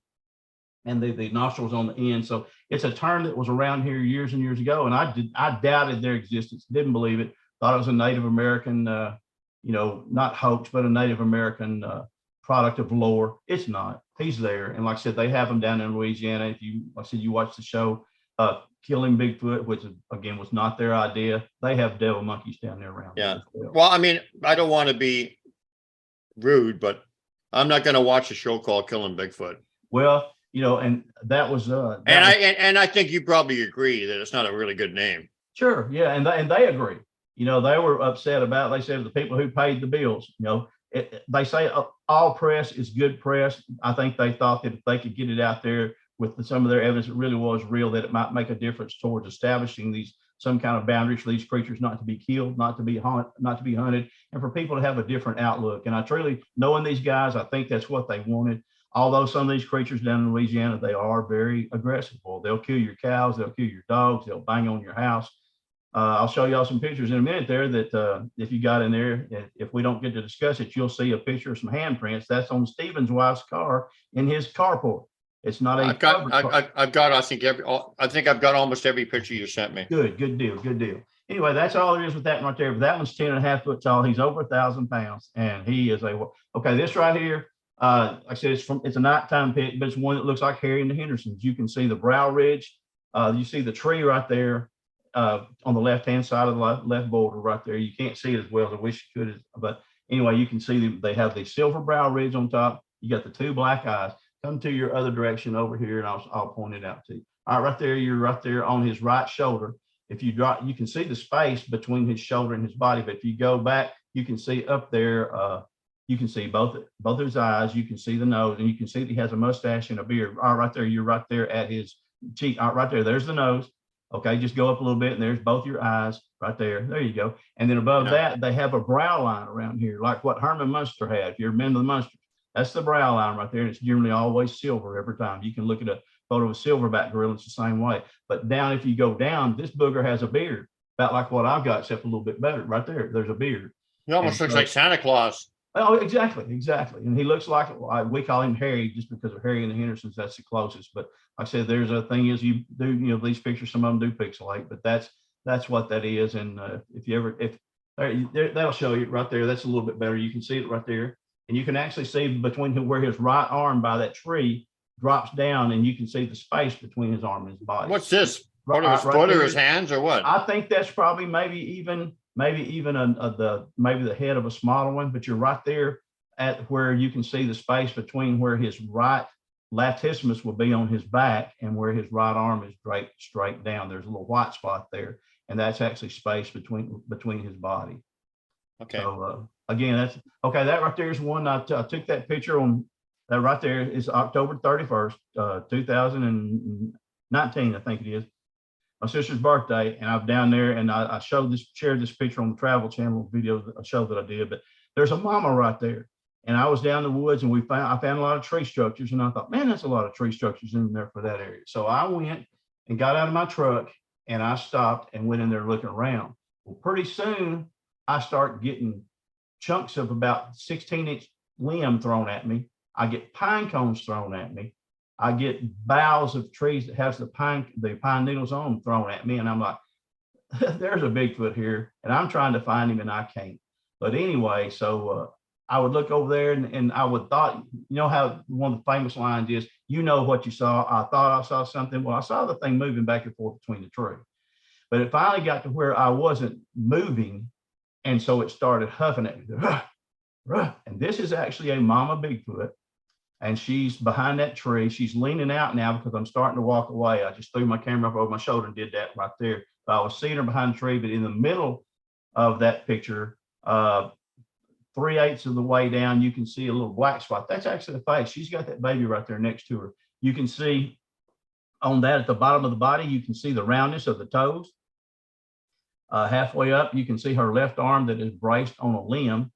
and the nostrils on the end. So it's a term that was around here years and years ago. And I doubted their existence, didn't believe it, thought it was a Native American, not hoax, but a Native American product of lore. It's not. He's there. And like I said, they have them down in Louisiana. If you, like I said, you watch the show, Killing Bigfoot, which again was not their idea. They have devil monkeys down there around. Yeah. Well, I mean, I don't want to be rude, but I'm not going to watch a show called Killing Bigfoot. Well, and that was I think you probably agree that it's not a really good name. Sure, yeah, and they agree. They were upset about. They said the people who paid the bills. They say all press is good press. I think they thought that if they could get it out there with some of their evidence, it really was real, that it might make a difference towards establishing some kind of boundaries for these creatures not to be killed, not to be hunted, and for people to have a different outlook. And I truly, knowing these guys, I think that's what they wanted. Although some of these creatures down in Louisiana, they are very aggressive. Well, they'll kill your cows, they'll kill your dogs, they'll bang on your house. I'll show y'all some pictures in a minute there that if you got in there, if we don't get to discuss it, you'll see a picture of some handprints. That's on Stephen's wife's car in his carport. It's not a. I've got. I think I've got almost every picture you sent me. Good deal. Anyway, that's all there is with that one right there. But that one's 10.5 foot tall. He's over 1,000 pounds, and he is okay. This right here, like I said, it's a nighttime pic, but it's one that looks like Harry and the Hendersons. You can see the brow ridge. You see the tree right there on the left-hand side of the left border right there. You can't see it as well as I wish you could, but anyway, you can see they have the silver brow ridge on top. You got the two black eyes. Come to your other direction over here, and I'll point it out to you. All right, right there, you're right there on his right shoulder. If you drop, you can see the space between his shoulder and his body. But if you go back, you can see up there. You can see both his eyes. You can see the nose, and you can see that he has a mustache and a beard. All right, right there, you're right there at his cheek. All right, right there. There's the nose. Okay, just go up a little bit, and there's both your eyes right there. There you go. And then above that, they have a brow line around here, like what Herman Munster had. If you're a member of the Munsters. That's the brow line right there. And it's generally always silver every time. You can look at a photo of a silverback gorilla. It's the same way. But down, if you go down, this booger has a beard, about like what I've got, except a little bit better. Right there, there's a beard. He almost looks like Santa Claus. Oh, exactly. And he looks like, we call him Harry just because of Harry and the Hendersons. That's the closest. But like I said, there's a thing is you do, these pictures, some of them do pixelate, but that's what that is. And that'll show you right there. That's a little bit better. You can see it right there. And you can actually see between where his right arm by that tree drops down, and you can see the space between his arm and his body. What's this? Part of his foot or his hands or what? I think that's probably maybe even the head of a smaller one, but you're right there at where you can see the space between where his right latissimus will be on his back and where his right arm is straight down. There's a little white spot there, and that's actually space between his body. Okay. So again, that's okay. That right there is one I took that picture on. That right there is October 31st, 2019, I think it is. My sister's birthday, and I'm down there, and I shared this picture on the Travel Channel video, a show that I did. But there's a mama right there, And I was down in the woods, and I found a lot of tree structures, and I thought, man, that's a lot of tree structures in there for that area. So I went and got out of my truck, and I stopped and went in there looking around. Well, pretty soon I start getting chunks of about 16-inch limb thrown at me. I get pine cones thrown at me. I get boughs of trees that has the pine needles on them thrown at me. And I'm like, there's a Bigfoot here, and I'm trying to find him and I can't. But anyway, so I would look over there, and I would thought, you know how one of the famous lines is, you know what you saw. I thought I saw something. Well, I saw the thing moving back and forth between the tree, but it finally got to where I wasn't moving. And so it started huffing at me. And this is actually a mama Bigfoot. And she's behind that tree. She's leaning out now because I'm starting to walk away. I just threw my camera up over my shoulder and did that right there. But I was seeing her behind the tree, but in the middle of that picture, 3/8 of the way down, you can see a little black spot. That's actually the face. She's got that baby right there next to her. You can see on that at the bottom of the body, you can see the roundness of the toes. Halfway up, you can see her left arm that is braced on a limb.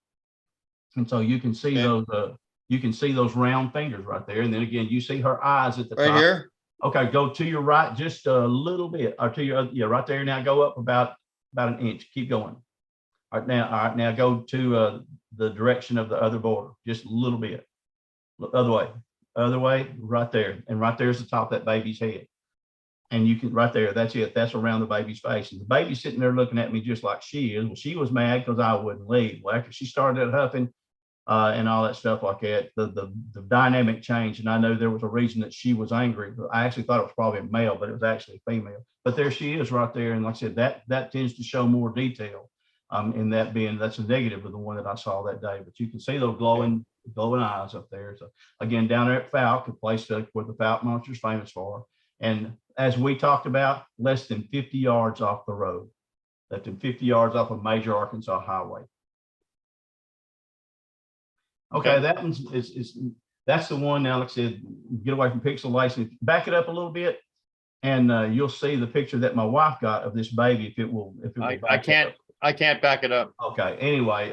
And so you can see those round fingers right there. And then again, you see her eyes at the top. Right here? Okay, go to your right just a little bit, or to your, yeah, right there. Now go up about an inch. Keep going. All right, now go to the direction of the other border, just a little bit. Other way, right there. And right there's the top of that baby's head. And you can, right there, that's it. That's around the baby's face. And the baby's sitting there looking at me just like she is. Well, she was mad because I wouldn't leave. Well, after she started huffing and all that stuff like that, the dynamic changed. And I know there was a reason that she was angry. I actually thought it was probably a male, but it was actually a female. But there she is right there. And like I said, that tends to show more detail in that being, that's a negative of the one that I saw that day. But you can see those glowing eyes up there. So again, down there at Falk, a place where the Falk monster is famous for. And as we talked about, less than 50 yards off the road, less than 50 yards off a major Arkansas highway. Okay, that one's that's the one. Now, like I said, get away from pixelation. Back it up a little bit, and you'll see the picture that my wife got of this baby. If it will, I can't back it up. Okay. Anyway,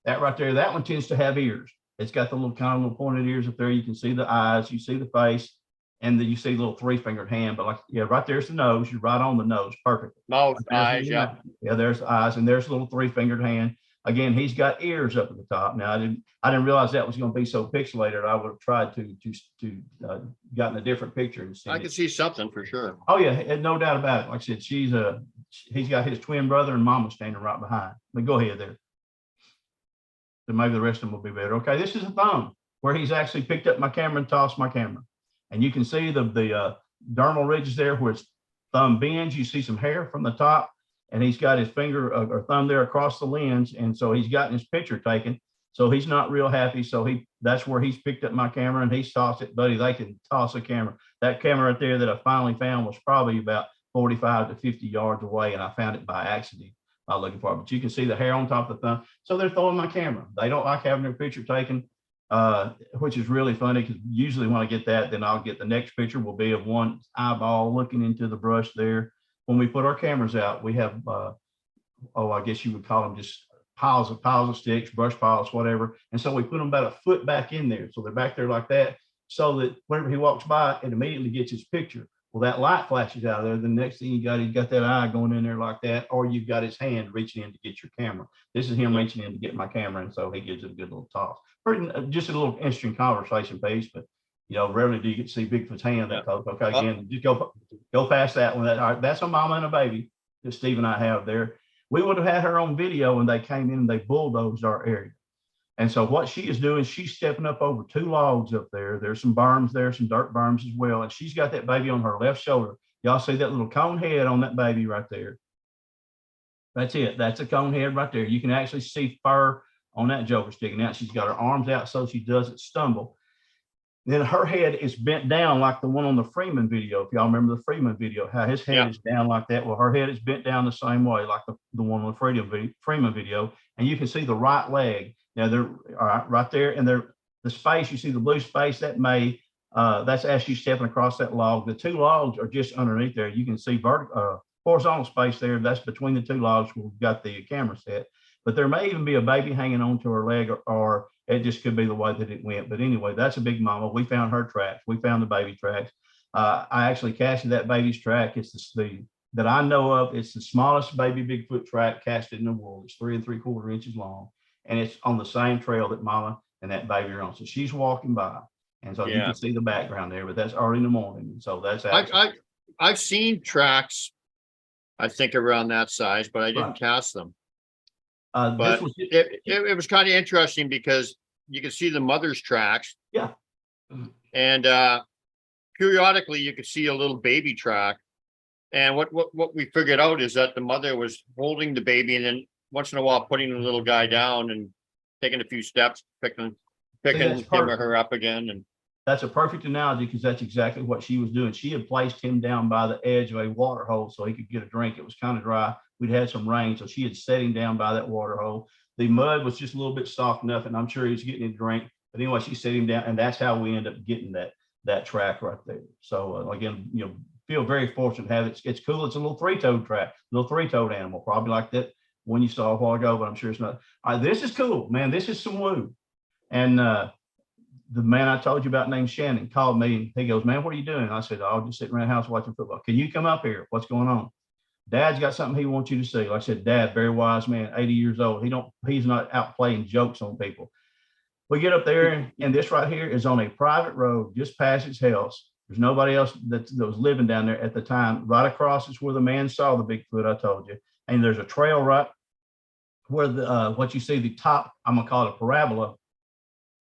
that right there, that one tends to have ears. It's got the little kind of little pointed ears up there. You can see the eyes, you see the face, and then you see the little 3-fingered hand. But like, yeah, right there's the nose. You're right on the nose, perfect. Nose, eyes, yeah. Yeah, there's the eyes, and there's a little 3-fingered hand. Again, he's got ears up at the top. Now, I didn't realize that was going to be so pixelated. I would have tried to gotten a different picture and seen I can see something for sure. Oh yeah, no doubt about it. Like I said, he's got his twin brother and mama standing right behind. But go ahead there. So maybe the rest of them will be better. Okay, this is a thumb where he's actually picked up my camera and tossed my camera, and you can see the dermal ridges there where his thumb bends. You see some hair from the top. And he's got his finger or thumb there across the lens. And so he's gotten his picture taken. So he's not real happy. So that's where he's picked up my camera and he's tossed it. Buddy, they can toss a camera. That camera right there that I finally found was probably about 45 to 50 yards away. And I found it by accident by looking for it. But you can see the hair on top of the thumb. So they're throwing my camera. They don't like having their picture taken, which is really funny because usually when I get that, then I'll get the next picture will be of one eyeball looking into the brush there. When we put our cameras out, we have, I guess you would call them just piles of sticks, brush piles, whatever. And so we put them about a foot back in there. So they're back there like that, so that whenever he walks by, it immediately gets his picture. Well, that light flashes out of there. The next thing he's got that eye going in there like that, or you've got his hand reaching in to get your camera. This is him reaching in to get my camera. And so he gives it a good little toss. Just a little interesting conversation piece, but rarely do you get to see Bigfoot's hand that close. Okay, again, just go past that one. That's a mama and a baby that Steve and I have there. We would have had her on video and they came in and they bulldozed our area. And so what she is doing, she's stepping up over 2 logs up there. There's some berms there, some dirt berms as well. And she's got that baby on her left shoulder. Y'all see that little cone head on that baby right there? That's it. That's a cone head right there. You can actually see fur on that joker sticking out. She's got her arms out so she doesn't stumble. Then her head is bent down like the one on the Freeman video. If y'all remember the Freeman video, how his head is down like that. Well, her head is bent down the same way, like the one on the Freeman video. And you can see the right leg. Now they're all right there, and the space, you see the blue space that's as she's stepping across that log. The 2 logs are just underneath there. You can see horizontal space there. That's between the 2 logs where we've got the camera set. But there may even be a baby hanging onto her leg or It just could be the way that it went. But anyway, that's a big mama. We found her tracks. We found the baby tracks. I actually casted that baby's track. It's the that I know of. It's the smallest baby Bigfoot track casted in the world. It's 3 3/4 inches long, and it's on the same trail that mama and that baby are on. So she's walking by, and so you Yeah. can see the background there. But that's early in the morning, and so that's actually, I've seen tracks, I think around that size, but I didn't Right. cast them. this But was it was kind of interesting because you could see the mother's tracks, yeah. and periodically you could see a little baby track. And what we figured out is that the mother was holding the baby and then once in a while putting the little guy down and taking a few steps, picking that's him or perfect. her up again. And That's a perfect analogy because that's exactly what she was doing. She had placed him down by the edge of a water hole so he could get a drink. It was kind of dry. We'd had some rain, so she had set him down by that water hole. The mud was just a little bit soft enough, and I'm sure he was getting a drink. But anyway, she set him down, and that's how we end up getting that track right there. So again, feel very fortunate to have it. It's cool. It's a little three-toed track, little three-toed animal, probably like that one you saw a while ago, but I'm sure it's not. This is cool, man. This is some woo. And the man I told you about named Shannon called me and he goes, man, what are you doing? I said, I'll just sit around the house watching football. Can you come up here? What's going on? Dad's got something he wants you to see. Like I said, Dad, very wise man, 80 years old. He's not out playing jokes on people. We get up there and this right here is on a private road just past his house. There's nobody else that was living down there at the time. Right across is where the man saw the Bigfoot I told you. And there's a trail right where what you see the top, I'm gonna call it a parabola,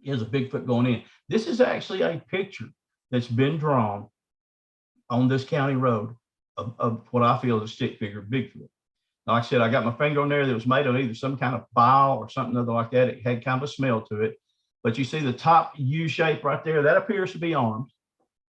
is a Bigfoot going in. This is actually a picture that's been drawn on this county road of what I feel is a stick figure of Bigfoot. Like I said, I got my finger on there that was made of either some kind of bile or something other like that. It had kind of a smell to it. But you see the top U shape right there, that appears to be arms.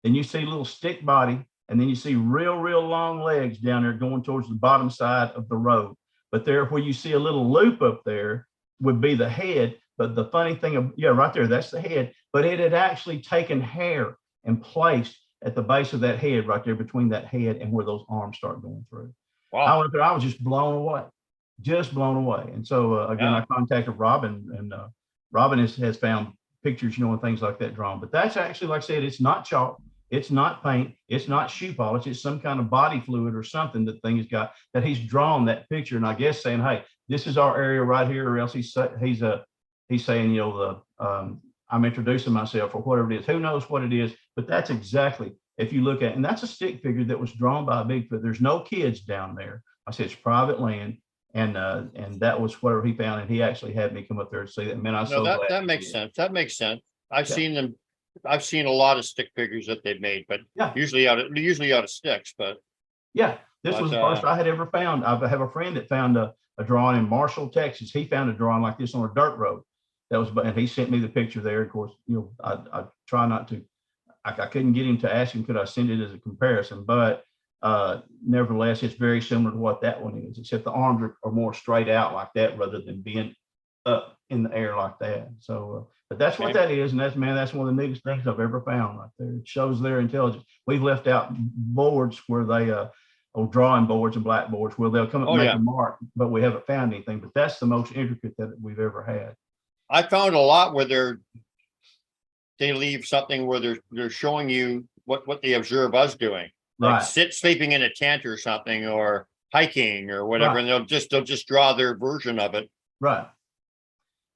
Then you see a little stick body, and then you see real long legs down there going towards the bottom side of the road. But there where you see a little loop up there would be the head. But the funny thing, right there, that's the head. But it had actually taken hair and placed at the base of that head right there between that head and where those arms start going through. wow. I went there, I was just blown away. And so again, Yeah. I contacted Robin, and Robin has found pictures, and things like that drawn. But that's actually, like I said, it's not chalk, it's not paint, it's not shoe polish, it's some kind of body fluid or something that thing has got, that he's drawn that picture. And I guess saying, hey, this is our area right here, or else he's saying, I'm introducing myself or whatever it is. Who knows what it is, but that's exactly, if you look at, and that's a stick figure that was drawn by a Bigfoot. There's no kids down there. I said, it's private land. And that was whatever he found. And he actually had me come up there to see that. Man, I'm so glad. That makes sense. That makes sense. I've seen them. I've seen a lot of stick figures that they've made, but usually out of sticks. But this was the first I had ever found. I have a friend that found a drawing in Marshall, Texas. He found a drawing like this on a dirt road. And he sent me the picture there. Of course, I try not to. I couldn't get him to ask him could I send it as a comparison, but nevertheless, it's very similar to what that one is, except the arms are more straight out like that rather than being up in the air like that. So, but that's what that is, and that's one of the neatest things I've ever found right there. It shows their intelligence. We've left out boards where they or drawing boards and blackboards where they'll come up and make a mark, but we haven't found anything. But that's the most intricate that we've ever had. I found a lot where they leave something where they're showing you what they observe us doing, like sleeping in a tent or something, or hiking or whatever, and they'll just draw their version of it. Right.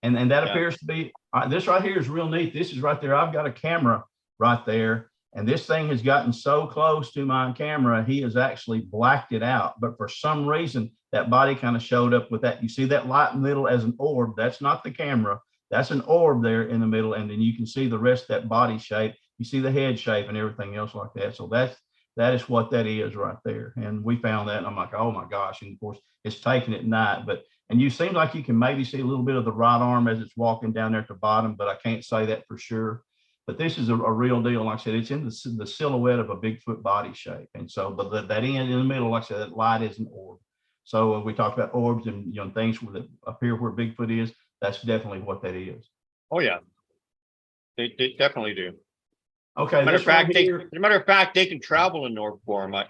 And that appears to be this right here is real neat. This is right there. I've got a camera right there, and this thing has gotten so close to my camera, he has actually blacked it out. But for some reason, that body kind of showed up with that. You see that light in the middle as an orb. That's not the camera. That's an orb there in the middle. And then you can see the rest of that body shape. You see the head shape and everything else like that. So that is what that is right there. And we found that, and I'm like, oh my gosh. And of course, it's taken at night. And you seem like you can maybe see a little bit of the right arm as it's walking down there at the bottom, but I can't say that for sure. But this is a real deal. Like I said, it's in the silhouette of a Bigfoot body shape. And so, but that end in the middle, like I said, that light is an orb. So we talked about orbs and things that appear where Bigfoot is. That's definitely what that is. Oh yeah, they definitely do. Okay. As a matter of fact, they can travel in orb form. I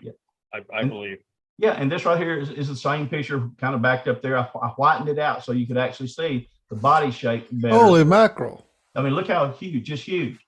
believe. Yeah, and this right here is the same picture, kind of backed up there. I whitened it out so you could actually see the body shape better. Holy mackerel. I mean, look how huge, just huge.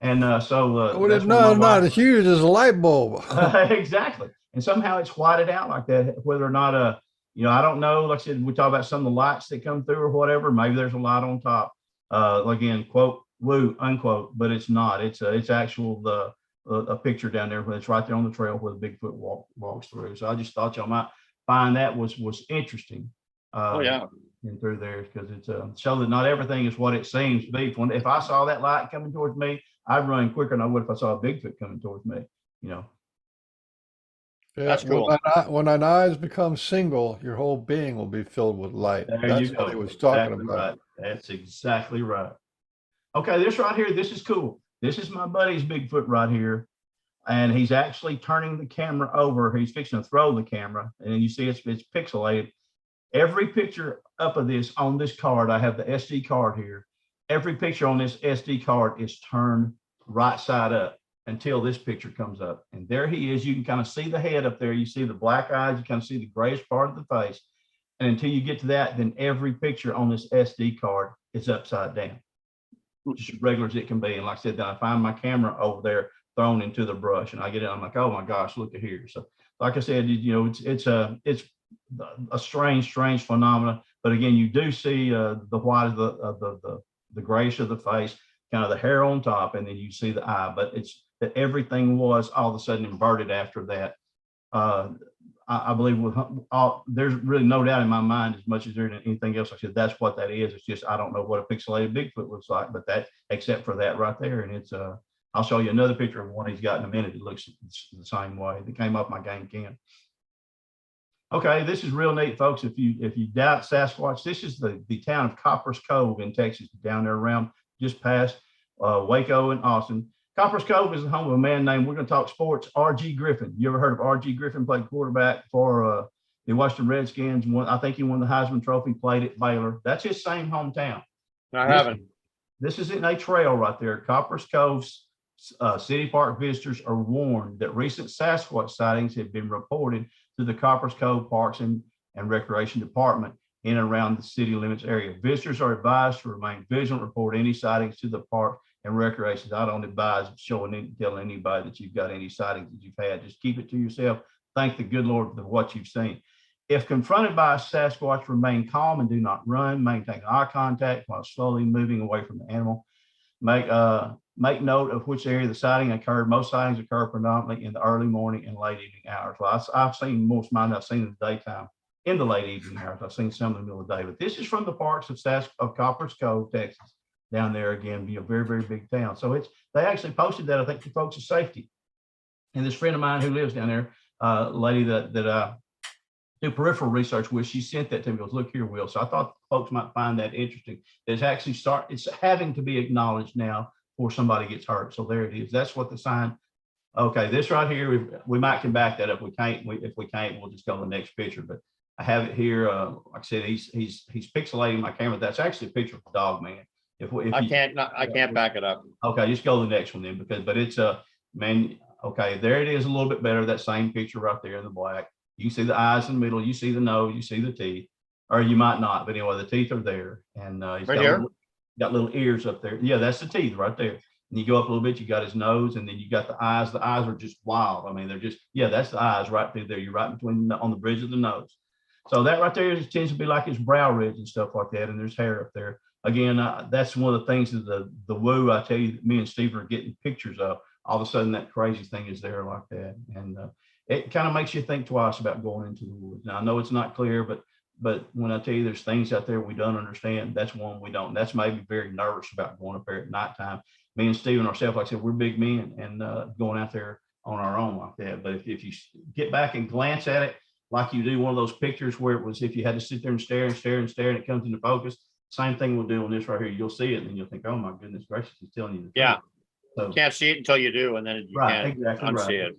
And Well, that's what no, my not wife, as huge as a light bulb. exactly. And somehow it's whited out like that, whether or not, I don't know. Like I said, we talk about some of the lights that come through or whatever. Maybe there's a light on top. Again, quote, woo, unquote, but it's not. It's actual, a picture down there, but it's right there on the trail where the Bigfoot walks through. So I just thought y'all might find that was interesting. Oh yeah. In through there, because it's show that not everything is what it seems to be. If I saw that light coming towards me, I'd run quicker than I would if I saw a Bigfoot coming towards me. Yeah, That's cool. When an eyes become single, your whole being will be filled with light. There That's you what go. he was talking Exactly about. right. That's exactly right. Okay, this right here, this is cool. This is my buddy's Bigfoot right here. And he's actually turning the camera over. He's fixing to throw the camera. And you see it's pixelated. Every picture up of this on this card, I have the SD card here. Every picture on this SD card is turned right side up until this picture comes up. And there he is. You can kind of see the head up there. You see the black eyes. You kind of see the grayish part of the face. And until you get to that, then every picture on this SD card is upside down, just as regular as it can be. And like I said, then I find my camera over there thrown into the brush, and I get it. I'm like, oh my gosh, look at here. So, like I said, it's a strange phenomena. But again, you do see the white of the grayish of the face, kind of the hair on top, and then you see the eye. But it's that everything was all of a sudden inverted after that. I believe there's really no doubt in my mind, as much as there is anything else. I said that's what that is. It's just I don't know what a pixelated Bigfoot looks like, but that, except for that right there, and it's I'll show you another picture of one he's got in a minute. It looks the same way. That came off my game cam. Okay, this is real neat, folks. If you doubt Sasquatch, this is the town of Copper's Cove in Texas, down there around just past Waco and Austin. Copper's Cove is the home of a man named, we're going to talk sports, R.G. Griffin. You ever heard of R.G. Griffin? Played quarterback for the Washington Redskins. I think he won the Heisman Trophy, played at Baylor. That's his same hometown. I haven't. This is in a trail right there. Copper's Cove's City Park visitors are warned that recent Sasquatch sightings have been reported to the Copper's Cove Parks and Recreation Department in and around the city limits area. Visitors are advised to remain vigilant, report any sightings to the park and recreation. I don't advise telling anybody that you've got any sightings that you've had. Just keep it to yourself. Thank the good Lord for what you've seen. If confronted by a Sasquatch, remain calm and do not run. Maintain eye contact while slowly moving away from the animal. Make note of which area the sighting occurred. Most sightings occur predominantly in the early morning and late evening hours. Well, I've seen most of mine I've seen in the daytime, in the late evening hours. I've seen some in the middle of the day, but this is from the parks of Copper's Cove, Texas, down there again, very, very big town. So they actually posted that, I think, for folks' safety. And this friend of mine who lives down there, lady that I do peripheral research with, she sent that to me. Goes, look here, Will. So I thought folks might find that interesting. It's actually it's having to be acknowledged now before somebody gets hurt. So there it is. That's what the sign. Okay, this right here, we might come back that if we can't, we'll just go to the next picture. But I have it here. Like I said, he's pixelating my camera. That's actually a picture of the dog man. I can't back it up. Okay, just go to the next one then, but it's man. Okay, there it is, a little bit better. That same picture right there in the black. You see the eyes in the middle. You see the nose. You see the teeth, or you might not. But anyway, the teeth are there, and he's got little ears up there. Yeah, that's the teeth right there. And you go up a little bit, you got his nose, and then you got the eyes. The eyes are just wild. I mean, they're just, yeah, that's the eyes right through there. You're right between on the bridge of the nose. So that right there tends to be like his brow ridge and stuff like that. And there's hair up there. Again, that's one of the things of the woo I tell you that me and Stephen are getting pictures of. All of a sudden, that crazy thing is there like that. And it kind of makes you think twice about going into the woods. Now, I know it's not clear, but when I tell you there's things out there we don't understand, that's one we don't. That's made me very nervous about going up there at nighttime. Me and Stephen ourselves, like I said, we're big men and going out there on our own like that. But if you get back and glance at it, like you do one of those pictures where it was, if you had to sit there and stare and stare and stare and it comes into focus, same thing we'll do on this right here. You'll see it and you'll think, oh my goodness gracious, he's telling you the truth. Yeah. So, you can't see it until you do, and then you can't unsee it.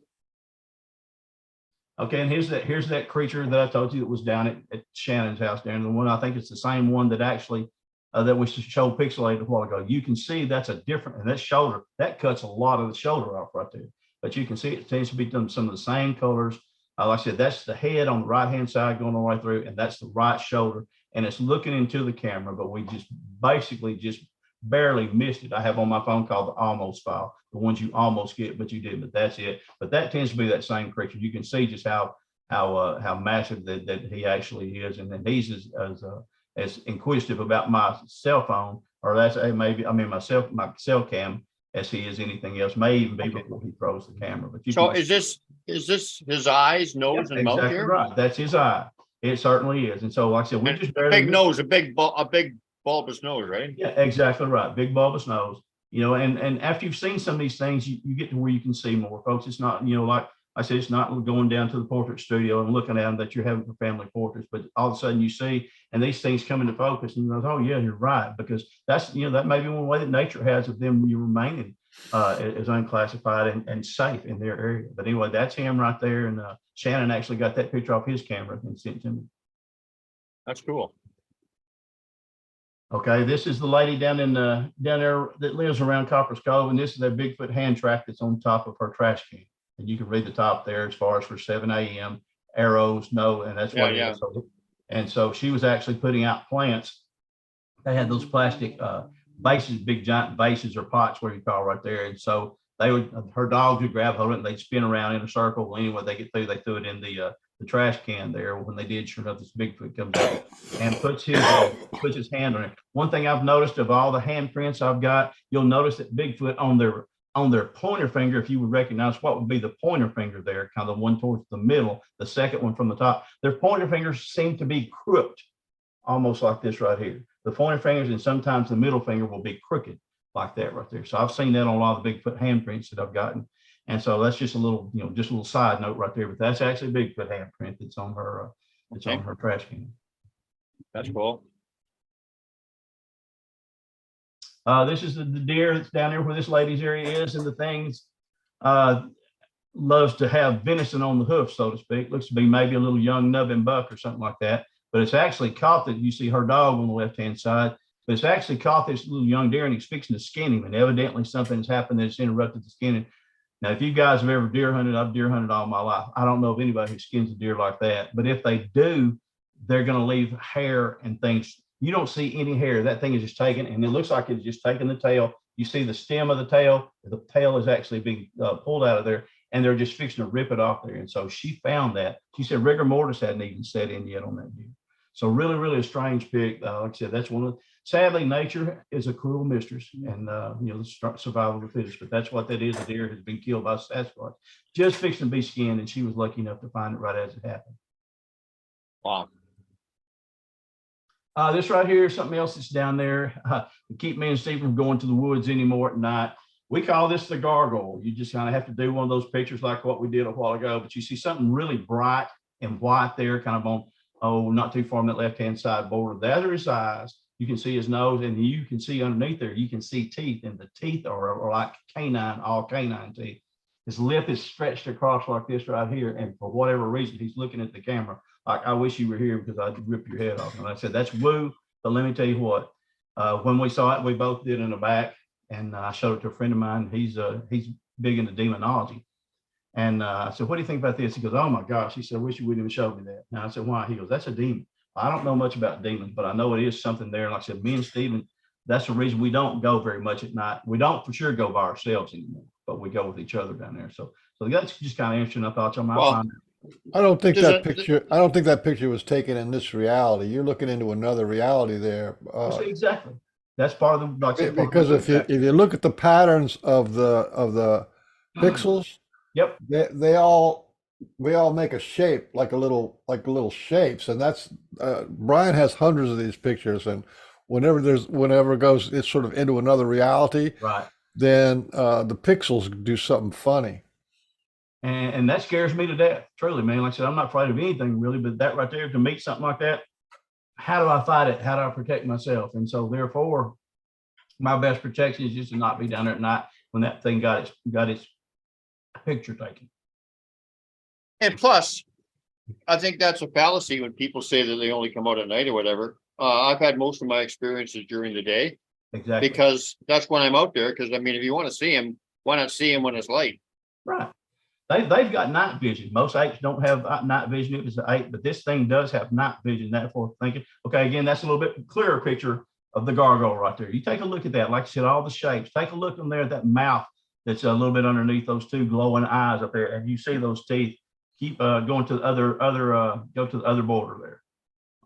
Okay, and here's that creature that I told you that was down at Shannon's house there. And the one, I think it's the same one that actually that we showed pixelated a while ago. You can see that's a different, and that shoulder, that cuts a lot of the shoulder off right there. But you can see it tends to be done some of the same colors. Like I said, that's the head on the right-hand side going all the way through, and that's the right shoulder. and it's looking into the camera, but we just basically just barely missed it. I have on my phone called the almost file, the ones you almost get, but you did, but that's it. But that tends to be that same creature. You can see just how massive that he actually is, and then he's as inquisitive about my cell phone, or that's maybe I mean my cell cam, as he is anything else. May even be before he throws the camera. But So is this his eyes, nose, and mouth exactly here? right. That's his eye. It certainly is. And so, like I said, we And just a barely big nose, a big bulbous nose, right? Yeah, exactly right. Big bulbous nose. You know, and after you've seen some of these things, you get to where you can see more, folks. It's not, you know, like I said, it's not going down to the portrait studio and looking at them that you're having for family portraits, but all of a sudden you see, and these things come into focus, and you go, oh yeah, you're right, because that's, you know, that may be one way that nature has of them you remaining as unclassified and safe in their area. But anyway, that's him right there, and Shannon actually got that picture off his camera and sent it to me. That's cool. Okay, this is the lady down there that lives around Copper's Cove, and this is that Bigfoot hand track that's on top of her trash can. And you can read the top there as far as for 7 a.m. arrows, no, and that's what it is. And so she was actually putting out plants. They had those plastic vases, big giant vases or pots, where you call right there. And so her dogs would grab hold of it and they'd spin around in a circle. Anyway, they get through, they threw it in the trash can there. When they did, sure enough, this Bigfoot comes out and puts his hand on it. One thing I've noticed of all the handprints I've got, you'll notice that Bigfoot on their pointer finger, if you would recognize what would be the pointer finger there, kind of the one towards the middle, the second one from the top, their pointer fingers seem to be crooked, almost like this right here. The pointer fingers and sometimes the middle finger will be crooked like that right there. So I've seen that on a lot of the Bigfoot handprints that I've gotten. And so that's just a little, you know, just a little side note right there, but that's actually a Bigfoot handprint that's on her, on her trash can. That's cool. This is the deer that's down there where this lady's area is, and the things loves to have venison on the hoof, so to speak. Looks to be maybe a little young nubbin buck or something like that, but it's actually caught that you see her dog on the left-hand side, but it's actually caught this little young deer and he's fixing to skin him, and evidently something's happened that's interrupted the skinning. Now, if you guys have ever deer hunted, I've deer hunted all my life. I don't know of anybody who skins a deer like that, but if they do, they're going to leave hair and things. You don't see any hair. That thing is just taken, and it looks like it's just taking the tail. You see the stem of the tail. The tail is actually being pulled out of there, and they're just fixing to rip it off there. And so she found that. She said rigor mortis hadn't even set in yet on that deer. So really, really a strange pick. Like I said, that's one of sadly, nature is a cruel mistress, and you know, the survival of the fittest. But that's what that is. A deer has been killed by Sasquatch, just fixing to be skinned, and she was lucky enough to find it right as it happened. Wow. This right here is something else that's down there. Keep me and Steve from going to the woods anymore at night. We call this the gargoyle. You just kind of have to do one of those pictures like what we did a while ago, but you see something really bright and white there, kind of on, not too far on that left-hand side border. That are his eyes. You can see his nose, and you can see underneath there, you can see teeth, and the teeth are like all canine teeth. His lip is stretched across like this right here, and for whatever reason, he's looking at the camera like, I wish you were here because I'd rip your head off. And I said, that's woo, but let me tell you what, when we saw it, we both did in the back, and I showed it to a friend of mine. He's big into demonology. And I said, what do you think about this? He goes, oh my gosh. He said, I wish you wouldn't even show me that. And I said, why? He goes, that's a demon. I don't know much about demons, but I know it is something there. Like I said, me and Steven, that's the reason we don't go very much at night. We don't for sure go by ourselves anymore, but we go with each other down there. So that's just kind of interesting. I thought y'all might find it. I don't think that picture was taken in this reality. You're looking into another reality there. Exactly. That's part of the, like I said, because if you look at the patterns of the pixels, yep, they all make a shape like little shapes, and that's Brian has hundreds of these pictures, and whenever it goes, it's sort of into another reality, right? Then the pixels do something funny. And that scares me to death, truly, man. Like I said, I'm not afraid of anything really, but that right there, to meet something like that, how do I fight it? How do I protect myself? And so therefore, my best protection is just to not be down there at night when that thing got its picture taken. And plus, I think that's a fallacy when people say that they only come out at night or whatever. I've had most of my experiences during the day. Exactly. Because that's when I'm out there. Because I mean, if you want to see him, why not see him when it's light? Right. they've got night vision. Most apes don't have night vision if it's an ape, but this thing does have night vision. Therefore, thinking, okay, again, that's a little bit clearer picture of the gargoyle right there. You take a look at that. Like I said, all the shapes. Take a look in there at that mouth that's a little bit underneath those two glowing eyes up there, and you see those teeth. Keep going to the other border there.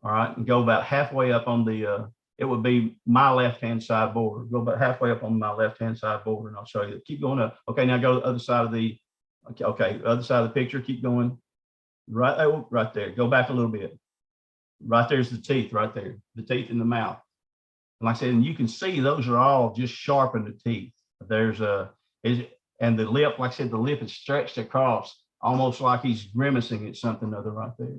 All right, and go about halfway up on the. It would be my left-hand side border. Go about halfway up on my left-hand side border, and I'll show you. Keep going up. Okay, now go to the other side of the. Okay, other side of the picture. Keep going. Right there. Go back a little bit. Right there's the teeth. Right there, the teeth in the mouth. And like I said, and you can see those are all just sharpened the teeth. There's and the lip. Like I said, the lip is stretched across, almost like he's grimacing at something other right there.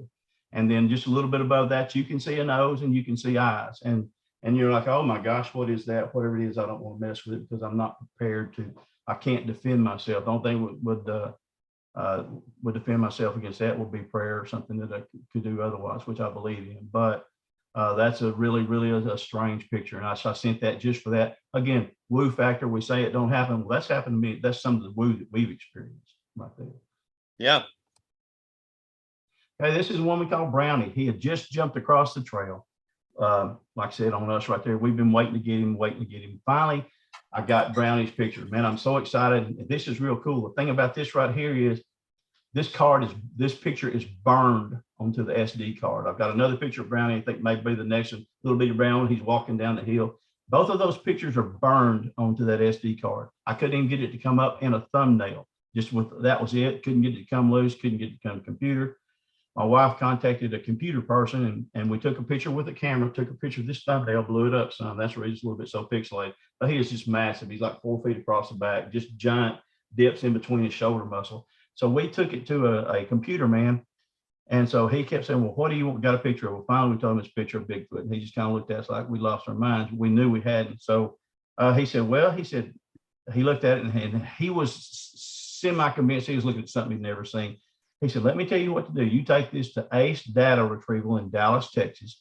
And then just a little bit above that, you can see a nose and you can see eyes. And you're like, oh my gosh, what is that? Whatever it is, I don't want to mess with it because I'm not prepared to. I can't defend myself. The only thing would defend myself against that would be prayer or something that I could do otherwise, which I believe in. But that's a really, really a strange picture. And I sent that just for that. Again, woo factor. We say it don't happen. Well, that's happened to me. That's some of the woo that we've experienced right there. Yeah. Okay, this is one we call Brownie. He had just jumped across the trail. Like I said, on us right there, we've been waiting to get him. Finally, I got Brownie's picture. Man, I'm so excited. This is real cool. The thing about this right here is this picture is burned onto the SD card. I've got another picture of Brownie. I think maybe the next one, little bitty brown. He's walking down the hill. Both of those pictures are burned onto that SD card. I couldn't even get it to come up in a thumbnail. That was it. Couldn't get it to come loose. Couldn't get it to come to computer. My wife contacted a computer person and we took a picture with a camera, took a picture of this thumbnail, blew it up some. That's where he's a little bit so pixelated. But he is just massive. He's like 4 feet across the back, just giant dips in between his shoulder muscle. So we took it to a computer man. And so he kept saying, well, what do you want? Got a picture of? Well, finally, we told him it's a picture of Bigfoot. And he just kind of looked at us like we lost our minds. We knew we hadn't. So he said, he looked at it and he was semi-convinced he was looking at something he'd never seen. He said, let me tell you what to do. You take this to Ace Data Retrieval in Dallas, Texas.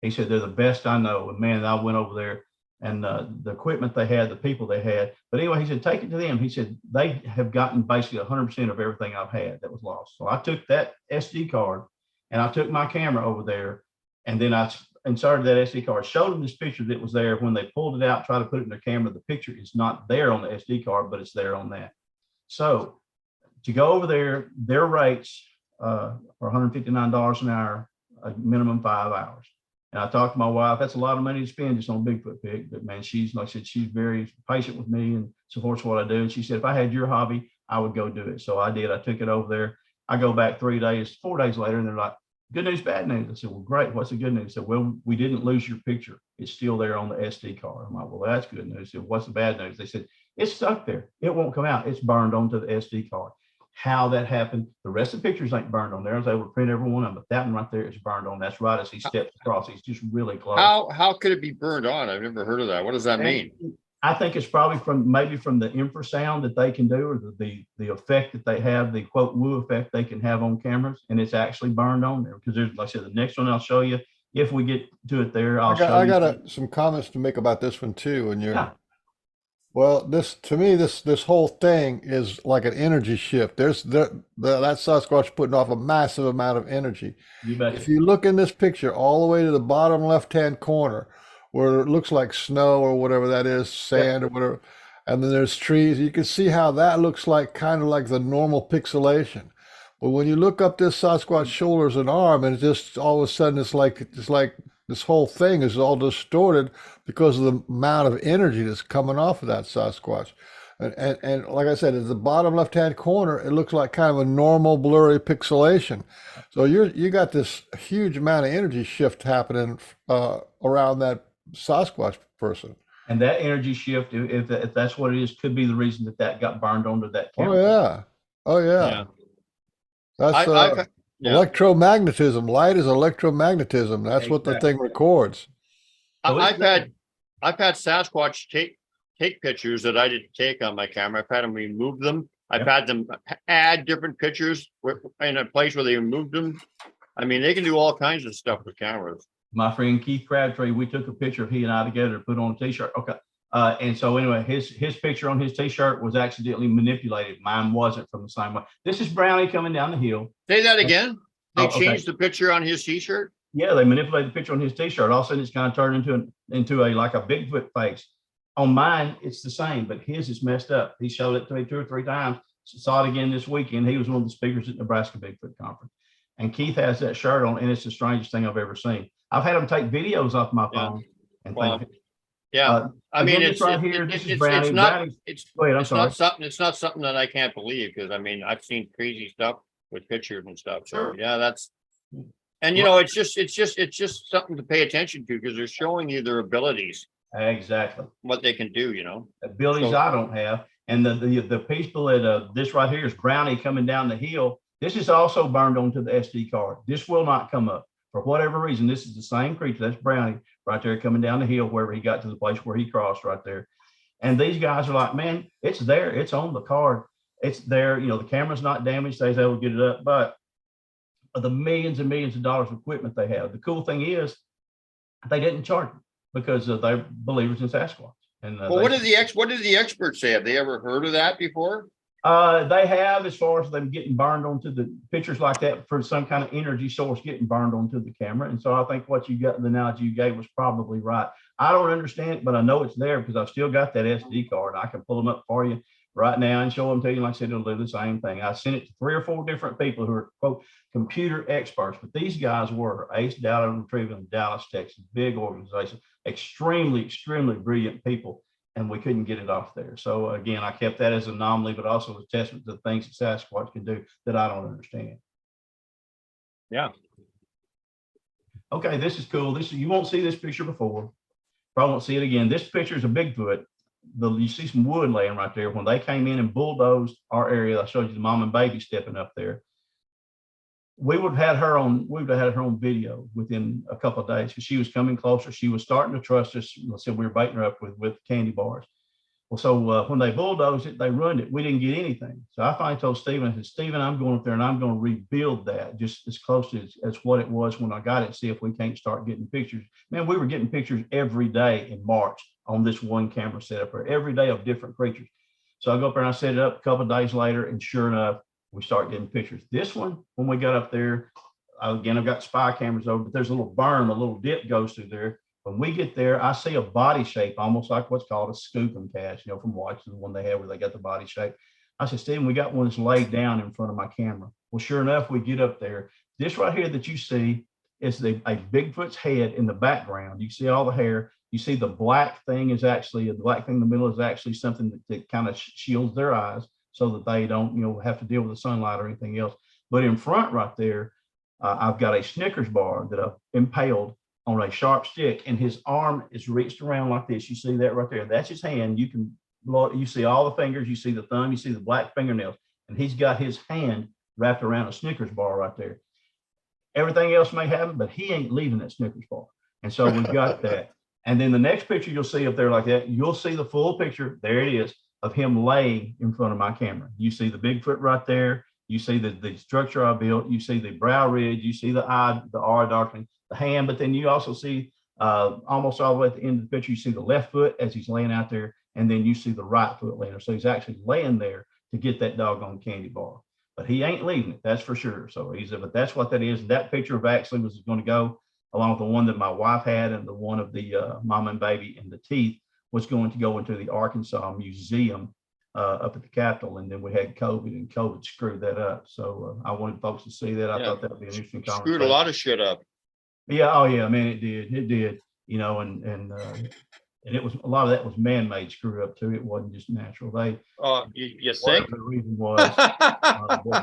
He said, they're the best I know. And man, I went over there and the equipment they had, the people they had. But anyway, he said, take it to them. He said, they have gotten basically 100% of everything I've had that was lost. So I took that SD card and I took my camera over there and then I inserted that SD card, showed them this picture that was there. When they pulled it out, tried to put it in their camera, the picture is not there on the SD card, but it's there on that. So to go over there, their rates are $159 an hour, a minimum 5 hours. And I talked to my wife, that's a lot of money to spend just on Bigfoot pick. But man, she's, like I said, she's very patient with me and supports what I do. And she said, if I had your hobby, I would go do it. So I did. I took it over there. I go back 4 days later, and they're like, good news, bad news. I said, well, great. What's the good news? I said, well, we didn't lose your picture. It's still there on the SD card. I'm like, well, that's good news. I said, what's the bad news? They said, it's stuck there. It won't come out. It's burned onto the SD card. How that happened, the rest of the pictures ain't burned on there. I was able to print every one of them, but that one right there is burned on. That's right as he steps across. He's just really close. How could it be burned on? I've never heard of that. What does that mean? I think it's probably from the infrasound that they can do, or the effect that they have, the quote woo effect they can have on cameras, and it's actually burned on there. Because there's, like I said, the next one I'll show you. If we get to it there, I got some comments to make about this one too. And well, to me, this whole thing is like an energy shift. That Sasquatch putting off a massive amount of energy. If you look in this picture all the way to the bottom left-hand corner, where it looks like snow or whatever that is, sand or whatever, and then there's trees, you can see how that looks like kind of like the normal pixelation. But when you look up this Sasquatch shoulders and arm, and it just all of a sudden it's like this whole thing is all distorted because of the amount of energy that's coming off of that Sasquatch. And like I said, at the bottom left-hand corner, it looks like kind of a normal blurry pixelation. So you got this huge amount of energy shift happening around that Sasquatch person. And that energy shift, if that's what it is, could be the reason that got burned onto that camera. Oh yeah. That's electromagnetism. Light is electromagnetism. That's what the thing records. I've had Sasquatch take pictures that I didn't take on my camera. I've had them remove them. I've had them add different pictures in a place where they removed them. I mean, they can do all kinds of stuff with cameras. My friend Keith Crabtree, we took a picture of he and I together, put on a t-shirt. Okay, And so anyway, his picture on his t-shirt was accidentally manipulated. Mine wasn't, from the same way. This is Brownie coming down the hill. Say that again. They Oh, okay. changed the picture on his t-shirt. Yeah, they manipulated the picture on his t-shirt. All of a sudden, it's kind of turned into a like a Bigfoot face. On mine, it's the same, but his is messed up. He showed it to me 2 or 3 times. Saw it again this weekend. He was one of the speakers at Nebraska Bigfoot Conference. And Keith has that shirt on, and it's the strangest thing I've ever seen. I've had him take videos off my phone and Well, things. Yeah, I mean, again, it's this right here. This is Brownie. it's not Brownie's- it's Go ahead. I'm it's sorry. not something it's not something that I can't believe, because I mean I've seen crazy stuff with pictures and stuff. So Sure. yeah, that's, and you know, it's just something to pay attention to, because they're showing you their abilities, Exactly. what they can do, you know. Abilities So- I don't have. And the people at this right here is Brownie coming down the hill. This is also burned onto the SD card. This will not come up for whatever reason. This is the same creature. That's Brownie right there coming down the hill wherever he got to the place where he crossed right there. And these guys are like, man, it's there. It's on the card. It's there. You know, the camera's not damaged. They was able to get it up. But the millions and millions of dollars of equipment they have. The cool thing is they didn't charge them because they're believers in Sasquatch. And Well, what did the experts say? Have they ever heard of that before? They have, as far as them getting burned onto the pictures like that, for some kind of energy source getting burned onto the camera. And so I think what you got, the analogy you gave, was probably right. I don't understand it, but I know it's there because I've still got that SD card. I can pull them up for you right now and show them to you. Like I said, it'll do the same thing. I sent it to 3 or 4 different people who are, quote, computer experts, but these guys were Ace Data Retrieval in Dallas, Texas, big organization, extremely, extremely brilliant people. And we couldn't get it off there. So again, I kept that as an anomaly, but also a testament to the things that Sasquatch can do that I don't understand. Yeah. Okay, this is cool. This is, you won't see this picture before. Probably won't see it again. This picture is a Bigfoot. You see some wood laying right there. When they came in and bulldozed our area, I showed you the mom and baby stepping up there. We would have had her on video within a couple of days, because she was coming closer. She was starting to trust us. So we were baiting her up with candy bars. Well, so when they bulldozed it, they ruined it. We didn't get anything. So I finally told Stephen, I said, Stephen, I'm going up there and I'm going to rebuild that just as close as what it was when I got it, see if we can't start getting pictures. Man, we were getting pictures every day in March on this one camera setup, or every day of different creatures. So I go up there and I set it up. A couple of days later, and sure enough, we start getting pictures. This one, when we got up there, again, I've got spy cameras over, but there's a little berm, a little dip goes through there. When we get there, I see a body shape, almost like what's called a scooping cast, you know, from watching the one they had where they got the body shape. I said, Stephen, we got one that's laid down in front of my camera. Well, sure enough, we get up there. This right here that you see is a Bigfoot's head in the background. You see all the hair. You see the black thing is actually, the black thing in the middle is actually something that kind of shields their eyes, so that they don't, you know, have to deal with the sunlight or anything else. But in front right there, I've got a Snickers bar that I've impaled on a sharp stick, and his arm is reached around like this. You see that right there? That's his hand. You see all the fingers, you see the thumb, you see the black fingernails, and he's got his hand wrapped around a Snickers bar right there. Everything else may happen, but he ain't leaving that Snickers bar. And so we've got that. And then the next picture you'll see up there like that, you'll see the full picture. There it is, of him laying in front of my camera. You see the Bigfoot right there. You see the structure I built. You see the brow ridge. You see the eye, the R darkening, the hand. But then you also see almost all the way at the end of the picture, you see the left foot as he's laying out there. And then you see the right foot laying there. So he's actually laying there to get that doggone candy bar. But he ain't leaving it, that's for sure. So but that's what that is. That picture of actually was going to go along with the one that my wife had, and the one of the mama and baby and the teeth was going to go into the Arkansas Museum up at the Capitol. And then we had COVID, and COVID screwed that up. So I wanted folks to see that. I thought that would be an interesting conversation. Screwed a lot of shit up. Yeah. Oh yeah, man, it did, you know, and it was, a lot of that was man-made screw up too. It wasn't just natural. You think? The reason was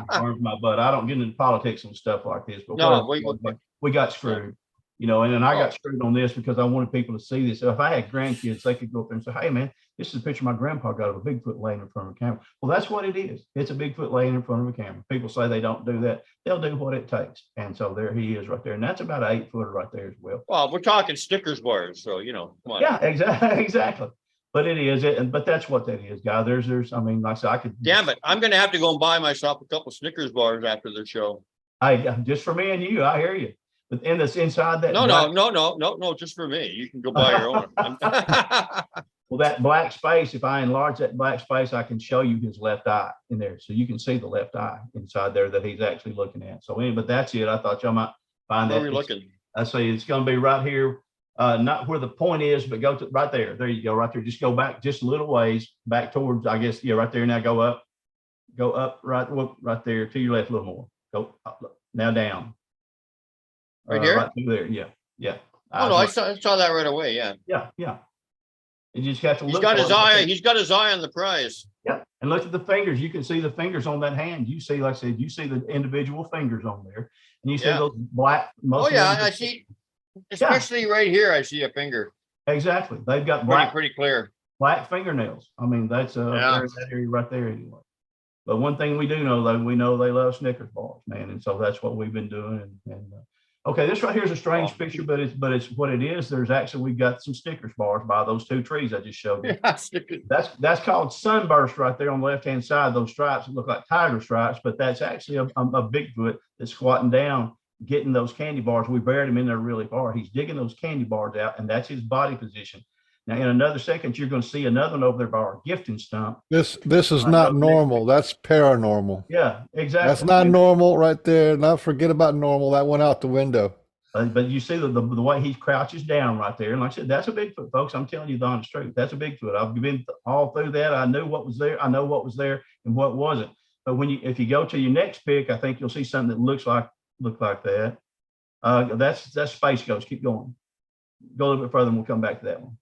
burned my butt. I don't get into politics and stuff like this, but No, we got screwed. You know, and I got screwed on this because I wanted people to see this. So if I had grandkids, they could go up there and say, hey, man, this is a picture my grandpa got of a Bigfoot laying in front of a camera. Well, that's what it is. It's a Bigfoot laying in front of a camera. People say they don't do that. They'll do what it takes. And so there he is right there. And that's about an 8-footer right there as well. Well, we're talking Snickers bars, so, you know, come on. Yeah, exactly. But it is. But that's what that is, guy. I mean, like I said, I could. Damn it. I'm going to have to go and buy myself a couple Snickers bars after the show. Just for me and you, I hear you. But in this inside that. No, just for me. You can go buy your own. Well, that black space, if I enlarge that black space, I can show you his left eye in there. So you can see the left eye inside there that he's actually looking at. So, but that's it. I thought y'all might find Where that. are we looking? I say it's going to be right here, not where the point is, but go to right there. There you go, right there. Just go back just a little ways back towards, I guess, yeah, right there. Now go up right there to your left a little more. Go up, now down. Right here? Right through there. Yeah. Yeah. Oh, no, I saw that right away. Yeah. Yeah. Yeah. You just have to He's look. got for his it. eye. He's got his eye on the prize. Yeah. And look at the fingers. You can see the fingers on that hand. You see, like I said, you see the individual fingers on there. And you see Yeah. those black. Oh, yeah, I see. Especially right here, I see a finger. Exactly. They've got Pretty clear. black fingernails. I mean, that's Yeah. that area right there anyway. But one thing we do know, though, we know they love Snickers bars, man, and so that's what we've been doing. And okay, this right here is a strange picture, but it's what it is. There's actually we've got some Snickers bars by those two trees I just showed you. Yeah, That's called sunburst right there on the left hand side. Those stripes that look like tiger stripes, but that's actually a Bigfoot that's squatting down, getting those candy bars. We buried him in there really far. He's digging those candy bars out, and that's his body position. Now, in another second, you're going to see another one over there by our gifting stump. This is not normal. That's paranormal. Yeah, exactly. That's not normal right there. Not forget about normal. That went out the window. But you see the way he crouches down right there. And like I said, that's a Bigfoot, folks. I'm telling you the honest truth. That's a Bigfoot. I've been all through that. I knew what was there. I know what was there and what wasn't. But if you go to your next pick, I think you'll see something that looks like that. That's Space Ghost. Keep going. Go a little bit further and we'll come back to that one.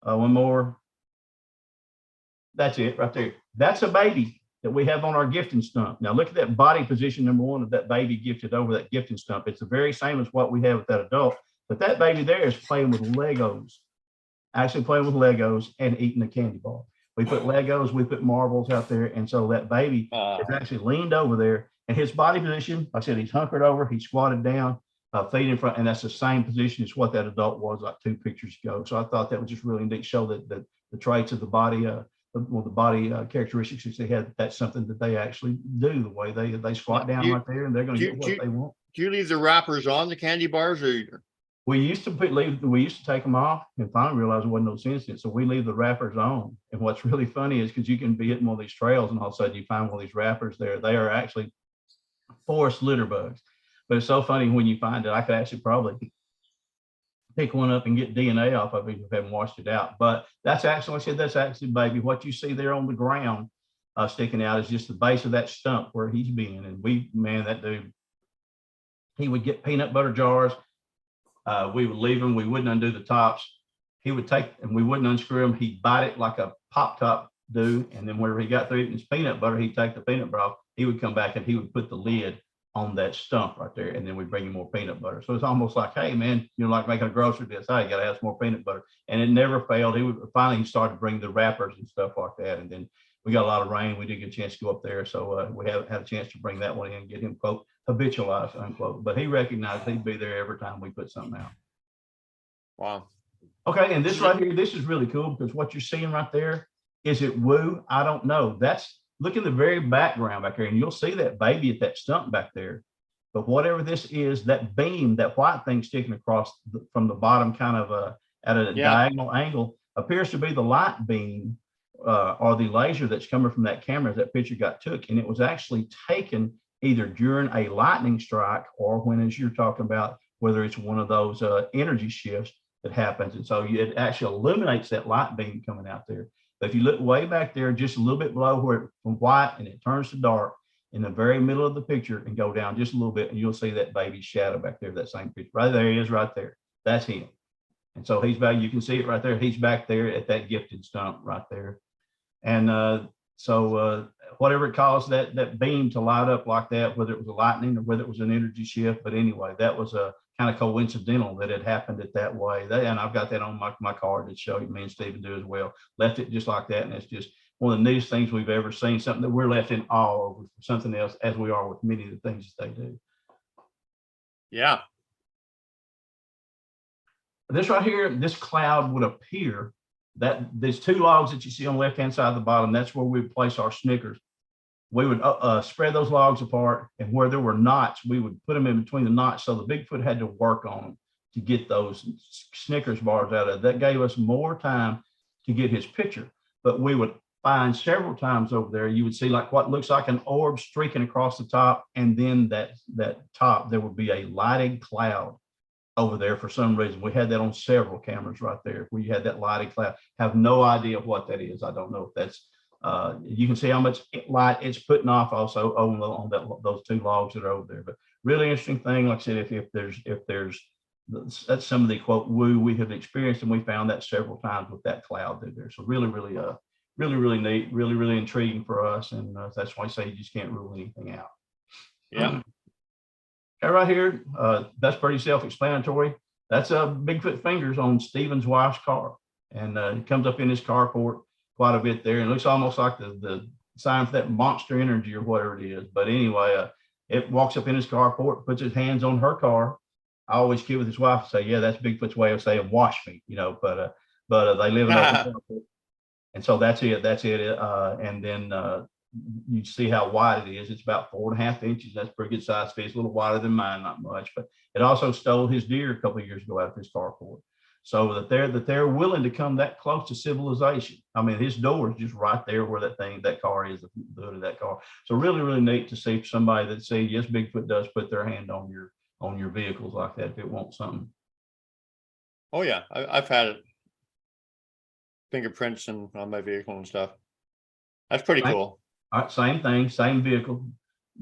One more. That's it right there. That's a baby that we have on our gifting stump. Now look at that body position, number one, of that baby gifted over that gifting stump. It's the very same as what we have with that adult, but that baby there is playing with Legos, actually playing with Legos and eating a candy bar. We put Legos, we put marbles out there, and so that baby is actually leaned over there, and his body position, like I said, he's hunkered over, he's squatted down, feet in front, and that's the same position as what that adult was like 2 pictures ago. So I thought that was just really neat, show that the traits of the body, the body characteristics that they had. That's something that they actually do. The way they squat down right there, and they're going to get what they want. Do you leave the wrappers on the candy bars, or we used to take them off, and finally realized it wasn't no sense in it. So we leave the wrappers on. And what's really funny is because you can be hitting one of these trails, and all of a sudden you find one of these wrappers there. They are actually forest litter bugs. But it's so funny when you find it. I could actually probably pick one up and get DNA off of it if I haven't washed it out. But that's actually, like I said, that's actually baby. What you see there on the ground sticking out is just the base of that stump where he's been. And that dude, he would get peanut butter jars. We would leave them. We wouldn't undo the tops. He would take, and we wouldn't unscrew them. He'd bite it like a pop top do. And then whenever he got through eating his peanut butter, he'd take the peanut butter off. He would come back and he would put the lid on that stump right there, and then we bring you more peanut butter. So it's almost like, hey man, like making a grocery list. Hey, you gotta have some more peanut butter. And it never failed. He started to bring the wrappers and stuff like that. And then we got a lot of rain. We did get a chance to go up there. So we haven't had a chance to bring that one in and get him, quote, habitualized, unquote. But he recognized he'd be there every time we put something out. Wow. Okay, and this right here, this is really cool because what you're seeing right there, is it woo? I don't know. Look in the very background back there, and you'll see that baby at that stump back there. But whatever this is, that beam, that white thing sticking across from the bottom, kind of at a diagonal angle, appears to be the light beam or the laser that's coming from that camera that picture got took. And it was actually taken either during a lightning strike or when, as you're talking about, whether it's one of those energy shifts that happens. And so it actually illuminates that light beam coming out there. But if you look way back there, just a little bit below where from white and it turns to dark in the very middle of the picture and go down just a little bit, and you'll see that baby's shadow back there, that same picture. Right there he is right there. That's him. And so he's back, you can see it right there. He's back there at that gifted stump right there. And so whatever it caused that beam to light up like that, whether it was a lightning or whether it was an energy shift, but anyway, that was a kind of coincidental that it happened it that way. And I've got that on my card that show you, me and Stephen do as well. Left it just like that, and it's just one of the neatest things we've ever seen, something that we're left in awe over for something else, as we are with many of the things that they do. Yeah. This right here, this cloud would appear that there's 2 logs that you see on the left-hand side of the bottom. That's where we would place our Snickers. We would spread those logs apart, and where there were knots, we would put them in between the knots. So the Bigfoot had to work on them to get those Snickers bars out of it. That gave us more time to get his picture. But we would find several times over there, you would see like what looks like an orb streaking across the top, and then that top, there would be a lighted cloud over there for some reason. We had that on several cameras right there. We had that lighted cloud. Have no idea what that is. I don't know if that's, you can see how much light it's putting off also on those two logs that are over there. But really interesting thing, like I said, if there's that's some of the quote woo we have experienced, and we found that several times with that cloud there. So really neat, really intriguing for us, and that's why I say you just can't rule anything out. Yeah. Okay, right here, that's pretty self-explanatory. That's Bigfoot fingers on Stephen's wife's car, and it comes up in his carport quite a bit there, and it looks almost like the sign for that Monster Energy or whatever it is. But anyway, it walks up in his carport, puts his hands on her car. I always kid with his wife and say, yeah, that's Bigfoot's way of saying wash me, but they live in open carport. And so that's it. And then you see how wide it is. It's about 4.5 inches. That's pretty good size fish, a little wider than mine, not much. But it also stole his deer a couple of years ago out of his carport. So that they're willing to come that close to civilization. I mean, his door is just right there where that car is, the hood of that car. So really neat to see somebody that say, yes, Bigfoot does put their hand on your vehicles like that if it wants something. Oh yeah, I've had it. Fingerprints on my vehicle and stuff. That's pretty cool. All right, same thing, same vehicle,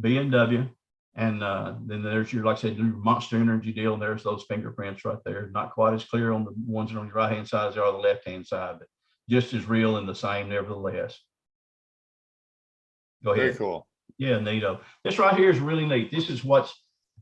BMW, and then there's your, like I said, your Monster Energy deal. And there's those fingerprints right there. Not quite as clear on the ones on your right hand side as they are the left hand side, but just as real and the same nevertheless. Go ahead. Very cool. Yeah, neato. This right here is really neat. This is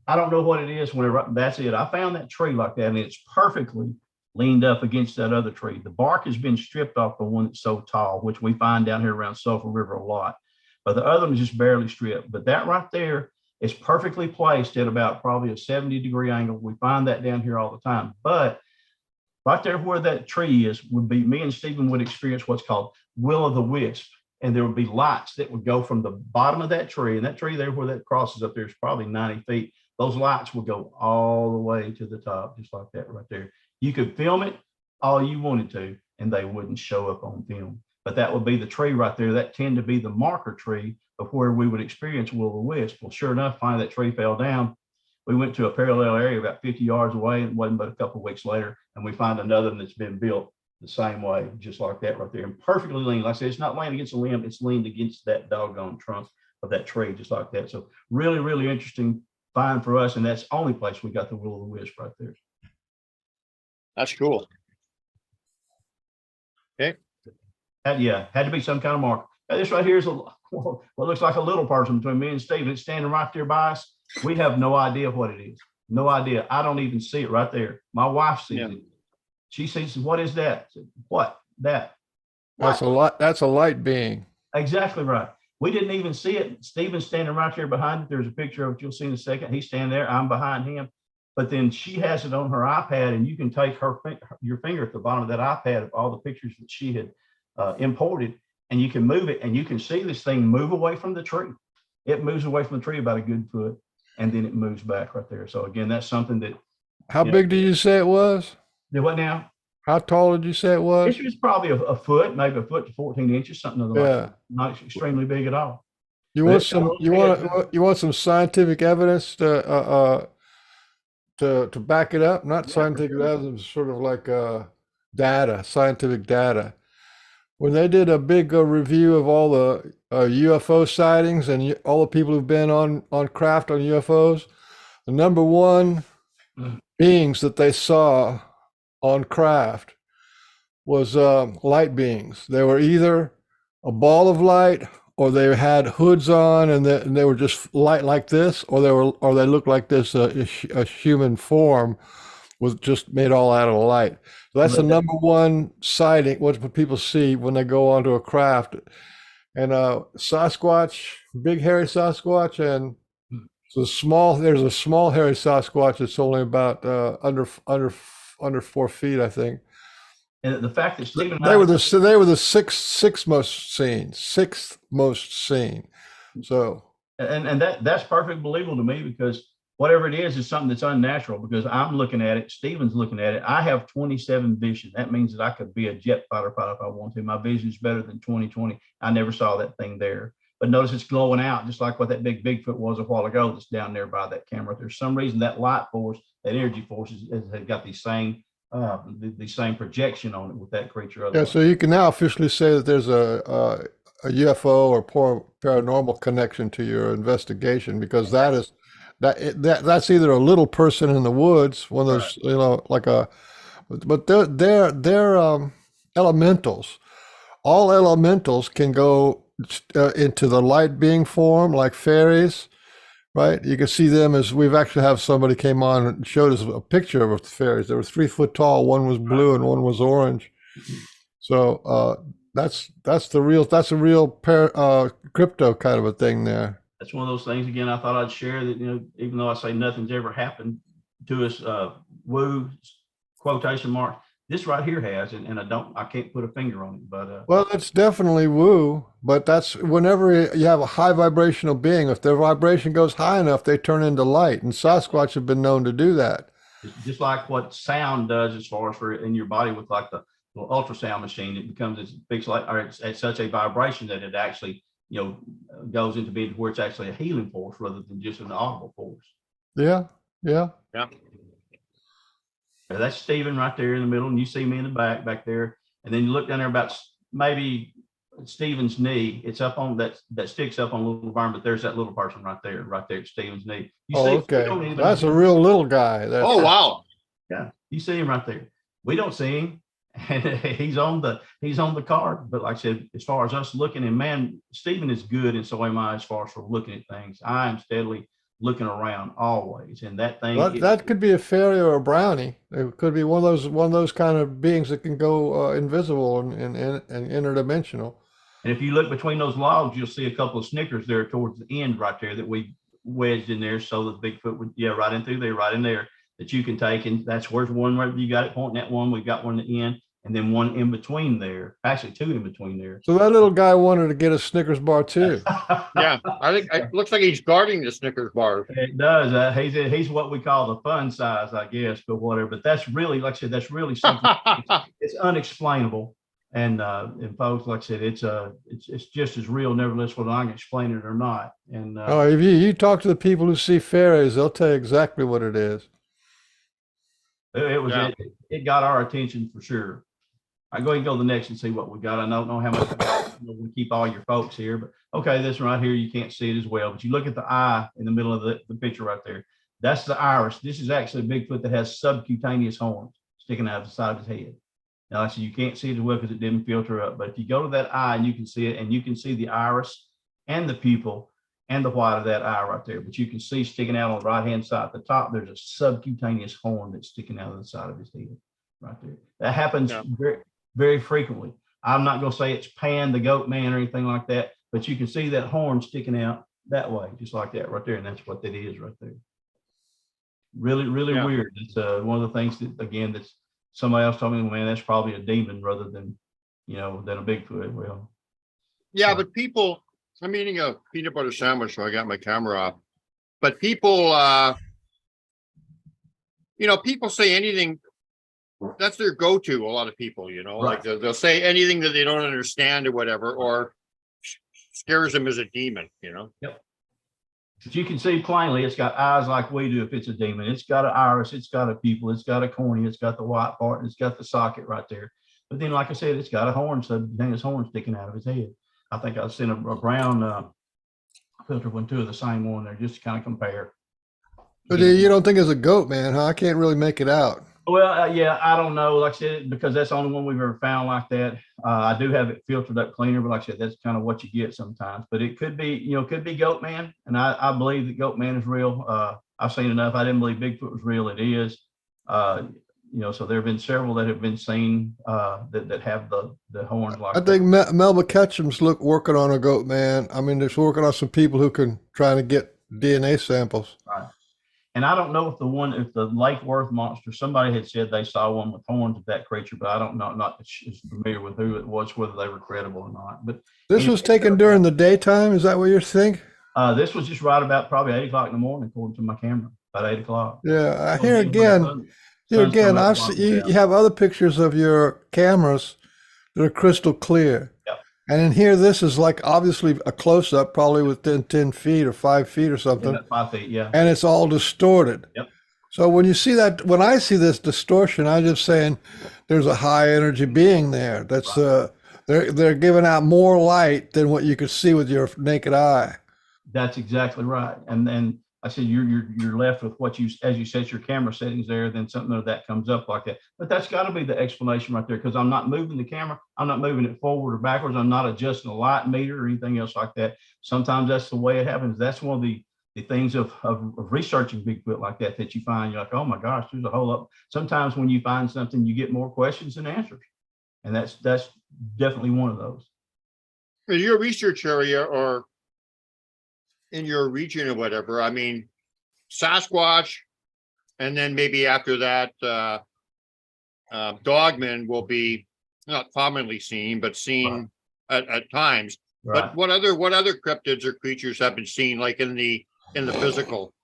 I don't know what it is. That's it. I found that tree like that, and it's perfectly leaned up against that other tree. The bark has been stripped off the one that's so tall, which we find down here around Sulphur River a lot. But the other one is just barely stripped. But that right there is perfectly placed at about probably a 70-degree angle. We find that down here all the time. But right there where that tree is would be, me and Stephen would experience what's called will-o'-the-wisp. And there would be lights that would go from the bottom of that tree, and that tree there where that crosses up there is probably 90 feet. Those lights would go all the way to the top, just like that right there. You could film it all you wanted to, and they wouldn't show up on film. But that would be the tree right there. That tend to be the marker tree of where we would experience will-o'-the-wisp. Well, sure enough, finally that tree fell down. We went to a parallel area about 50 yards away, and it wasn't but a couple of weeks later, and we find another one that's been built the same way, just like that right there, and perfectly lean. Like I said, it's not laying against a limb, it's leaned against that doggone trunk of that tree, just like that. So really interesting find for us, and that's the only place we got the will-o'-the-wisp right there. That's cool. Okay. Yeah, had to be some kind of marker. Now, this right here is what looks like a little person between me and Stephen. It's standing right there by us. We have no idea what it is. No idea. I don't even see it right there. My wife sees it. She says, what is that? Said, what? That. That's a light being. Exactly right. We didn't even see it. Stephen's standing right there behind it. There's a picture of it you'll see in a second. He's standing there. I'm behind him. But then she has it on her iPad, and you can take your finger at the bottom of that iPad of all the pictures that she had imported, and you can move it, and you can see this thing move away from the tree. It moves away from the tree about a good foot, and then it moves back right there. So again, that's something that. How big did you say it was? What now? How tall did you say it was? This was probably a foot, maybe a foot to 14 inches, something like that. Not extremely big at all. You want some scientific evidence to back it up? Not scientific evidence, sort of like scientific data. When they did a big review of all the UFO sightings and all the people who've been on craft on UFOs, the number one beings that they saw on craft was light beings. They were either a ball of light, or they had hoods on, and they were just light like this, or they looked like this a human form was just made all out of light. So that's the number one sighting, what people see when they go onto a craft. And Sasquatch, big hairy Sasquatch, and there's a small hairy Sasquatch that's only about under 4 feet, I think. And the fact that Stephen they were the sixth most seen. So and that's perfectly believable to me, because whatever it is something that's unnatural, because I'm looking at it, Steven's looking at it. I have 27 vision. That means that I could be a jet fighter pilot if I want to. My vision is better than 20/20. I never saw that thing there. But notice it's glowing out, just like what that big Bigfoot was a while ago that's down there by that camera. There's some reason that light force, that energy force has got the same projection on it with that creature. Yeah, Otherwise. so you can now officially say that there's a UFO or paranormal connection to your investigation, because that's either a little person in the woods, one of those, like but they're elementals. All elementals can go into the light being form, like fairies, right? You can see them as we've actually have somebody came on and showed us a picture of the fairies. They were 3 foot tall. One was blue and one was orange. So that's a real crypto kind of a thing there. That's one of those things. Again, I thought I'd share that. Even though I say nothing's ever happened to us, woo quotation marks. This right here has, and I can't put a finger on it, but well, it's definitely woo. But that's whenever you have a high vibrational being, if their vibration goes high enough, they turn into light, and Sasquatch have been known to do that. Just like what sound does, as far as for in your body with like the little ultrasound machine, it becomes as big, like, or it's at such a vibration that it actually goes into being where it's actually a healing force rather than just an audible force. Yeah. That's Stephen right there in the middle, and you see me in the back there, and then you look down there about maybe Stephen's knee. It's up on that sticks up on a little barn, but there's that little person right there at Stephen's knee. Okay, that's a real little guy. Oh wow! Yeah, you see him right there. We don't see him, and he's on the card. But like I said, as far as us looking, and man, Stephen is good, and so am I as far as for looking at things. I am steadily looking around always, and that thing that could be a fairy or a brownie. It could be one of those kind of beings that can go invisible and interdimensional. And if you look between those logs, you'll see a couple of Snickers there towards the end right there that we wedged in there so that Bigfoot would right in through there, right in there, that you can take. And that's where's one where you got it pointing at one. We've got one at the end, and then one in between there. Actually, two in between there. So that little guy wanted to get a Snickers bar too. Yeah, I think it looks like he's guarding the Snickers bar. It does. He's what we call the fun size, I guess, but whatever. But that's really, like I said, that's really something. It's unexplainable. And folks, like I said, it's just as real, nevertheless, whether I can explain it or not. And if you talk to the people who see fairies, they'll tell you exactly what it is. It got our attention for sure. I go ahead and go to the next and see what we got. I don't know how much we keep all your folks here, but okay, this one right here, you can't see it as well, but you look at the eye in the middle of the picture right there. That's the iris. This is actually a Bigfoot that has subcutaneous horns sticking out of the side of his head. Now, actually, you can't see it as well because it didn't filter up. But if you go to that eye and you can see it, and you can see the iris and the pupil and the white of that eye right there. But you can see sticking out on the right-hand side at the top, there's a subcutaneous horn that's sticking out of the side of his head right there. That happens very, very frequently. I'm not going to say it's Pan, the goat man, or anything like that, but you can see that horn sticking out that way, just like that right there. And that's what that is right there. Really, really weird. It's one of the things that, again, that's somebody else told me, man, that's probably a demon rather than, than a Bigfoot. Well, yeah, but people, I'm eating a peanut butter sandwich, so I got my camera off. But people, people say anything. That's their go-to. A lot of people, right. like they'll say anything that they don't understand or whatever, or scares them as a demon. Yep. But you can see plainly, it's got eyes like we do if it's a demon. It's got an iris, it's got a pupil, it's got a cornea, it's got the white part, and it's got the socket right there. But then, like I said, it's got a horn, his horn sticking out of his head. I think I've seen a brown filter one too of the same one there, just to kind of compare. But you don't think it's a goat, man, huh? I can't really make it out. Well, I don't know. Like I said, because that's the only one we've ever found like that. I do have it filtered up cleaner, but like I said, that's kind of what you get sometimes. But it could be, could be goat man, and I believe that goat man is real. I've seen enough. I didn't believe Bigfoot was real. It is. So there have been several that have been seen that have the horns like that. I think Melba Ketchum's working on a goat man. I mean, they're working on some people who can try to get DNA samples. Right. And I don't know if the Lake Worth monster, somebody had said they saw one with horns of that creature, but I don't know, not as familiar with who it was, whether they were credible or not. But this was taken during the daytime. Is that what you think? This was just right about probably 8 o'clock in the morning, according to my camera. about 8 o'clock. Yeah, So here again, when the again, here sun's again, coming up, I've blocking you, it you out. have other pictures of your cameras that are crystal clear. Yep. And in here, this is like obviously a close up, probably within 10 feet or 5 feet or Yeah, something, about 5 feet. Yeah. and it's all distorted. Yep. So when you see that, when I see this distortion, I'm just saying there's a high energy being there. That's Right. they're giving out more light than what you could see with your naked eye. That's exactly right. And then I said you're left with what you, as you set your camera settings there, then something of that comes up like that. But that's got to be the explanation right there, because I'm not moving the camera, I'm not moving it forward or backwards, I'm not adjusting the light meter or anything else like that. Sometimes that's the way it happens. That's one of the things of researching Bigfoot like that, that you find you're like, oh my gosh, there's a whole lot. Sometimes when you find something, you get more questions than answers, and that's definitely one of those. In your research area or in your region or whatever, I mean, Sasquatch, and then maybe after that, dogmen will be not commonly seen, but seen at times. Right. But what other cryptids or creatures have been seen, like in the physical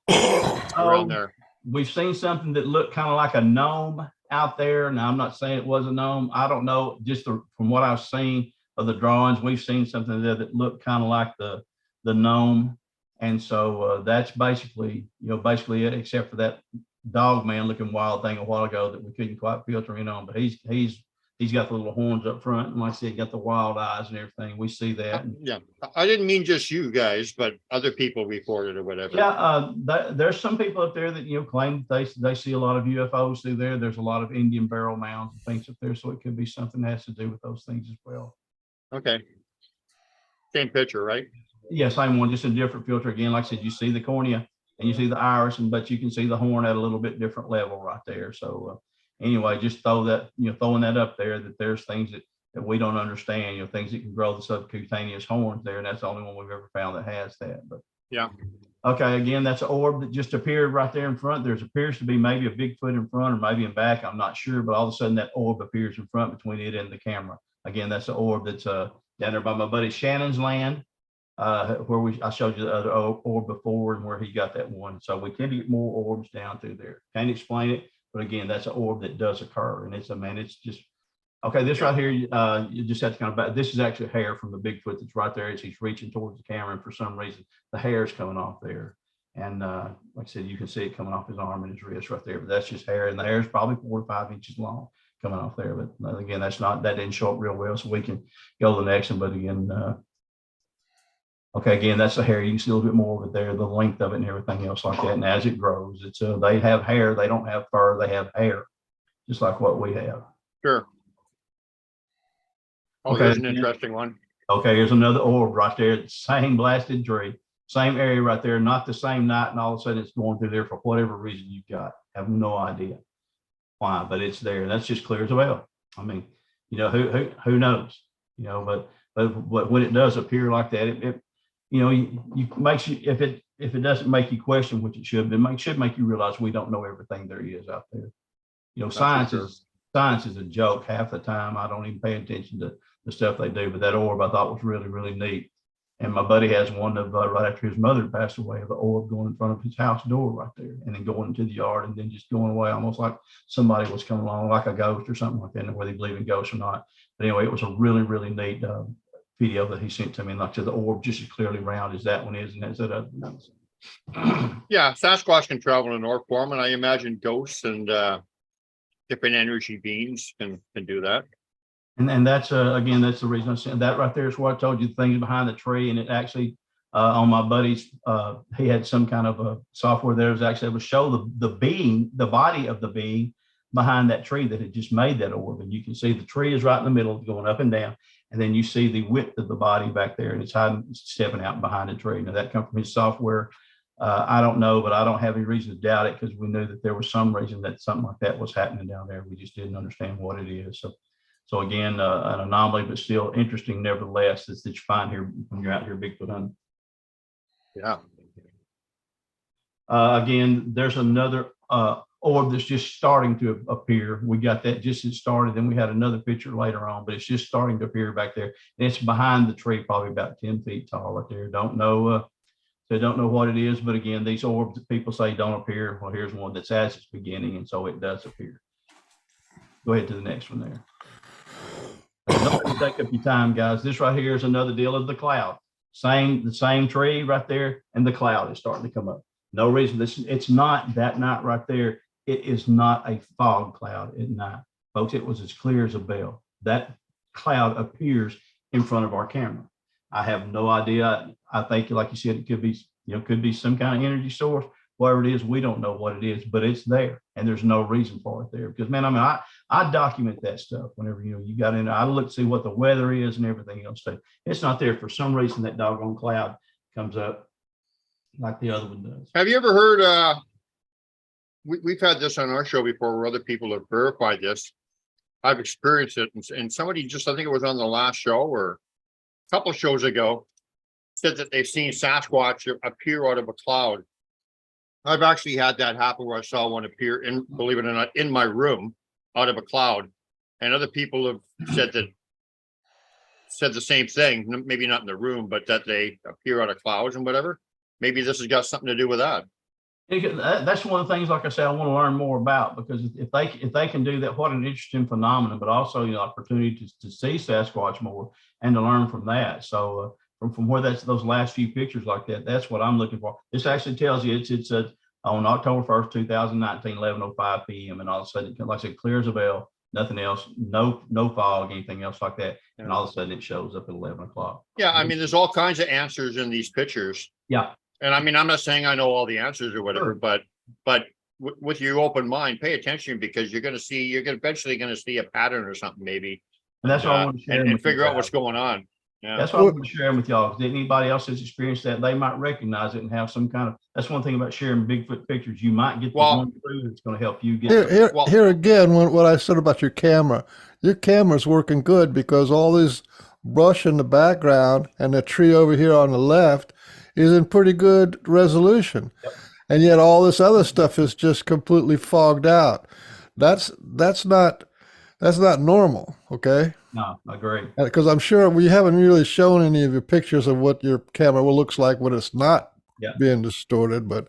around there? We've seen something that looked kind of like a gnome out there. Now, I'm not saying it was a gnome. I don't know. Just from what I've seen of the drawings, we've seen something there that looked kind of like the gnome. And so that's basically it, except for that dog man looking wild thing a while ago that we couldn't quite filter in on. But he's got the little horns up front, and like I said, got the wild eyes and everything. We see that. Yeah, I didn't mean just you guys, but other people reported or whatever. Yeah, there's some people up there that claim they see a lot of UFOs through there. There's a lot of Indian burial mounds and things up there, so it could be something that has to do with those things as well. Okay, same picture, right? Yeah, same one, just a different filter. Again, like I said, you see the cornea and you see the iris, but you can see the horn at a little bit different level right there. So anyway, just throwing that up there, that there's things that we don't understand, things that can grow the subcutaneous horns there, and that's the only one we've ever found that has that. But yeah. Okay, again, that's an orb that just appeared right there in front. There appears to be maybe a Bigfoot in front or maybe in back, I'm not sure, but all of a sudden that orb appears in front between it and the camera. Again, that's an orb that's down there by my buddy Shannon's land, where I showed you the other orb before, and where he got that one. So we tend to get more orbs down through there. Can't explain it, but again, that's an orb that does occur, and it's just okay. This right here, you just have to kind of this is actually hair from the Bigfoot that's right there as he's reaching towards the camera, and for some reason the hair is coming off there. And like I said, you can see it coming off his arm and his wrist right there, but that's just hair, and the hair is probably 4 to 5 inches long coming off there. But again, that didn't show up real well, so we can go to the next one. But again, okay, again, that's the hair. You can see a little bit more of it there, the length of it and everything else like that. And as it grows, it's they have hair. They don't have fur. They have hair, just like what we have. Sure. Oh, Okay, here's an interesting one. Okay, here's another orb right there. Same blasted tree, same area right there. Not the same night, and all of a sudden it's going through there for whatever reason you've got. Have no idea why, but it's there. That's just clear as well. I mean, who knows? But when it does appear like that, it you makes you, if it doesn't make you question, which it should, it should make you realize we don't know everything there is out there. Science is a joke half the time. I don't even pay attention to the stuff they do, but that orb I thought was really, really neat. And my buddy has one of right after his mother passed away, of an orb going in front of his house door right there, and then going into the yard, and then just going away, almost like somebody was coming along, like a ghost or something like that. And whether they believe in ghosts or not, but anyway, it was a really, really neat video that he sent to me. And like I said, the orb just as clearly round as that one is, and that's other ones. Yeah, Sasquatch can travel in orb form, and I imagine ghosts and different energy beings can do that. And that's again, that's the reason I said that right there is what I told you, the things behind the tree. And it actually on my buddy's, he had some kind of a software there was actually able to show the being, the body of the being behind that tree that had just made that orb. And you can see the tree is right in the middle, going up and down. And then you see the width of the body back there, and it's hiding, stepping out behind the tree. Now that comes from his software. I don't know, but I don't have any reason to doubt it, because we knew that there was some reason that something like that was happening down there. We just didn't understand what it is. So again, an anomaly, but still interesting nevertheless, that you find here when you're out here Bigfoot hunting. Yeah. Again, there's another orb that's just starting to appear. We got that just as started. Then we had another picture later on, but it's just starting to appear back there. And it's behind the tree, probably about 10 feet tall right there. Don't know So they don't know what it is. But again, these orbs that people say don't appear. Well, here's one that's at its beginning, and so it does appear. Go ahead to the next one there. Don't take up your time, guys. This right here is another deal of the cloud. The same tree right there, and the cloud is starting to come up. No reason. It's not that night right there. It is not a fog cloud at night, folks. It was as clear as a bell. That cloud appears in front of our camera. I have no idea. I think, like you said, it could be some kind of energy source. Whatever it is, we don't know what it is, but it's there, and there's no reason for it there. Because, man, I mean, I document that stuff whenever you got in there. I look to see what the weather is and everything else too. It's not there for some reason. That doggone cloud comes up like the other one does. Have you ever heard? We've had this on our show before, where other people have verified this. I've experienced it, and somebody just, I think it was on the last show or a couple of shows ago, said that they've seen Sasquatch appear out of a cloud. I've actually had that happen where I saw one appear in, believe it or not, in my room out of a cloud. And other people have said the same thing, maybe not in the room, but that they appear out of clouds and whatever. Maybe this has got something to do with that. That's one of the things, like I said, I want to learn more about, because if they can do that, what an interesting phenomenon, but also opportunity to see Sasquatch more and to learn from that. So from where those last few pictures like that, that's what I'm looking for. This actually tells you it's on October 1st, 2019, 11:05 p.m. and all of a sudden, like I said, clear as a bell, nothing else, no fog, anything else like that, and all of a sudden it shows up at 11 o'clock. Yeah, I mean, there's all kinds of answers in these pictures. Yeah. And I mean, I'm not saying I know all the answers or whatever, Sure. but with your open mind, pay attention, because you're eventually going to see a pattern or something, maybe. And that's what I want to share and figure out what's going on. Yeah. That's what I want to share with y'all. If anybody else has experienced that, they might recognize it and have some kind of. That's one thing about sharing Bigfoot pictures. You might get the one through that's going to help you get. Here again, what I said about your camera's working good, because all this brush in the background and the tree over here on the left is in pretty good resolution. Yep. And yet all this other stuff is just completely fogged out. That's not normal, okay? No, I agree. Because I'm sure we haven't really shown any of your pictures of what your camera looks like when it's not being distorted, but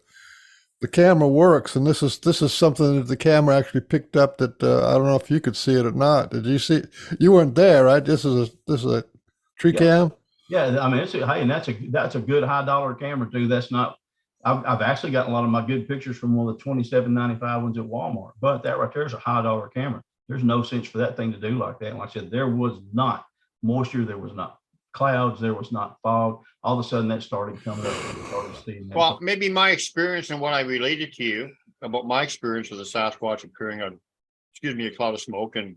the camera works, and this is something that the camera actually picked up that I don't know if you could see it or not. Did you see? You weren't there, right? This is a tree cam. Yeah, I mean, and that's a good $high camera too. That's not. I've actually gotten a lot of my good pictures from one of the $27.95 ones at Walmart, but that right there is a $high camera. There's no sense for that thing to do like that. And like I said, there was not moisture, there was not clouds, there was not fog. All of a sudden that started coming up. And started seeing that. Well, maybe my experience and what I related to you about my experience with the Sasquatch appearing on, a cloud of smoke, and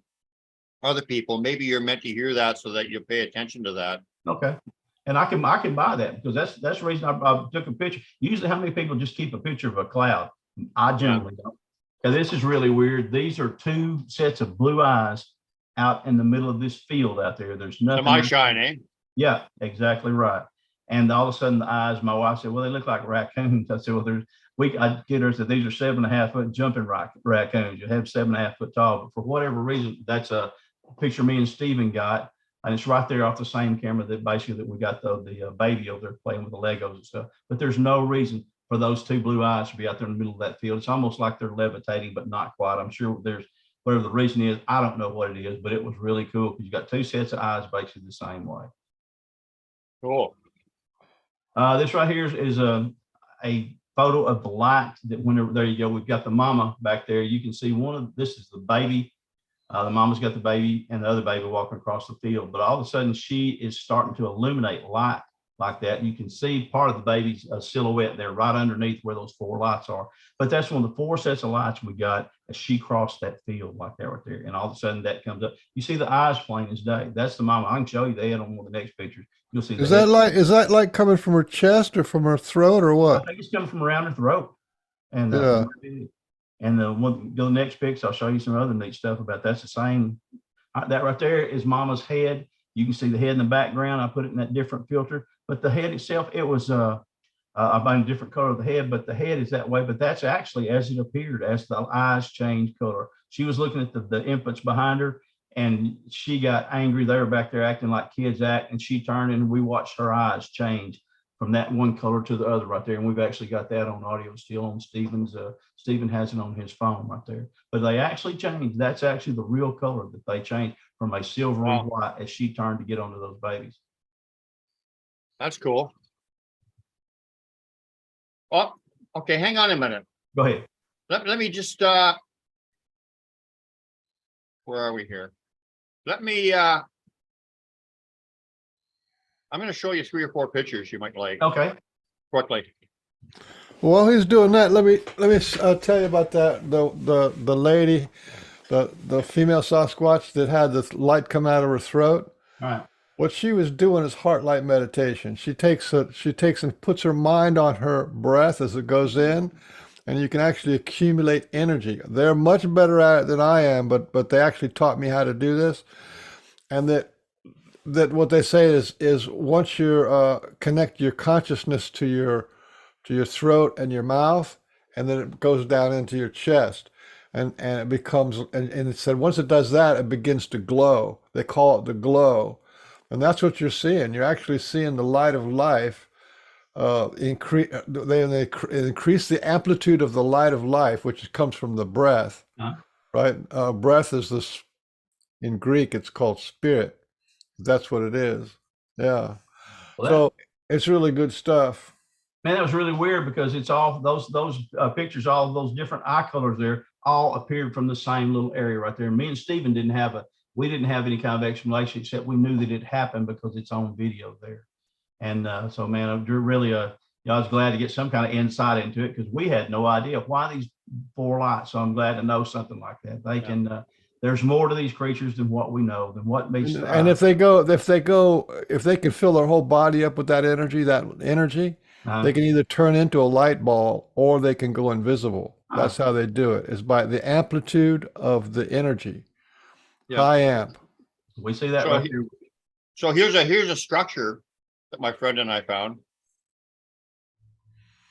other people, maybe you're meant to hear that so that you pay attention to that. Okay. And I can buy that, because that's the reason I took a picture. Usually, how many people just keep a picture of a cloud? I generally don't. Now, this is really weird. These are two sets of blue eyes out in the middle of this field out there. There's nothing. Am I shining? Yeah, exactly right. And all of a sudden, the eyes. My wife said, "Well, they look like raccoons." I said, "Well, I get her said these are 7.5 foot jumping raccoons. You have 7.5 foot tall." But for whatever reason, that's a picture me and Steven got, and it's right there off the same camera that we got the baby over there playing with the Legos and stuff. But there's no reason for those two blue eyes to be out there in the middle of that field. It's almost like they're levitating, but not quite. I'm sure there's whatever the reason is. I don't know what it is, but it was really cool, because you got two sets of eyes basically the same way. Cool. This right here is a photo of the light that whenever, there you go. We've got the mama back there. You can see this is the baby. The mama's got the baby and the other baby walking across the field, but all of a sudden she is starting to illuminate light like that. You can see part of the baby's silhouette there right underneath where those four lights are. But that's one of the four sets of lights we got as she crossed that field like that right there. And all of a sudden that comes up. You see the eyes plain as day. That's the mama. I can show you that on one of the next pictures. You'll see. Is that like coming from her chest or from her throat or what? I think it's coming from around her throat. And and go to the next pics. I'll show you some other neat stuff about that's the same. That right there is mama's head. You can see the head in the background. I put it in that different filter, but the head itself, it was I found a different color of the head, but the head is that way. But that's actually as it appeared, as the eyes changed color. She was looking at the infants behind her, and she got angry. They were back there acting like kids act, and she turned and we watched her eyes change from that one color to the other right there. And we've actually got that on audio still on Stephen's. Stephen has it on his phone right there. But they actually changed. That's actually the real color that they changed from a silvery Wow. white as she turned to get onto those babies. That's cool. Oh, okay. Hang on a minute. Go ahead. Let me just, where are we here? Let me, I'm going to show you 3 or 4 pictures you might like Okay. quickly. While he's doing that, let me tell you about the lady, the female Sasquatch that had the light come out of her throat. All right. What she was doing is heart light meditation. She takes and puts her mind on her breath as it goes in, and you can actually accumulate energy. They're much better at it than I am, but they actually taught me how to do this. And that what they say is once you connect your consciousness to your throat and your mouth, and then it goes down into your chest, and it becomes and it said once it does that, it begins to glow. They call it the glow. And that's what you're seeing. You're actually seeing the light of life increase. They increase the amplitude of the light of life, which comes from the breath, right? Breath is this, in Greek, it's called spirit. That's what it is. Yeah. Well, So it's really good stuff. man, that was really weird because it's all those pictures, all of those different eye colors there, all appeared from the same little area right there. Me and Stephen didn't have any kind of explanation, except we knew that it happened because it's on video there. And so, man, I'm really, I was glad to get some kind of insight into it because we had no idea why these 4 lights. So I'm glad to know something like that. They can, there's more to these creatures than what we know, than what makes. And if they can fill their whole body up with that energy, they can either turn into a light ball or they can go invisible. That's how they do it, is by the amplitude of the energy. Yeah. High amp. We see that So right here. So here's a structure that my friend and I found.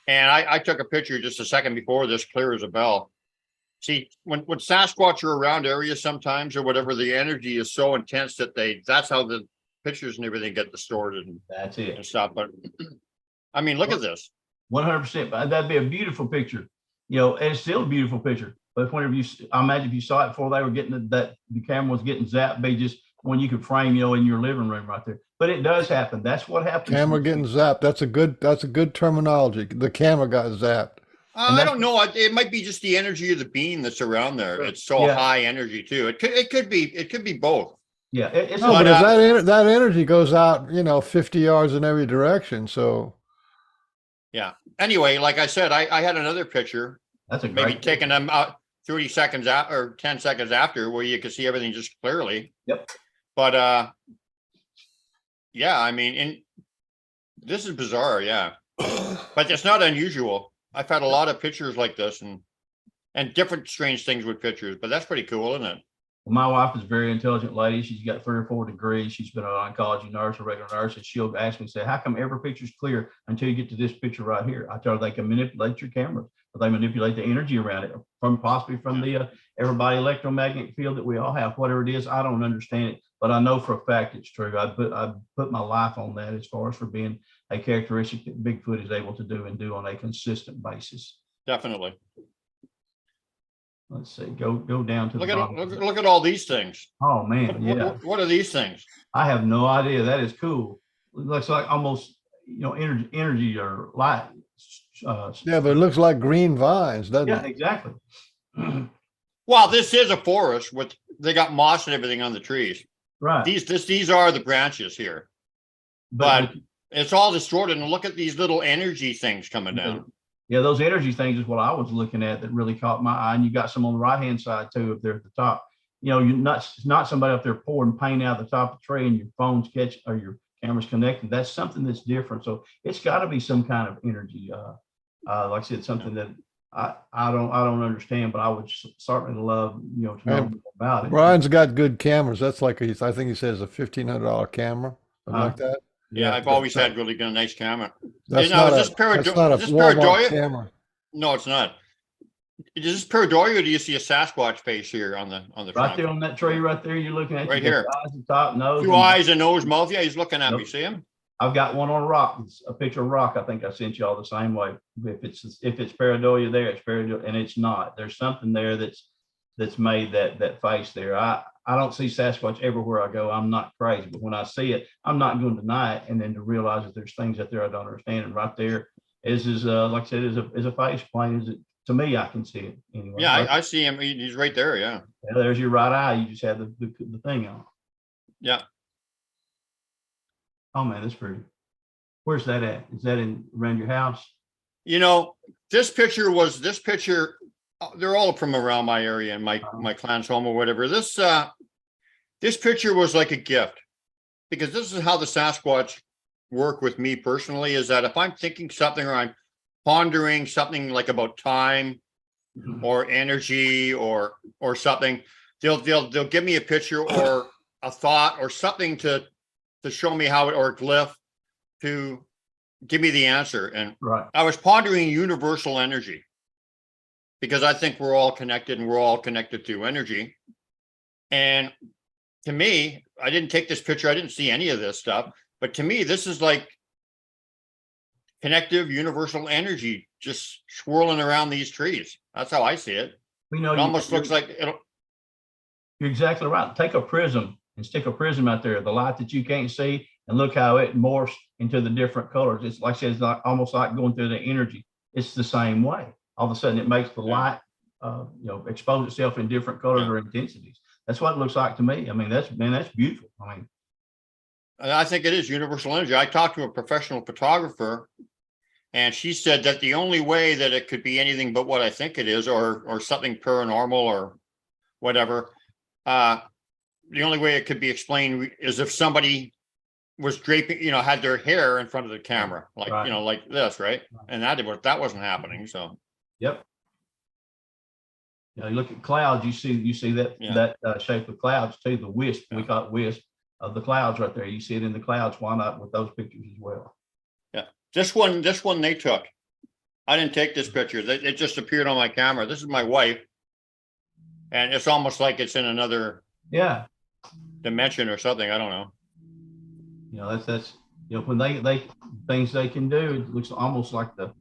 And I took a picture just a second before this, clear as a bell. See, when Sasquatch are around areas sometimes or whatever, the energy is so intense that that's how the pictures and everything get distorted That's it. and stuff. But I mean, look at this. 100%. That'd be a beautiful picture, and it's still a beautiful picture. But whenever I imagine if you saw it before they were getting the camera was getting zapped, be just one you could frame, in your living room right there. But it does happen. That's what happens. Camera getting zapped. That's a good terminology. The camera got zapped. I don't know. It might be just the energy of the beam that's around there. It's so high energy too. It could be both. Yeah, but that energy goes out, 50 yards in every direction. So yeah. Anyway, like I said, I had another picture. That's a maybe great taking them out 30 seconds out or 10 seconds after, where you can see everything just clearly. Yep. But yeah, I mean, this is bizarre, yeah. But it's not unusual. I've had a lot of pictures like this and different strange things with pictures, but that's pretty cool, isn't it? Well, my wife is a very intelligent lady. She's got 3 or 4 degrees. She's been an oncology nurse, a regular nurse, and she'll ask me, say, how come every picture's clear until you get to this picture right here? I tell her they can manipulate your camera, but they manipulate the energy around it possibly from the everybody electromagnetic field that we all have, whatever it is. I don't understand it, but I know for a fact it's true. I put my life on that as far as for being a characteristic that Bigfoot is able to do on a consistent basis. Definitely. Let's see. Go down to look at all these things. Oh man, yeah. What are these things? I have no idea. That is cool. It looks like almost energy or light. Yeah, but it looks like green vines, doesn't it? Yeah, exactly. Well, this is a forest with they got moss and everything on the trees. Right. These are the branches here, but it's all distorted. And look at these little energy things coming down. Yeah, those energy things is what I was looking at that really caught my eye. And you got some on the right hand side too, up there at the top. You're not somebody up there pouring paint out the top of the tree and your phone's catch or your camera's connected. That's something that's different. So it's got to be some kind of energy. Like I said, something that I don't understand, but I would certainly love to know more about it. Brian's got good cameras. That's like I think he says a $1,500 camera, something like that. Yeah, I've always had really good, nice camera. That's now, not is this Walmart camera. No, it's not. Is this Paradoia, or do you see a Sasquatch face here on the right front? there on that tree right there? You're looking at right here. Eyes and top nose. 2 eyes, a nose, mouth. Yeah, he's looking at me. See him? I've got one on a rock. It's a picture of rock. I think I sent you all the same way. If it's pareidolia there, it's pareidolia, and it's not. There's something there that's made that face there. I don't see Sasquatch everywhere I go. I'm not crazy, but when I see it, I'm not going to deny it. And then to realize that there's things out there I don't understand. And right there is like I said, is a face plain as it to me. I can see it anyway. Yeah, Right I see him. He's right there. Yeah. there's your right eye. You just have the thing on. Yeah. Oh man, that's pretty. Where's that at? Is that around your house? You know, this picture, they're all from around my area and my clan's home or whatever. This picture was like a gift, because this is how the Sasquatch work with me personally, is that if I'm thinking something or I'm pondering something like about time or energy or something, they'll give me a picture or a thought or something to show me how it, or a glyph to give me the answer. And Right. I was pondering universal energy, because I think we're all connected and we're all connected through energy. And to me, I didn't take this picture. I didn't see any of this stuff, but to me, this is like connective universal energy just swirling around these trees. That's how I see it. We know It almost looks like it'll. You're exactly right. Take a prism and stick a prism out there, the light that you can't see, and look how it morphs into the different colors. It's like I said, it's like, almost like going through the energy. It's the same way. All of a sudden, it makes the light, expose itself in different colors or intensities. That's what it looks like to me. I mean, that's beautiful. I mean, I think it is universal energy. I talked to a professional photographer, and she said that the only way that it could be anything but what I think it is, or something paranormal or whatever, the only way it could be explained is if somebody was draping, had their hair in front of the camera, like, right. Like this, right? And that wasn't happening. So, yep. You look at clouds, you see that shape of clouds too, the wisp, we call it wisp of the clouds right there. You see it in the clouds. Why not with those pictures as well? Yeah. This one they took. I didn't take this picture. It just appeared on my camera. This is my wife. And it's almost like it's in another dimension or something. I don't know. That's when they things they can do, it looks almost like the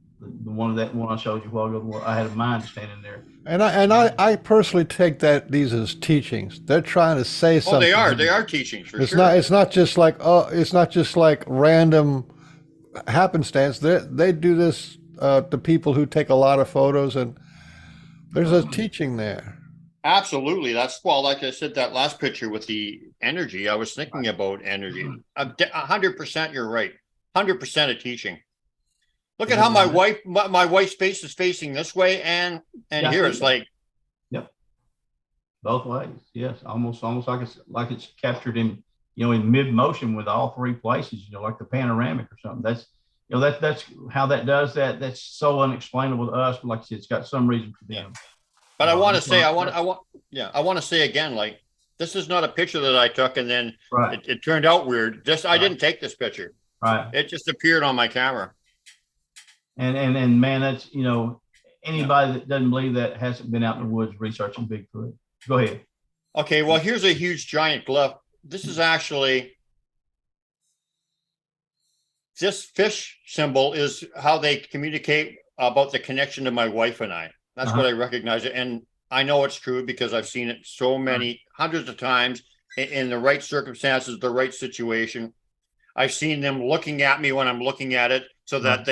one I showed you a while ago. I had a mind standing there. And I personally take these as teachings. They're trying to say something. Oh, they are teachings for it's sure. It's not just like random happenstance. They do this to people who take a lot of photos, and there's a teaching there. Absolutely. Like I said, that last picture with the energy, I was thinking about energy. 100%, you're right. 100% a teaching. Look at how my wife's face is facing this way, and here it's like. Yep. Both ways. Yes. Almost like it's captured in mid motion with all three places, like the panoramic or something. That's how that does that. That's so unexplainable to us. But like I said, it's got some reason for them. But I want to say again, like, this is not a picture that I took and then it turned out weird. I didn't take this picture. Right. It just appeared on my camera. And man, that's, anybody that doesn't believe that hasn't been out in the woods researching Bigfoot. Go ahead. Okay. Well, here's a huge giant glyph. This is actually, this fish symbol is how they communicate about the connection to my wife and I. That's what I recognize it. And I know it's true because I've seen it so many hundreds of times in the right circumstances, the right situation. I've seen them looking at me when I'm looking at it, so that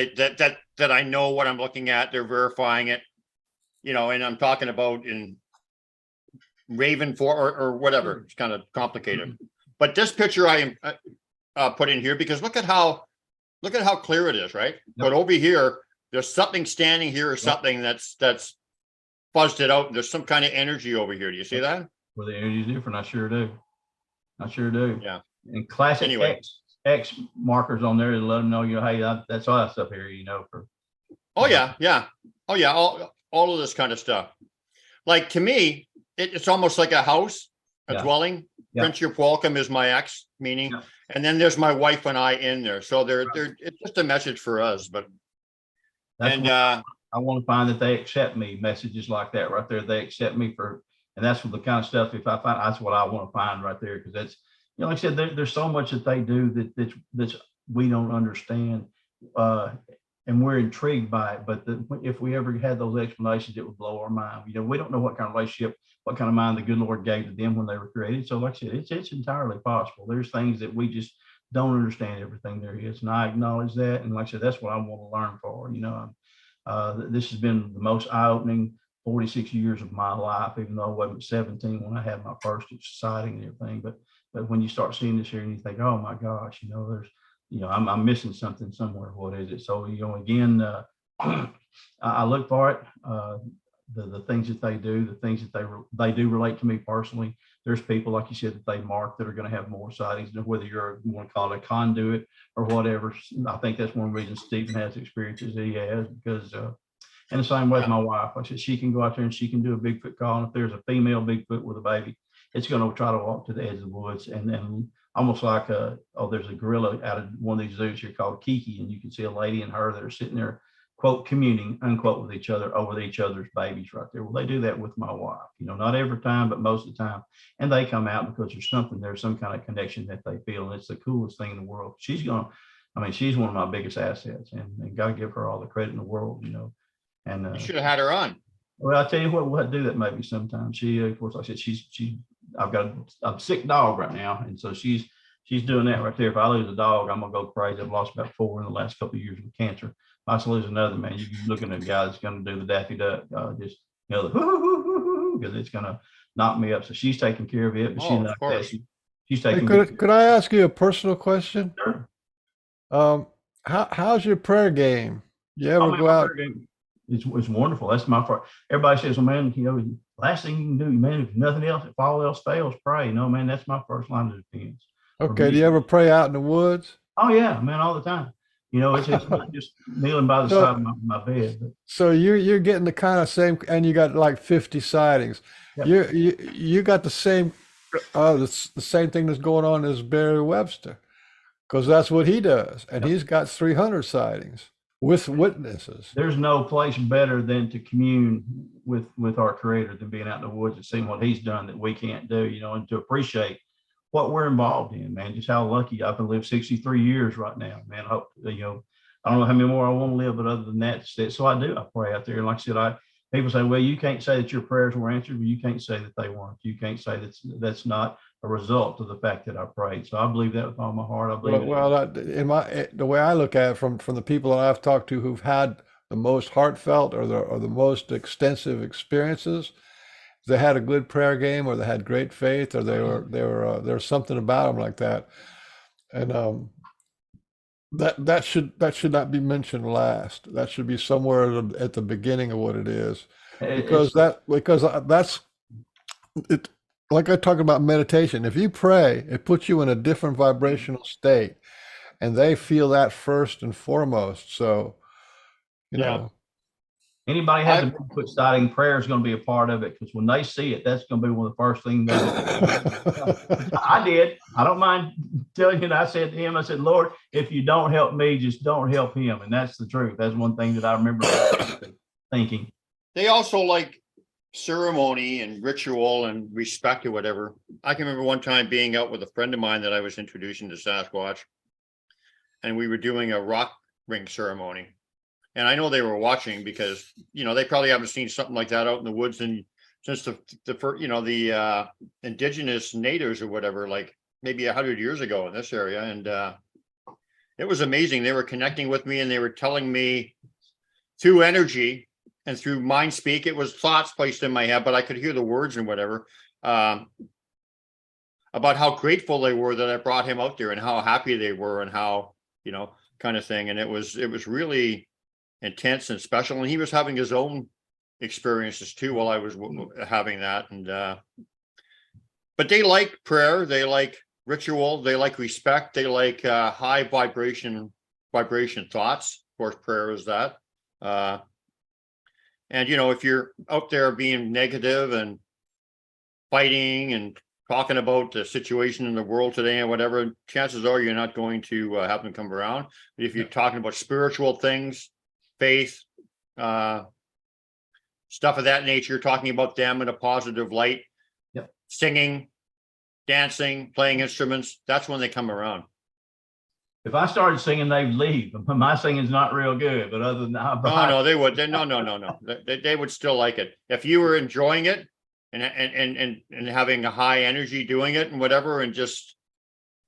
that I know what I'm looking at. They're verifying it, and I'm talking about in Raven or whatever. It's kind of complicated. But this picture I put in here because look at how clear it is, right? Yep. But over here, there's something standing here or something that's buzzed it out. There's some kind of energy over here. Do you see that? Well, the energy is different. I sure do. Yeah. And classic X markers on there to let them know, hey, that's all that stuff here, for. Oh yeah. All of this kind of stuff. Like, to me, it's almost like a house, a dwelling. Yeah. Friendship welcome is my ex, meaning, and then there's my wife and I in there. So it's just a message for us, but. I want to find that they accept me, messages like that right there. They accept me and that's what the kind of stuff, if I find, that's what I want to find right there. Because that's, like I said, there's so much that they do that's we don't understand. And we're intrigued by it. But if we ever had those explanations, it would blow our mind. You know, we don't know what kind of relationship, what kind of mind the good Lord gave to them when they were created. So like I said, it's entirely possible. There's things that we just don't understand everything there is. And I acknowledge that. And like I said, that's what I want to learn for. You know, this has been the most eye-opening 46 years of my life, even though I wasn't 17 when I had my first sighting and everything. But when you start seeing this here and you think, oh my gosh, you know, I'm missing something somewhere. What is it? So, you know, again, I look for it. The things that they do, the things that they do relate to me personally. There's people, like you said, that they mark that are going to have more sightings, whether you want to call it a conduit or whatever. I think that's one reason Stephen has the experiences he has, because and the same way with my wife. Like I said, she can go out there and she can do a Bigfoot call. And if there's a female Bigfoot with a baby, it's going to try to walk to the edge of the woods. And then almost like there's a gorilla out of one of these zoos here called Kiki, and you can see a lady and her that are sitting there, quote, communing, unquote, with each other over each other's babies right there. Well, they do that with my wife, you know, not every time, but most of the time. And they come out because there's some kind of connection that they feel. And it's the coolest thing in the world. She's one of my biggest assets, and got to give her all the credit in the world, you know. And You should have had her on. well, I tell you what, we'll have to do that maybe sometime. She, of course, like I said, I've got a sick dog right now, and so she's doing that right there. If I lose a dog, I'm gonna go crazy. I've lost about 4 in the last couple of years with cancer. If I lose another, man, you're looking at a guy that's gonna do the Daffy Duck, just, you know, because it's gonna knock me up. So she's taking care of it, but she's not that. She's taking. Hey, could I ask you a personal question? Sure. How's your prayer game? You ever go out? It's wonderful. That's my part. Everybody says, well, man, you know, last thing you can do, man, if nothing else, if all else fails, pray. No, man, that's my first line of defense. Okay. Do you ever pray out in the woods? Oh yeah, man, all the time. You know, it's not just kneeling by the side of my bed. But. So you're getting the kind of same, and you got like 50 sightings. Yep. You got the same the same thing that's going on as Barry Webster, because that's what he does, and he's got 300 sightings with witnesses. There's no place better than to commune with our Creator than being out in the woods and seeing what He's done that we can't do, you know, and to appreciate what we're involved in, man. Just how lucky I've been lived 63 years right now, man. I hope, you know, I don't know how many more I want to live, but other than that, so I do. I pray out there, and like I said, people say, well, you can't say that your prayers were answered, but you can't say that they weren't. You can't say that's not a result of the fact that I prayed. So I believe that with all my heart. I believe the way I look at it from the people that I've talked to who've had the most heartfelt or the most extensive experiences, they had a good prayer game, or they had great faith, or there's something about them like that, and that should not be mentioned last. That should be somewhere at the beginning of what it is, because that's it. Like I talk about meditation, if you pray, it puts you in a different vibrational state, and they feel that first and foremost. So, you know, anybody has a Bigfoot sighting, prayer is going to be a part of it, because when they see it, that's going to be one of the first things they do. I did. I don't mind telling you. I said to him, I said, Lord, if you don't help me, just don't help him. And that's the truth. That's one thing that I remember thinking. They also like ceremony and ritual and respect or whatever. I can remember one time being out with a friend of mine that I was introducing to Sasquatch, and we were doing a rock ring ceremony. And I know they were watching, because, you know, they probably haven't seen something like that out in the woods and since the indigenous natives or whatever, like maybe 100 years ago in this area. And it was amazing. They were connecting with me, and they were telling me through energy and through mind speak. It was thoughts placed in my head, but I could hear the words and whatever, about how grateful they were that I brought him out there, and how happy they were, and how, you know, kind of thing. And it was really intense and special. And he was having his own experiences too while I was having that. And but they like prayer, they like ritual, they like respect, they like high vibration thoughts. Of course, prayer is that. And, you know, if you're out there being negative and fighting and talking about the situation in the world today and whatever, chances are you're not going to have them come around. But if you're talking about spiritual things, faith, stuff of that nature, talking about them in a positive light, singing, dancing, playing instruments, that's when they come around. If I started singing, they'd leave. My singing's not real good, but other than that, No, they would. No. They would still like it if you were enjoying it and having a high energy doing it and whatever, and just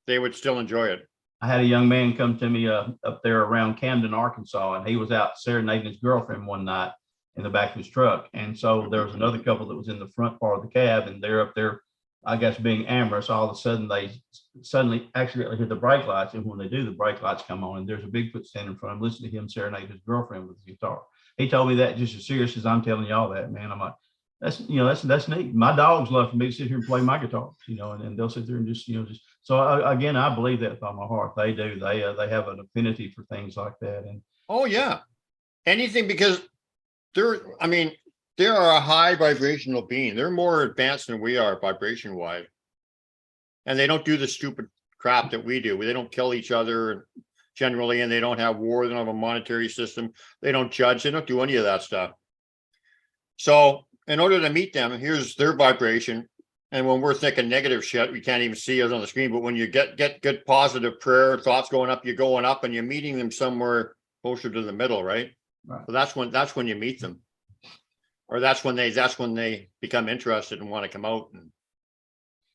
they would still enjoy it. I had a young man come to me up there around Camden, Arkansas, and he was out serenading his girlfriend one night in the back of his truck. And so there was another couple that was in the front part of the cab, and they're up there, I guess, being amorous. All of a sudden, they suddenly accidentally hit the brake lights, and when they do, the brake lights come on, and there's a Bigfoot standing in front of him, listening to him serenade his girlfriend with his guitar. He told me that just as serious as I'm telling y'all that, man. I'm like, that's neat. My dogs love for me to sit here and play my guitar, and they'll sit there and just so again, I believe that with all my heart. They do. They have an affinity for things like that. And oh yeah, anything, because they're a high vibrational being. They're more advanced than we are vibration wise, and they don't do the stupid crap that we do. They don't kill each other generally, and they don't have war. They don't have a monetary system. They don't judge. They don't do any of that stuff. So in order to meet them, here's their vibration. And when we're thinking negative shit, we can't even see us on the screen. But when you get good positive prayer thoughts going up, you're going up and you're meeting them somewhere closer to the middle, right? Right. So that's when you meet them. Or that's when they become interested and want to come out.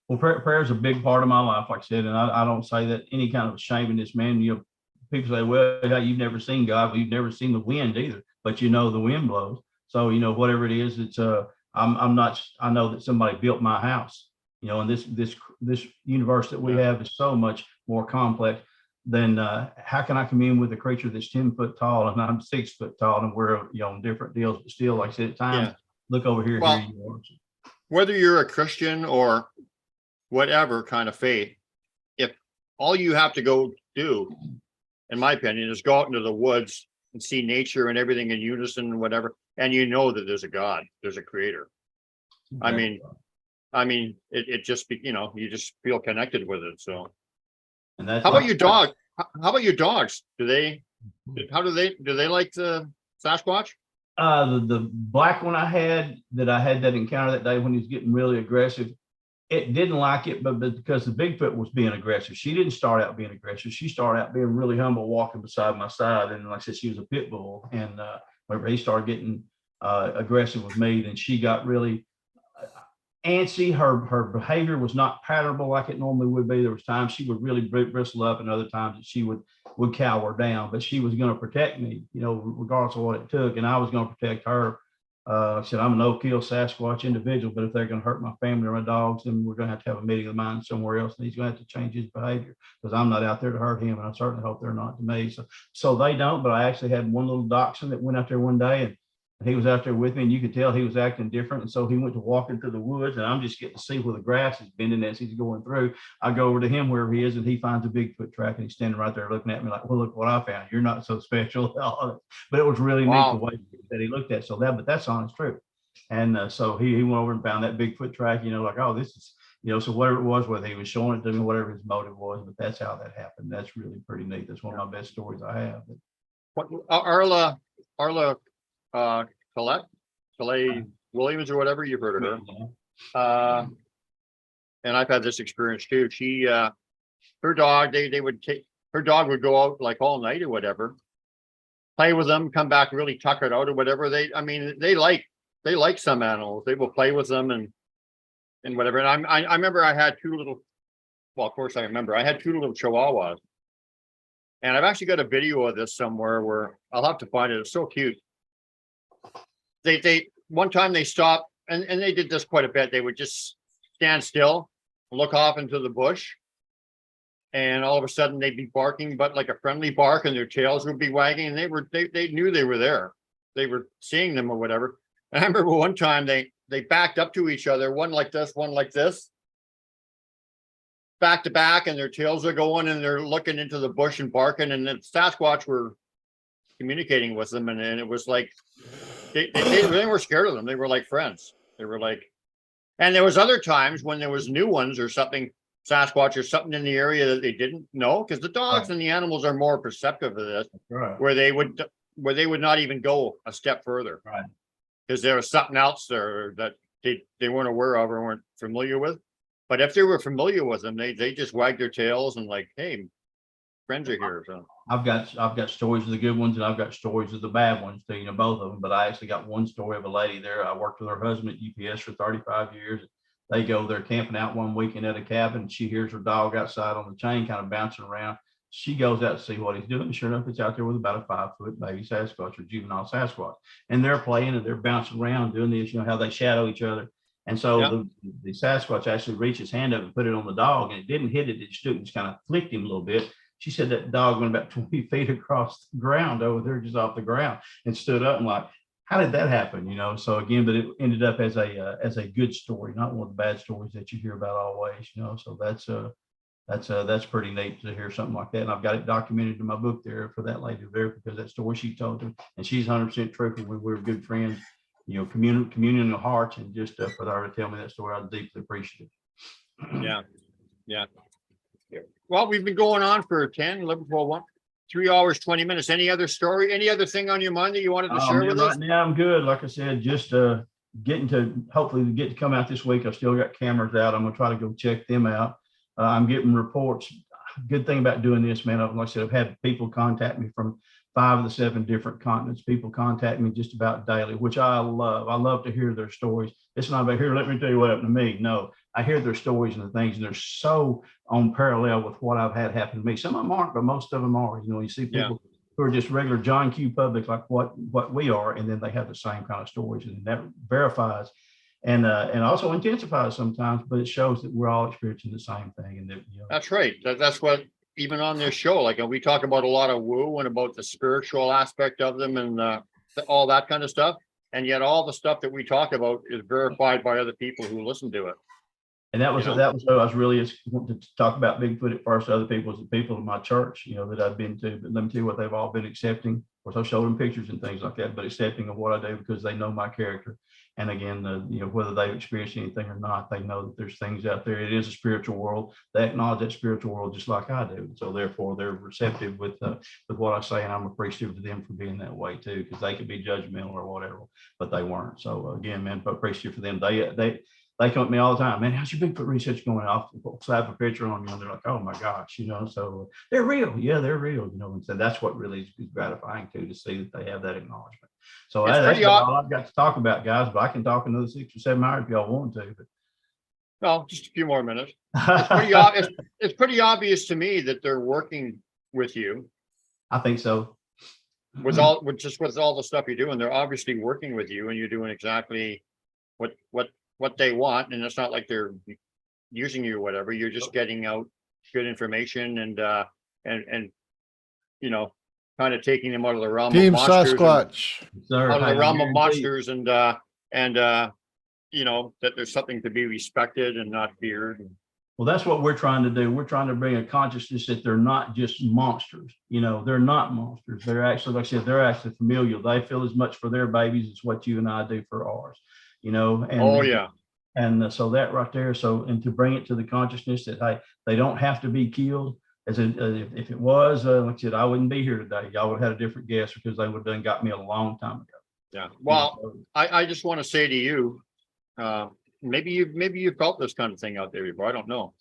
Well, prayer is a big part of my life, like I said, and I don't say that any kind of shame in this, man. People say, well, you've never seen God, well, you've never seen the wind either, but the wind blows. So, whatever it is, it's I know that somebody built my house, and this universe that we have is so much more complex than how can I commune with a creature that's 10 foot tall and I'm 6 foot tall, and we're on different deals, but still, like I said, at times, look over here, well, here you are. Whether you're a Christian or whatever kind of faith, if all you have to go do, in my opinion, is go out into the woods and see nature and everything in unison and whatever, and that there's a God, there's a creator. Okay. It just you just feel connected with it. So And that's how about your dog? How about your dogs? Do they like the Sasquatch? The black one I had that encounter that day when he was getting really aggressive, it didn't like it, but because the Bigfoot was being aggressive. She didn't start out being aggressive. She started out being really humble, walking beside my side. And like I said, she was a pit bull. And whenever he started getting aggressive with me, then she got really antsy. Her behavior was not patternable like it normally would be. There was times she would really bristle up, and other times that she would cower down. But she was going to protect me, regardless of what it took, and I was going to protect her. I said, I'm a no-kill Sasquatch individual, but if they're going to hurt my family or my dogs, then we're going to have a meeting of the mind somewhere else, and he's going to have to change his behavior, because I'm not out there to hurt him, and I certainly hope they're not to me. So they don't. But I actually had one little dachshund that went out there one day, and he was out there with me, and you could tell he was acting different. And so he went to walking through the woods, and I'm just getting to see where the grass is bending as he's going through. I go over to him wherever he is, and he finds a Bigfoot track, and he's standing right there looking at me like, well, look what I found. You're not so special. But it was really neat the way that he looked at. But that's honest truth. And so he went over and found that Bigfoot track, like, oh, this is, so whatever it was, whether he was showing it to me, whatever his motive was, but that's how that happened. That's really pretty neat. That's one of my best stories I have. Arla Colette Williams or whatever, you've heard of her. And I've had this experience too. She her dog, her dog would go out like all night or whatever, play with them, come back really tuckered out or whatever. They like some animals. They will play with them and whatever. And I remember I had two little chihuahuas. And I've actually got a video of this somewhere where I'll have to find it. It's so cute. They one time they stopped, and they did this quite a bit. They would just stand still, look off into the bush, and all of a sudden they'd be barking, but like a friendly bark, and their tails would be wagging, and they knew they were there. They were seeing them or whatever. And I remember one time they backed up to each other, one like this, back to back, and their tails are going, and they're looking into the bush and barking, and the Sasquatch were communicating with them, and it was like they were scared of them. They were like friends. They were like, and there was other times when there was new ones or something, Sasquatch or something in the area that they didn't know, because the dogs and the animals are more perceptive of this, where they would not even go a step further, because there was something else there that they weren't aware of or weren't familiar with. But if they were familiar with them, they just wagged their tails and like, hey, friends are here. So I've got stories of the good ones and I've got stories of the bad ones too, both of them. But I actually got one story of a lady there. I worked with her husband at UPS for 35 years. They go there camping out one weekend at a cabin. She hears her dog outside on the chain kind of bouncing around. She goes out to see what he's doing. And sure enough, it's out there with about a 5-foot baby Sasquatch or juvenile Sasquatch. And they're playing and they're bouncing around doing this, how they shadow each other. And so the Sasquatch actually reached his hand up and put it on the dog, and it didn't hit it. It just kind of flicked him a little bit. She said that dog went about 20 feet across the ground over there, just off the ground, and stood up and like, how did that happen? So again, but it ended up as a good story, not one of the bad stories that you hear about always. So that's pretty neat to hear something like that. And I've got it documented in my book there for that lady there, because that story she told them, and she's 100% truthful. We were good friends, communion of hearts, and just for her to tell me that story, I deeply appreciate it. Yeah. Well, we've been going on for 10, 11, 12, 1, 3 hours, 20 minutes. Any other story, any other thing on your mind that you wanted to share with us? Right now I'm good. Like I said, just hopefully get to come out this week. I've still got cameras out. I'm going to try to go check them out. I'm getting reports. Good thing about doing this, man, like I said, I've had people contact me from 5 of the 7 different continents. People contact me just about daily, which I love. I love to hear their stories. It's not about, here, let me tell you what happened to me. No, I hear their stories and the things, and they're so on parallel with what I've had happen to me. Some of them aren't, but most of them are. You see people who are just regular John Q. public, like what we are, and then they have the same kind of stories, and that verifies and also intensifies sometimes, but it shows that we're all experiencing the same thing. And that, that's right. That's what, even on this show, like we talk about a lot of woo and about the spiritual aspect of them and all that kind of stuff. And yet all the stuff that we talk about is verified by other people who listen to it. And that was what I was really wanting to talk about Bigfoot at first to other people, the people in my church, that I've been to. But let me tell you what they've all been accepting. Of course, I showed them pictures and things like that, but accepting of what I do because they know my character. And again, whether they've experienced anything or not, they know that there's things out there. It is a spiritual world. They acknowledge that spiritual world just like I do. And so therefore, they're receptive with what I say, and I'm appreciative of them for being that way too, because they could be judgmental or whatever, but they weren't. So again, man, appreciative for them. They come to me all the time, man, how's your Bigfoot research going? I'll slap a picture on you, and they're like, oh my gosh, so they're real. Yeah, they're real, and so that's what really is gratifying too, to see that they have that acknowledgement. So that's all I've got to talk about, guys, but I can talk another 6 or 7 hours if y'all want to. But no, just a few more minutes. It's pretty obvious to me that they're working with you. I think so. With all the stuff you're doing, they're obviously working with you, and you're doing exactly what they want, and it's not like they're using you or whatever. You're just getting out good information and kind of taking them out of the realm Team of monsters, Sasquatch. out of the realm of monsters, and that there's something to be respected and not feared. Well, that's what we're trying to do. We're trying to bring a consciousness that they're not just monsters. They're not monsters. They're actually, like I said, they're actually familial. They feel as much for their babies as what you and I do for ours. And so that right there. So, and to bring it to the consciousness that, hey, they don't have to be killed. If it was, like I said, I wouldn't be here today. Y'all would have had a different guest because they would have done got me a long time ago. Yeah. Well, I just want to say to you, maybe you felt this kind of thing out there before. I don't know,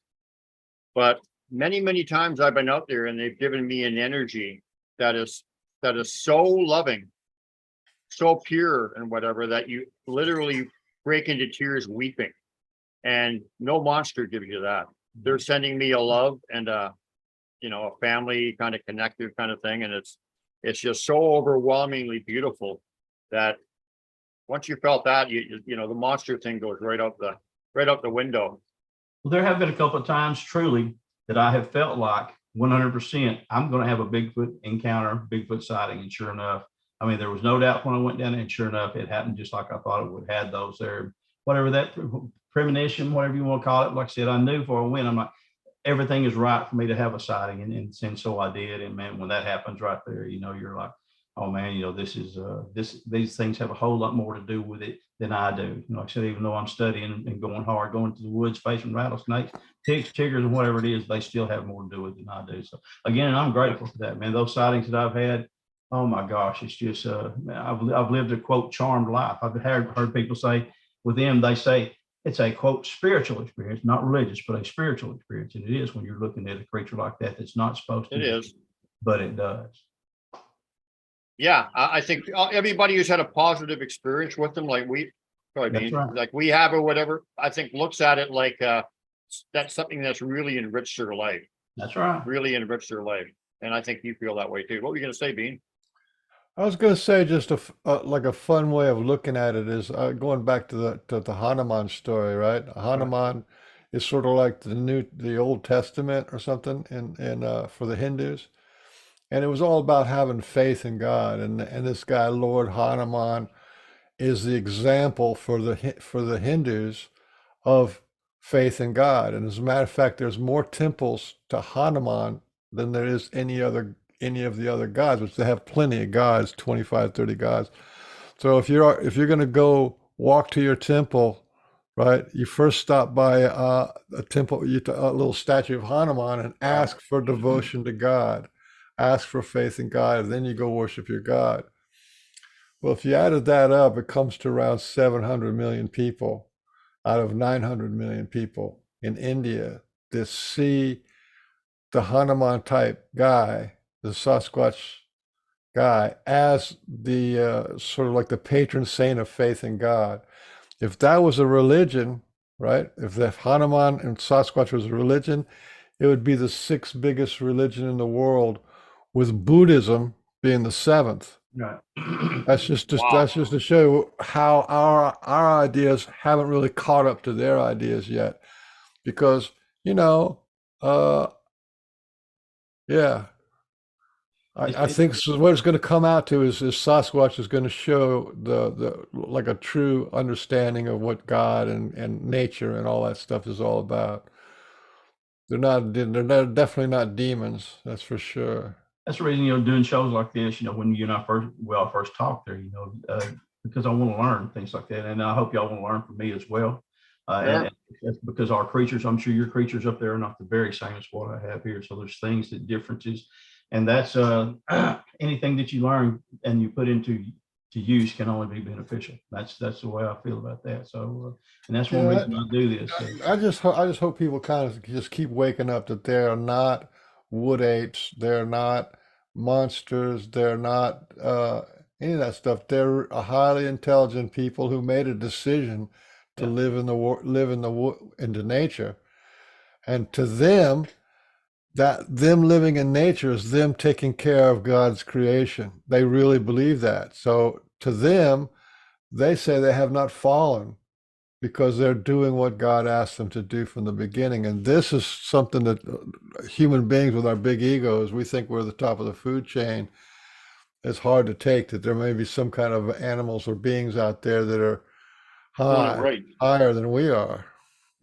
but many times I've been out there and they've given me an energy that is so loving, so pure, and whatever, that you literally break into tears weeping, and no monster gives you that. They're sending me a love and a family kind of connected kind of thing, and it's just so overwhelmingly beautiful that once you felt that, the monster thing goes right out the window. Well, there have been a couple of times truly that I have felt like 100% I'm going to have a Bigfoot encounter, Bigfoot sighting, and sure enough, I mean, there was no doubt when I went down there, and sure enough, it happened just like I thought it would. Had those there, whatever that premonition, whatever you want to call it. Like I said, I knew before I went, I'm like, everything is right for me to have a sighting, and so I did. And man, when that happens right there, you're like, oh man, these things have a whole lot more to do with it than I do. Like I said, even though I'm studying and going hard, going to the woods, facing rattlesnakes, ticks, chiggers, and whatever it is, they still have more to do with it than I do. So again, I'm grateful for that, man. Those sightings that I've had, oh my gosh, it's just, I've lived a quote charmed life. I've heard people say with them, they say, it's a quote spiritual experience, not religious, but a spiritual experience. And it is when you're looking at a creature like that that's not supposed to. It is. But it does. Yeah, I think everybody who's had a positive experience with them, like we, That's right. like we have or whatever, I think looks at it like that's something that's really enriched their life, That's right. really enriched their life. And I think you feel that way too. What were you going to say, Bean? I was going to say just like a fun way of looking at it is going back to the Hanuman story, right? Hanuman is sort of like the Old Testament or something in for the Hindus, and it was all about having faith in God. And this guy Lord Hanuman is the example for the Hindus of faith in God. And as a matter of fact, there's more temples to Hanuman than there is any of the other gods, which they have plenty of gods, 25, 30 gods. So if you're going to go walk to your temple, right, you first stop by a temple, a little statue of Hanuman, and ask for devotion to God, ask for faith in God, and then you go worship your God. Well, if you added that up, it comes to around 700 million people out of 900 million people in India that see the Hanuman type guy, the Sasquatch guy, as the sort of like the patron saint of faith in God. If that was a religion, right? If Hanuman and Sasquatch was a religion, it would be the sixth biggest religion in the world, with Buddhism being the seventh. Right. That's just to show you how our ideas haven't really caught up to their ideas yet, because yeah. I think what it's going to come out to is Sasquatch is going to show the like a true understanding of what God and nature and all that stuff is all about. They're definitely not demons, that's for sure. That's the reason, doing shows like this, when you and I first talked there, because I want to learn things like that. And I hope y'all want to learn from me as well. And that's because our creatures, I'm sure your creatures up there are not the very same as what I have here. So there's things that differences. And that's anything that you learn and you put into use can only be beneficial. That's the way I feel about that. So, and that's one reason I do this. I just hope people kind of just keep waking up that they are not wood apes, they're not monsters, they're not any of that stuff. They're a highly intelligent people who made a decision to live into nature, and to them, that them living in nature is them taking care of God's creation. They really believe that. So to them, they say they have not fallen because they're doing what God asked them to do from the beginning. And this is something that human beings with our big egos, we think we're the top of the food chain. It's hard to take that there may be some kind of animals or beings out there that are higher than we are.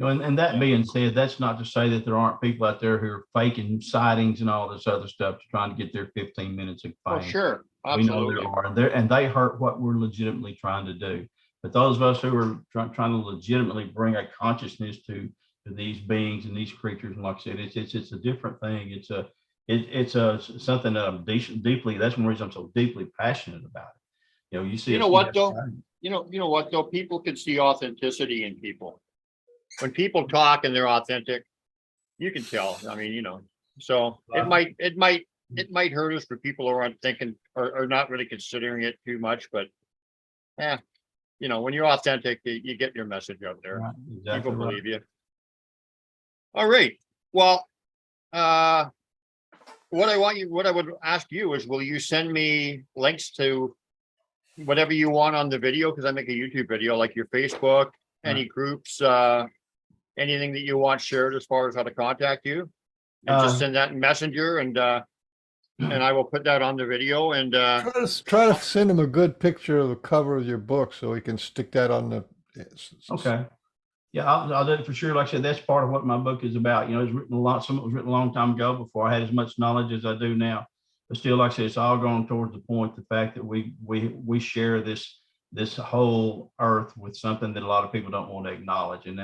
And that being said, that's not to say that there aren't people out there who are faking sightings and all this other stuff, trying to get their 15 minutes of fame. Oh, sure. Absolutely. We know there are, and they hurt what we're legitimately trying to do. But those of us who are trying to legitimately bring a consciousness to these beings and these creatures, and like I said, it's a different thing. It's something that I'm deeply. That's one reason I'm so deeply passionate about it. You see. You know what though? You know what though? People can see authenticity in people. When people talk and they're authentic, you can tell. I mean, so it might hurt us for people who aren't thinking or not really considering it too much. But when you're authentic, you get your message out there. Right, exactly. People believe you. All right. Well, what I would ask you is, will you send me links to whatever you want on the video? Because I make a YouTube video, like your Facebook, any groups, anything that you want shared as far as how to contact you, and just send that in Messenger, and I will put that on the video. And try to send him a good picture of the cover of your book so he can stick that on the. Okay. Yeah, I'll do it for sure. Like I said, that's part of what my book is about. It's written a lot. Some of it was written a long time ago before I had as much knowledge as I do now. But still, like I said, it's all going towards the point, the fact that we share this whole earth with something that a lot of people don't want to acknowledge. And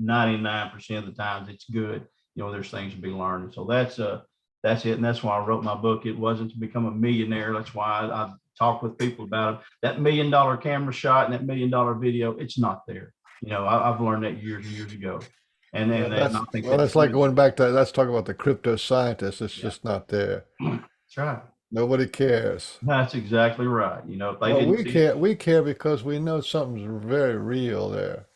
99% of the times it's good. There's things to be learned. And so that's it. And that's why I wrote my book. It wasn't to become a millionaire. That's why I talk with people about it. That $1 million camera shot and that $1 million video, it's not there. I've learned that years and years ago. And then That's I think well, that's like going back to let's talk about the crypto scientists. It's just not there. that's right. Nobody cares. That's exactly right. If they Well, didn't we see, care. We care because we know something's very real there.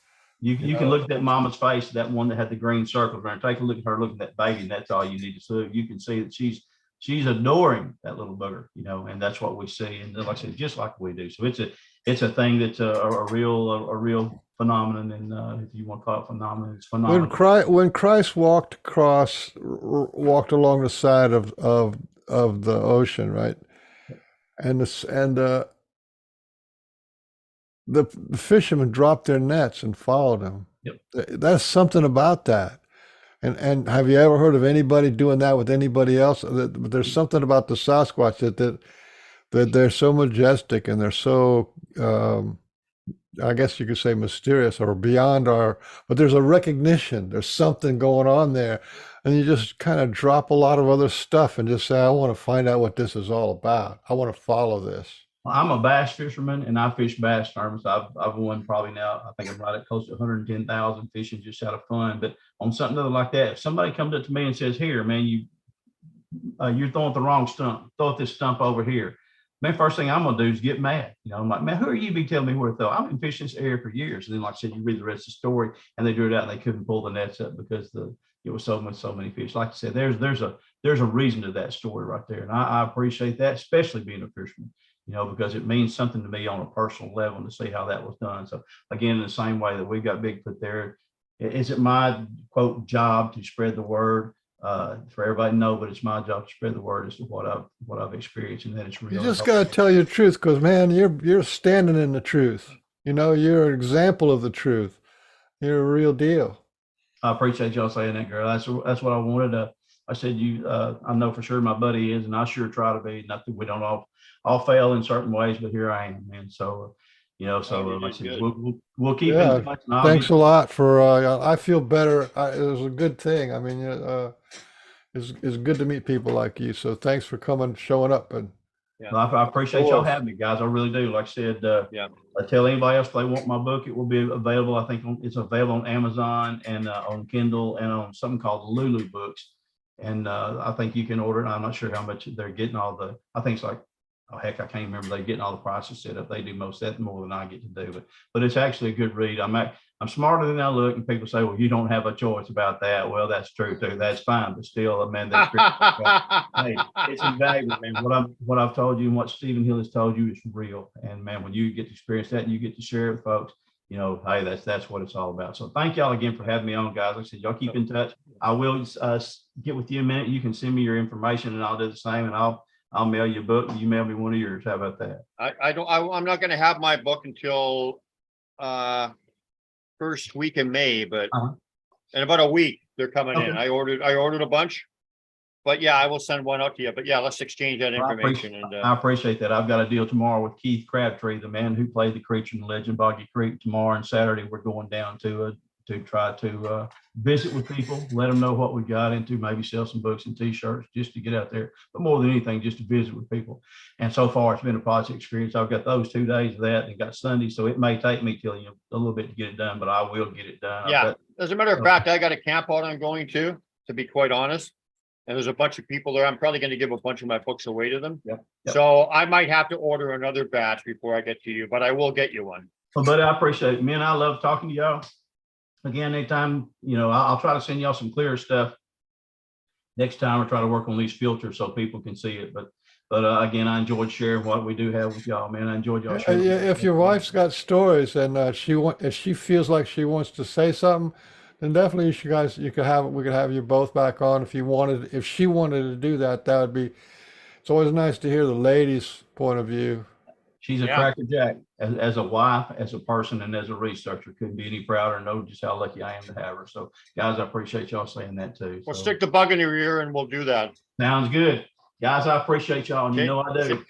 you can look at that mama's face, that one that had the green circles around. Take a look at her looking at that baby, and that's all you need to see. You can see that she's adoring that little booger, and that's what we see. And like I said, just like we do. So it's a thing that's a real phenomenon. And if you want to call it phenomenon, it's phenomenal. When Christ walked along the side of the ocean, right, and the fishermen dropped their nets and followed him. Yep. That's something about that. And have you ever heard of anybody doing that with anybody else? There's something about the Sasquatch that they're so majestic and they're so I guess you could say mysterious or beyond but there's a recognition. There's something going on there. And you just kind of drop a lot of other stuff and just say, I want to find out what this is all about. I want to follow this. I'm a bass fisherman and I fish bass tournaments. I've won probably now, I think I'm right at close to 110,000 fishing just out of fun. But on something other like that, if somebody comes up to me and says, here, man, you're throwing the wrong stump, throw this stump over here. Man, first thing I'm gonna do is get mad. I'm like, man, who are you be telling me where to throw? I've been fishing this area for years. And then, like I said, you read the rest of the story, and they drew it out, and they couldn't pull the nets up because it was so many fish. Like I said, there's a reason to that story right there, and I appreciate that, especially being a fisherman. Because it means something to me on a personal level to see how that was done. So again, in the same way that we've got Bigfoot there, is it my quote job to spread the word? For everybody to know, but it's my job to spread the word as to what I've experienced, and that it's real. You just got to tell your truth, because man, you're standing in the truth. You're an example of the truth. You're a real deal. I appreciate y'all saying that, girl. That's what I wanted. I said I know for sure my buddy is, and I sure try to be. Not that we don't all fail in certain ways, but here I am, man. So like I said, we'll keep in touch. Thanks a lot for. I feel better. It was a good thing. I mean, it's good to meet people like you. So thanks for showing up, and I appreciate y'all having me, guys. I really do. Like I said, I tell anybody else if they want my book, it will be available. I think it's available on Amazon and on Kindle and on something called Lulu Books. And I think you can order it. I'm not sure how much they're getting I think it's like, oh heck, I can't remember. They're getting all the prices set up. They do most of that more than I get to do, but it's actually a good read. I'm smarter than I look, and people say, well, you don't have a choice about that. Well, that's true too. That's fine, but still, man, that's hey, it's invaluable, man. What I've told you and what Stephen Hill has told you is real. And man, when you get to experience that and you get to share it with folks, hey, that's what it's all about. So thank y'all again for having me on, guys. Like I said, y'all keep in touch. I will get with you in a minute. You can send me your information and I'll do the same, and I'll mail you a book and you mail me one of yours. How about that? I'm not going to have my book until first week in May, but in about a week they're coming in. I ordered a bunch, but yeah, I will send one out to you. But yeah, let's exchange that information. I appreciate that. I've got a deal tomorrow with Keith Crabtree, the man who played the creature in the legend Boggy Creek. Tomorrow and Saturday, we're going down to try to visit with people, let them know what we got into, maybe sell some books and t-shirts just to get out there, but more than anything, just to visit with people. And so far, it's been a positive experience. I've got those 2 days of that and got Sunday, so it may take me till a little bit to get it done, but I will get it done. Yeah, as a matter of fact, I got a camp out I'm going to be quite honest. And there's a bunch of people there. I'm probably going to give a bunch of my books away to them. Yep. So I might have to order another batch before I get to you, but I will get you one. Well, buddy, I appreciate it. Man, I love talking to y'all. Again, anytime, I'll try to send y'all some clearer stuff next time. I'll try to work on these filters so people can see it. But again, I enjoyed sharing what we do have with y'all, man. I enjoyed y'all sharing. Yeah, if your wife's got stories and if she feels like she wants to say something, then definitely we could have you both back on if she wanted to do that. That would be. It's always nice to hear the ladies' point of view. She's a crackerjack as a wife, as a person, and as a researcher. Couldn't be any prouder and know just how lucky I am to have her. So, guys, I appreciate y'all saying that too. We'll stick the bug in your ear and we'll do that. Sounds good. Guys, I appreciate y'all, and I do.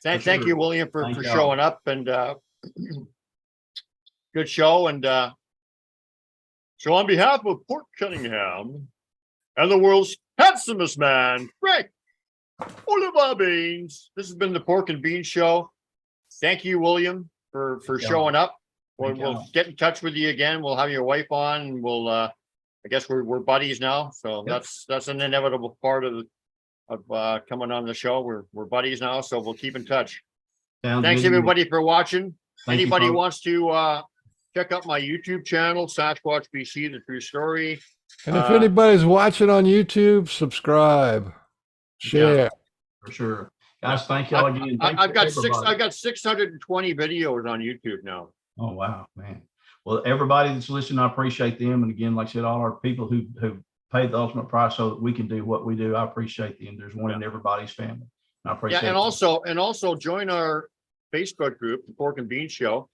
Thank you, William, for showing up, and good show. And so on behalf of Port Cunningham and the world's handsomest man, Frank Oliver Beans, this has been the Pork and Beans Show. Thank you, William, for showing up. Thank we'll y'all. get in touch with you again. We'll have your wife on and we'll, I guess we're buddies now. So Yep. that's an inevitable part of coming on the show. We're buddies now, so we'll keep in touch. Sounds Thanks good to me. everybody for watching. Thank you, Anybody folks. wants to check out my YouTube channel, Sasquatch BC, The True Story. And if anybody's watching on YouTube, subscribe, share. For sure. Guys, thank y'all again. Thanks I've to got everybody. 620 videos on YouTube now. Oh, wow, man. Well, everybody that's listening, I appreciate them. And again, like I said, all our people who paid the ultimate price so that we can do what we do, I appreciate them. There's one in everybody's family. I appreciate Yeah, and them. also join our Facebook group, the Pork and Bean Show.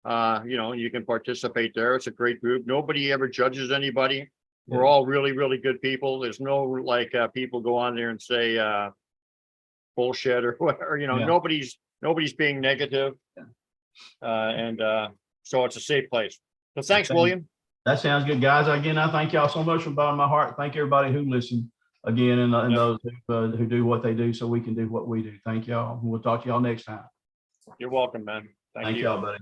You can participate there. It's a great group. Nobody ever judges anybody. We're all really, really good people. There's no like people go on there and say bullshit or whatever. Yeah. Nobody's being negative. And so it's a safe place. So thanks, Thank- William. That sounds good, guys. Again, I thank y'all so much from the bottom of my heart. Thank everybody who listened again, and those who do what they do so we can do what we do. Thank y'all. We'll talk to y'all next time. You're welcome, man. Thank y'all, buddy.